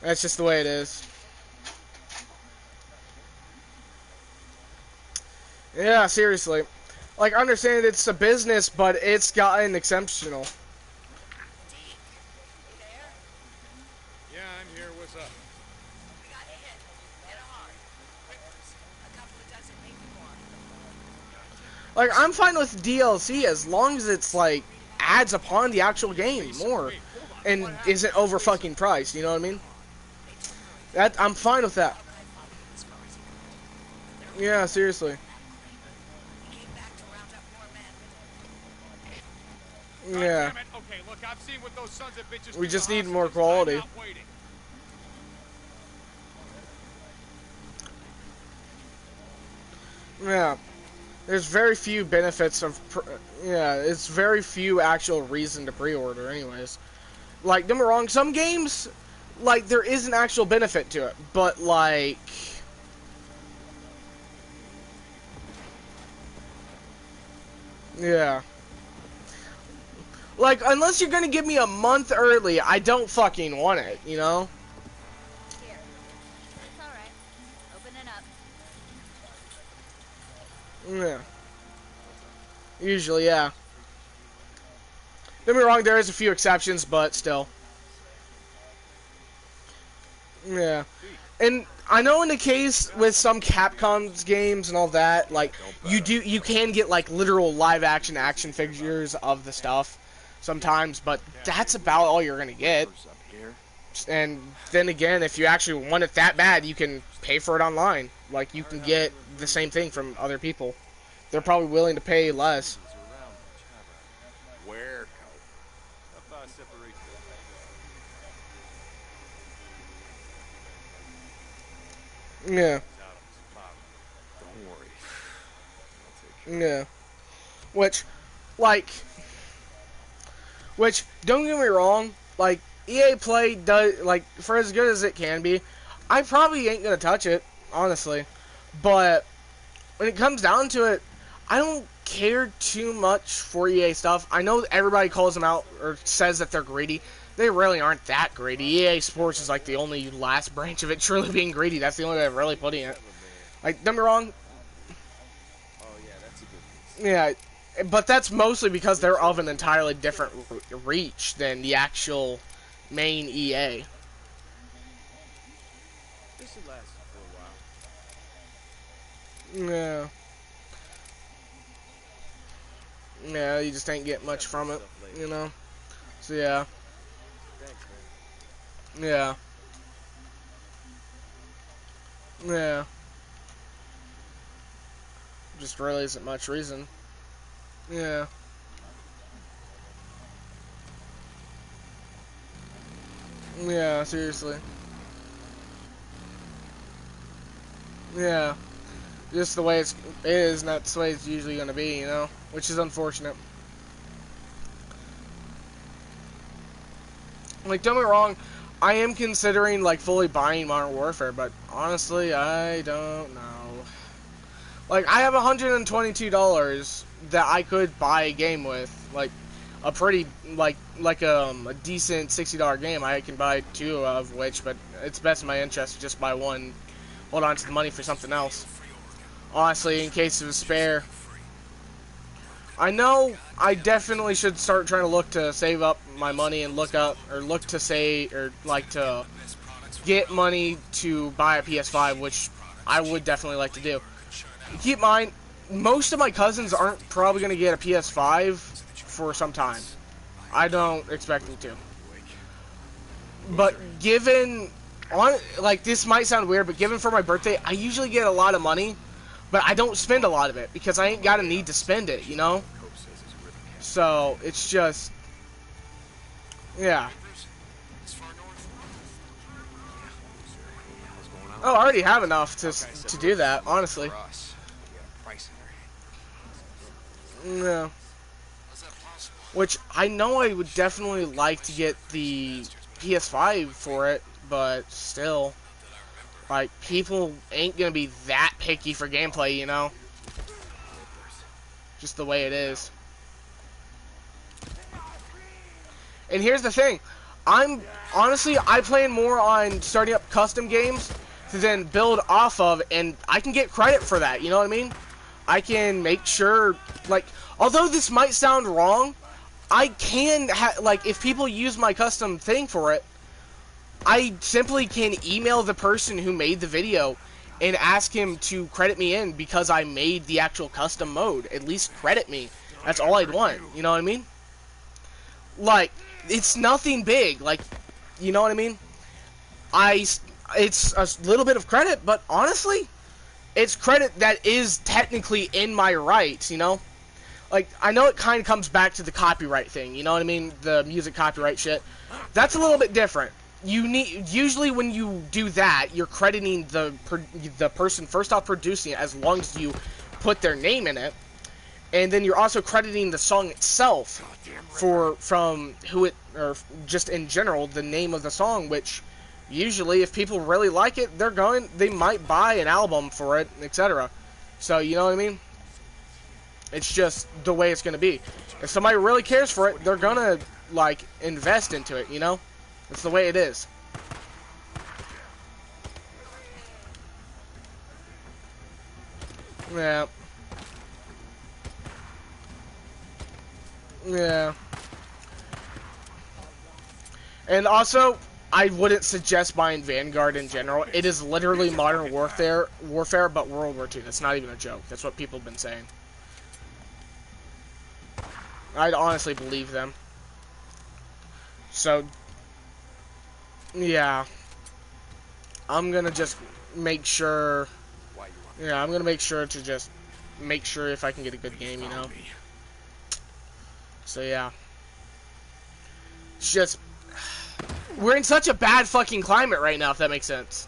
That's just the way it is. Yeah, seriously. Like, I understand it's a business, but it's gotten exceptional. Yeah, I'm here. What's up? We got hit. Hit hard. Rippers. A couple of dozen, maybe more. Like, I'm fine with DLC as long as it's, like, adds upon the actual game more. and isn't over fucking priced. You know what I mean? I'm fine with that. Yeah, seriously. Yeah. Okay, look, I've seen what those sons of bitches We do just to need hostages. more quality. I'm not waiting. Yeah. There's very few benefits of, yeah, it's very few actual reason to pre-order anyways. Like, don't get me wrong, some games, like, there is an actual benefit to it, but, like, yeah. Like, unless you're gonna give me a month early, I don't fucking want it, you know? Here. It's alright. Open it up. Yeah. Usually, yeah. Don't get me wrong, there is a few exceptions, but still. Yeah. And I know in the case with some Capcom's games and all that, like, you can get, like, literal live action figures of the stuff sometimes, but that's about all you're gonna get. And then again, if you actually want it that bad, you can pay for it online. Like, you can get the same thing from other people. They're probably willing to pay less. Where? Yeah. Don't worry. Yeah. Which, don't get me wrong, like, EA Play does, like, for as good as it can be, I probably ain't gonna touch it, honestly. But when it comes down to it, I don't care too much for EA stuff. I know everybody calls them out or says that they're greedy. They really aren't that greedy. EA Sports is like the only last branch of it truly being greedy. That's the only way they're really putting it. Like, don't get me wrong. Oh yeah, that's a good piece. Yeah, but that's mostly because they're of an entirely different reach than the actual main EA. This should last for a while. Yeah. Yeah, you just ain't get much from it, you know? So, yeah. Thanks, man. Yeah. Yeah. Just really isn't much reason. Yeah. Yeah, seriously. Yeah. Just the way it is, and that's the way it's usually going to be, you know? Which is unfortunate. Like, don't get me wrong, I am considering, like, fully buying Modern Warfare, but honestly, I don't know. Like, I have $122 that I could buy a game with. Like, a pretty, like a decent $60 game I can buy two of which, but it's best in my interest to just buy one. Hold on to the money for something else. Honestly, in case of a spare. I know I definitely should start trying to look to save up my money and look to save, or like to get money to buy a PS5, which I would definitely like to do. Keep in mind, most of my cousins aren't probably going to get a PS5 for some time. I don't expect them to. But given, like, this might sound weird, but given for my birthday, I usually get a lot of money, but I don't spend a lot of it because I ain't got a need to spend it, you know? So, it's just, yeah. Oh, I already have enough to do that, honestly. Yeah. Which, I know I would definitely like to get the PS5 for it, but still, like, people ain't gonna be that picky for gameplay, you know? Just the way it is. And here's the thing, honestly, I plan more on starting up custom games to then build off of, and I can get credit for that, you know what I mean? I can make sure, like, although this might sound wrong, I can, like, if people use my custom thing for it, I simply can email the person who made the video and ask him to credit me in because I made the actual custom mode. At least credit me. That's all I'd want, you know what I mean? Like, it's nothing big. Like, you know what I mean? It's a little bit of credit, but honestly, it's credit that is technically in my rights, you know? Like, I know it kind of comes back to the copyright thing, you know what I mean? The music copyright shit. That's a little bit different. Usually when you do that, you're crediting the person first off producing it, as long as you put their name in it, and then you're also crediting the song itself from who it, or just in general, the name of the song, which usually if people really like it, they might buy an album for it, etc. So, you know what I mean? It's just the way it's gonna be. If somebody really cares for it, they're gonna, like, invest into it, you know? It's the way it is. Yeah. Yeah. And also, I wouldn't suggest buying Vanguard in general. It is literally Modern Warfare, but World War II. That's not even a joke. That's what people have been saying. I'd honestly believe them. So, yeah. I'm gonna just make sure... Yeah, I'm gonna make sure to just make sure if I can get a good game, you know? So, yeah. It's just... We're in such a bad fucking climate right now, if that makes sense.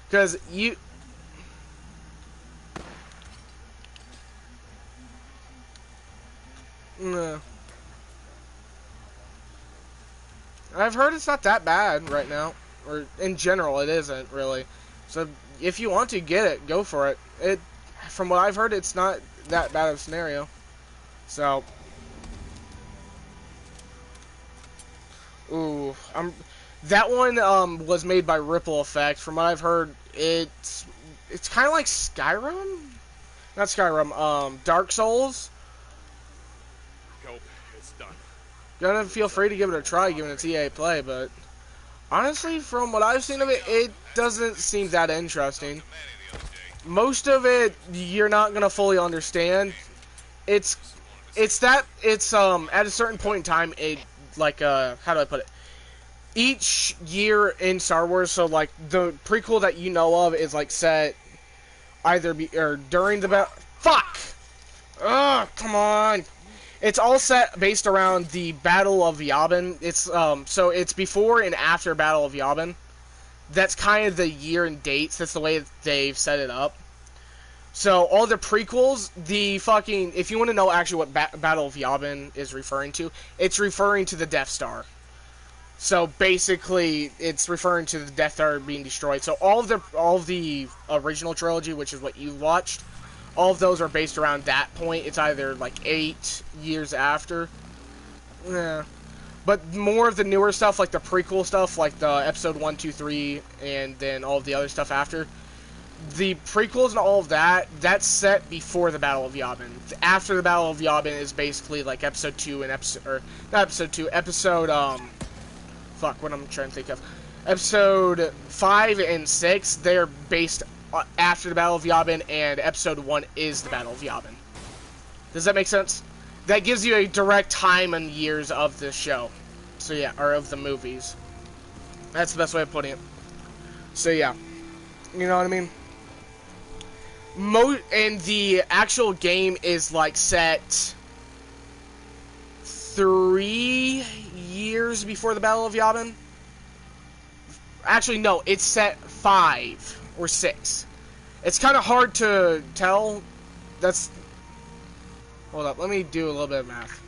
Because you... No. I've heard it's not that bad right now. Or, in general, it isn't, really. So, if you want to get it, go for it. From what I've heard, it's not that bad of a scenario. So... Ooh, that one was made by Ripple Effect. From what I've heard, it's kind of like Skyrim, not Skyrim. Dark Souls. Go, it's done. Gonna feel free to give it a try, given it's EA Play. But honestly, from what I've seen of it, it doesn't seem that interesting. Most of it, you're not gonna fully understand. It's at a certain point in time, how do I put it? Each year in Star Wars, so like the prequel that you know of is like set either during the battle. Fuck! Ugh, come on! It's all set based around the Battle of Yavin. It's so it's before and after Battle of Yavin. That's kind of the year and dates. That's the way they've set it up. So all the prequels, if you want to know actually what Battle of Yavin is referring to, it's referring to the Death Star. So basically, it's referring to the Death Star being destroyed. So all of the original trilogy, which is what you watched, all of those are based around that point. It's either like 8 years after. Yeah. But more of the newer stuff, like the prequel stuff, like the episode 1, 2, 3, and then all of the other stuff after. The prequels and all of that, that's set before the Battle of Yavin. After the Battle of Yavin is basically like episode 2 and fuck, what I'm trying to think of. Episode 5 and 6, they're based after the Battle of Yavin, and episode 1 is the Battle of Yavin. Does that make sense? That gives you a direct time and years of the show. So yeah, or of the movies. That's the best way of putting it. So yeah. You know what I mean? And the actual game is like set 3 years before the Battle of Yavin. Actually, no, it's set 5 or 6. It's kind of hard to tell. Hold up, let me do a little bit of math.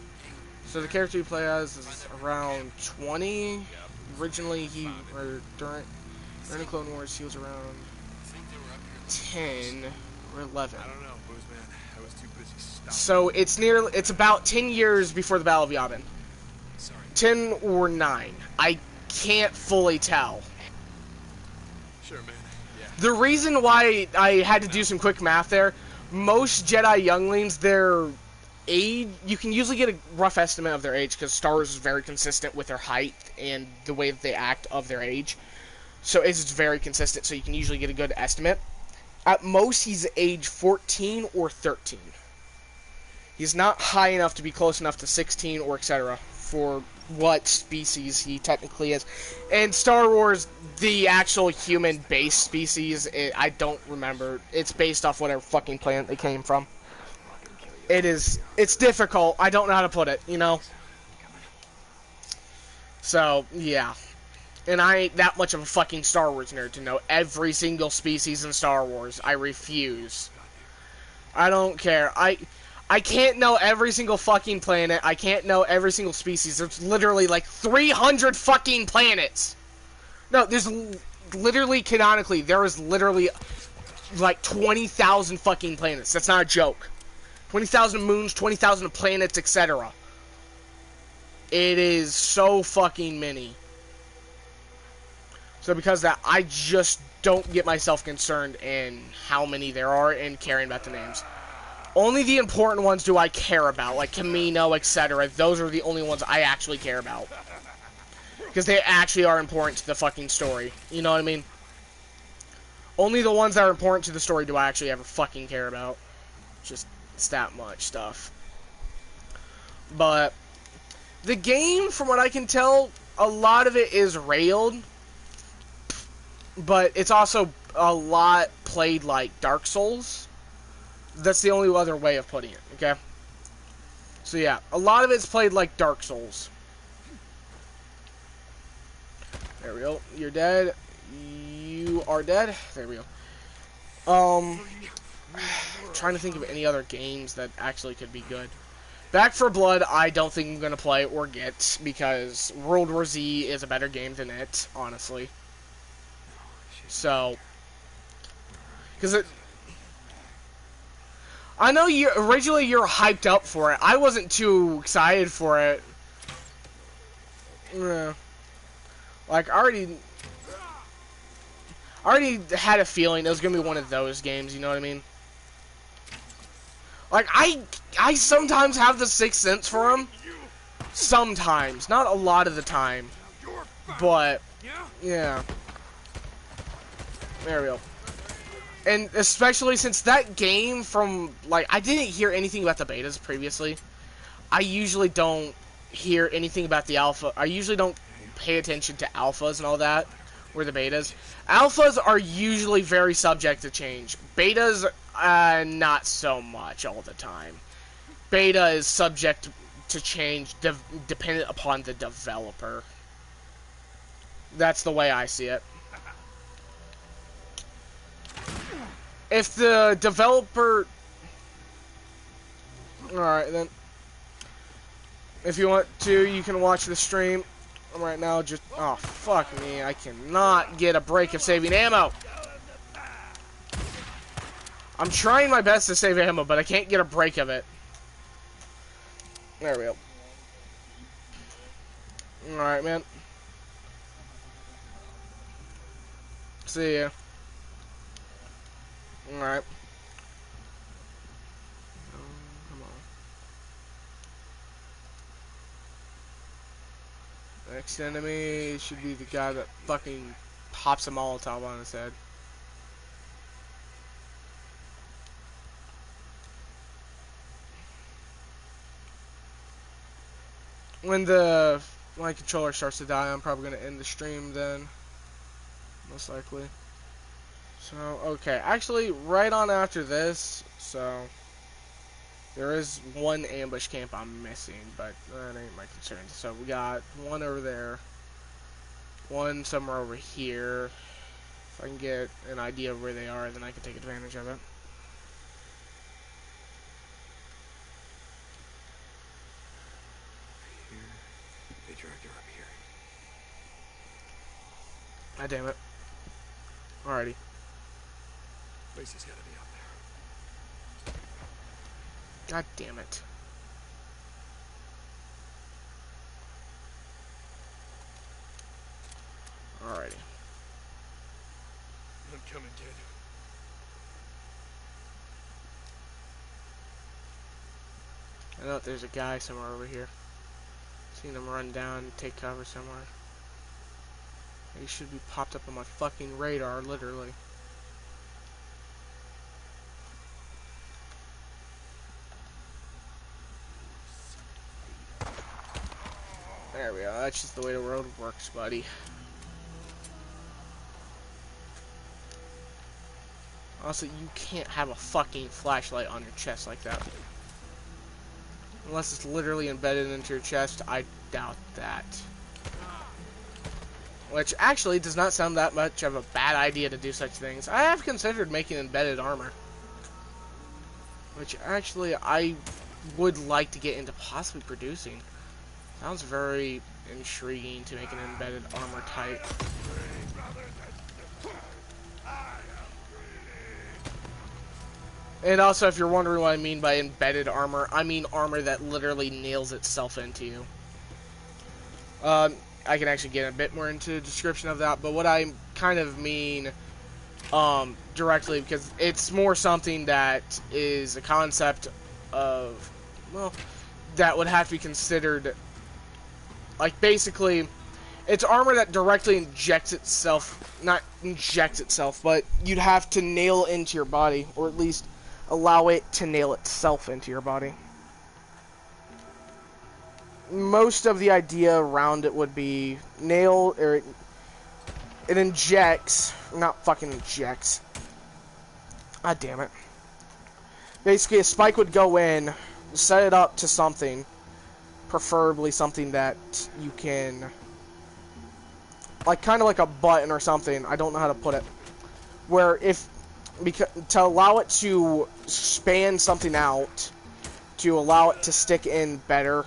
So the character you play as is around 20. Originally, during the Clone Wars, he was around 10 or 11. I don't know, Boozman. I was too busy stopping. So it's about 10 years before the Battle of Yavin. 10 or 9. I can't fully tell. Sure, man. Yeah. The reason why I had to do some quick math there, most Jedi younglings, their age, you can usually get a rough estimate of their age because Star Wars is very consistent with their height and the way that they act of their age. So it's very consistent, so you can usually get a good estimate. At most, he's age 14 or 13. He's not high enough to be close enough to 16 or etc. for what species he technically is. In Star Wars, the actual human-based species, I don't remember. It's based off whatever fucking planet they came from. It's difficult. I don't know how to put it, you know? So, yeah. And I ain't that much of a fucking Star Wars nerd to know every single species in Star Wars. I refuse. I don't care. I can't know every single fucking planet. I can't know every single species. There's literally like 300 fucking planets. No, there's literally, canonically, there is literally like 20,000 fucking planets. That's not a joke. 20,000 moons, 20,000 planets, etc. It is so fucking many. So because of that, I just don't get myself concerned in how many there are and caring about the names. Only the important ones do I care about, like Camino, etc. Those are the only ones I actually care about. Because they actually are important to the fucking story. You know what I mean? Only the ones that are important to the story do I actually ever fucking care about. Just, it's that much stuff. But, the game, from what I can tell, a lot of it is railed. But it's also a lot played like Dark Souls. That's the only other way of putting it, okay? So yeah, a lot of it's played like Dark Souls. There we go. You're dead. You are dead. There we go. Trying to think of any other games that actually could be good. Back 4 Blood, I don't think I'm gonna play or get, because World War Z is a better game than it, honestly. So, because I know originally you're hyped up for it. I wasn't too excited for it. Yeah. Like, I already had a feeling it was gonna be one of those games. You know what I mean? Like, I sometimes have the sixth sense for them. Sometimes, not a lot of the time, but yeah. There we go. And especially since that game from, like, I didn't hear anything about the betas previously. I usually don't hear anything about the alpha. I usually don't pay attention to alphas and all that, or the betas. Alphas are usually very subject to change. Betas, not so much all the time. Beta is subject to change dependent upon the developer. That's the way I see it. If the developer... Alright, then. If you want to, you can watch the stream. Right now, just... Oh, fuck me. I cannot get a break of saving ammo. I'm trying my best to save ammo, but I can't get a break of it. There we go. Alright, man. See ya. Alright. Come on. Next enemy should be the guy that fucking pops a Molotov on his head. When my controller starts to die, I'm probably going to end the stream then. Most likely. So, okay. Actually, right on after this, so... There is one ambush camp I'm missing, but that ain't my concern. So, we got one over there. One somewhere over here. If I can get an idea of where they are, then I can take advantage of it. They dragged her up here. God damn it. Alrighty. Lacey's gotta be up there. God damn it. Alrighty. I'm coming, kid. I know there's a guy somewhere over here. Seen him run down and take cover somewhere. He should be popped up on my fucking radar, literally. There we that's just the way the world works, buddy. Also, you can't have a fucking flashlight on your chest like that. Unless it's literally embedded into your chest, I doubt that. Which actually does not sound that much of a bad idea to do such things. I have considered making embedded armor. Which actually I would like to get into possibly producing. Sounds very intriguing to make an embedded armor type. And also, if you're wondering what I mean by embedded armor, I mean armor that literally nails itself into you. I can actually get a bit more into the description of that, but what I kind of mean directly, because it's more something that is a concept of, well, that would have to be considered, like, basically, it's armor that directly injects itself, not injects itself, but you'd have to nail into your body, or at least allow it to nail itself into your body. Most of the idea around it would be nail, or it injects, not fucking injects. God damn it. Basically, a spike would go in, set it up to something, preferably something that you can, like, kind of like a button or something, I don't know how to put it, where if, because, to allow it to span something out, to allow it to stick in better,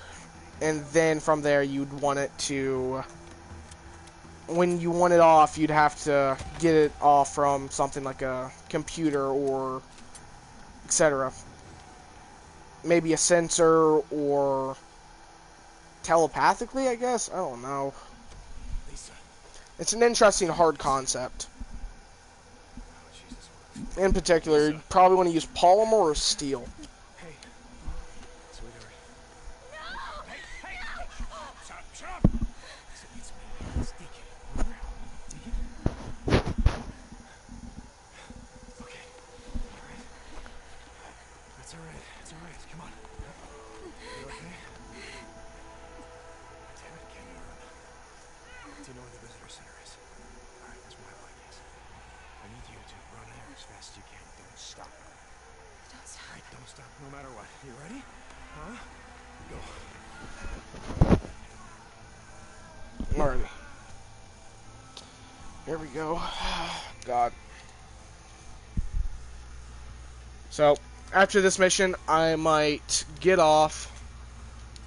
and then from there you'd want it to, when you want it off, you'd have to get it off from something like a computer or etc. Maybe a sensor or telepathically, I guess? I don't know. It's an interesting hard concept. In particular, you'd probably want to use polymer or steel. Hey, sweetheart. Shut up! It's Deacon. Deacon? Okay. Alright. That's alright. It's alright. Come on. You okay? Damn it, can you run? Do you know where the visitor center is? Alright, that's where my bike is. I need you to run there as fast as you can. Don't stop. Don't stop. Alright, don't stop no matter what. You ready? Huh? Go. Alrighty. Here we go. God. So, after this mission, I might get off.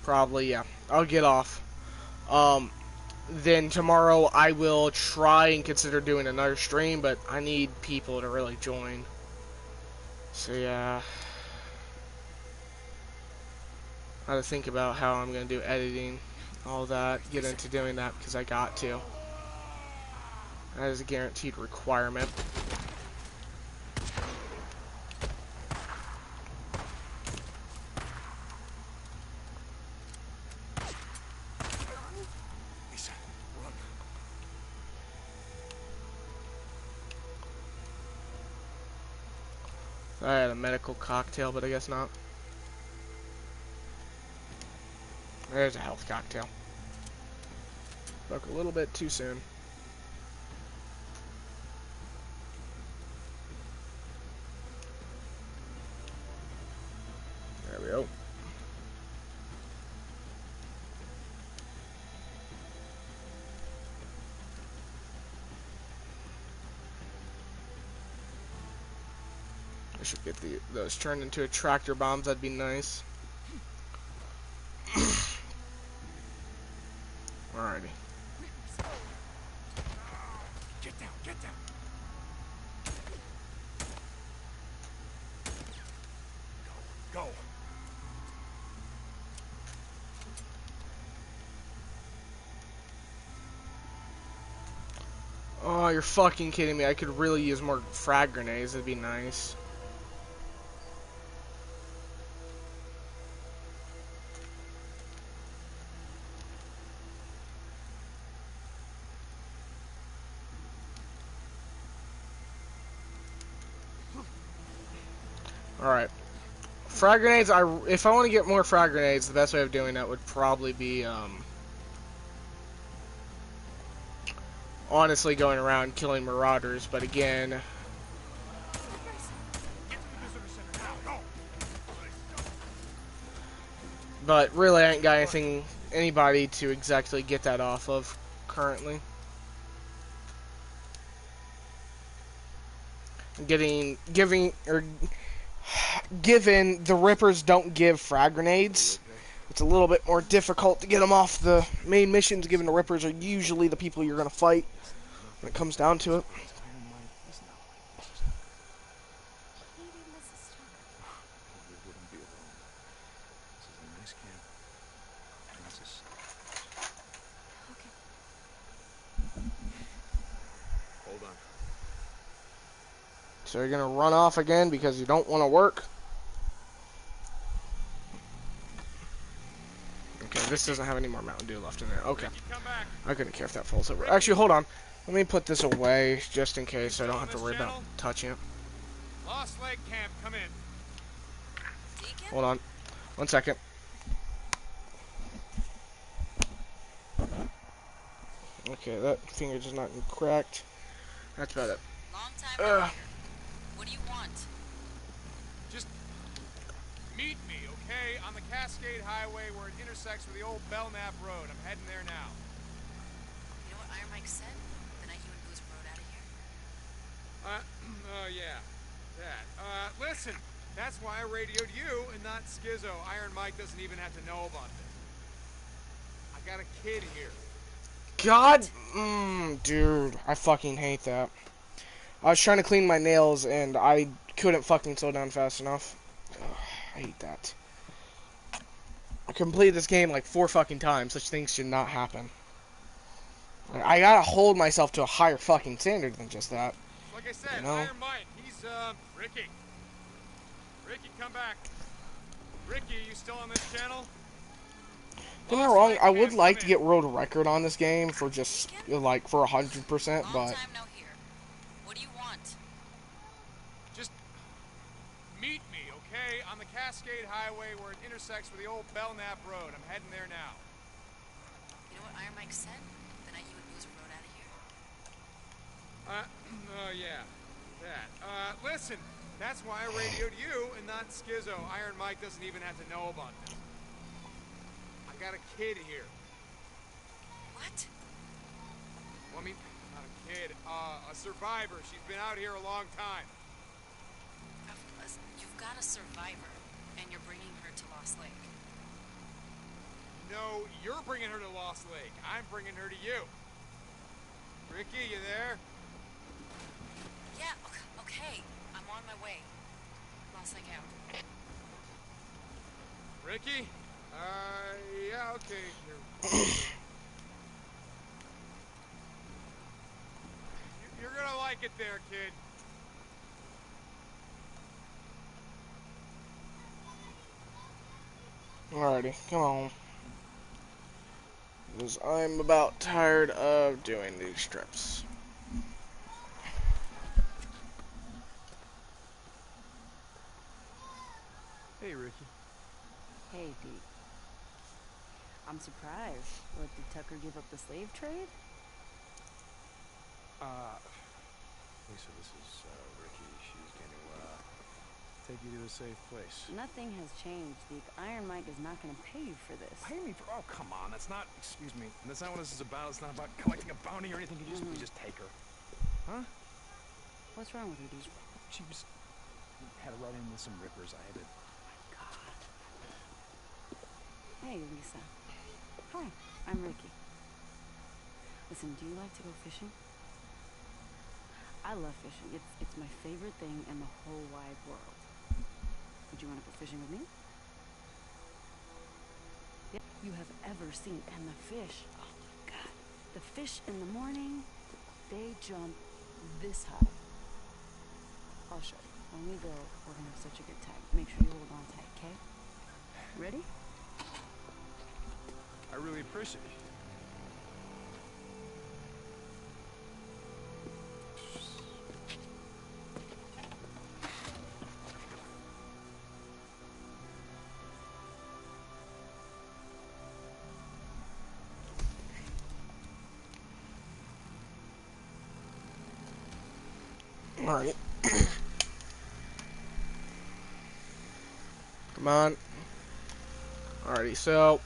Probably, yeah. I'll get off. Then tomorrow I will try and consider doing another stream, but I need people to really join. So, yeah. I have to think about how I'm going to do editing, all that, get into doing that, because I got to. That is a guaranteed requirement. Lisa, run. I had a medical cocktail, but I guess not. There's a health cocktail. Spoke a little bit too soon. There we go. I should get those turned into attractor bombs. That'd be nice. Alrighty. Get down, get down. Go, go. Oh, you're fucking kidding me. I could really use more frag grenades. That'd be nice. Alright. Frag grenades, if I want to get more frag grenades, the best way of doing that would probably be, honestly going around killing marauders, but again, but really I ain't got anybody to exactly get that off of currently. Given the Rippers don't give frag grenades, it's a little bit more difficult to get them off the main missions, given the Rippers are usually the people you're going to fight when it comes down to it. Hold on. So you're going to run off again because you don't want to work? Okay, this doesn't have any more Mountain Dew left in there. Okay. I couldn't care if that falls over. Actually, hold on. Let me put this away just in case I don't have to worry about touching it. Lost Lake Camp, come in. Hold on. 1 second. Okay, that finger is not cracked. That's about it. Long time no here. What do you want? Just meet me, okay? On the Cascade Highway where it intersects with the old Belknap Road. I'm heading there now. You know what Iron Mike said? The night you and Boozer rode out of here? Oh yeah. That. Listen, that's why I radioed you and not Schizo. Iron Mike doesn't even have to know about this. I got a kid here. God, dude, I fucking hate that. I was trying to clean my nails and I couldn't fucking slow down fast enough. Ugh, I hate that. I completed this game like 4 fucking times. Such things should not happen. I gotta hold myself to a higher fucking standard than just that. Like I said, you know? Iron Mike, he's, Ricky. Ricky, come back. Ricky, you still on this channel? Don't get me wrong, I would like to get world record on this game for just, like, for 100%, but... What do you want? Just meet me, okay? On the Cascade Highway where it intersects with the old Belknap Road. I'm heading there now. You know what Iron Mike said? The night you and Boozer rode out of here? Oh yeah. That. Listen, that's why I radioed you and not Schizo. Iron Mike doesn't even have to know about this. I got a kid here. What? Well, I mean, not a kid, a survivor. She's been out here a long time. You've got a survivor, and you're bringing her to Lost Lake. No, you're bringing her to Lost Lake. I'm bringing her to you. Ricky, you there? Yeah, okay. I'm on my way. Lost Lake out. Ricky? Yeah, okay. You're gonna like it there, kid. Alrighty, come on. Because I'm about tired of doing these trips. Hey, Ricky. Hey, Deke. I'm surprised. What, did Tucker give up the slave trade? Lisa, this is, Ricky. She's going to, take you to a safe place. Nothing has changed, Deke. Iron Mike is not going to pay you for this. Pay me for... Oh, come on. That's not... Excuse me. That's not what this is about. It's not about collecting a bounty or anything. You just take her. Huh? What's wrong with her, Deke? She was... Had a run-in with some rippers. I had to... Hey, Lisa. Hi, I'm Ricky. Listen, do you like to go fishing? I love fishing. It's my favorite thing in the whole wide world. Would you want to go fishing with me? Yep. You have ever seen, and the fish, oh my God. The fish in the morning, they jump this high. I'll show you. When we go, we're going to have such a good time. Make sure you hold on tight, okay? Ready? I really appreciate it. Alright. Come on. Alrighty, so...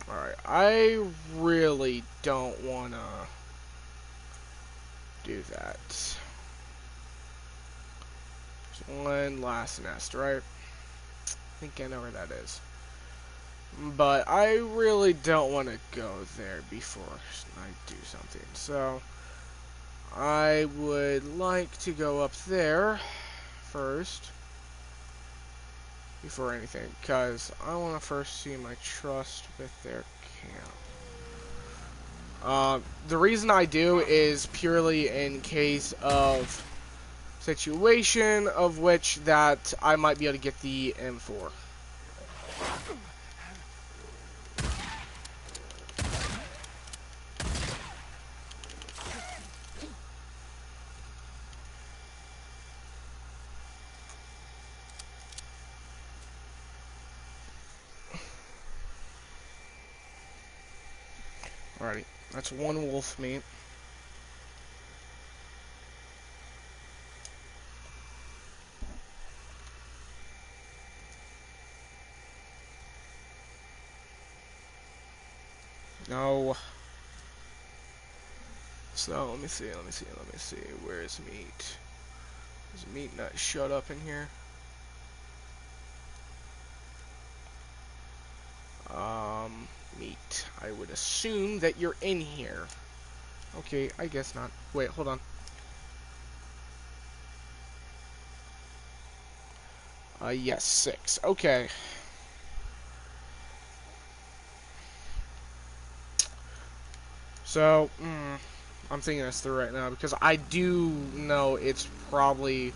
Alright, I really don't wanna do that. There's one last nest, right? I think I know where that is. But I really don't want to go there before I do something. So, I would like to go up there first. Before anything. Because I want to first see my trust with their camp. The reason I do is purely in case of situation of which that I might be able to get the M4. Alrighty, that's one wolf meat. No. So, let me see. Where is meat? Does meat not shut up in here? Meat. I would assume that you're in here. Okay, I guess not. Wait, hold on. Yes, 6. Okay. So, I'm thinking this through right now because I do know it's probably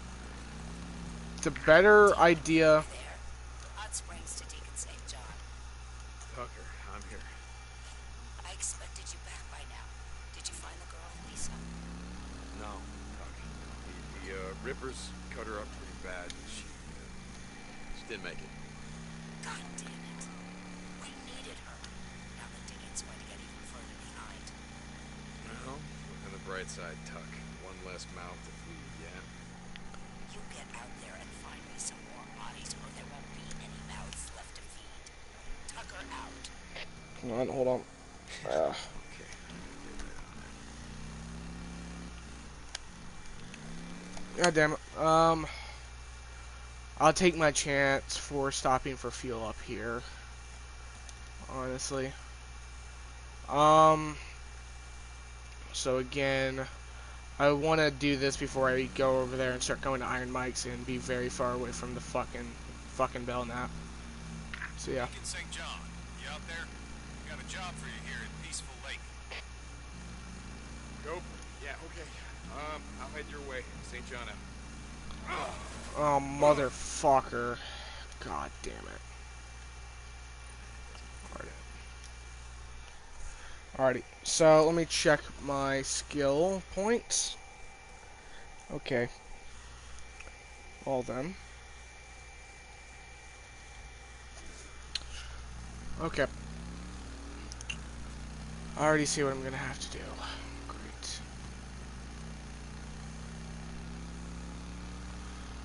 the better idea. Hot Springs to Deacon St. John. Tucker, I'm here. I expected you back by now. Did you find the girl, Lisa? No, Tucker. The rippers cut her up pretty bad. She didn't make it. God damn it. We needed her. Now the Deacon's going to get even further behind. Well, look on the bright side, Tuck. One less mouth to feed, yeah? You get out there and find me some more bodies, or there won't be any mouths left to feed. Tucker out. Hold on. Okay. God damn it. I'll take my chance for stopping for fuel up here. Honestly. So again, I want to do this before I go over there and start going to Iron Mike's and be very far away from the fucking Belknap. So yeah. Deacon St. John, you out there? We got a job for you here at Peaceful Lake. Go. Yeah, okay. I'll head your way. St. John out. Oh, motherfucker. God damn it. Alrighty. So, let me check my skill points. Okay. All them. Okay. I already see what I'm gonna have to do. Great.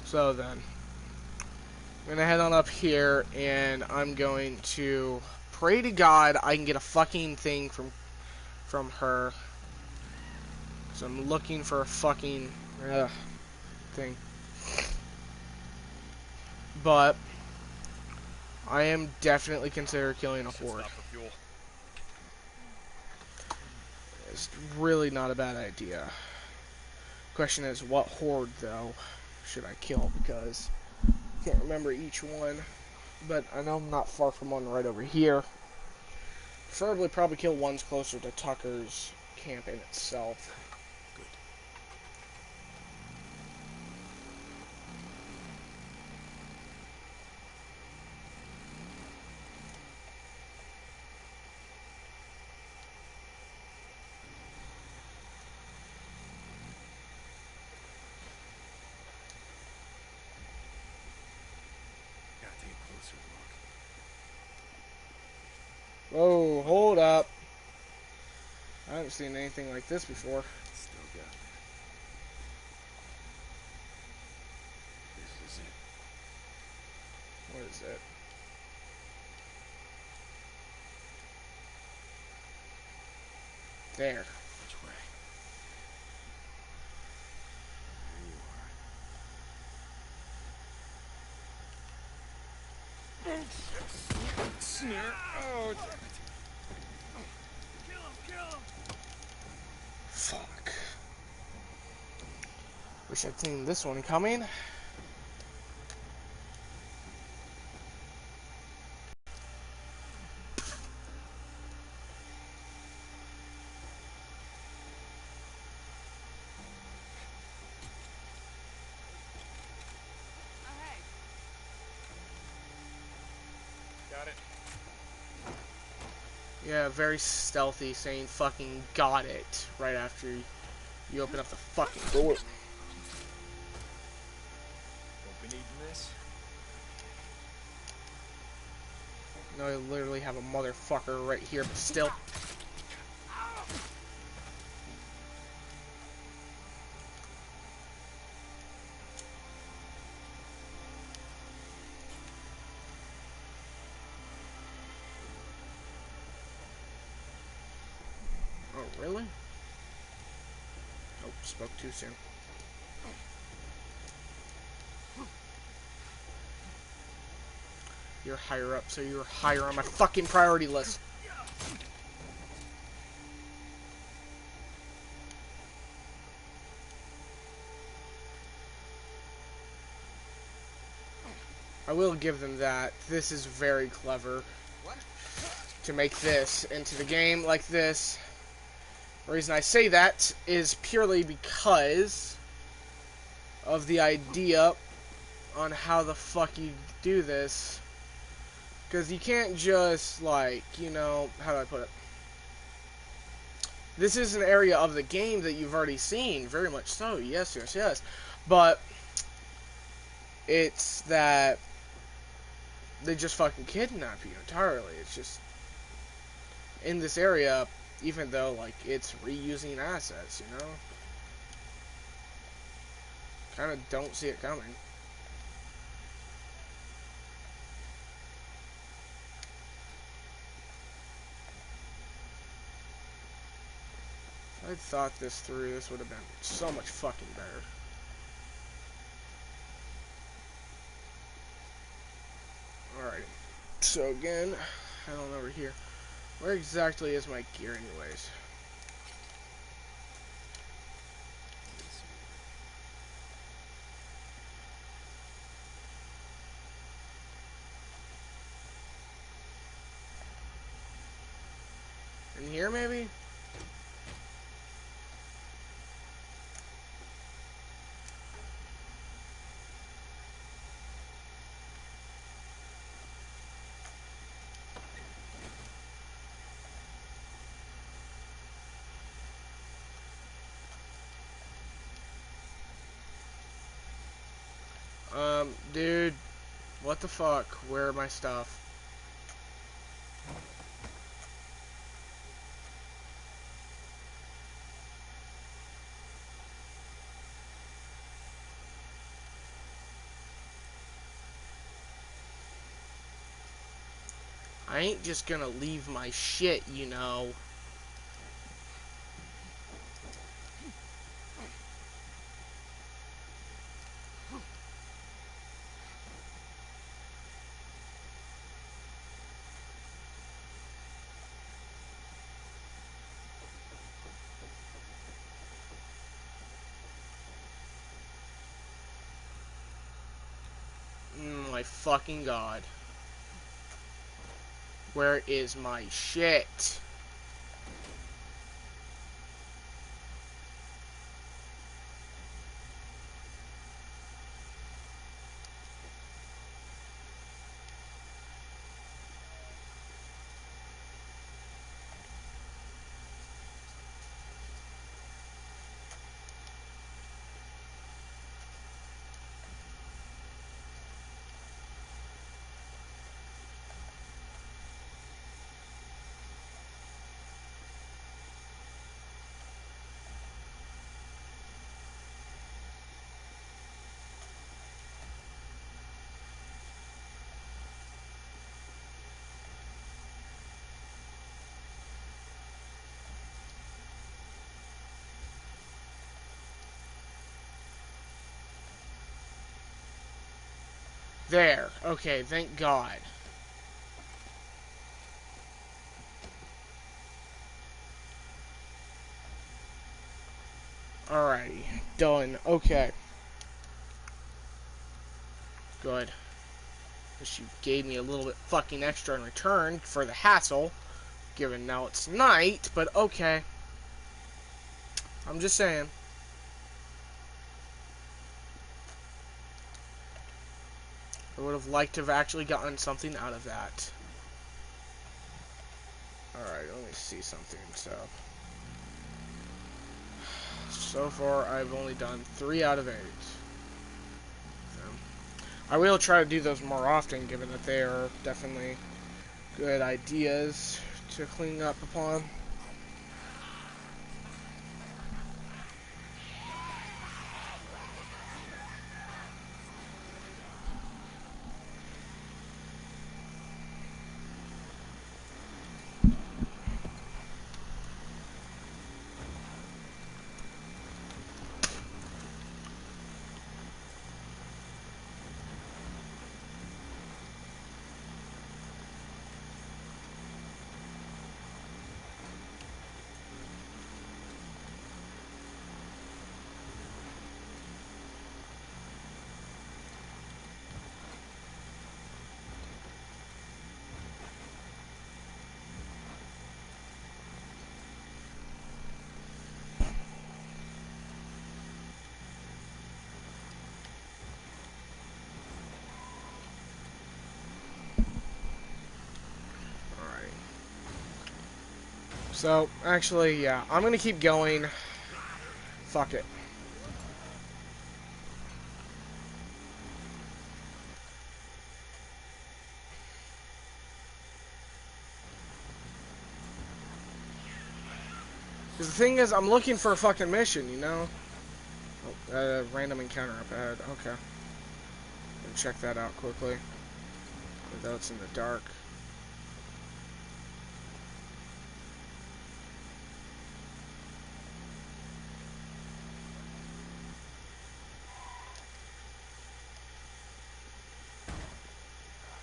So then, I'm gonna head on up here, and I'm going to pray to God I can get a fucking thing from her. So I'm looking for a fucking thing. But I am definitely considered killing a horde. It's really not a bad idea. Question is, what horde though should I kill? Because I can't remember each one. But I know I'm not far from one right over here. Preferably probably kill ones closer to Tucker's camp in itself. Good. Gotta take it closer. Whoa, hold up. I haven't seen anything like this before. Still got it. This is it. What is it? There. Which way? There you are. Snare. Oh, damn it. Kill him, kill him! Fuck. Wish I'd seen this one coming. Got it. Yeah, very stealthy, saying fucking got it right after you open up the fucking door. Won't be needing this. No, I literally have a motherfucker right here, but still. Oh, really? Oh, spoke too soon. You're higher up, so you're higher on my fucking priority list. I will give them that. This is very clever to make this into the game like this. The reason I say that is purely because of the idea on how the fuck you do this. Because you can't just, like, you know, how do I put it? This is an area of the game that you've already seen, very much so, yes, yes, yes. But it's that they just fucking kidnap you entirely. It's just in this area, even though, like, it's reusing assets, you know? Kind of don't see it coming. If I'd thought this through, this would have been so much fucking better. Alright. So again, head on over here. Where exactly is my gear anyways? In here, maybe? Dude, what the fuck? Where are my stuff? I ain't just gonna leave my shit, you know. My fucking god. Where is my shit? There. Okay, thank God. Alrighty. Done. Okay. Good. Wish you gave me a little bit fucking extra in return for the hassle. Given now it's night, but okay. I'm just saying. I would have liked to have actually gotten something out of that. Alright, let me see something. So far, I've only done 3 out of 8. I will try to do those more often, given that they are definitely good ideas to clean up upon. So, actually, yeah, I'm gonna keep going. Fuck it. Because the thing is, I'm looking for a fucking mission, you know? Oh, random encounter up ahead. Okay. Check that out quickly. Though it's in the dark.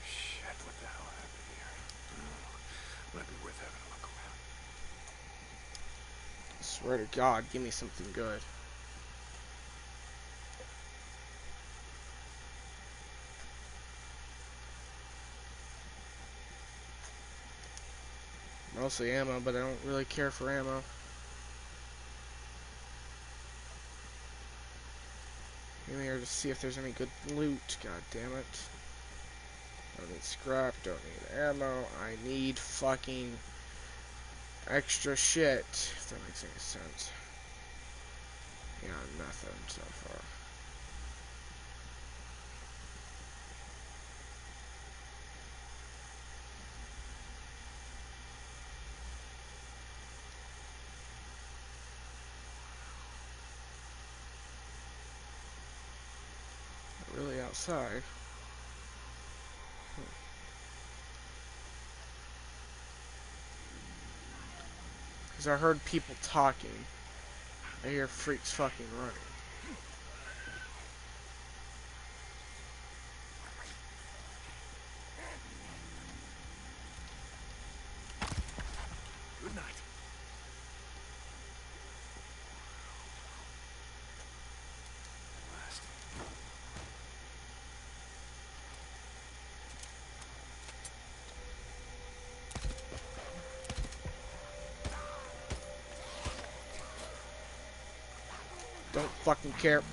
Shit, what the hell happened here? Might be worth having a look around. I swear to God, give me something good. Mostly ammo, but I don't really care for ammo. I'm here to see if there's any good loot. God damn it. Don't need scrap, don't need ammo. I need fucking extra shit, if that makes any sense. Yeah, nothing so far. Not really outside. Because I heard people talking. I hear freaks fucking running. Good night. Last. Don't fucking care.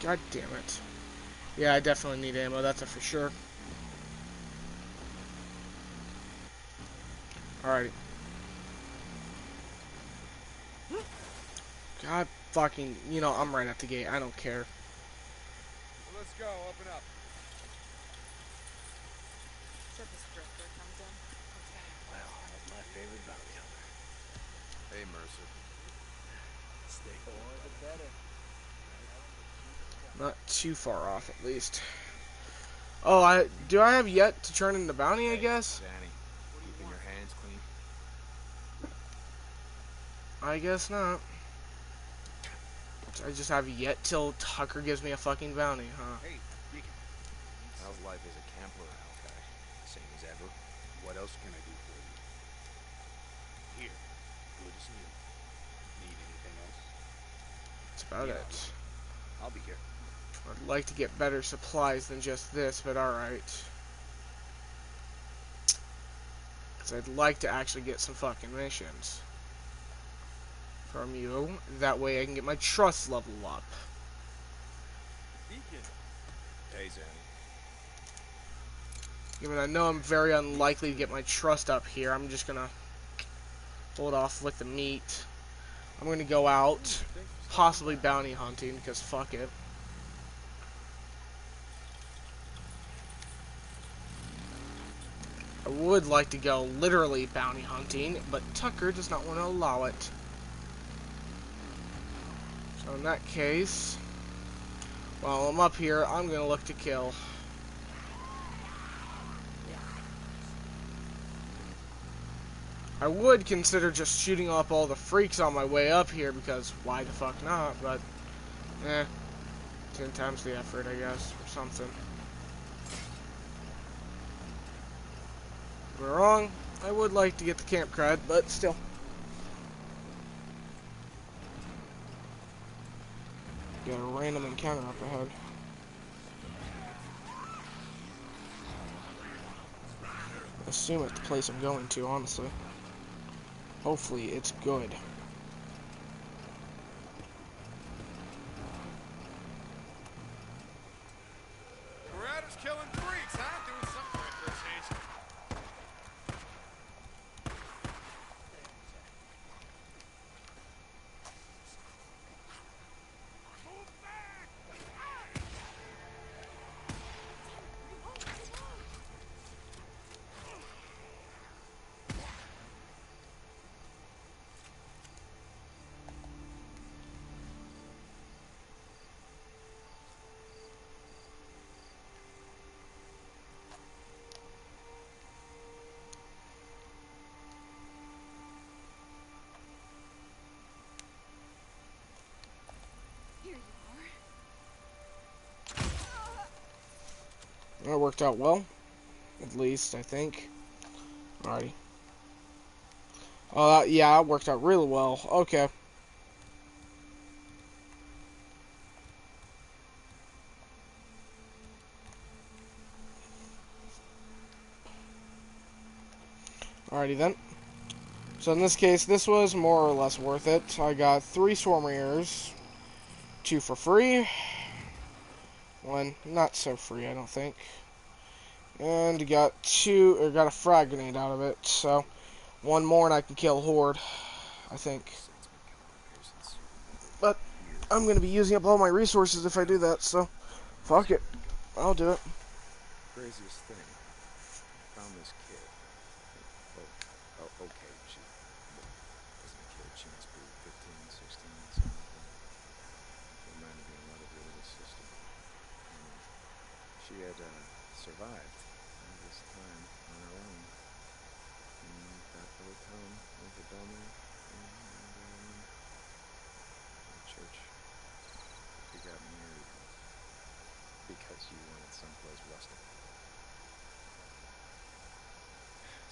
God damn it. Yeah, I definitely need ammo, that's a for sure. Alrighty. God fucking, you know, I'm right at the gate, I don't care. Well, let's go, open up. So this drifter comes in. Well, that's my favorite bounty hunter. Hey, Mercer. Stay more the better. Not too far off, at least. Oh, do I have yet to turn in the bounty, I guess? Danny, keeping your hands clean. I guess not. I just have yet till Tucker gives me a fucking bounty, huh? Hey, Deacon. How's life as a camper out, guy? Same as ever. What else can I do for you? Here, good as new. Need anything else? That's about it. I'll be here. I'd like to get better supplies than just this, but alright. Because I'd like to actually get some fucking missions from you. That way I can get my trust level up. Deacon. Hey, Zanny. Even though I know I'm very unlikely to get my trust up here, I'm just gonna hold off with the meat. I'm gonna go out, possibly bounty hunting, because fuck it. I would like to go literally bounty hunting, but Tucker does not want to allow it. So in that case, while I'm up here, I'm gonna look to kill. I would consider just shooting up all the freaks on my way up here, because why the fuck not, but, 10 times the effort, I guess, or something. If I'm wrong, I would like to get the camp cred, but still. Got a random encounter up ahead. I assume it's the place I'm going to, honestly. Hopefully it's good. We're out of killing freaks, huh? Doing something right for a change. That worked out well. At least, I think. Alrighty. Yeah, it worked out really well. Okay. Alrighty then. So in this case, this was more or less worth it. I got 3 swarm ears, 2 for free, 1 not so free, I don't think, and got a frag grenade out of it. So 1 more and I can kill Horde, I think. But I'm gonna be using up all my resources if I do that. So fuck it, I'll do it. Craziest thing. Found this kid. Okay, she wasn't a kid. She must be 15, 16, something like that. Reminded me a lot of your little sister. She had survived all this time on her own in that little town over Belmont and the church. We got married because you wanted someplace rustic.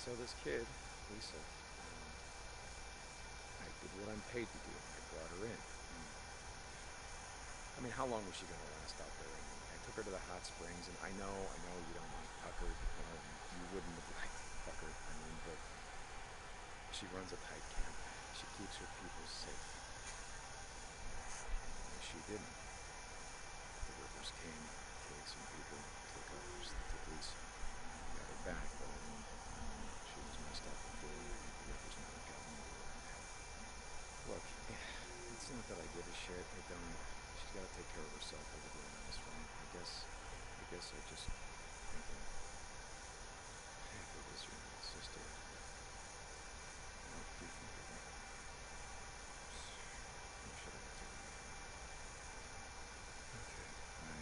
So this kid, Lisa, I did what I'm paid to do. I brought her in. I mean, how long was she going to last out there? I took her to the hot springs, and I know you don't like Tucker. You wouldn't have liked Tucker, but she runs a tight camp. She keeps her people safe. She didn't. The Rippers came, killed some people, took Lisa. Got her back, though. She was messed up before the Rippers never got into her. Look, it's not that I give a shit. I don't. She's got to take care of herself over there in this one. I guess I just think if it was your little sister, what do you think of her? Or should I tell you? Okay, I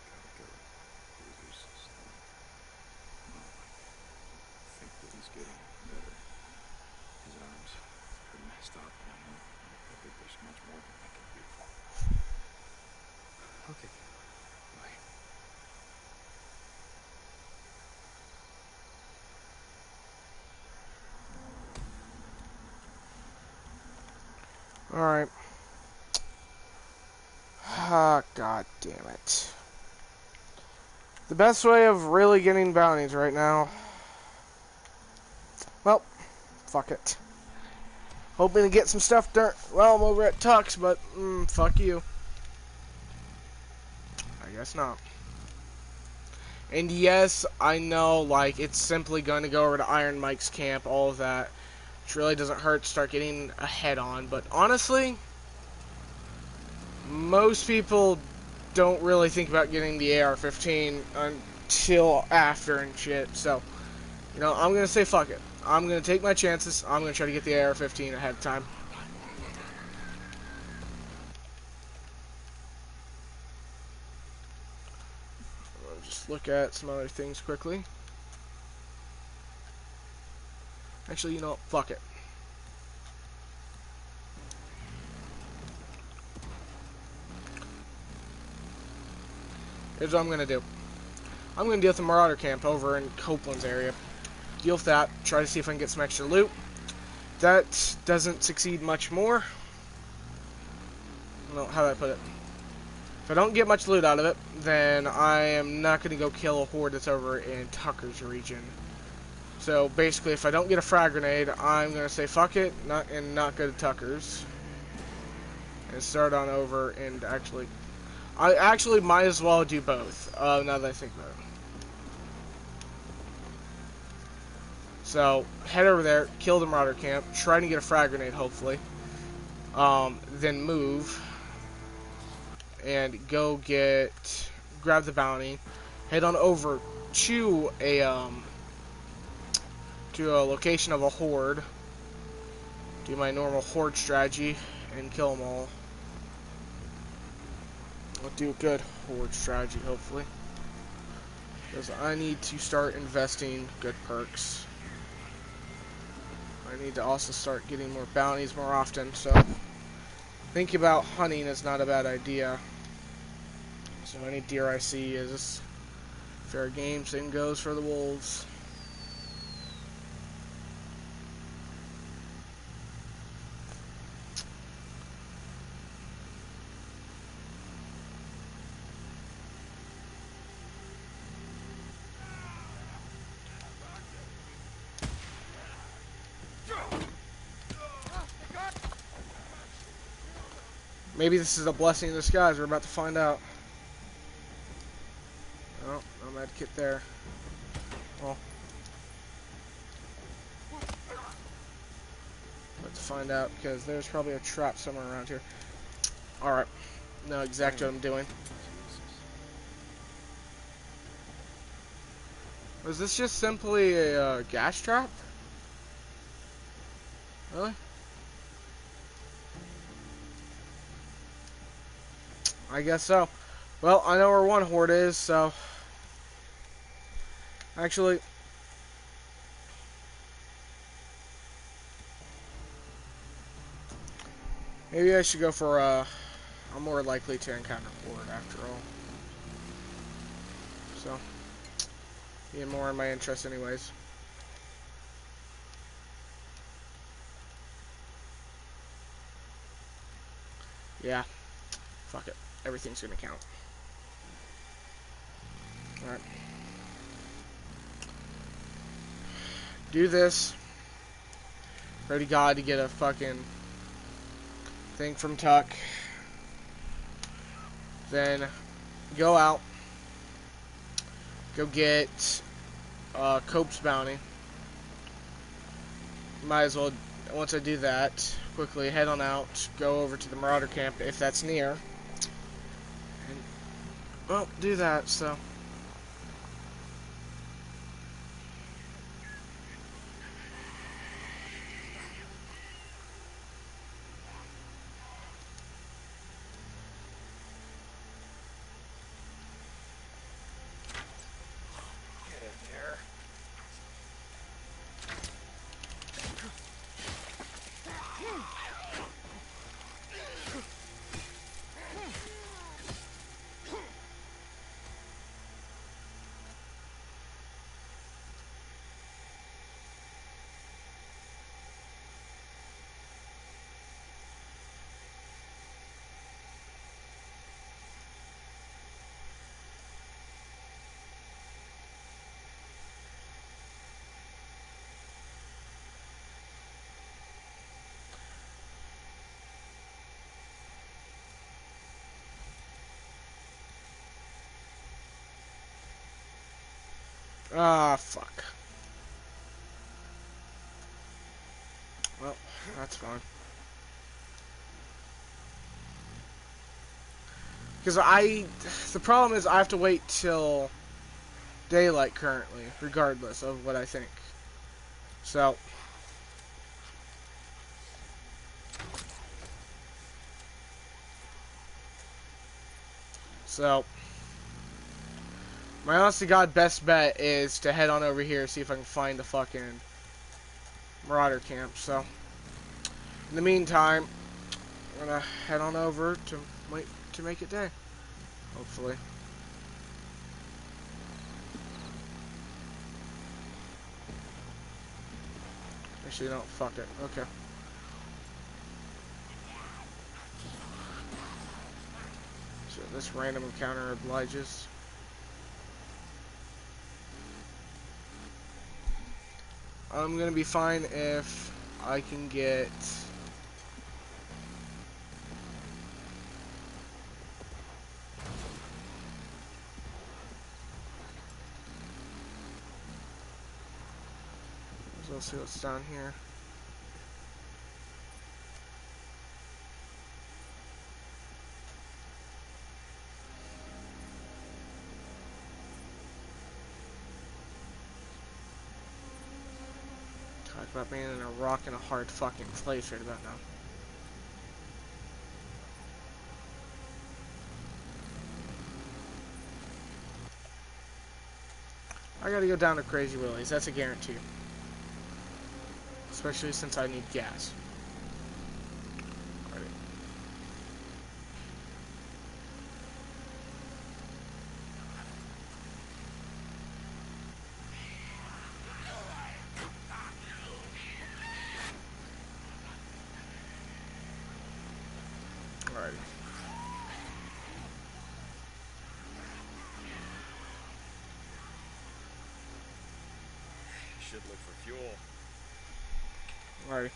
gotta go. Bruiser's still. Well, I think that he's getting better. His arm's pretty messed up, and I think there's much more than I can do. Alright. Ah, god damn it. The best way of really getting bounties right now... Well, fuck it. Hoping to get some stuff done. Well, I'm over at Tux, but fuck you. I guess not. And yes, I know, like, it's simply going to go over to Iron Mike's camp, all of that. Which really doesn't hurt to start getting ahead on. But honestly, most people don't really think about getting the AR-15 until after and shit. So, you know, I'm going to say fuck it. I'm going to take my chances. I'm going to try to get the AR-15 ahead of time. I'll just look at some other things quickly. Actually, you know what? Fuck it. Here's what I'm going to do. I'm going to deal with the Marauder camp over in Copeland's area. Deal with that. Try to see if I can get some extra loot. That doesn't succeed much more. Well, how do I put it? If I don't get much loot out of it, then I am not going to go kill a horde that's over in Tucker's region. So basically, if I don't get a frag grenade, I'm going to say fuck it, and not go to Tucker's. And start on over and actually... I actually might as well do both, now that I think about it. So, head over there, kill the Marauder camp, try to get a frag grenade, hopefully. Then move. And go grab the bounty. Head on over to a location of a horde. Do my normal horde strategy and kill them all. I'll do a good horde strategy, hopefully. Because I need to start investing good perks. I need to also start getting more bounties more often, so thinking about hunting is not a bad idea. So any deer I see is fair game, same goes for the wolves. Maybe this is a blessing in disguise. We're about to find out. Oh, no med kit there. Well, let's find out because there's probably a trap somewhere around here. Alright. Know exactly what I'm doing. Was this just simply a gas trap? Really? I guess so. Well, I know where one horde is, so... Actually... Maybe I should go for I'm more likely to encounter horde after all. So... Being more in my interest anyways. Yeah. Fuck it. Everything's gonna count. Alright. Do this. Pray to God to get a fucking thing from Tuck. Then go out. Go get Cope's bounty. Might as well, once I do that, quickly head on out, go over to the Marauder camp if that's near. And, well, do that, so. Ah, fuck. Well, that's fine. Because the problem is I have to wait till daylight currently, regardless of what I think. So, my honest to God best bet is to head on over here, see if I can find the fucking Marauder camp. So, in the meantime, I'm gonna head on over to wait to make it day. Hopefully. Actually, no, fuck it. Okay. So this random encounter obliges. I'm gonna be fine if I can get let's see what's down here. Talk about being in a rock and a hard fucking place right about now. I gotta go down to Crazy Willie's, that's a guarantee. Especially since I need gas. Alrighty. Alrighty. Should look for fuel. Alrighty.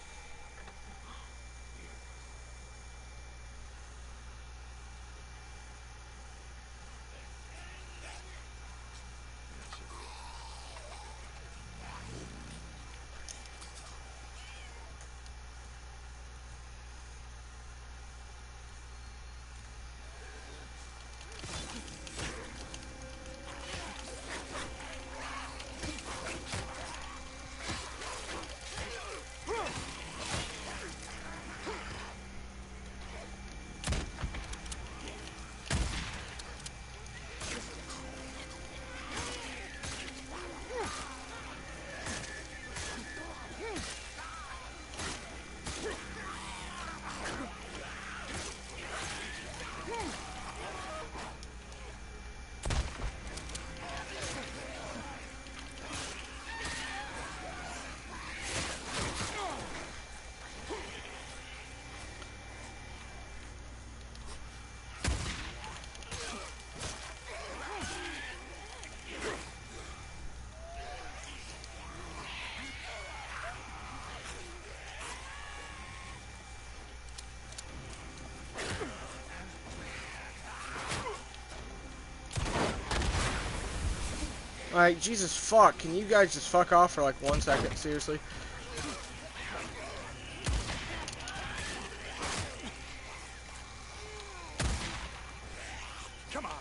Like, Jesus fuck, can you guys just fuck off for like 1 second, seriously? Come on.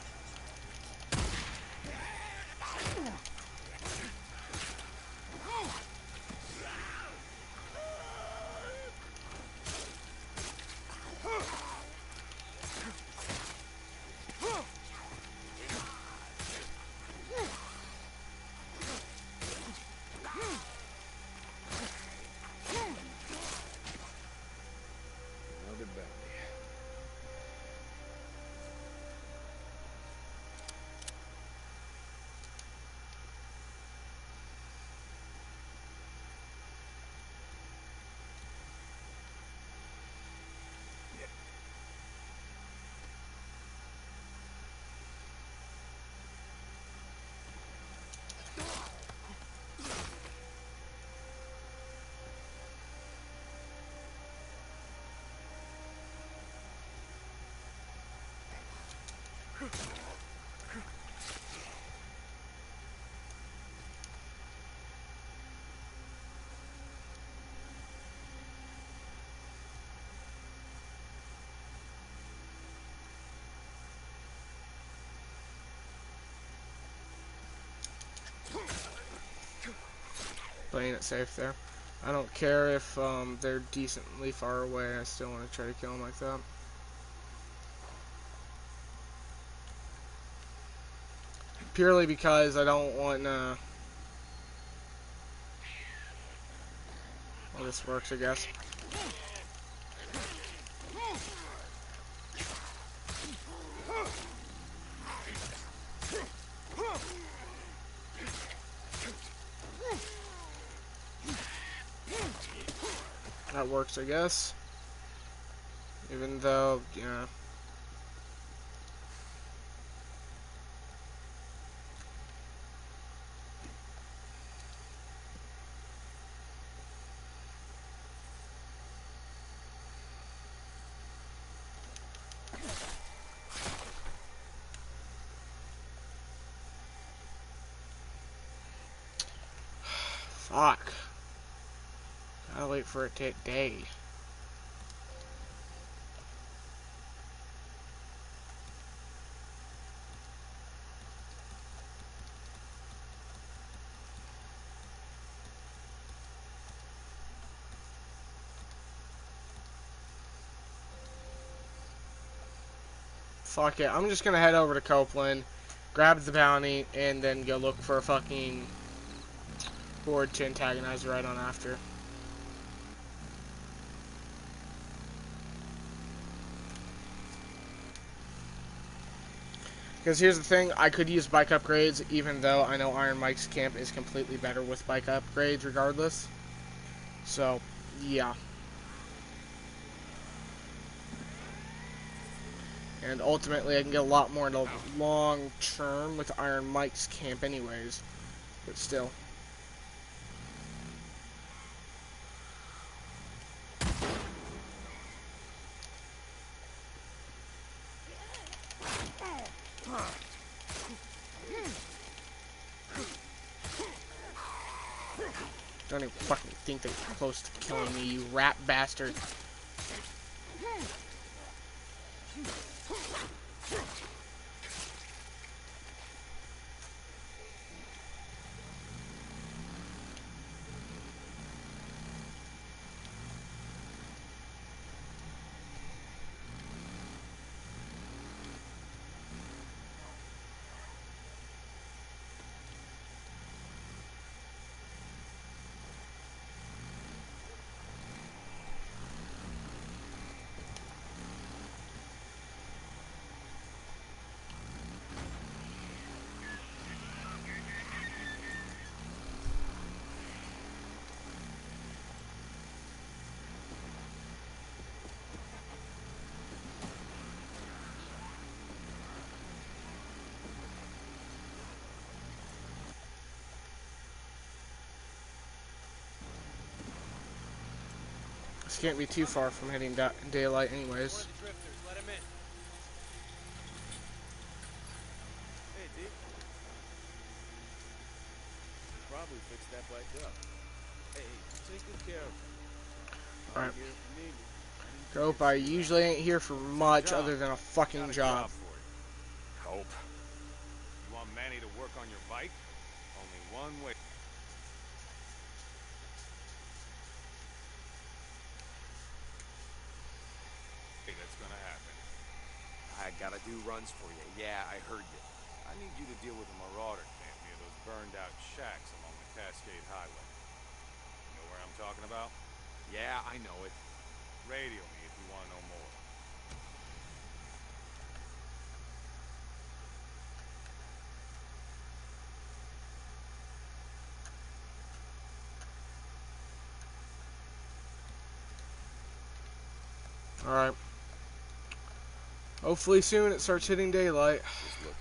Another bounty. playing it safe there. I don't care if they're decently far away. I still want to try to kill them like that. Purely because I don't want well, this works, I guess. That works, I guess. Even though, yeah. Fuck. Gotta wait for it to hit day. Fuck it. I'm just gonna head over to Copeland, grab the bounty, and then go look for a fucking board to antagonize right on after. Because here's the thing, I could use bike upgrades, even though I know Iron Mike's camp is completely better with bike upgrades regardless. So, yeah. And ultimately, I can get a lot more in the long term with Iron Mike's camp anyways. But still. Don't even fucking think that you're close to killing me, you rat bastard. This can't be too far from hitting daylight anyways. Let him in. Hey, D. Probably fix that bike up. Hey, take good care of it. Alright. Here if you need me. Hope I usually ain't here for much other than a fucking job. Hope. You want Manny to work on your bike? Only one way. That's gonna happen. I gotta do runs for you. Yeah, I heard you. I need you to deal with a marauder camp near those burned out shacks along the Cascade Highway. You know where I'm talking about? Yeah, I know it. Radio me if you want to know more. Alright. Hopefully soon it starts hitting daylight. Just looking.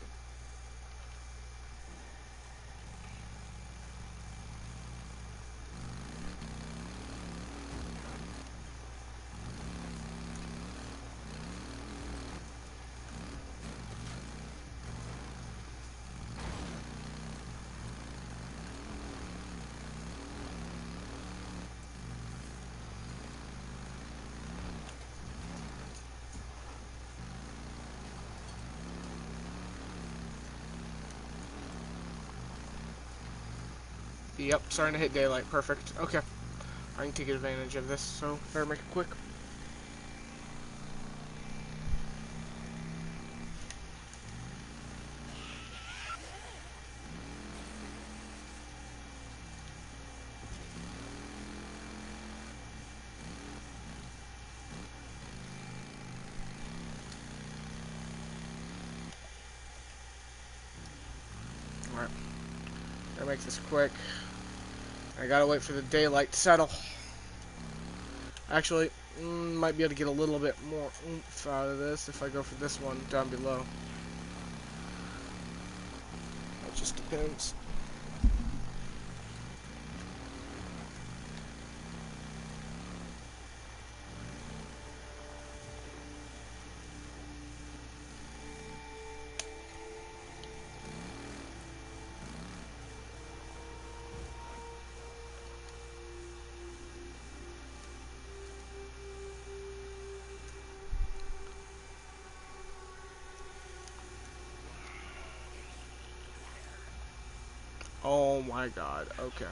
Yep, starting to hit daylight. Perfect. Okay. I can take advantage of this, so better make it quick. Alright. Gotta make this quick. I gotta wait for the daylight to settle. Actually, might be able to get a little bit more oomph out of this if I go for this one down below. That just depends. Oh my god, okay.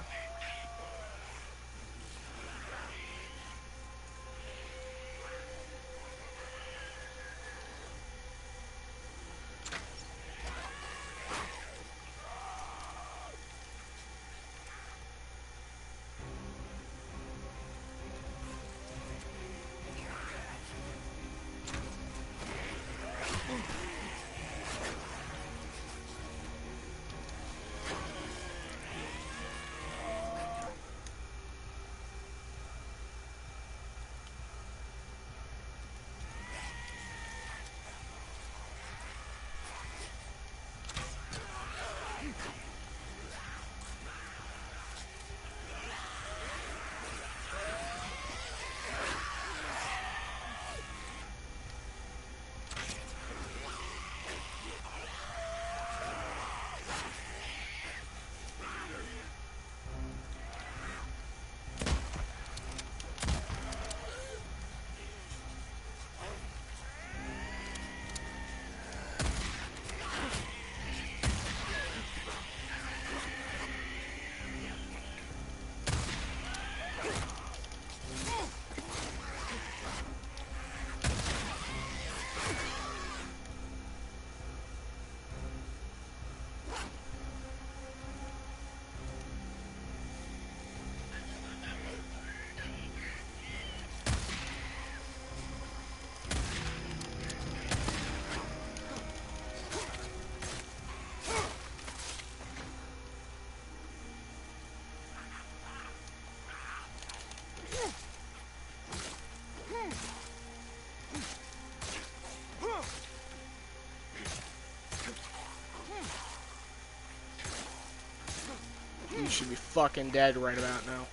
You should be fucking dead right about now.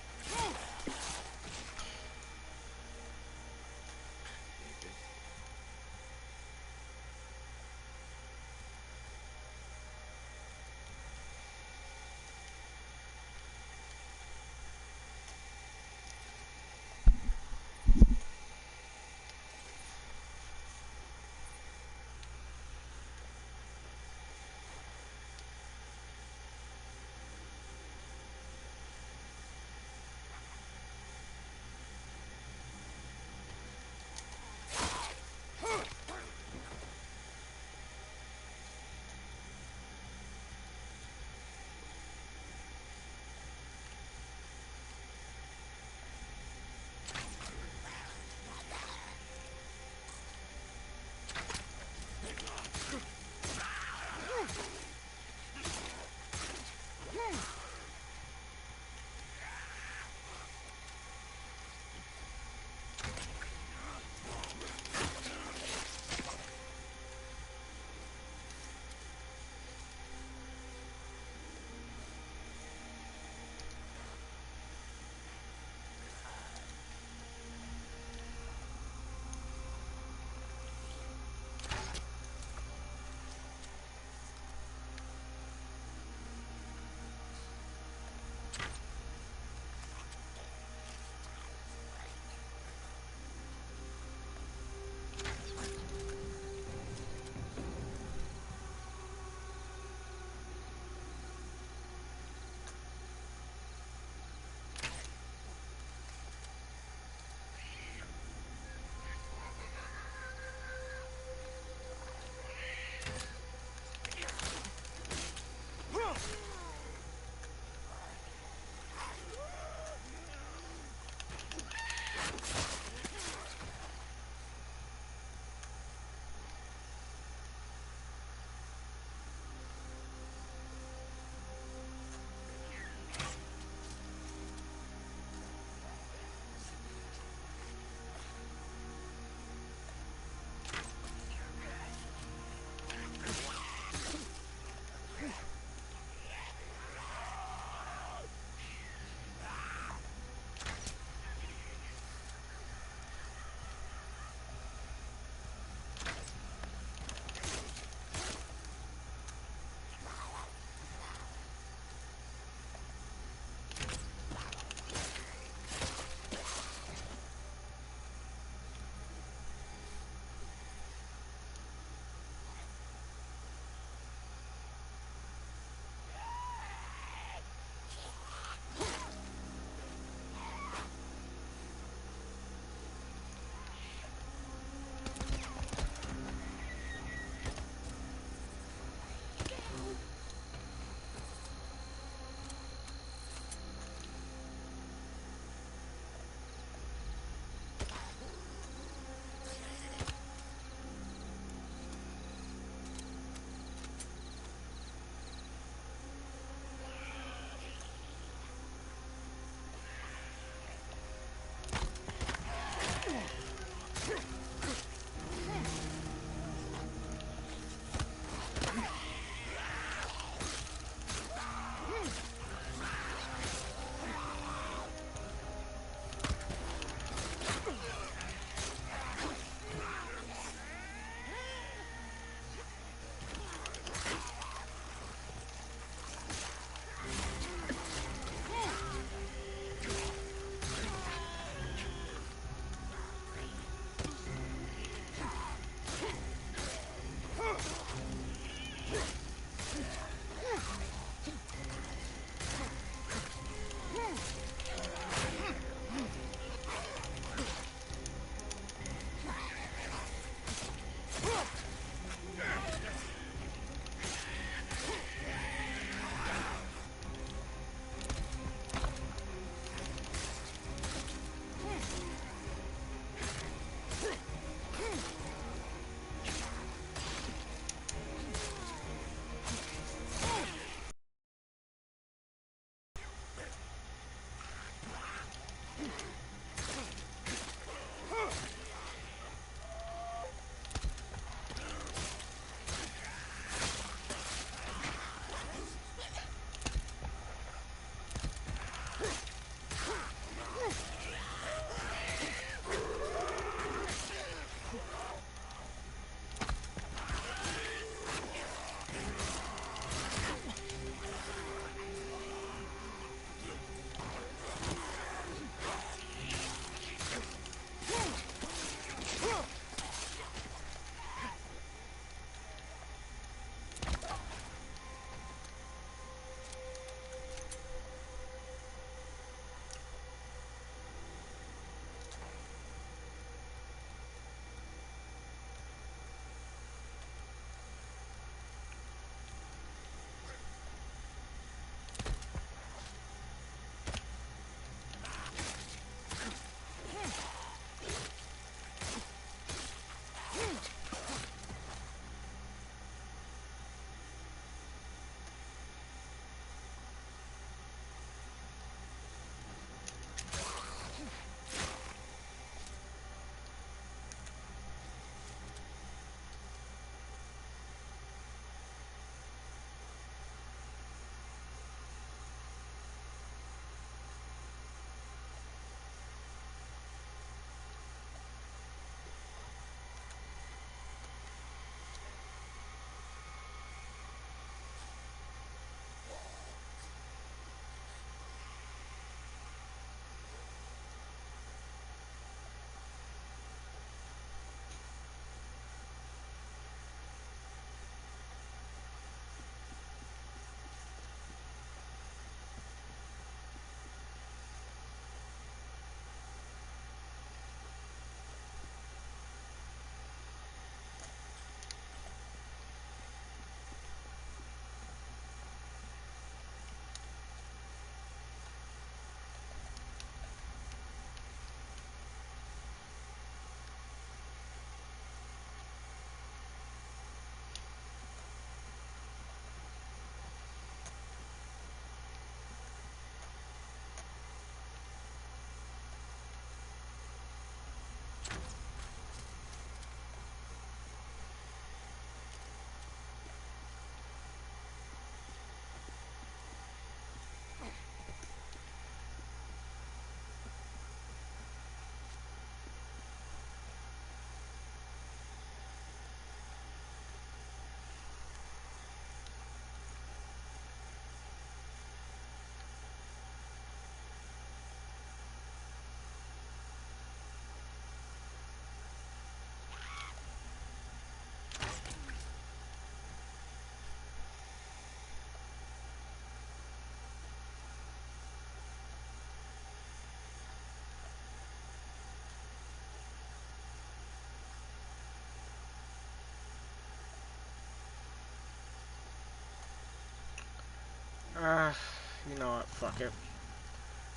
You know what? Fuck it.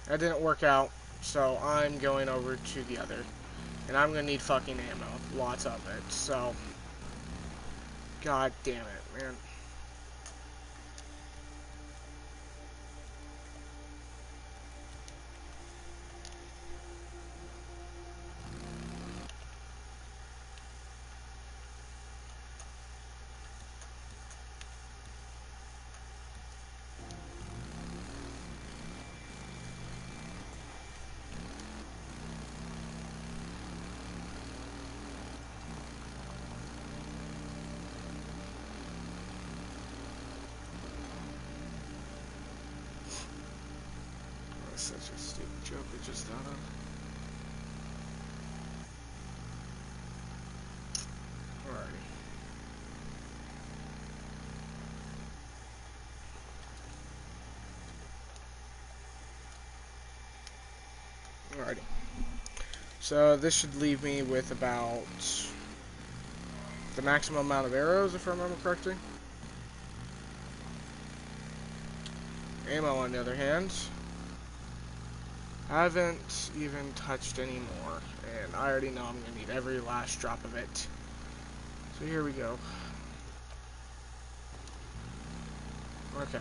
That didn't work out, so I'm going over to the other. And I'm gonna need fucking ammo. Lots of it, so... God damn it, man. Such a stupid joke I just thought of. Alrighty. Alrighty. So this should leave me with about the maximum amount of arrows, if I remember correctly. Ammo, on the other hand, I haven't even touched any more, and I already know I'm going to need every last drop of it. So here we go. Okay.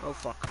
Oh fuck.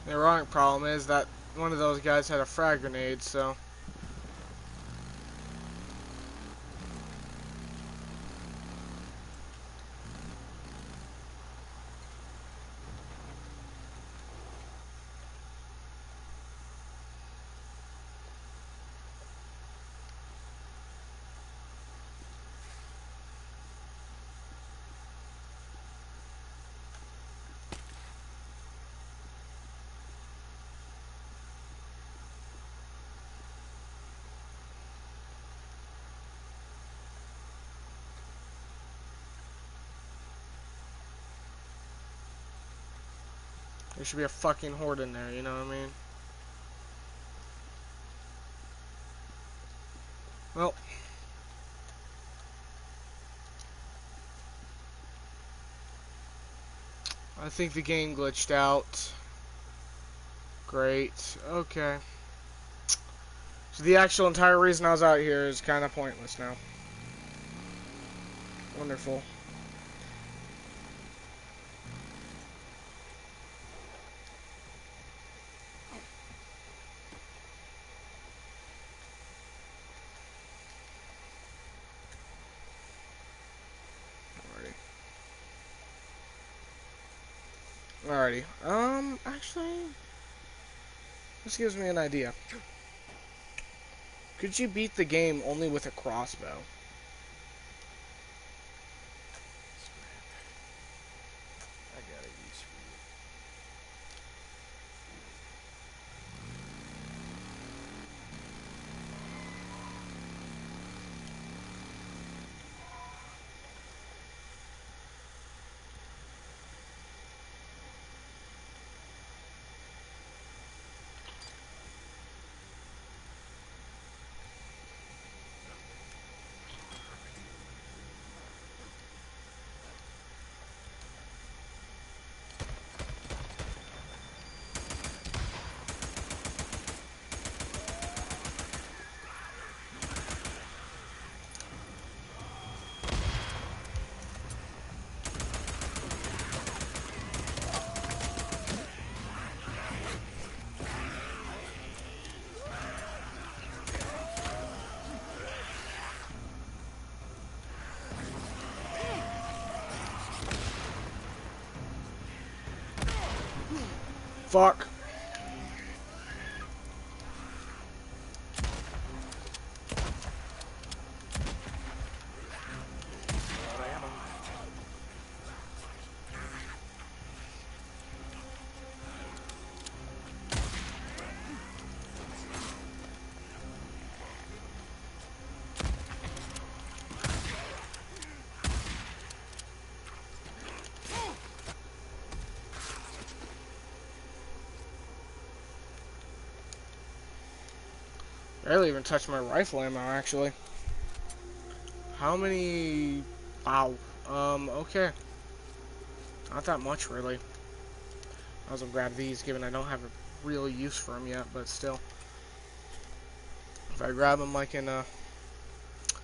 The ironic problem is that one of those guys had a frag grenade, so... There should be a fucking horde in there, you know what I mean? Well. I think the game glitched out. Great. Okay. So the actual entire reason I was out here is kind of pointless now. Wonderful. Alrighty. Actually, this gives me an idea. Could you beat the game only with a crossbow? I got a use for you. Fuck. Barely even touched my rifle ammo, actually. How many... Wow. Okay. Not that much, really. I was gonna grab these, given I don't have a real use for them yet, but still. If I grab them, I can,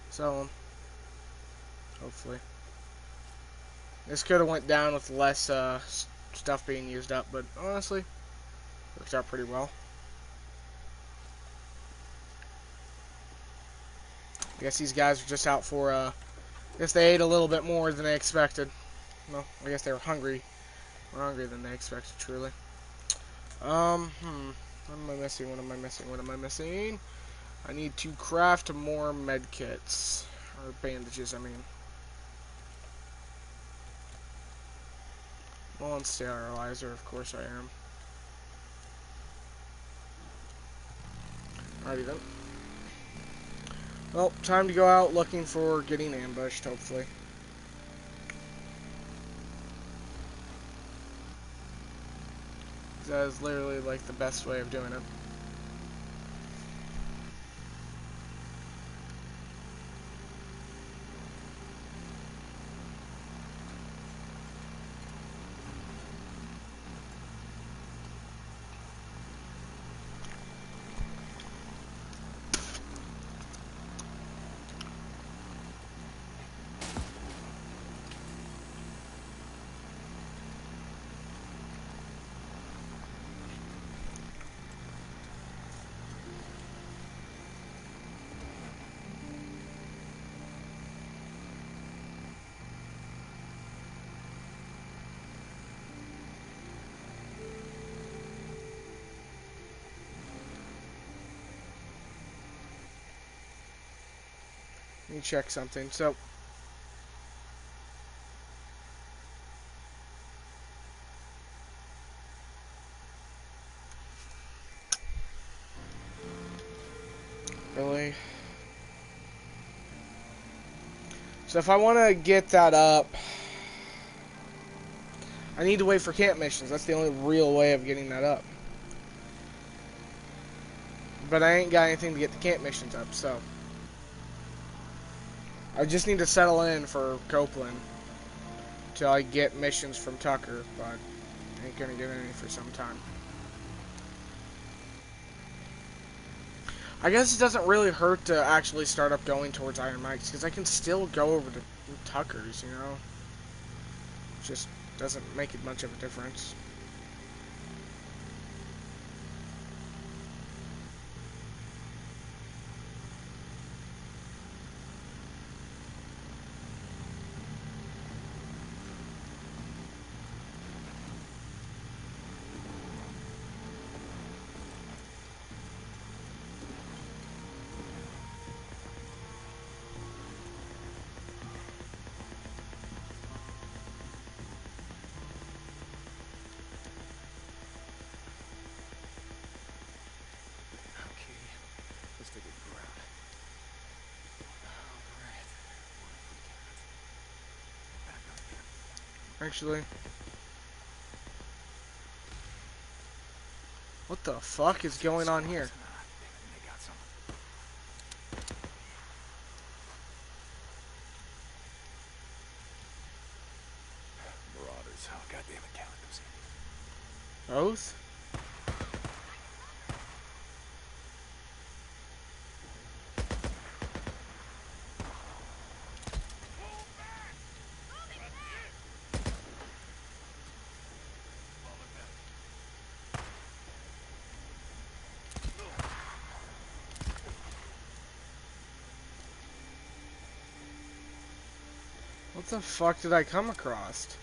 sell them. Hopefully. This could have went down with less, stuff being used up, but honestly, worked out pretty well. I guess these guys are just out for, I guess they ate a little bit more than they expected. Well, I guess they were hungry. More hungry than they expected, truly. What am I missing? What am I missing? What am I missing? I need to craft more med kits. Or bandages, I mean. Well, and sterilizer, of course I am. Alrighty then. Well, time to go out looking for getting ambushed, hopefully. That is literally like the best way of doing it. Let me check something. So, really? So if I want to get that up, I need to wait for camp missions. That's the only real way of getting that up. But I ain't got anything to get the camp missions up, so I just need to settle in for Copeland till I get missions from Tucker, but I ain't gonna get any for some time. I guess it doesn't really hurt to actually start up going towards Iron Mike's, because I can still go over to Tucker's, you know? It just doesn't make it much of a difference. Let's take a ground. Actually, what the fuck is going on here? They got some. Marauders. Oh, goddamn it, count those. Both? What the fuck did I come across?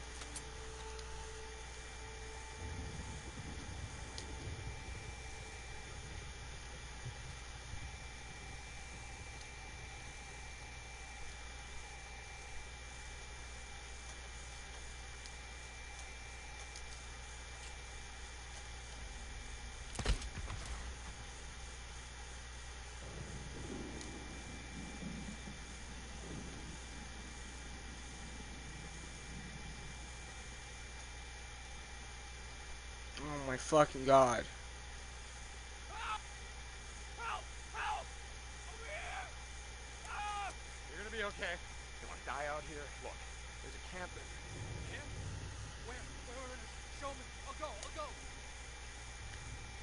fucking god. You're gonna be okay. You wanna die out here? Look, there's a camp there. Camp? Where? Show me. I'll go.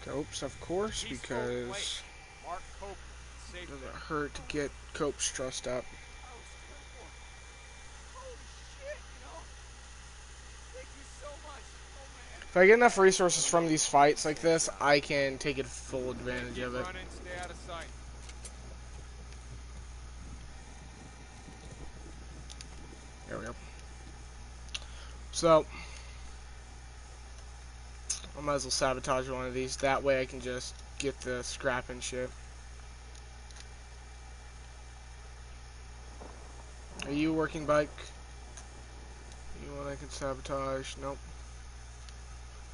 Copes, of course, because Mark Cope. it doesn't hurt to get Copes trussed up. If I get enough resources from these fights like this, I can take full advantage of it. Stay out of sight. There we go. So, I might as well sabotage one of these. That way I can just get the scrap and shit. Are you working bike? You one I can sabotage? Nope.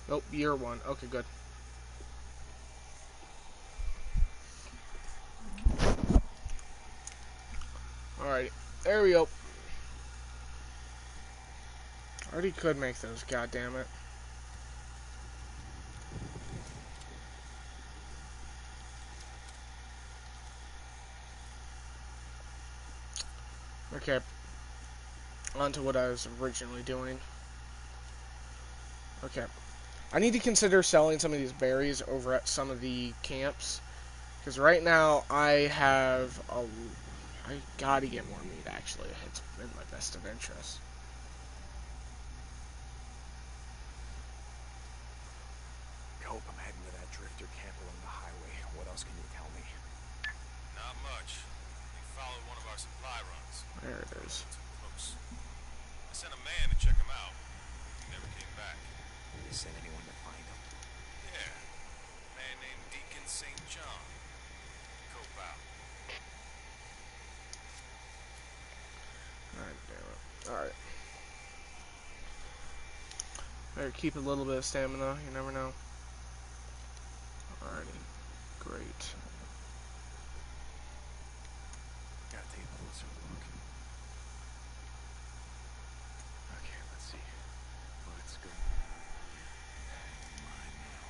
Nope, you're one. Okay, good. Alright, there we go. Already could make those, goddammit. Okay. On to what I was originally doing. Okay. I need to consider selling some of these berries over at some of the camps. Because right now, I gotta get more meat, actually. It's in my best of interest. Cope, I'm heading to that drifter camp along the highway. What else can you tell me? Not much. We followed one of our supply runs. There it is. Too close. I sent a man to check him out. He never came back. Did you send anyone to find him? Yeah. A man named Deacon St. John. Cope out. Alright, damn it. Alright. Better keep a little bit of stamina, you never know. Alrighty. Great. Gotta take a closer look. Okay, let's see. Let's go. Mine now.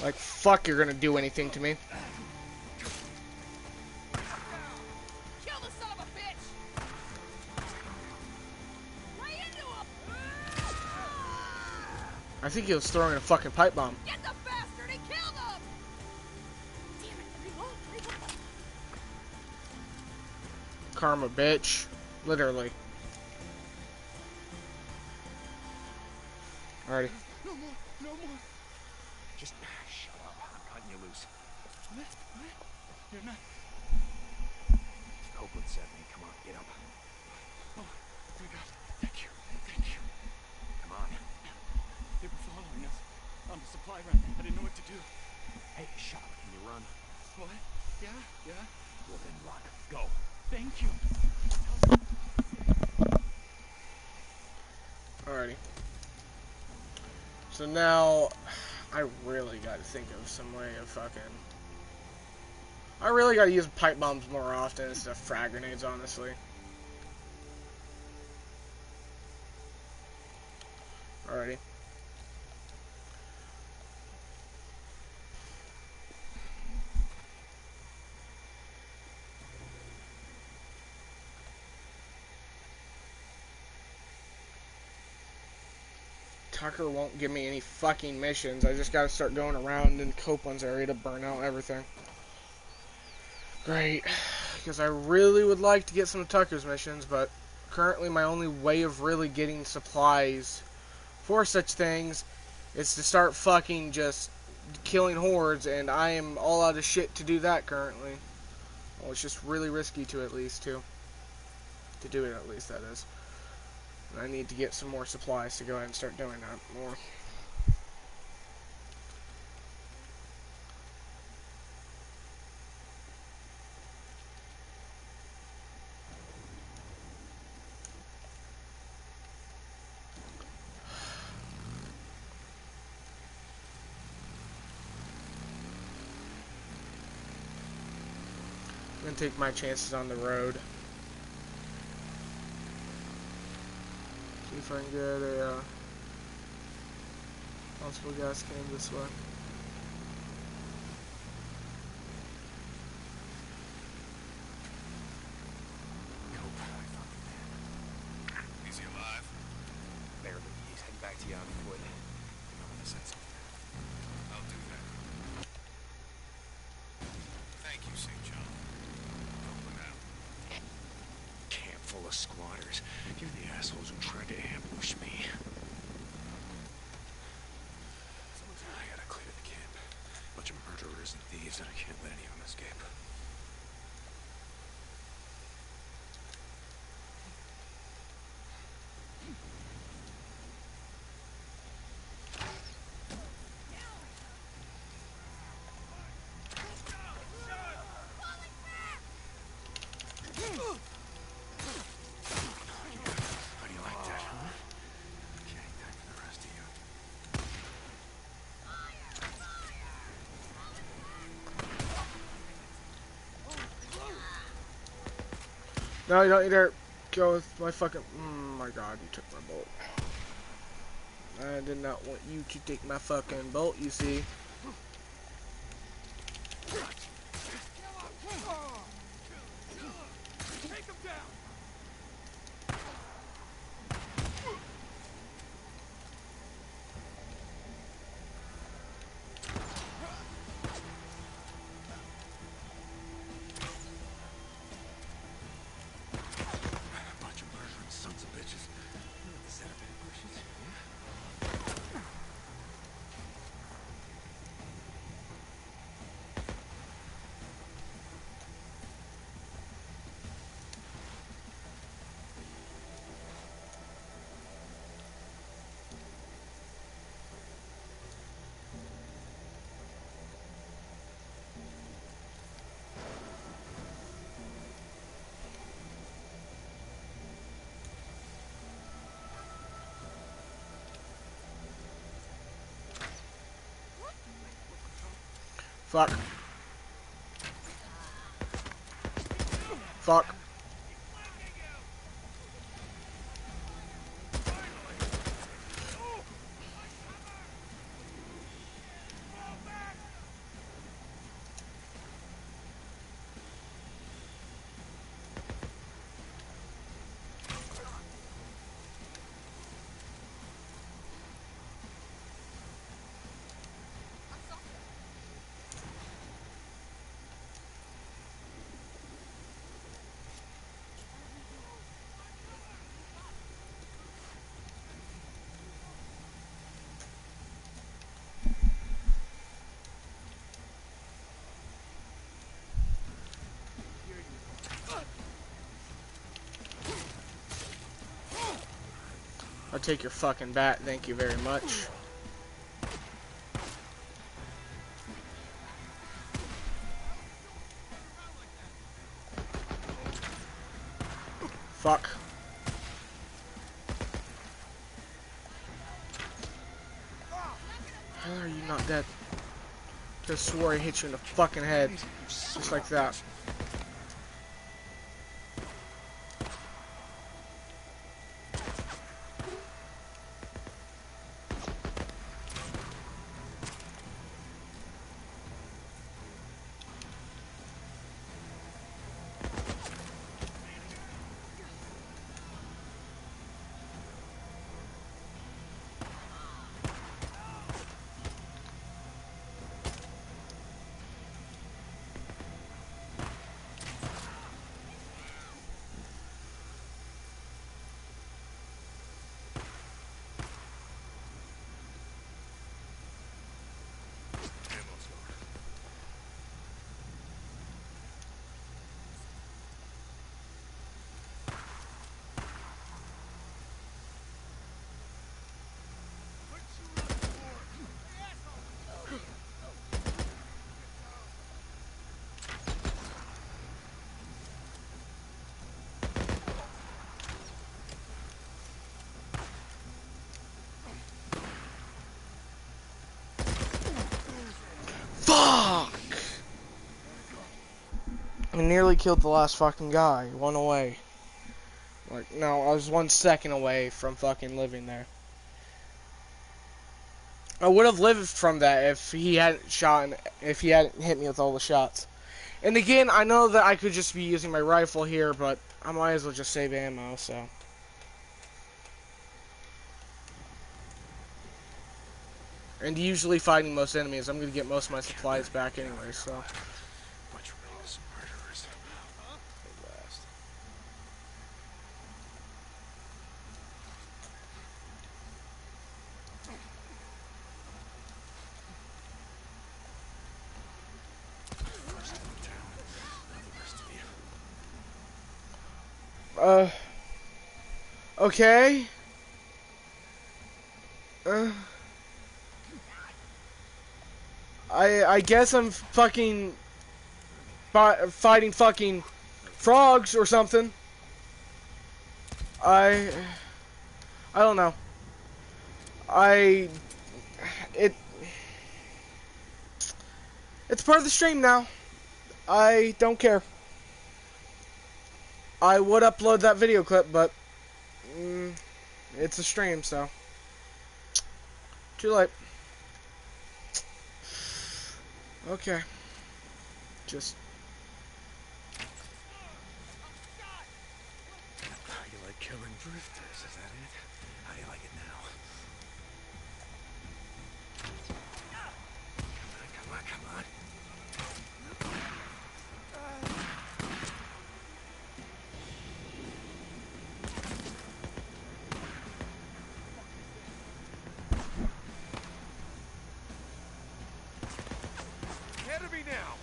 Like, fuck, you're gonna do anything to me. Kill the son of a bitch! Lay into him! I think he was throwing a fucking pipe bomb. Get the bastard and kill them! Damn it, reload. Karma, bitch. Literally. Alrighty. No more. Just shut up. I'm cutting you loose. What? You're not. Copeland said me. Come on, get up. Oh my God. Thank you. Come on. They were following us on the supply run. I didn't know what to do. Hey, shut up. Can you run? What? Yeah. Well, then run. Go. Thank you. Alrighty. So now, I really gotta think of some way of fucking... I really gotta use pipe bombs more often instead of frag grenades, honestly. Alrighty. Tucker won't give me any fucking missions. I just gotta start going around in Copeland's area to burn out everything. Great. Because I really would like to get some of Tucker's missions, but currently my only way of really getting supplies for such things is to start fucking just killing hordes, and I am all out of shit to do that currently. Well, it's just really risky to at least to do it at least, that is. And I need to get some more supplies to go ahead and start doing that more. I'm gonna take my chances on the road. See if I can get a possible gas can this way. Is he alive? Barely. He's heading back to you on foot. You know when to send something. I'll do that. Thank you, St. John. Over now. Camp full of squatters. You're the assholes who tried to ambush me. I gotta clear the camp. Bunch of murderers and thieves, and I can't let any of them escape. How do you like that, huh? Okay, time for the rest of you. No, you don't need to go with my fucking... Oh my god, you took my bolt. I did not want you to take my fucking bolt, you see. Take him down! Bunch of murdering sons of bitches. You know what the setup ambushes, yeah? Fuck. Fuck. I'll take your fucking bat, thank you very much. Fuck. How are you not dead? Just swore I hit you in the fucking head. Just like that. I nearly killed the last fucking guy. One away. Like, no, I was 1 second away from fucking living there. I would have lived from that if he hadn't if he hadn't hit me with all the shots. And again, I know that I could just be using my rifle here, but I might as well just save ammo, so. And usually fighting most enemies, I'm going to get most of my supplies back anyway, so. Bunch of rapists and murderers. They last. First in town. Now the rest of you. Okay. I guess I'm fucking fighting fucking frogs or something. I don't know. It's part of the stream now. I don't care. I would upload that video clip, but it's a stream, so too late. Okay. Just. How you like killing drifters? Is that it? How do you like it now? Come on, come on. Ahead of me now.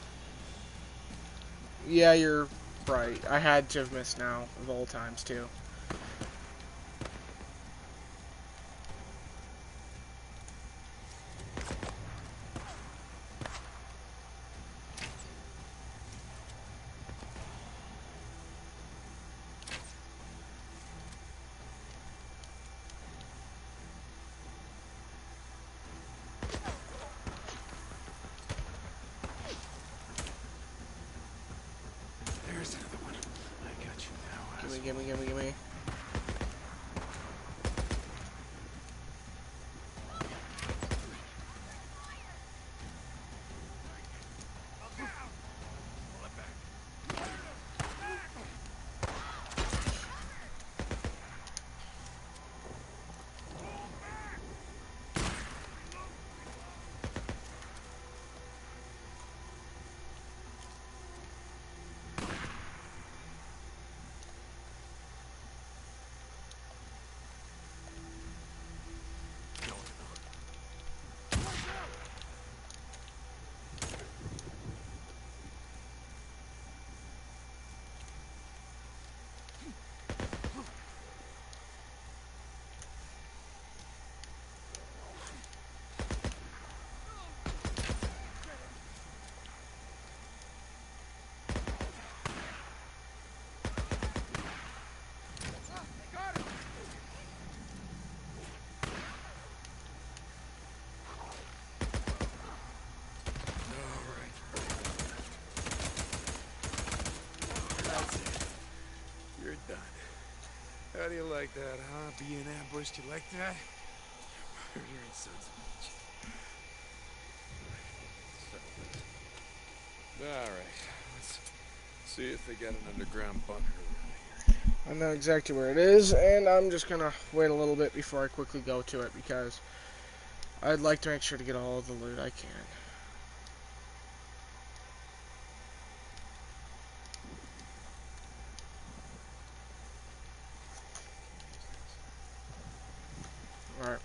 Yeah, you're right. I had to have missed now of all times too. There's another one. I got you now. Gimme. You're done. How do you like that, huh? Being ambushed, you like that? Murdering sons of bitches. Alright, let's see if they got an underground bunker around here. I know exactly where it is, and I'm just gonna wait a little bit before I quickly go to it because I'd like to make sure to get all the loot I can. Alright.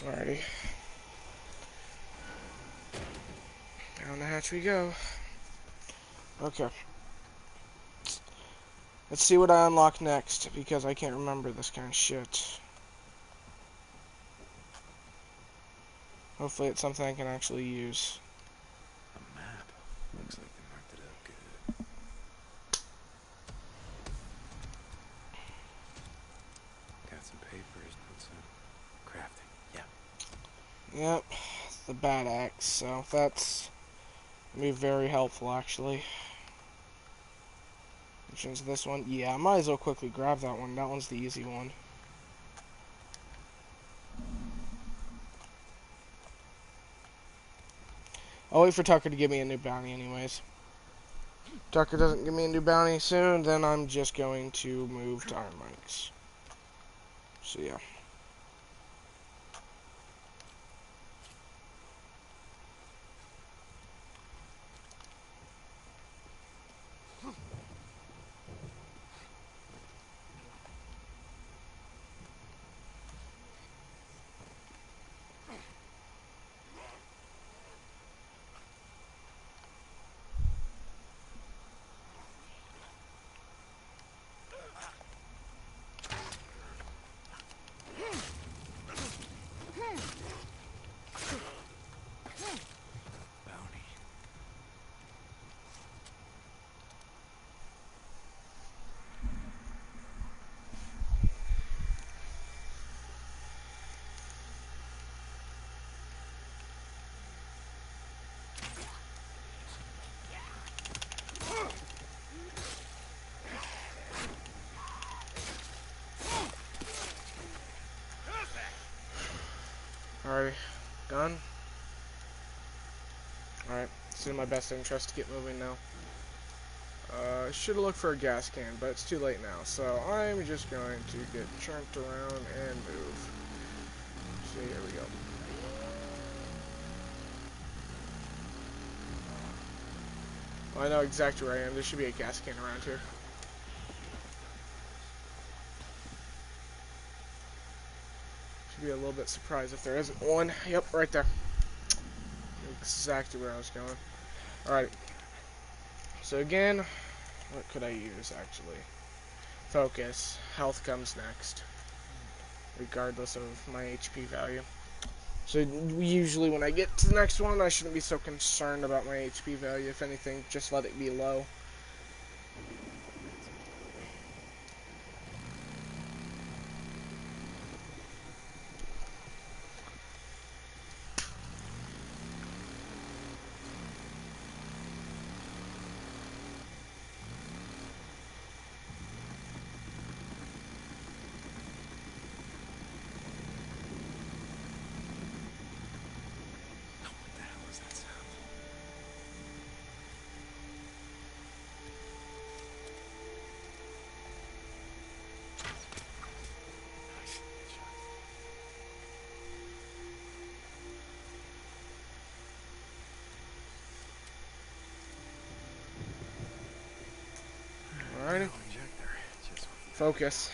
Alrighty. Down the hatch we go. Okay. Let's see what I unlock next, because I can't remember this kind of shit. Hopefully it's something I can actually use. A map. Looks like they marked it up good. Got some papers, put some crafting. Yeah. Yep, the bad axe, so that's gonna be very helpful actually. Which one's this one? Yeah, I might as well quickly grab that one. That one's the easy one. I'll wait for Tucker to give me a new bounty anyways. Tucker doesn't give me a new bounty soon, then I'm just going to move to Iron Mike's. So yeah. Alright, done. Alright, it's in my best interest to get moving now. Should have looked for a gas can, but it's too late now, so I'm just going to get chunked around and move. See, here we go. Well, I know exactly where I am. There should be a gas can around here. Should be a little bit surprised if there isn't one. Yep, right there. Exactly where I was going. Alright. So again, what could I use actually? Focus. Health comes next, regardless of my HP value. So usually when I get to the next one, I shouldn't be so concerned about my HP value. If anything, just let it be low. Alrighty. Focus.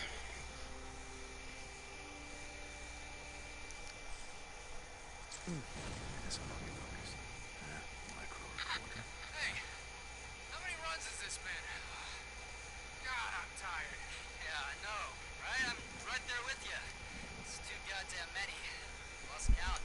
Hey, how many runs has this been? God, I'm tired. Yeah, I know, right? I'm right there with you. It's too goddamn many. Lost count.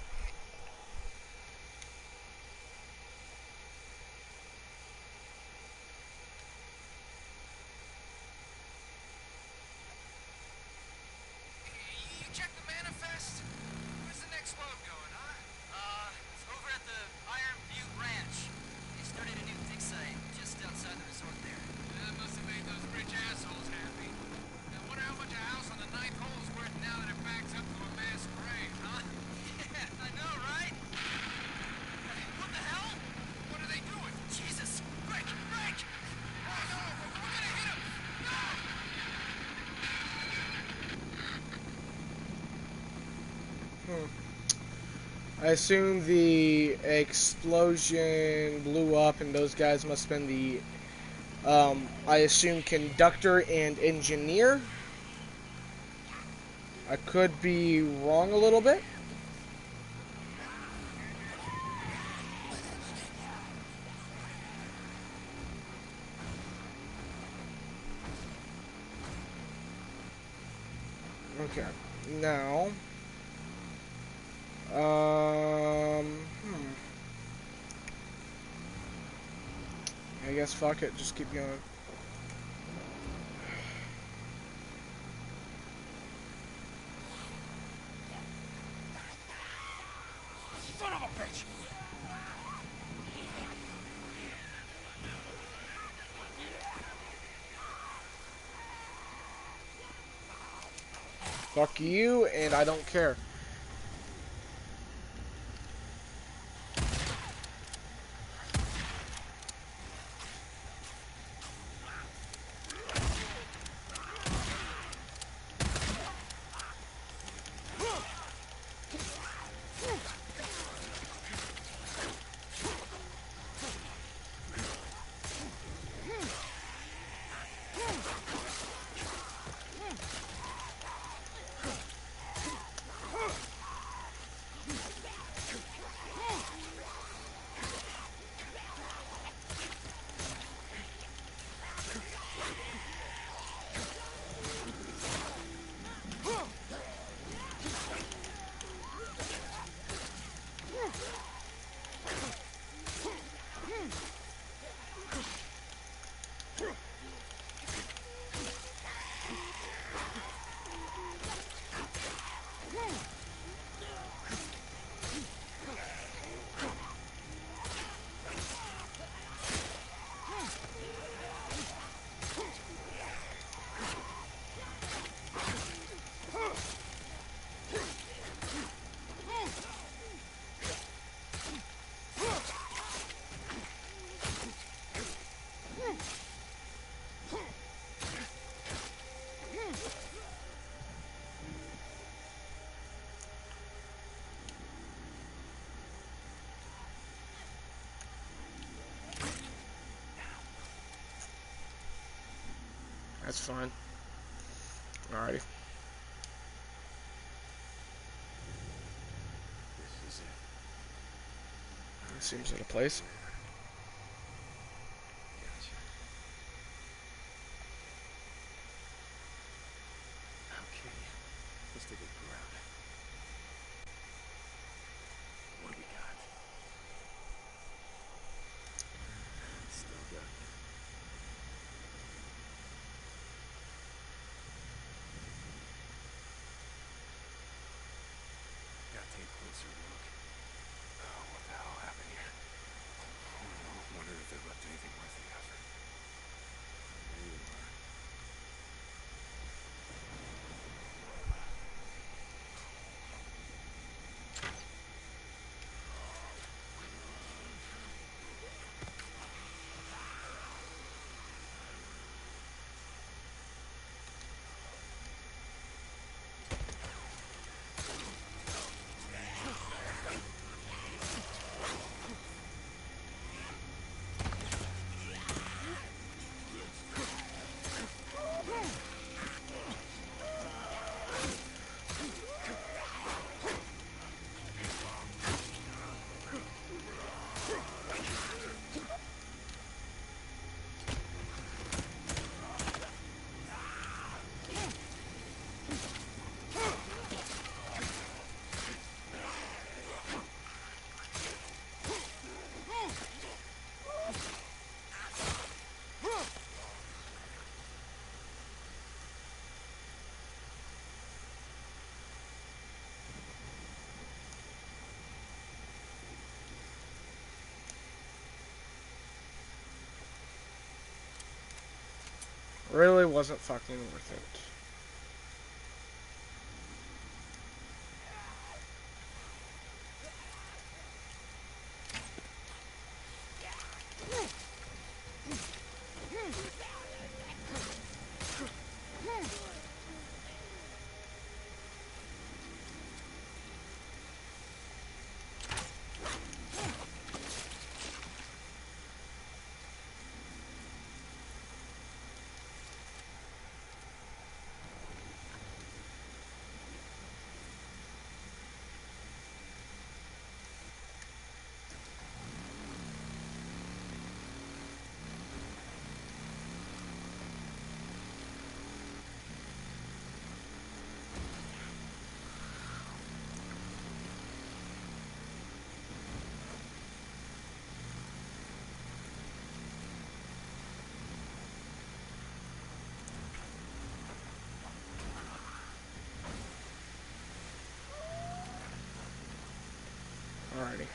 You checked the manifest? Where's the next load going, huh? It's over at the Iron Butte Ranch. They started a new dig site just outside the resort there. That must have made those rich assholes happy. I wonder how much a house on the 9th hole is worth now that it backs up to a mass grave, huh? Yeah, I know, right? What the hell? What are they doing? Jesus! Break! Break! Oh no! We're gonna hit him! No! I assume the explosion blew up and those guys must have been the, I assume conductor and engineer. I could be wrong a little bit. Okay. Now. I guess fuck it. Just keep going. Son of a bitch! Fuck you, and I don't care. That's fine. Alrighty. This is it. Seems like a place. Gotcha. Okay. Let's take a look around. What do we got? Still got it. Gotta take a closer look. Oh, what the hell happened here? I don't know. Wondered if they left anything worth the effort. There you are. Really wasn't fucking worth it. Alrighty.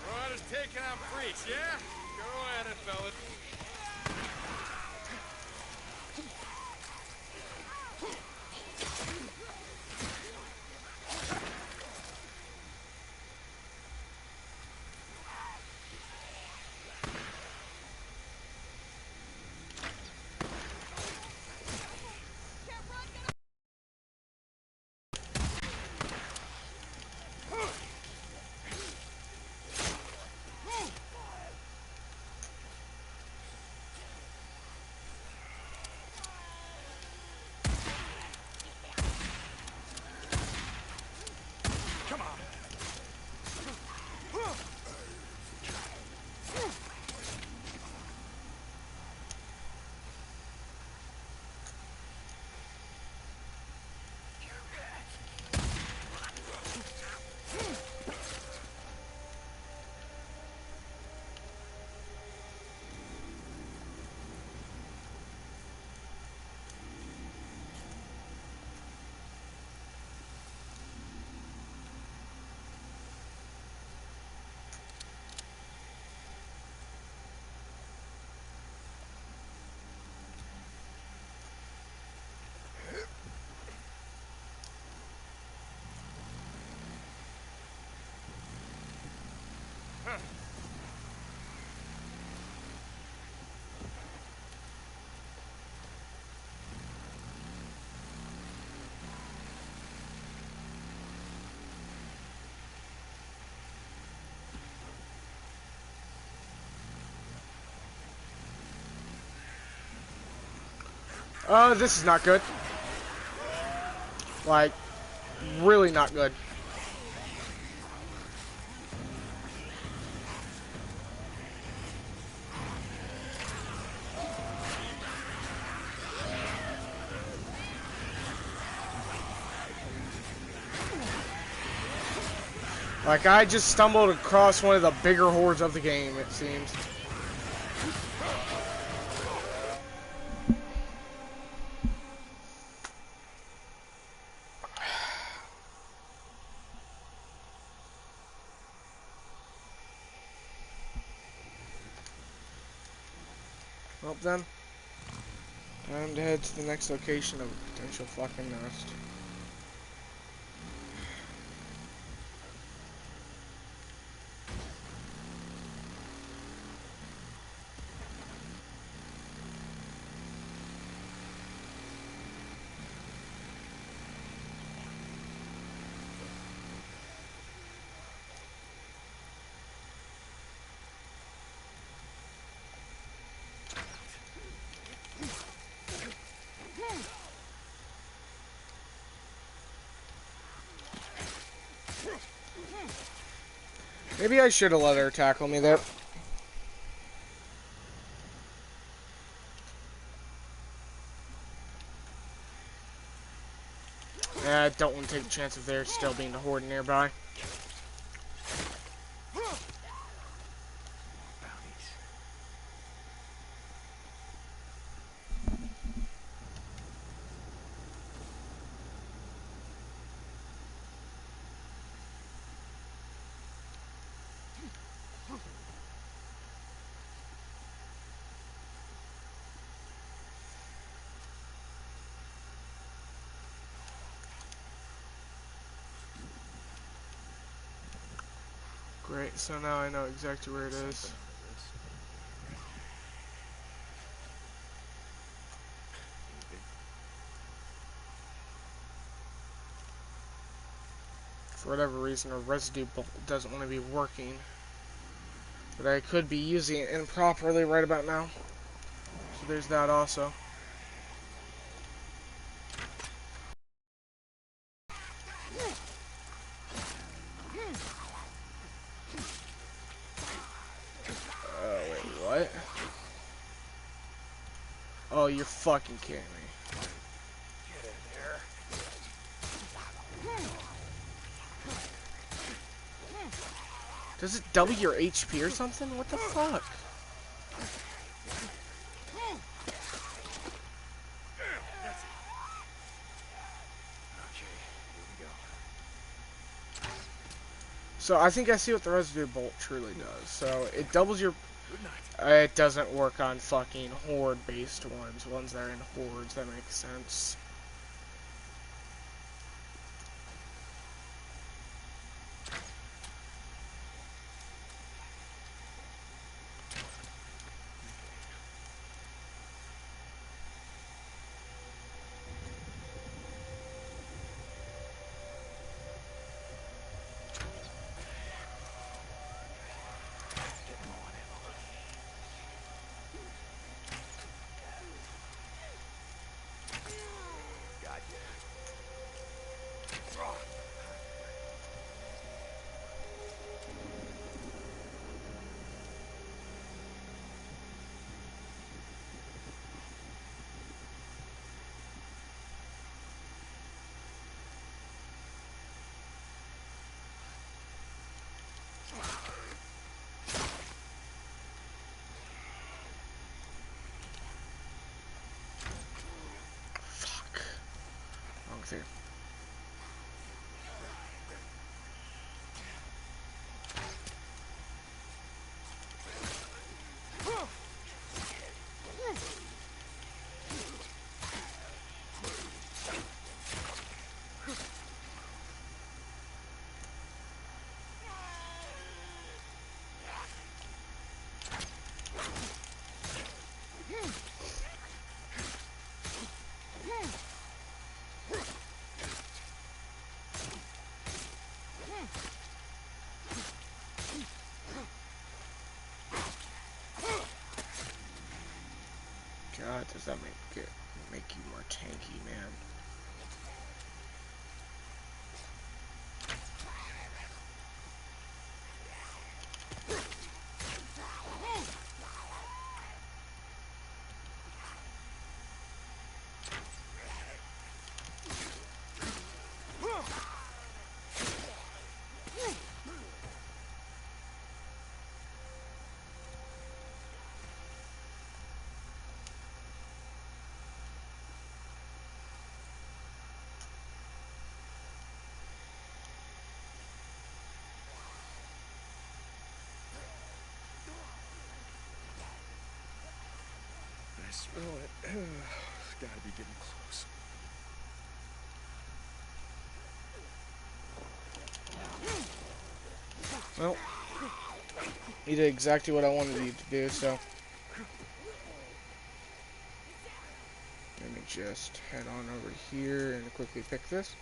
We're just taking out freaks, yeah? Go at it, fellas. This is not good. Like, really not good. Like, I just stumbled across one of the bigger hordes of the game, it seems. Well then, time to head to the next location of a potential fucking nest. Maybe I should have let her tackle me there. I don't want to take the chance of there still being the horde nearby. Great, so now I know exactly where it is. For whatever reason, a residue bolt doesn't want to be working. But I could be using it improperly right about now. So there's that also. Wait, what? Oh, you're fucking kidding me. Get in there. Does it double your HP or something? What the fuck? So I think I see what the residue bolt truly does. So it doubles your... It doesn't work on fucking horde-based ones that are in hordes. That makes sense. Wrong thing. God, does that make you more tanky, man? I smell it. It's gotta be getting close. Well, you did exactly what I wanted you to do, so... Let me just head on over here and quickly pick this.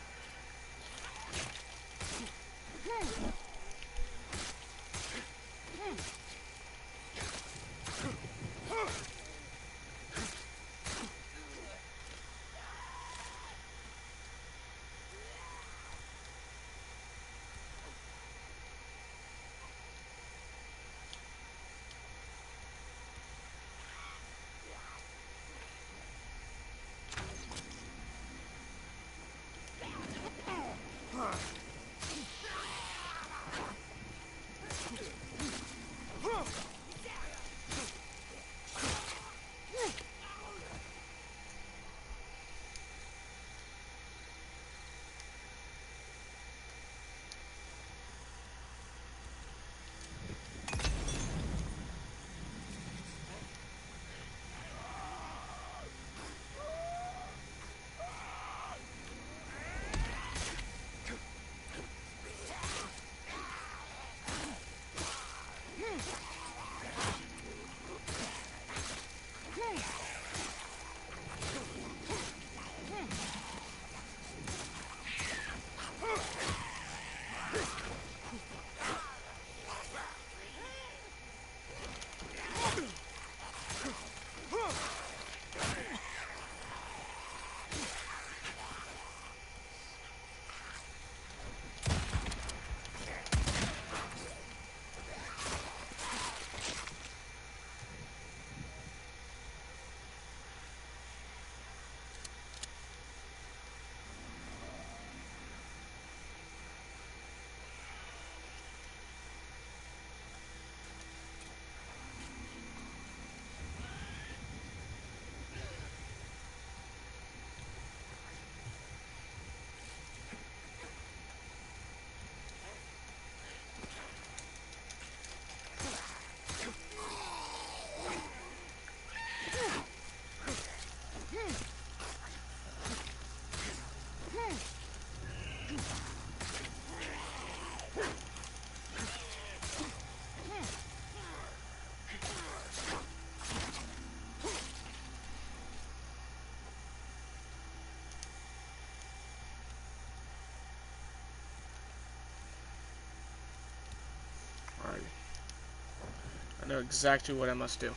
know exactly what I must do.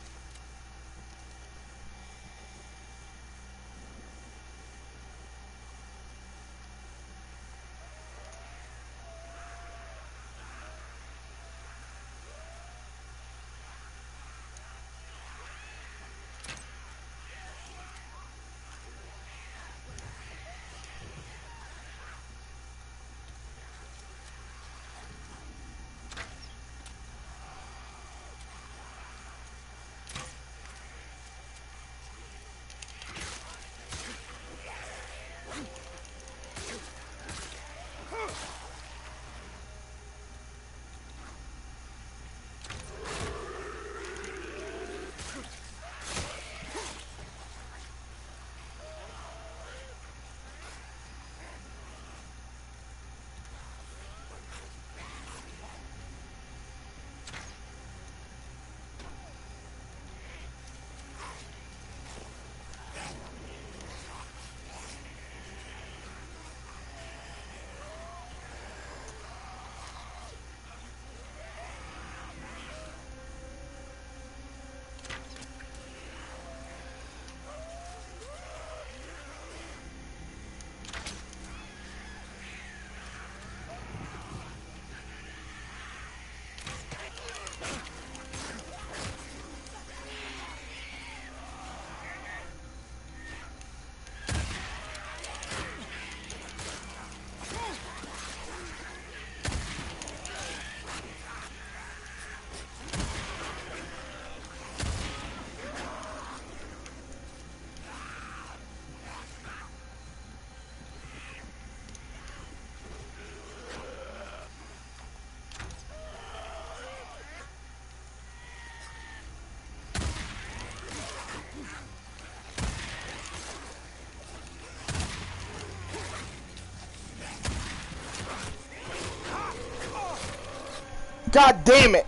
God damn it!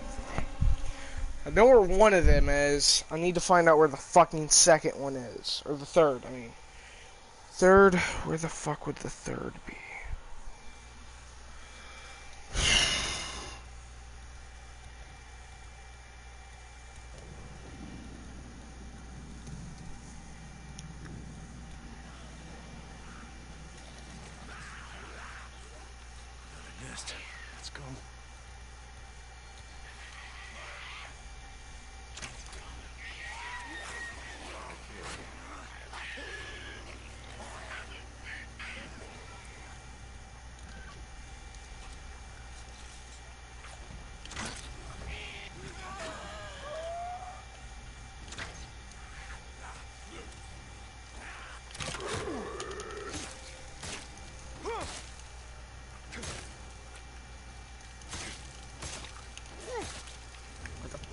I know where one of them is. I need to find out where the fucking second one is. Or the third, I mean. Third? Where the fuck would the third be? Let's go.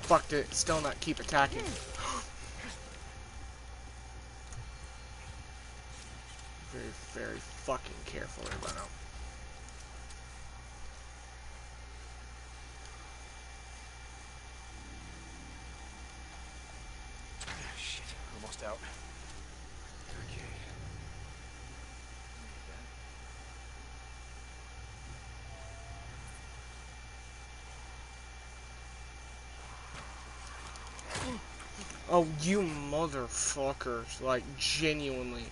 Fuck did it still not keep attacking? Very, very fucking carefully run out. Shit, almost out. Okay. Oh, you motherfuckers. Like, genuinely.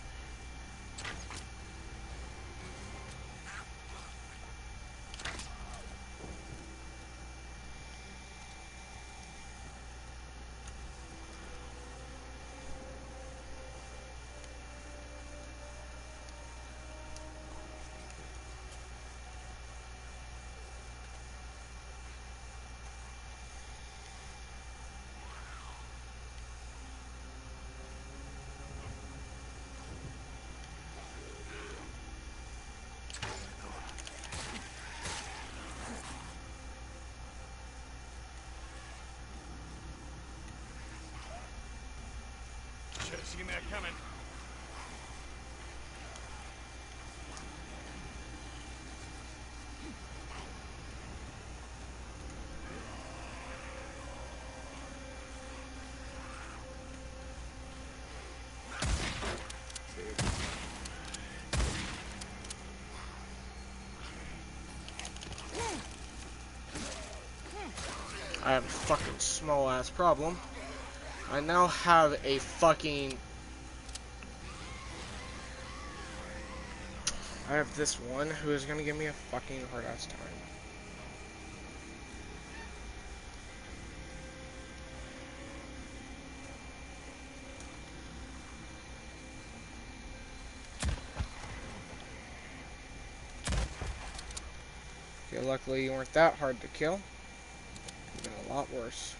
Should have seen that coming. I have a fucking small-ass problem. I now have a fucking... I have this one who is gonna give me a fucking hard-ass time. Okay, luckily you weren't that hard to kill. Could have been a lot worse.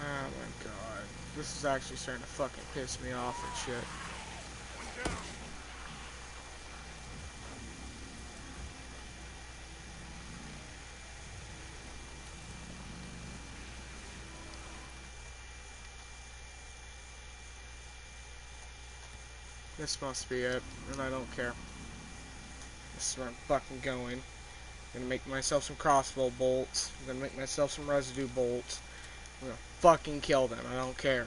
Oh my god. This is actually starting to fucking piss me off and shit. This must be it, and I don't care. This is where I'm fucking going. I'm gonna make myself some crossbow bolts. I'm gonna make myself some residue bolts. I'm gonna fucking kill them. I don't care.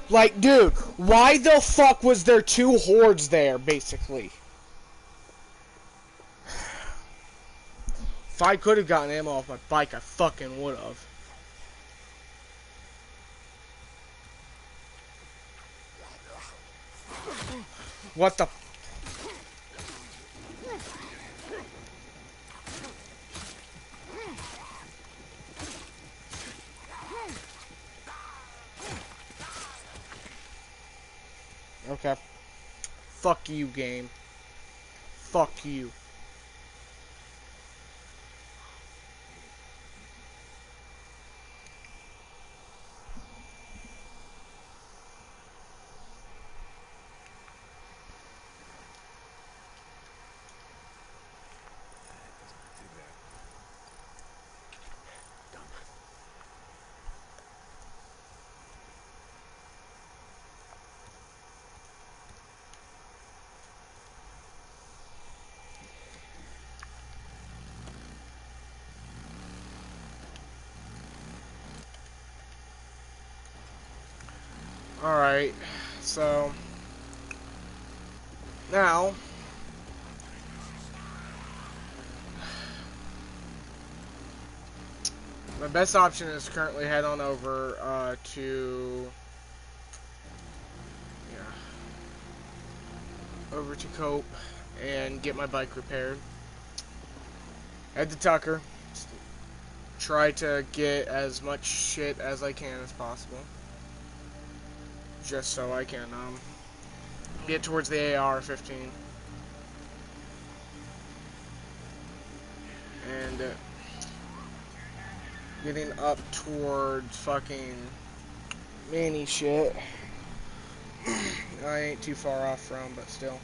Like, dude, why the fuck was there 2 hordes there, basically? If I could have gotten ammo off my bike, I fucking would have. What the... Okay. Fuck you, game. Fuck you. Alright, so now my best option is currently head on over to Cope and get my bike repaired. Head to Tucker. Try to get as much shit as I can as possible. Just so I can get towards the AR-15. And getting up towards fucking mini shit. I ain't too far off from, but still.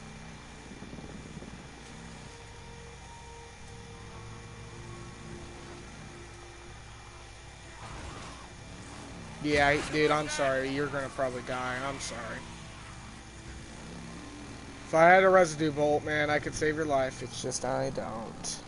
Yeah, dude, I'm sorry. You're gonna probably die. I'm sorry. If I had a residue bolt, man, I could save your life. It's just I don't.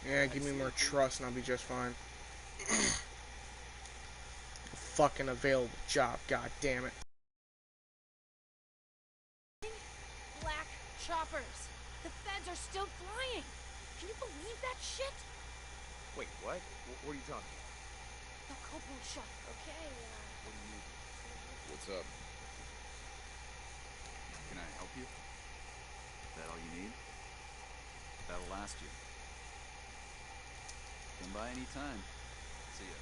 Yeah, give me more trust and I'll be just fine. Fucking available job, god damn it. Black choppers. The feds are still flying. Can you believe that shit? Wait, what? What are you talking about? The Copo shop, okay? What do you need? What's up? Can I help you? Is that all you need? That'll last you. Come by any time. See ya.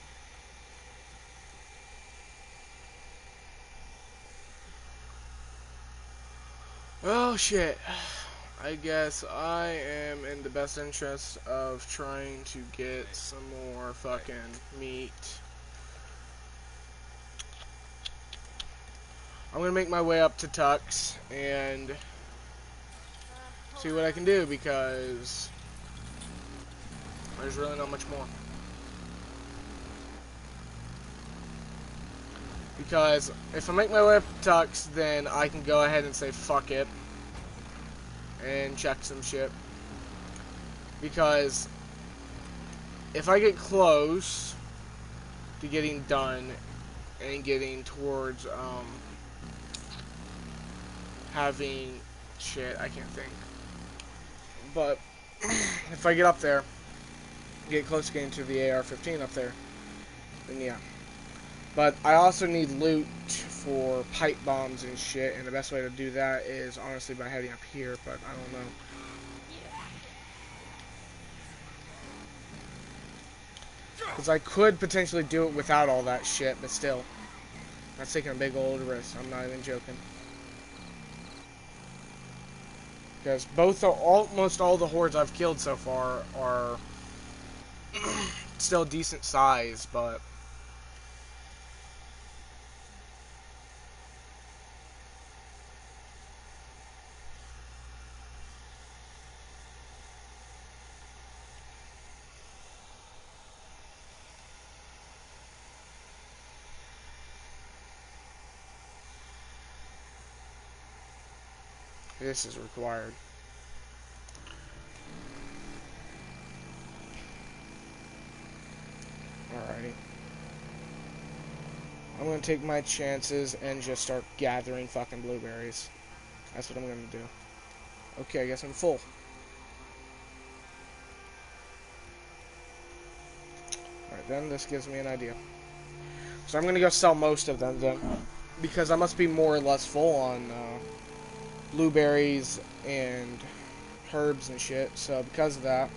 Oh shit. I guess I am in the best interest of trying to get some more fucking meat. I'm gonna make my way up to Tux and see what I can do because there's really not much more. Because if I make my way up to Tux, then I can go ahead and say fuck it and check some shit. Because if I get close to getting done and getting towards having shit, I can't think. But if I get up there, get close to getting to the AR-15 up there, then yeah. But I also need loot for pipe bombs and shit, and the best way to do that is honestly by heading up here, but I don't know. Because I could potentially do it without all that shit, but still. That's taking a big old risk. I'm not even joking. Because almost all the hordes I've killed so far are still decent size, but this is required. Alrighty. I'm gonna take my chances and just start gathering fucking blueberries. That's what I'm gonna do. Okay, I guess I'm full. Alright, then this gives me an idea. So I'm gonna go sell most of them then, because I must be more or less full on blueberries and herbs and shit. So because of that,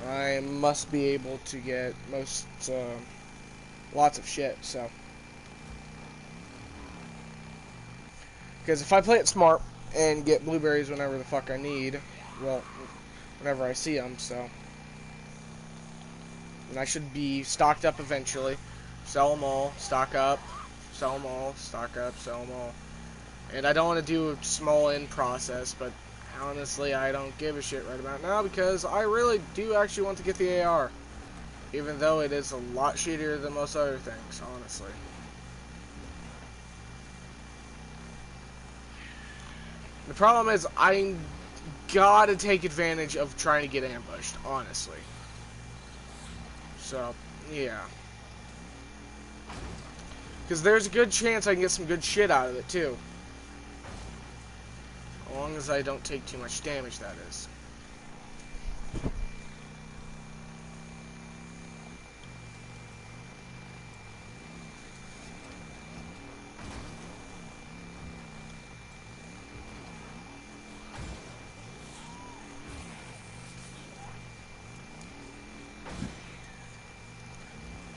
I must be able to get lots of shit. So because if I play it smart and get blueberries whenever the fuck I need, well, whenever I see them, so and I should be stocked up eventually. Sell them all, stock up, sell them all, stock up, sell them all. And I don't want to do a small end process, but honestly, I don't give a shit right about now because I really do actually want to get the AR. Even though it is a lot shittier than most other things, honestly. The problem is, I gotta take advantage of trying to get ambushed, honestly. So, yeah. Because there's a good chance I can get some good shit out of it, too. As long as I don't take too much damage, that is.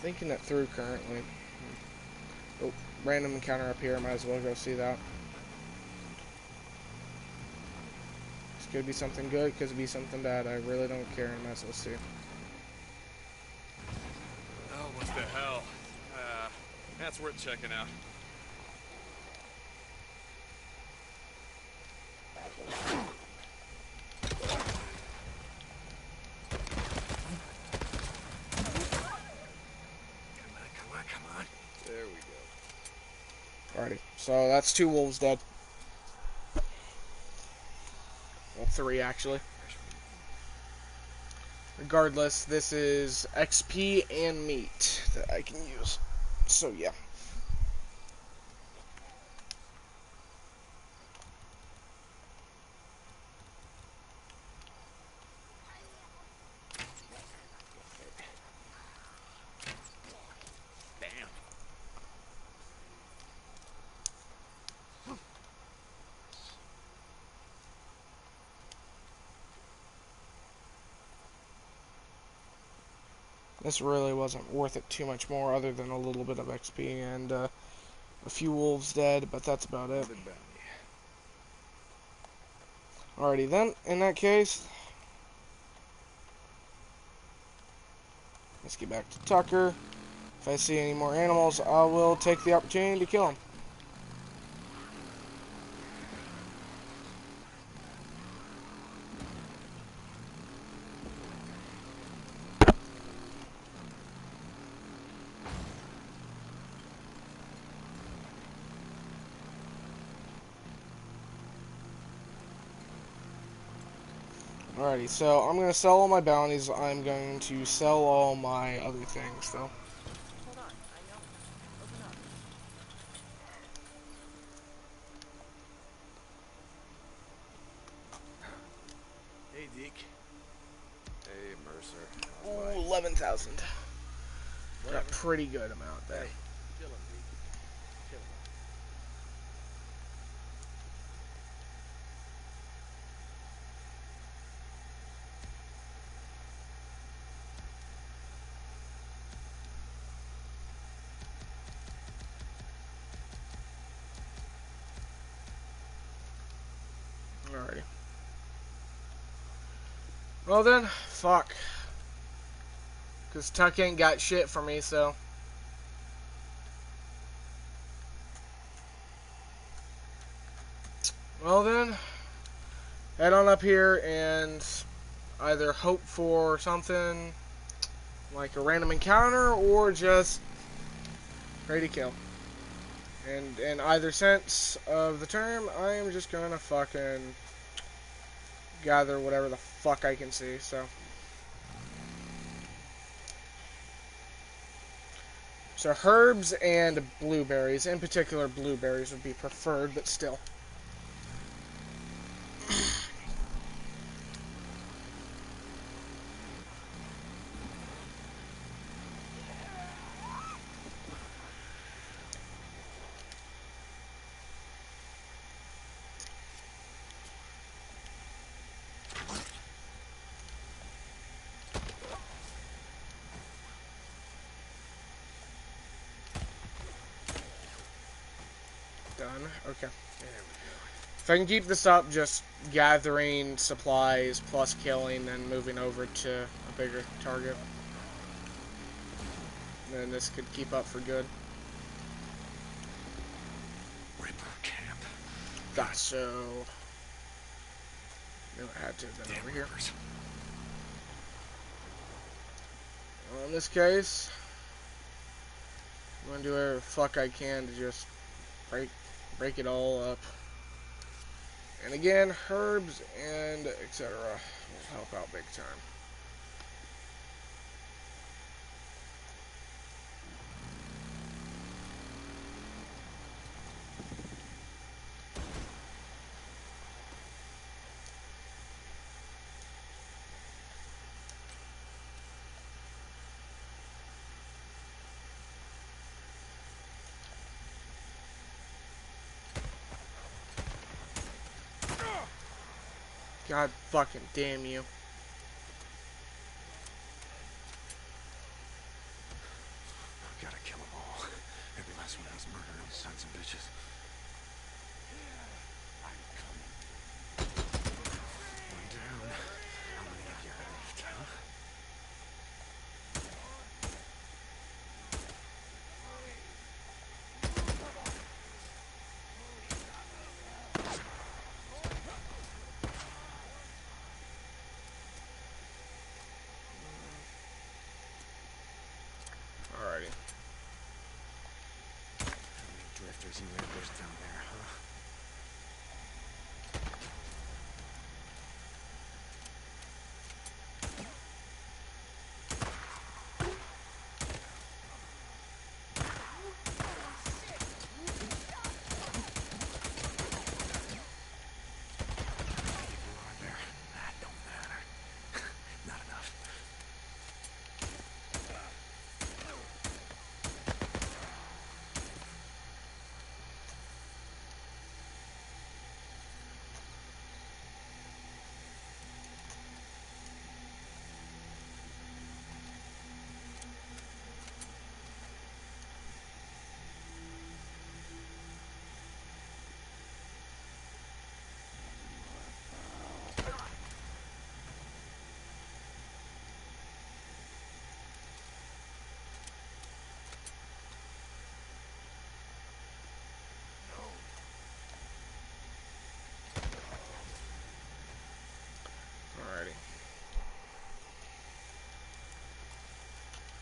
Thinking it through currently. Oh, random encounter up here. Might as well go see that. This could be something good, could be something bad. I really don't care. I might as well see. Oh, what the hell? That's worth checking out. Come on. There we go. Alrighty, so that's 2 wolves dead. Well, 3 actually. Regardless, this is XP and meat that I can use. So yeah. This really wasn't worth it too much more other than a little bit of XP and a few wolves dead, but that's about it. Alrighty then, in that case, let's get back to Tucker. If I see any more animals, I will take the opportunity to kill them. Alrighty, so I'm going to sell all my bounties. I'm going to sell all my other things, though. Hold on, I know. Open up. Hey, Deke. Hey, Mercer. Ooh, 11,000. Got a pretty good amount there. Hey, chill him, Deke. Chill him. Alrighty. Well then, fuck. Cause Tuck ain't got shit for me, so. Well then, head on up here and either hope for something like a random encounter or just ready to kill. And in either sense of the term, I am just gonna fucking gather whatever the fuck I can see, so. So herbs and blueberries, in particular blueberries would be preferred, but still. Done. Okay. If I can keep this up, just gathering supplies plus killing and moving over to a bigger target, then this could keep up for good. Ripper camp. Thought so. Knew it had to have been over here. Well, in this case, I'm gonna do whatever the fuck I can to just break it all up. And again, herbs and etc. will help out big time. God fucking damn you. Gotta kill them all. Every last one of those murdering sons of bitches. I'm coming. One down. How many of you are left, huh? Alrighty. How many drifters you ambushed down there, huh?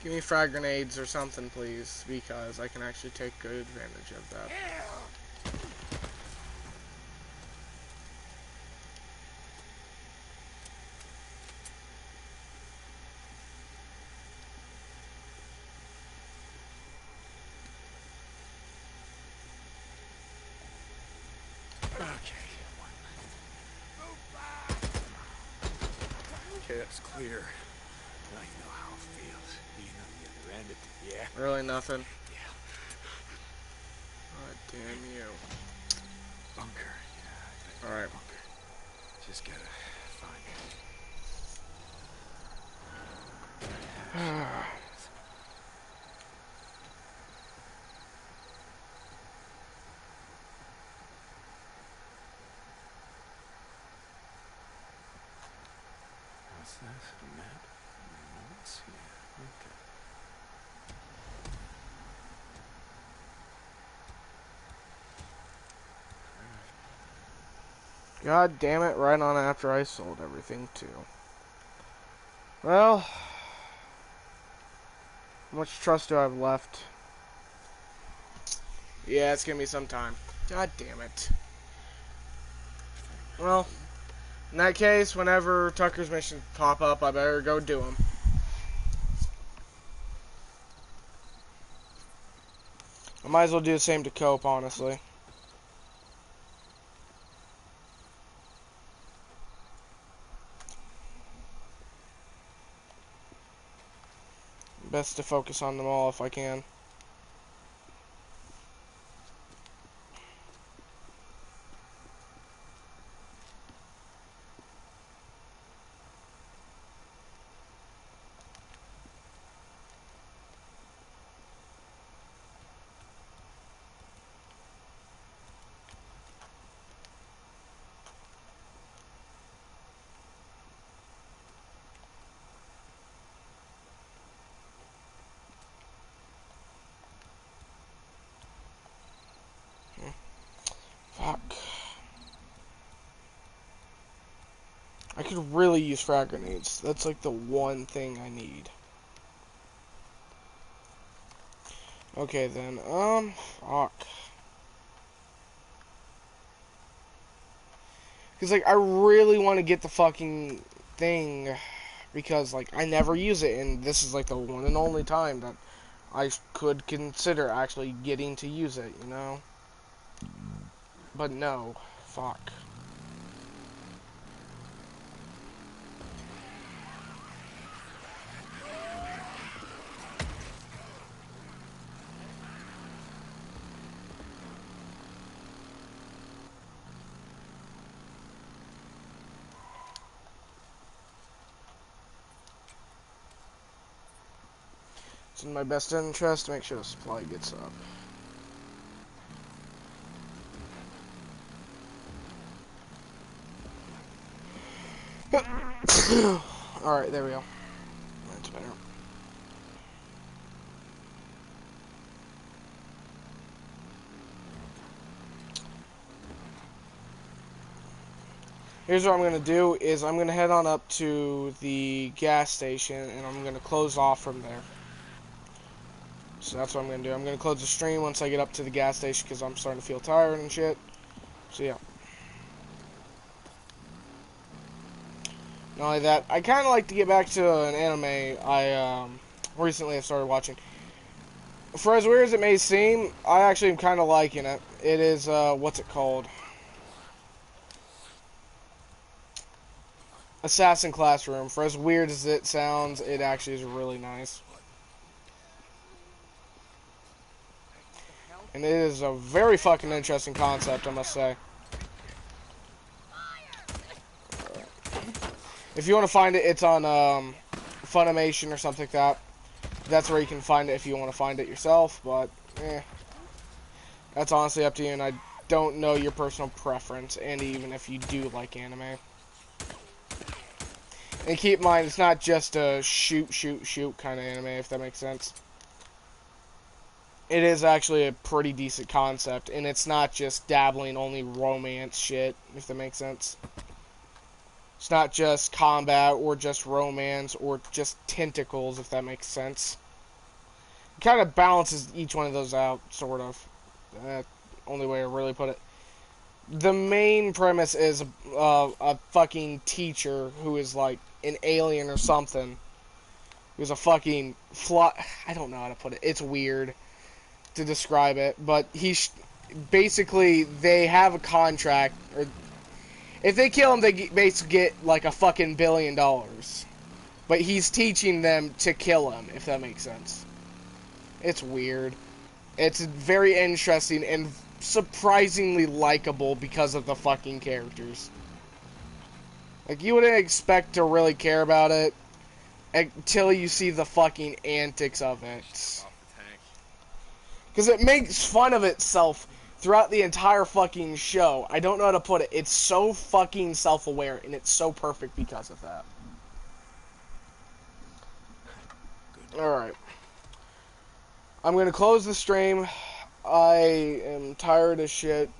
Give me frag grenades or something, please, because I can actually take good advantage of that. Okay. Okay, that's clear. Now you know how it feels. You know the other end of it, yeah? Really nothing. Yeah. God damn you. Bunker. Yeah, Alright. bunker. Just gotta find it. What's this? A map? Notes? Yeah, okay. God damn it, right on after I sold everything, too. Well, how much trust do I have left? Yeah, it's gonna be some time. God damn it. Well, in that case, whenever Tucker's missions pop up, I better go do them. I might as well do the same to Cope, honestly. Best to focus on them all if I can. Fuck. I could really use frag grenades. That's like the one thing I need. Okay then, fuck. Because, like, I really want to get the fucking thing, because, like, I never use it, and this is, like, the one and only time that I could consider actually getting to use it, you know? But no. Fuck. It's in my best interest to make sure the supply gets up. Alright, there we go. That's better. Here's what I'm going to do, is I'm going to head on up to the gas station, and I'm going to close off from there. So that's what I'm going to do. I'm going to close the stream once I get up to the gas station, because I'm starting to feel tired and shit. So yeah. Not only that, I kind of like to get back to an anime I recently have started watching. For as weird as it may seem, I actually am kind of liking it. It is, what's it called? Assassin Classroom. For as weird as it sounds, it actually is really nice. And it is a very fucking interesting concept, I must say. If you want to find it, it's on Funimation or something like that. That's where you can find it if you want to find it yourself, but that's honestly up to you, and I don't know your personal preference, and even if you do like anime. And keep in mind, it's not just a shoot, shoot, shoot kind of anime, if that makes sense. It is actually a pretty decent concept, and it's not just dabbling only romance shit, if that makes sense. It's not just combat, or just romance, or just tentacles, if that makes sense. It kind of balances each one of those out, sort of. Only way to really put it. The main premise is a fucking teacher who is like an alien or something. Who's a fucking I don't know how to put it. It's weird to describe it, but basically they have a contract, or If they kill him, they basically get like a fucking $1 billion. But he's teaching them to kill him, if that makes sense. It's weird. It's very interesting and surprisingly likable because of the fucking characters. Like, you wouldn't expect to really care about it until you see the fucking antics of it. Because it makes fun of itself throughout the entire fucking show. I don't know how to put it. It's so fucking self-aware, and it's so perfect because of that. Alright. I'm gonna close the stream. I am tired as shit.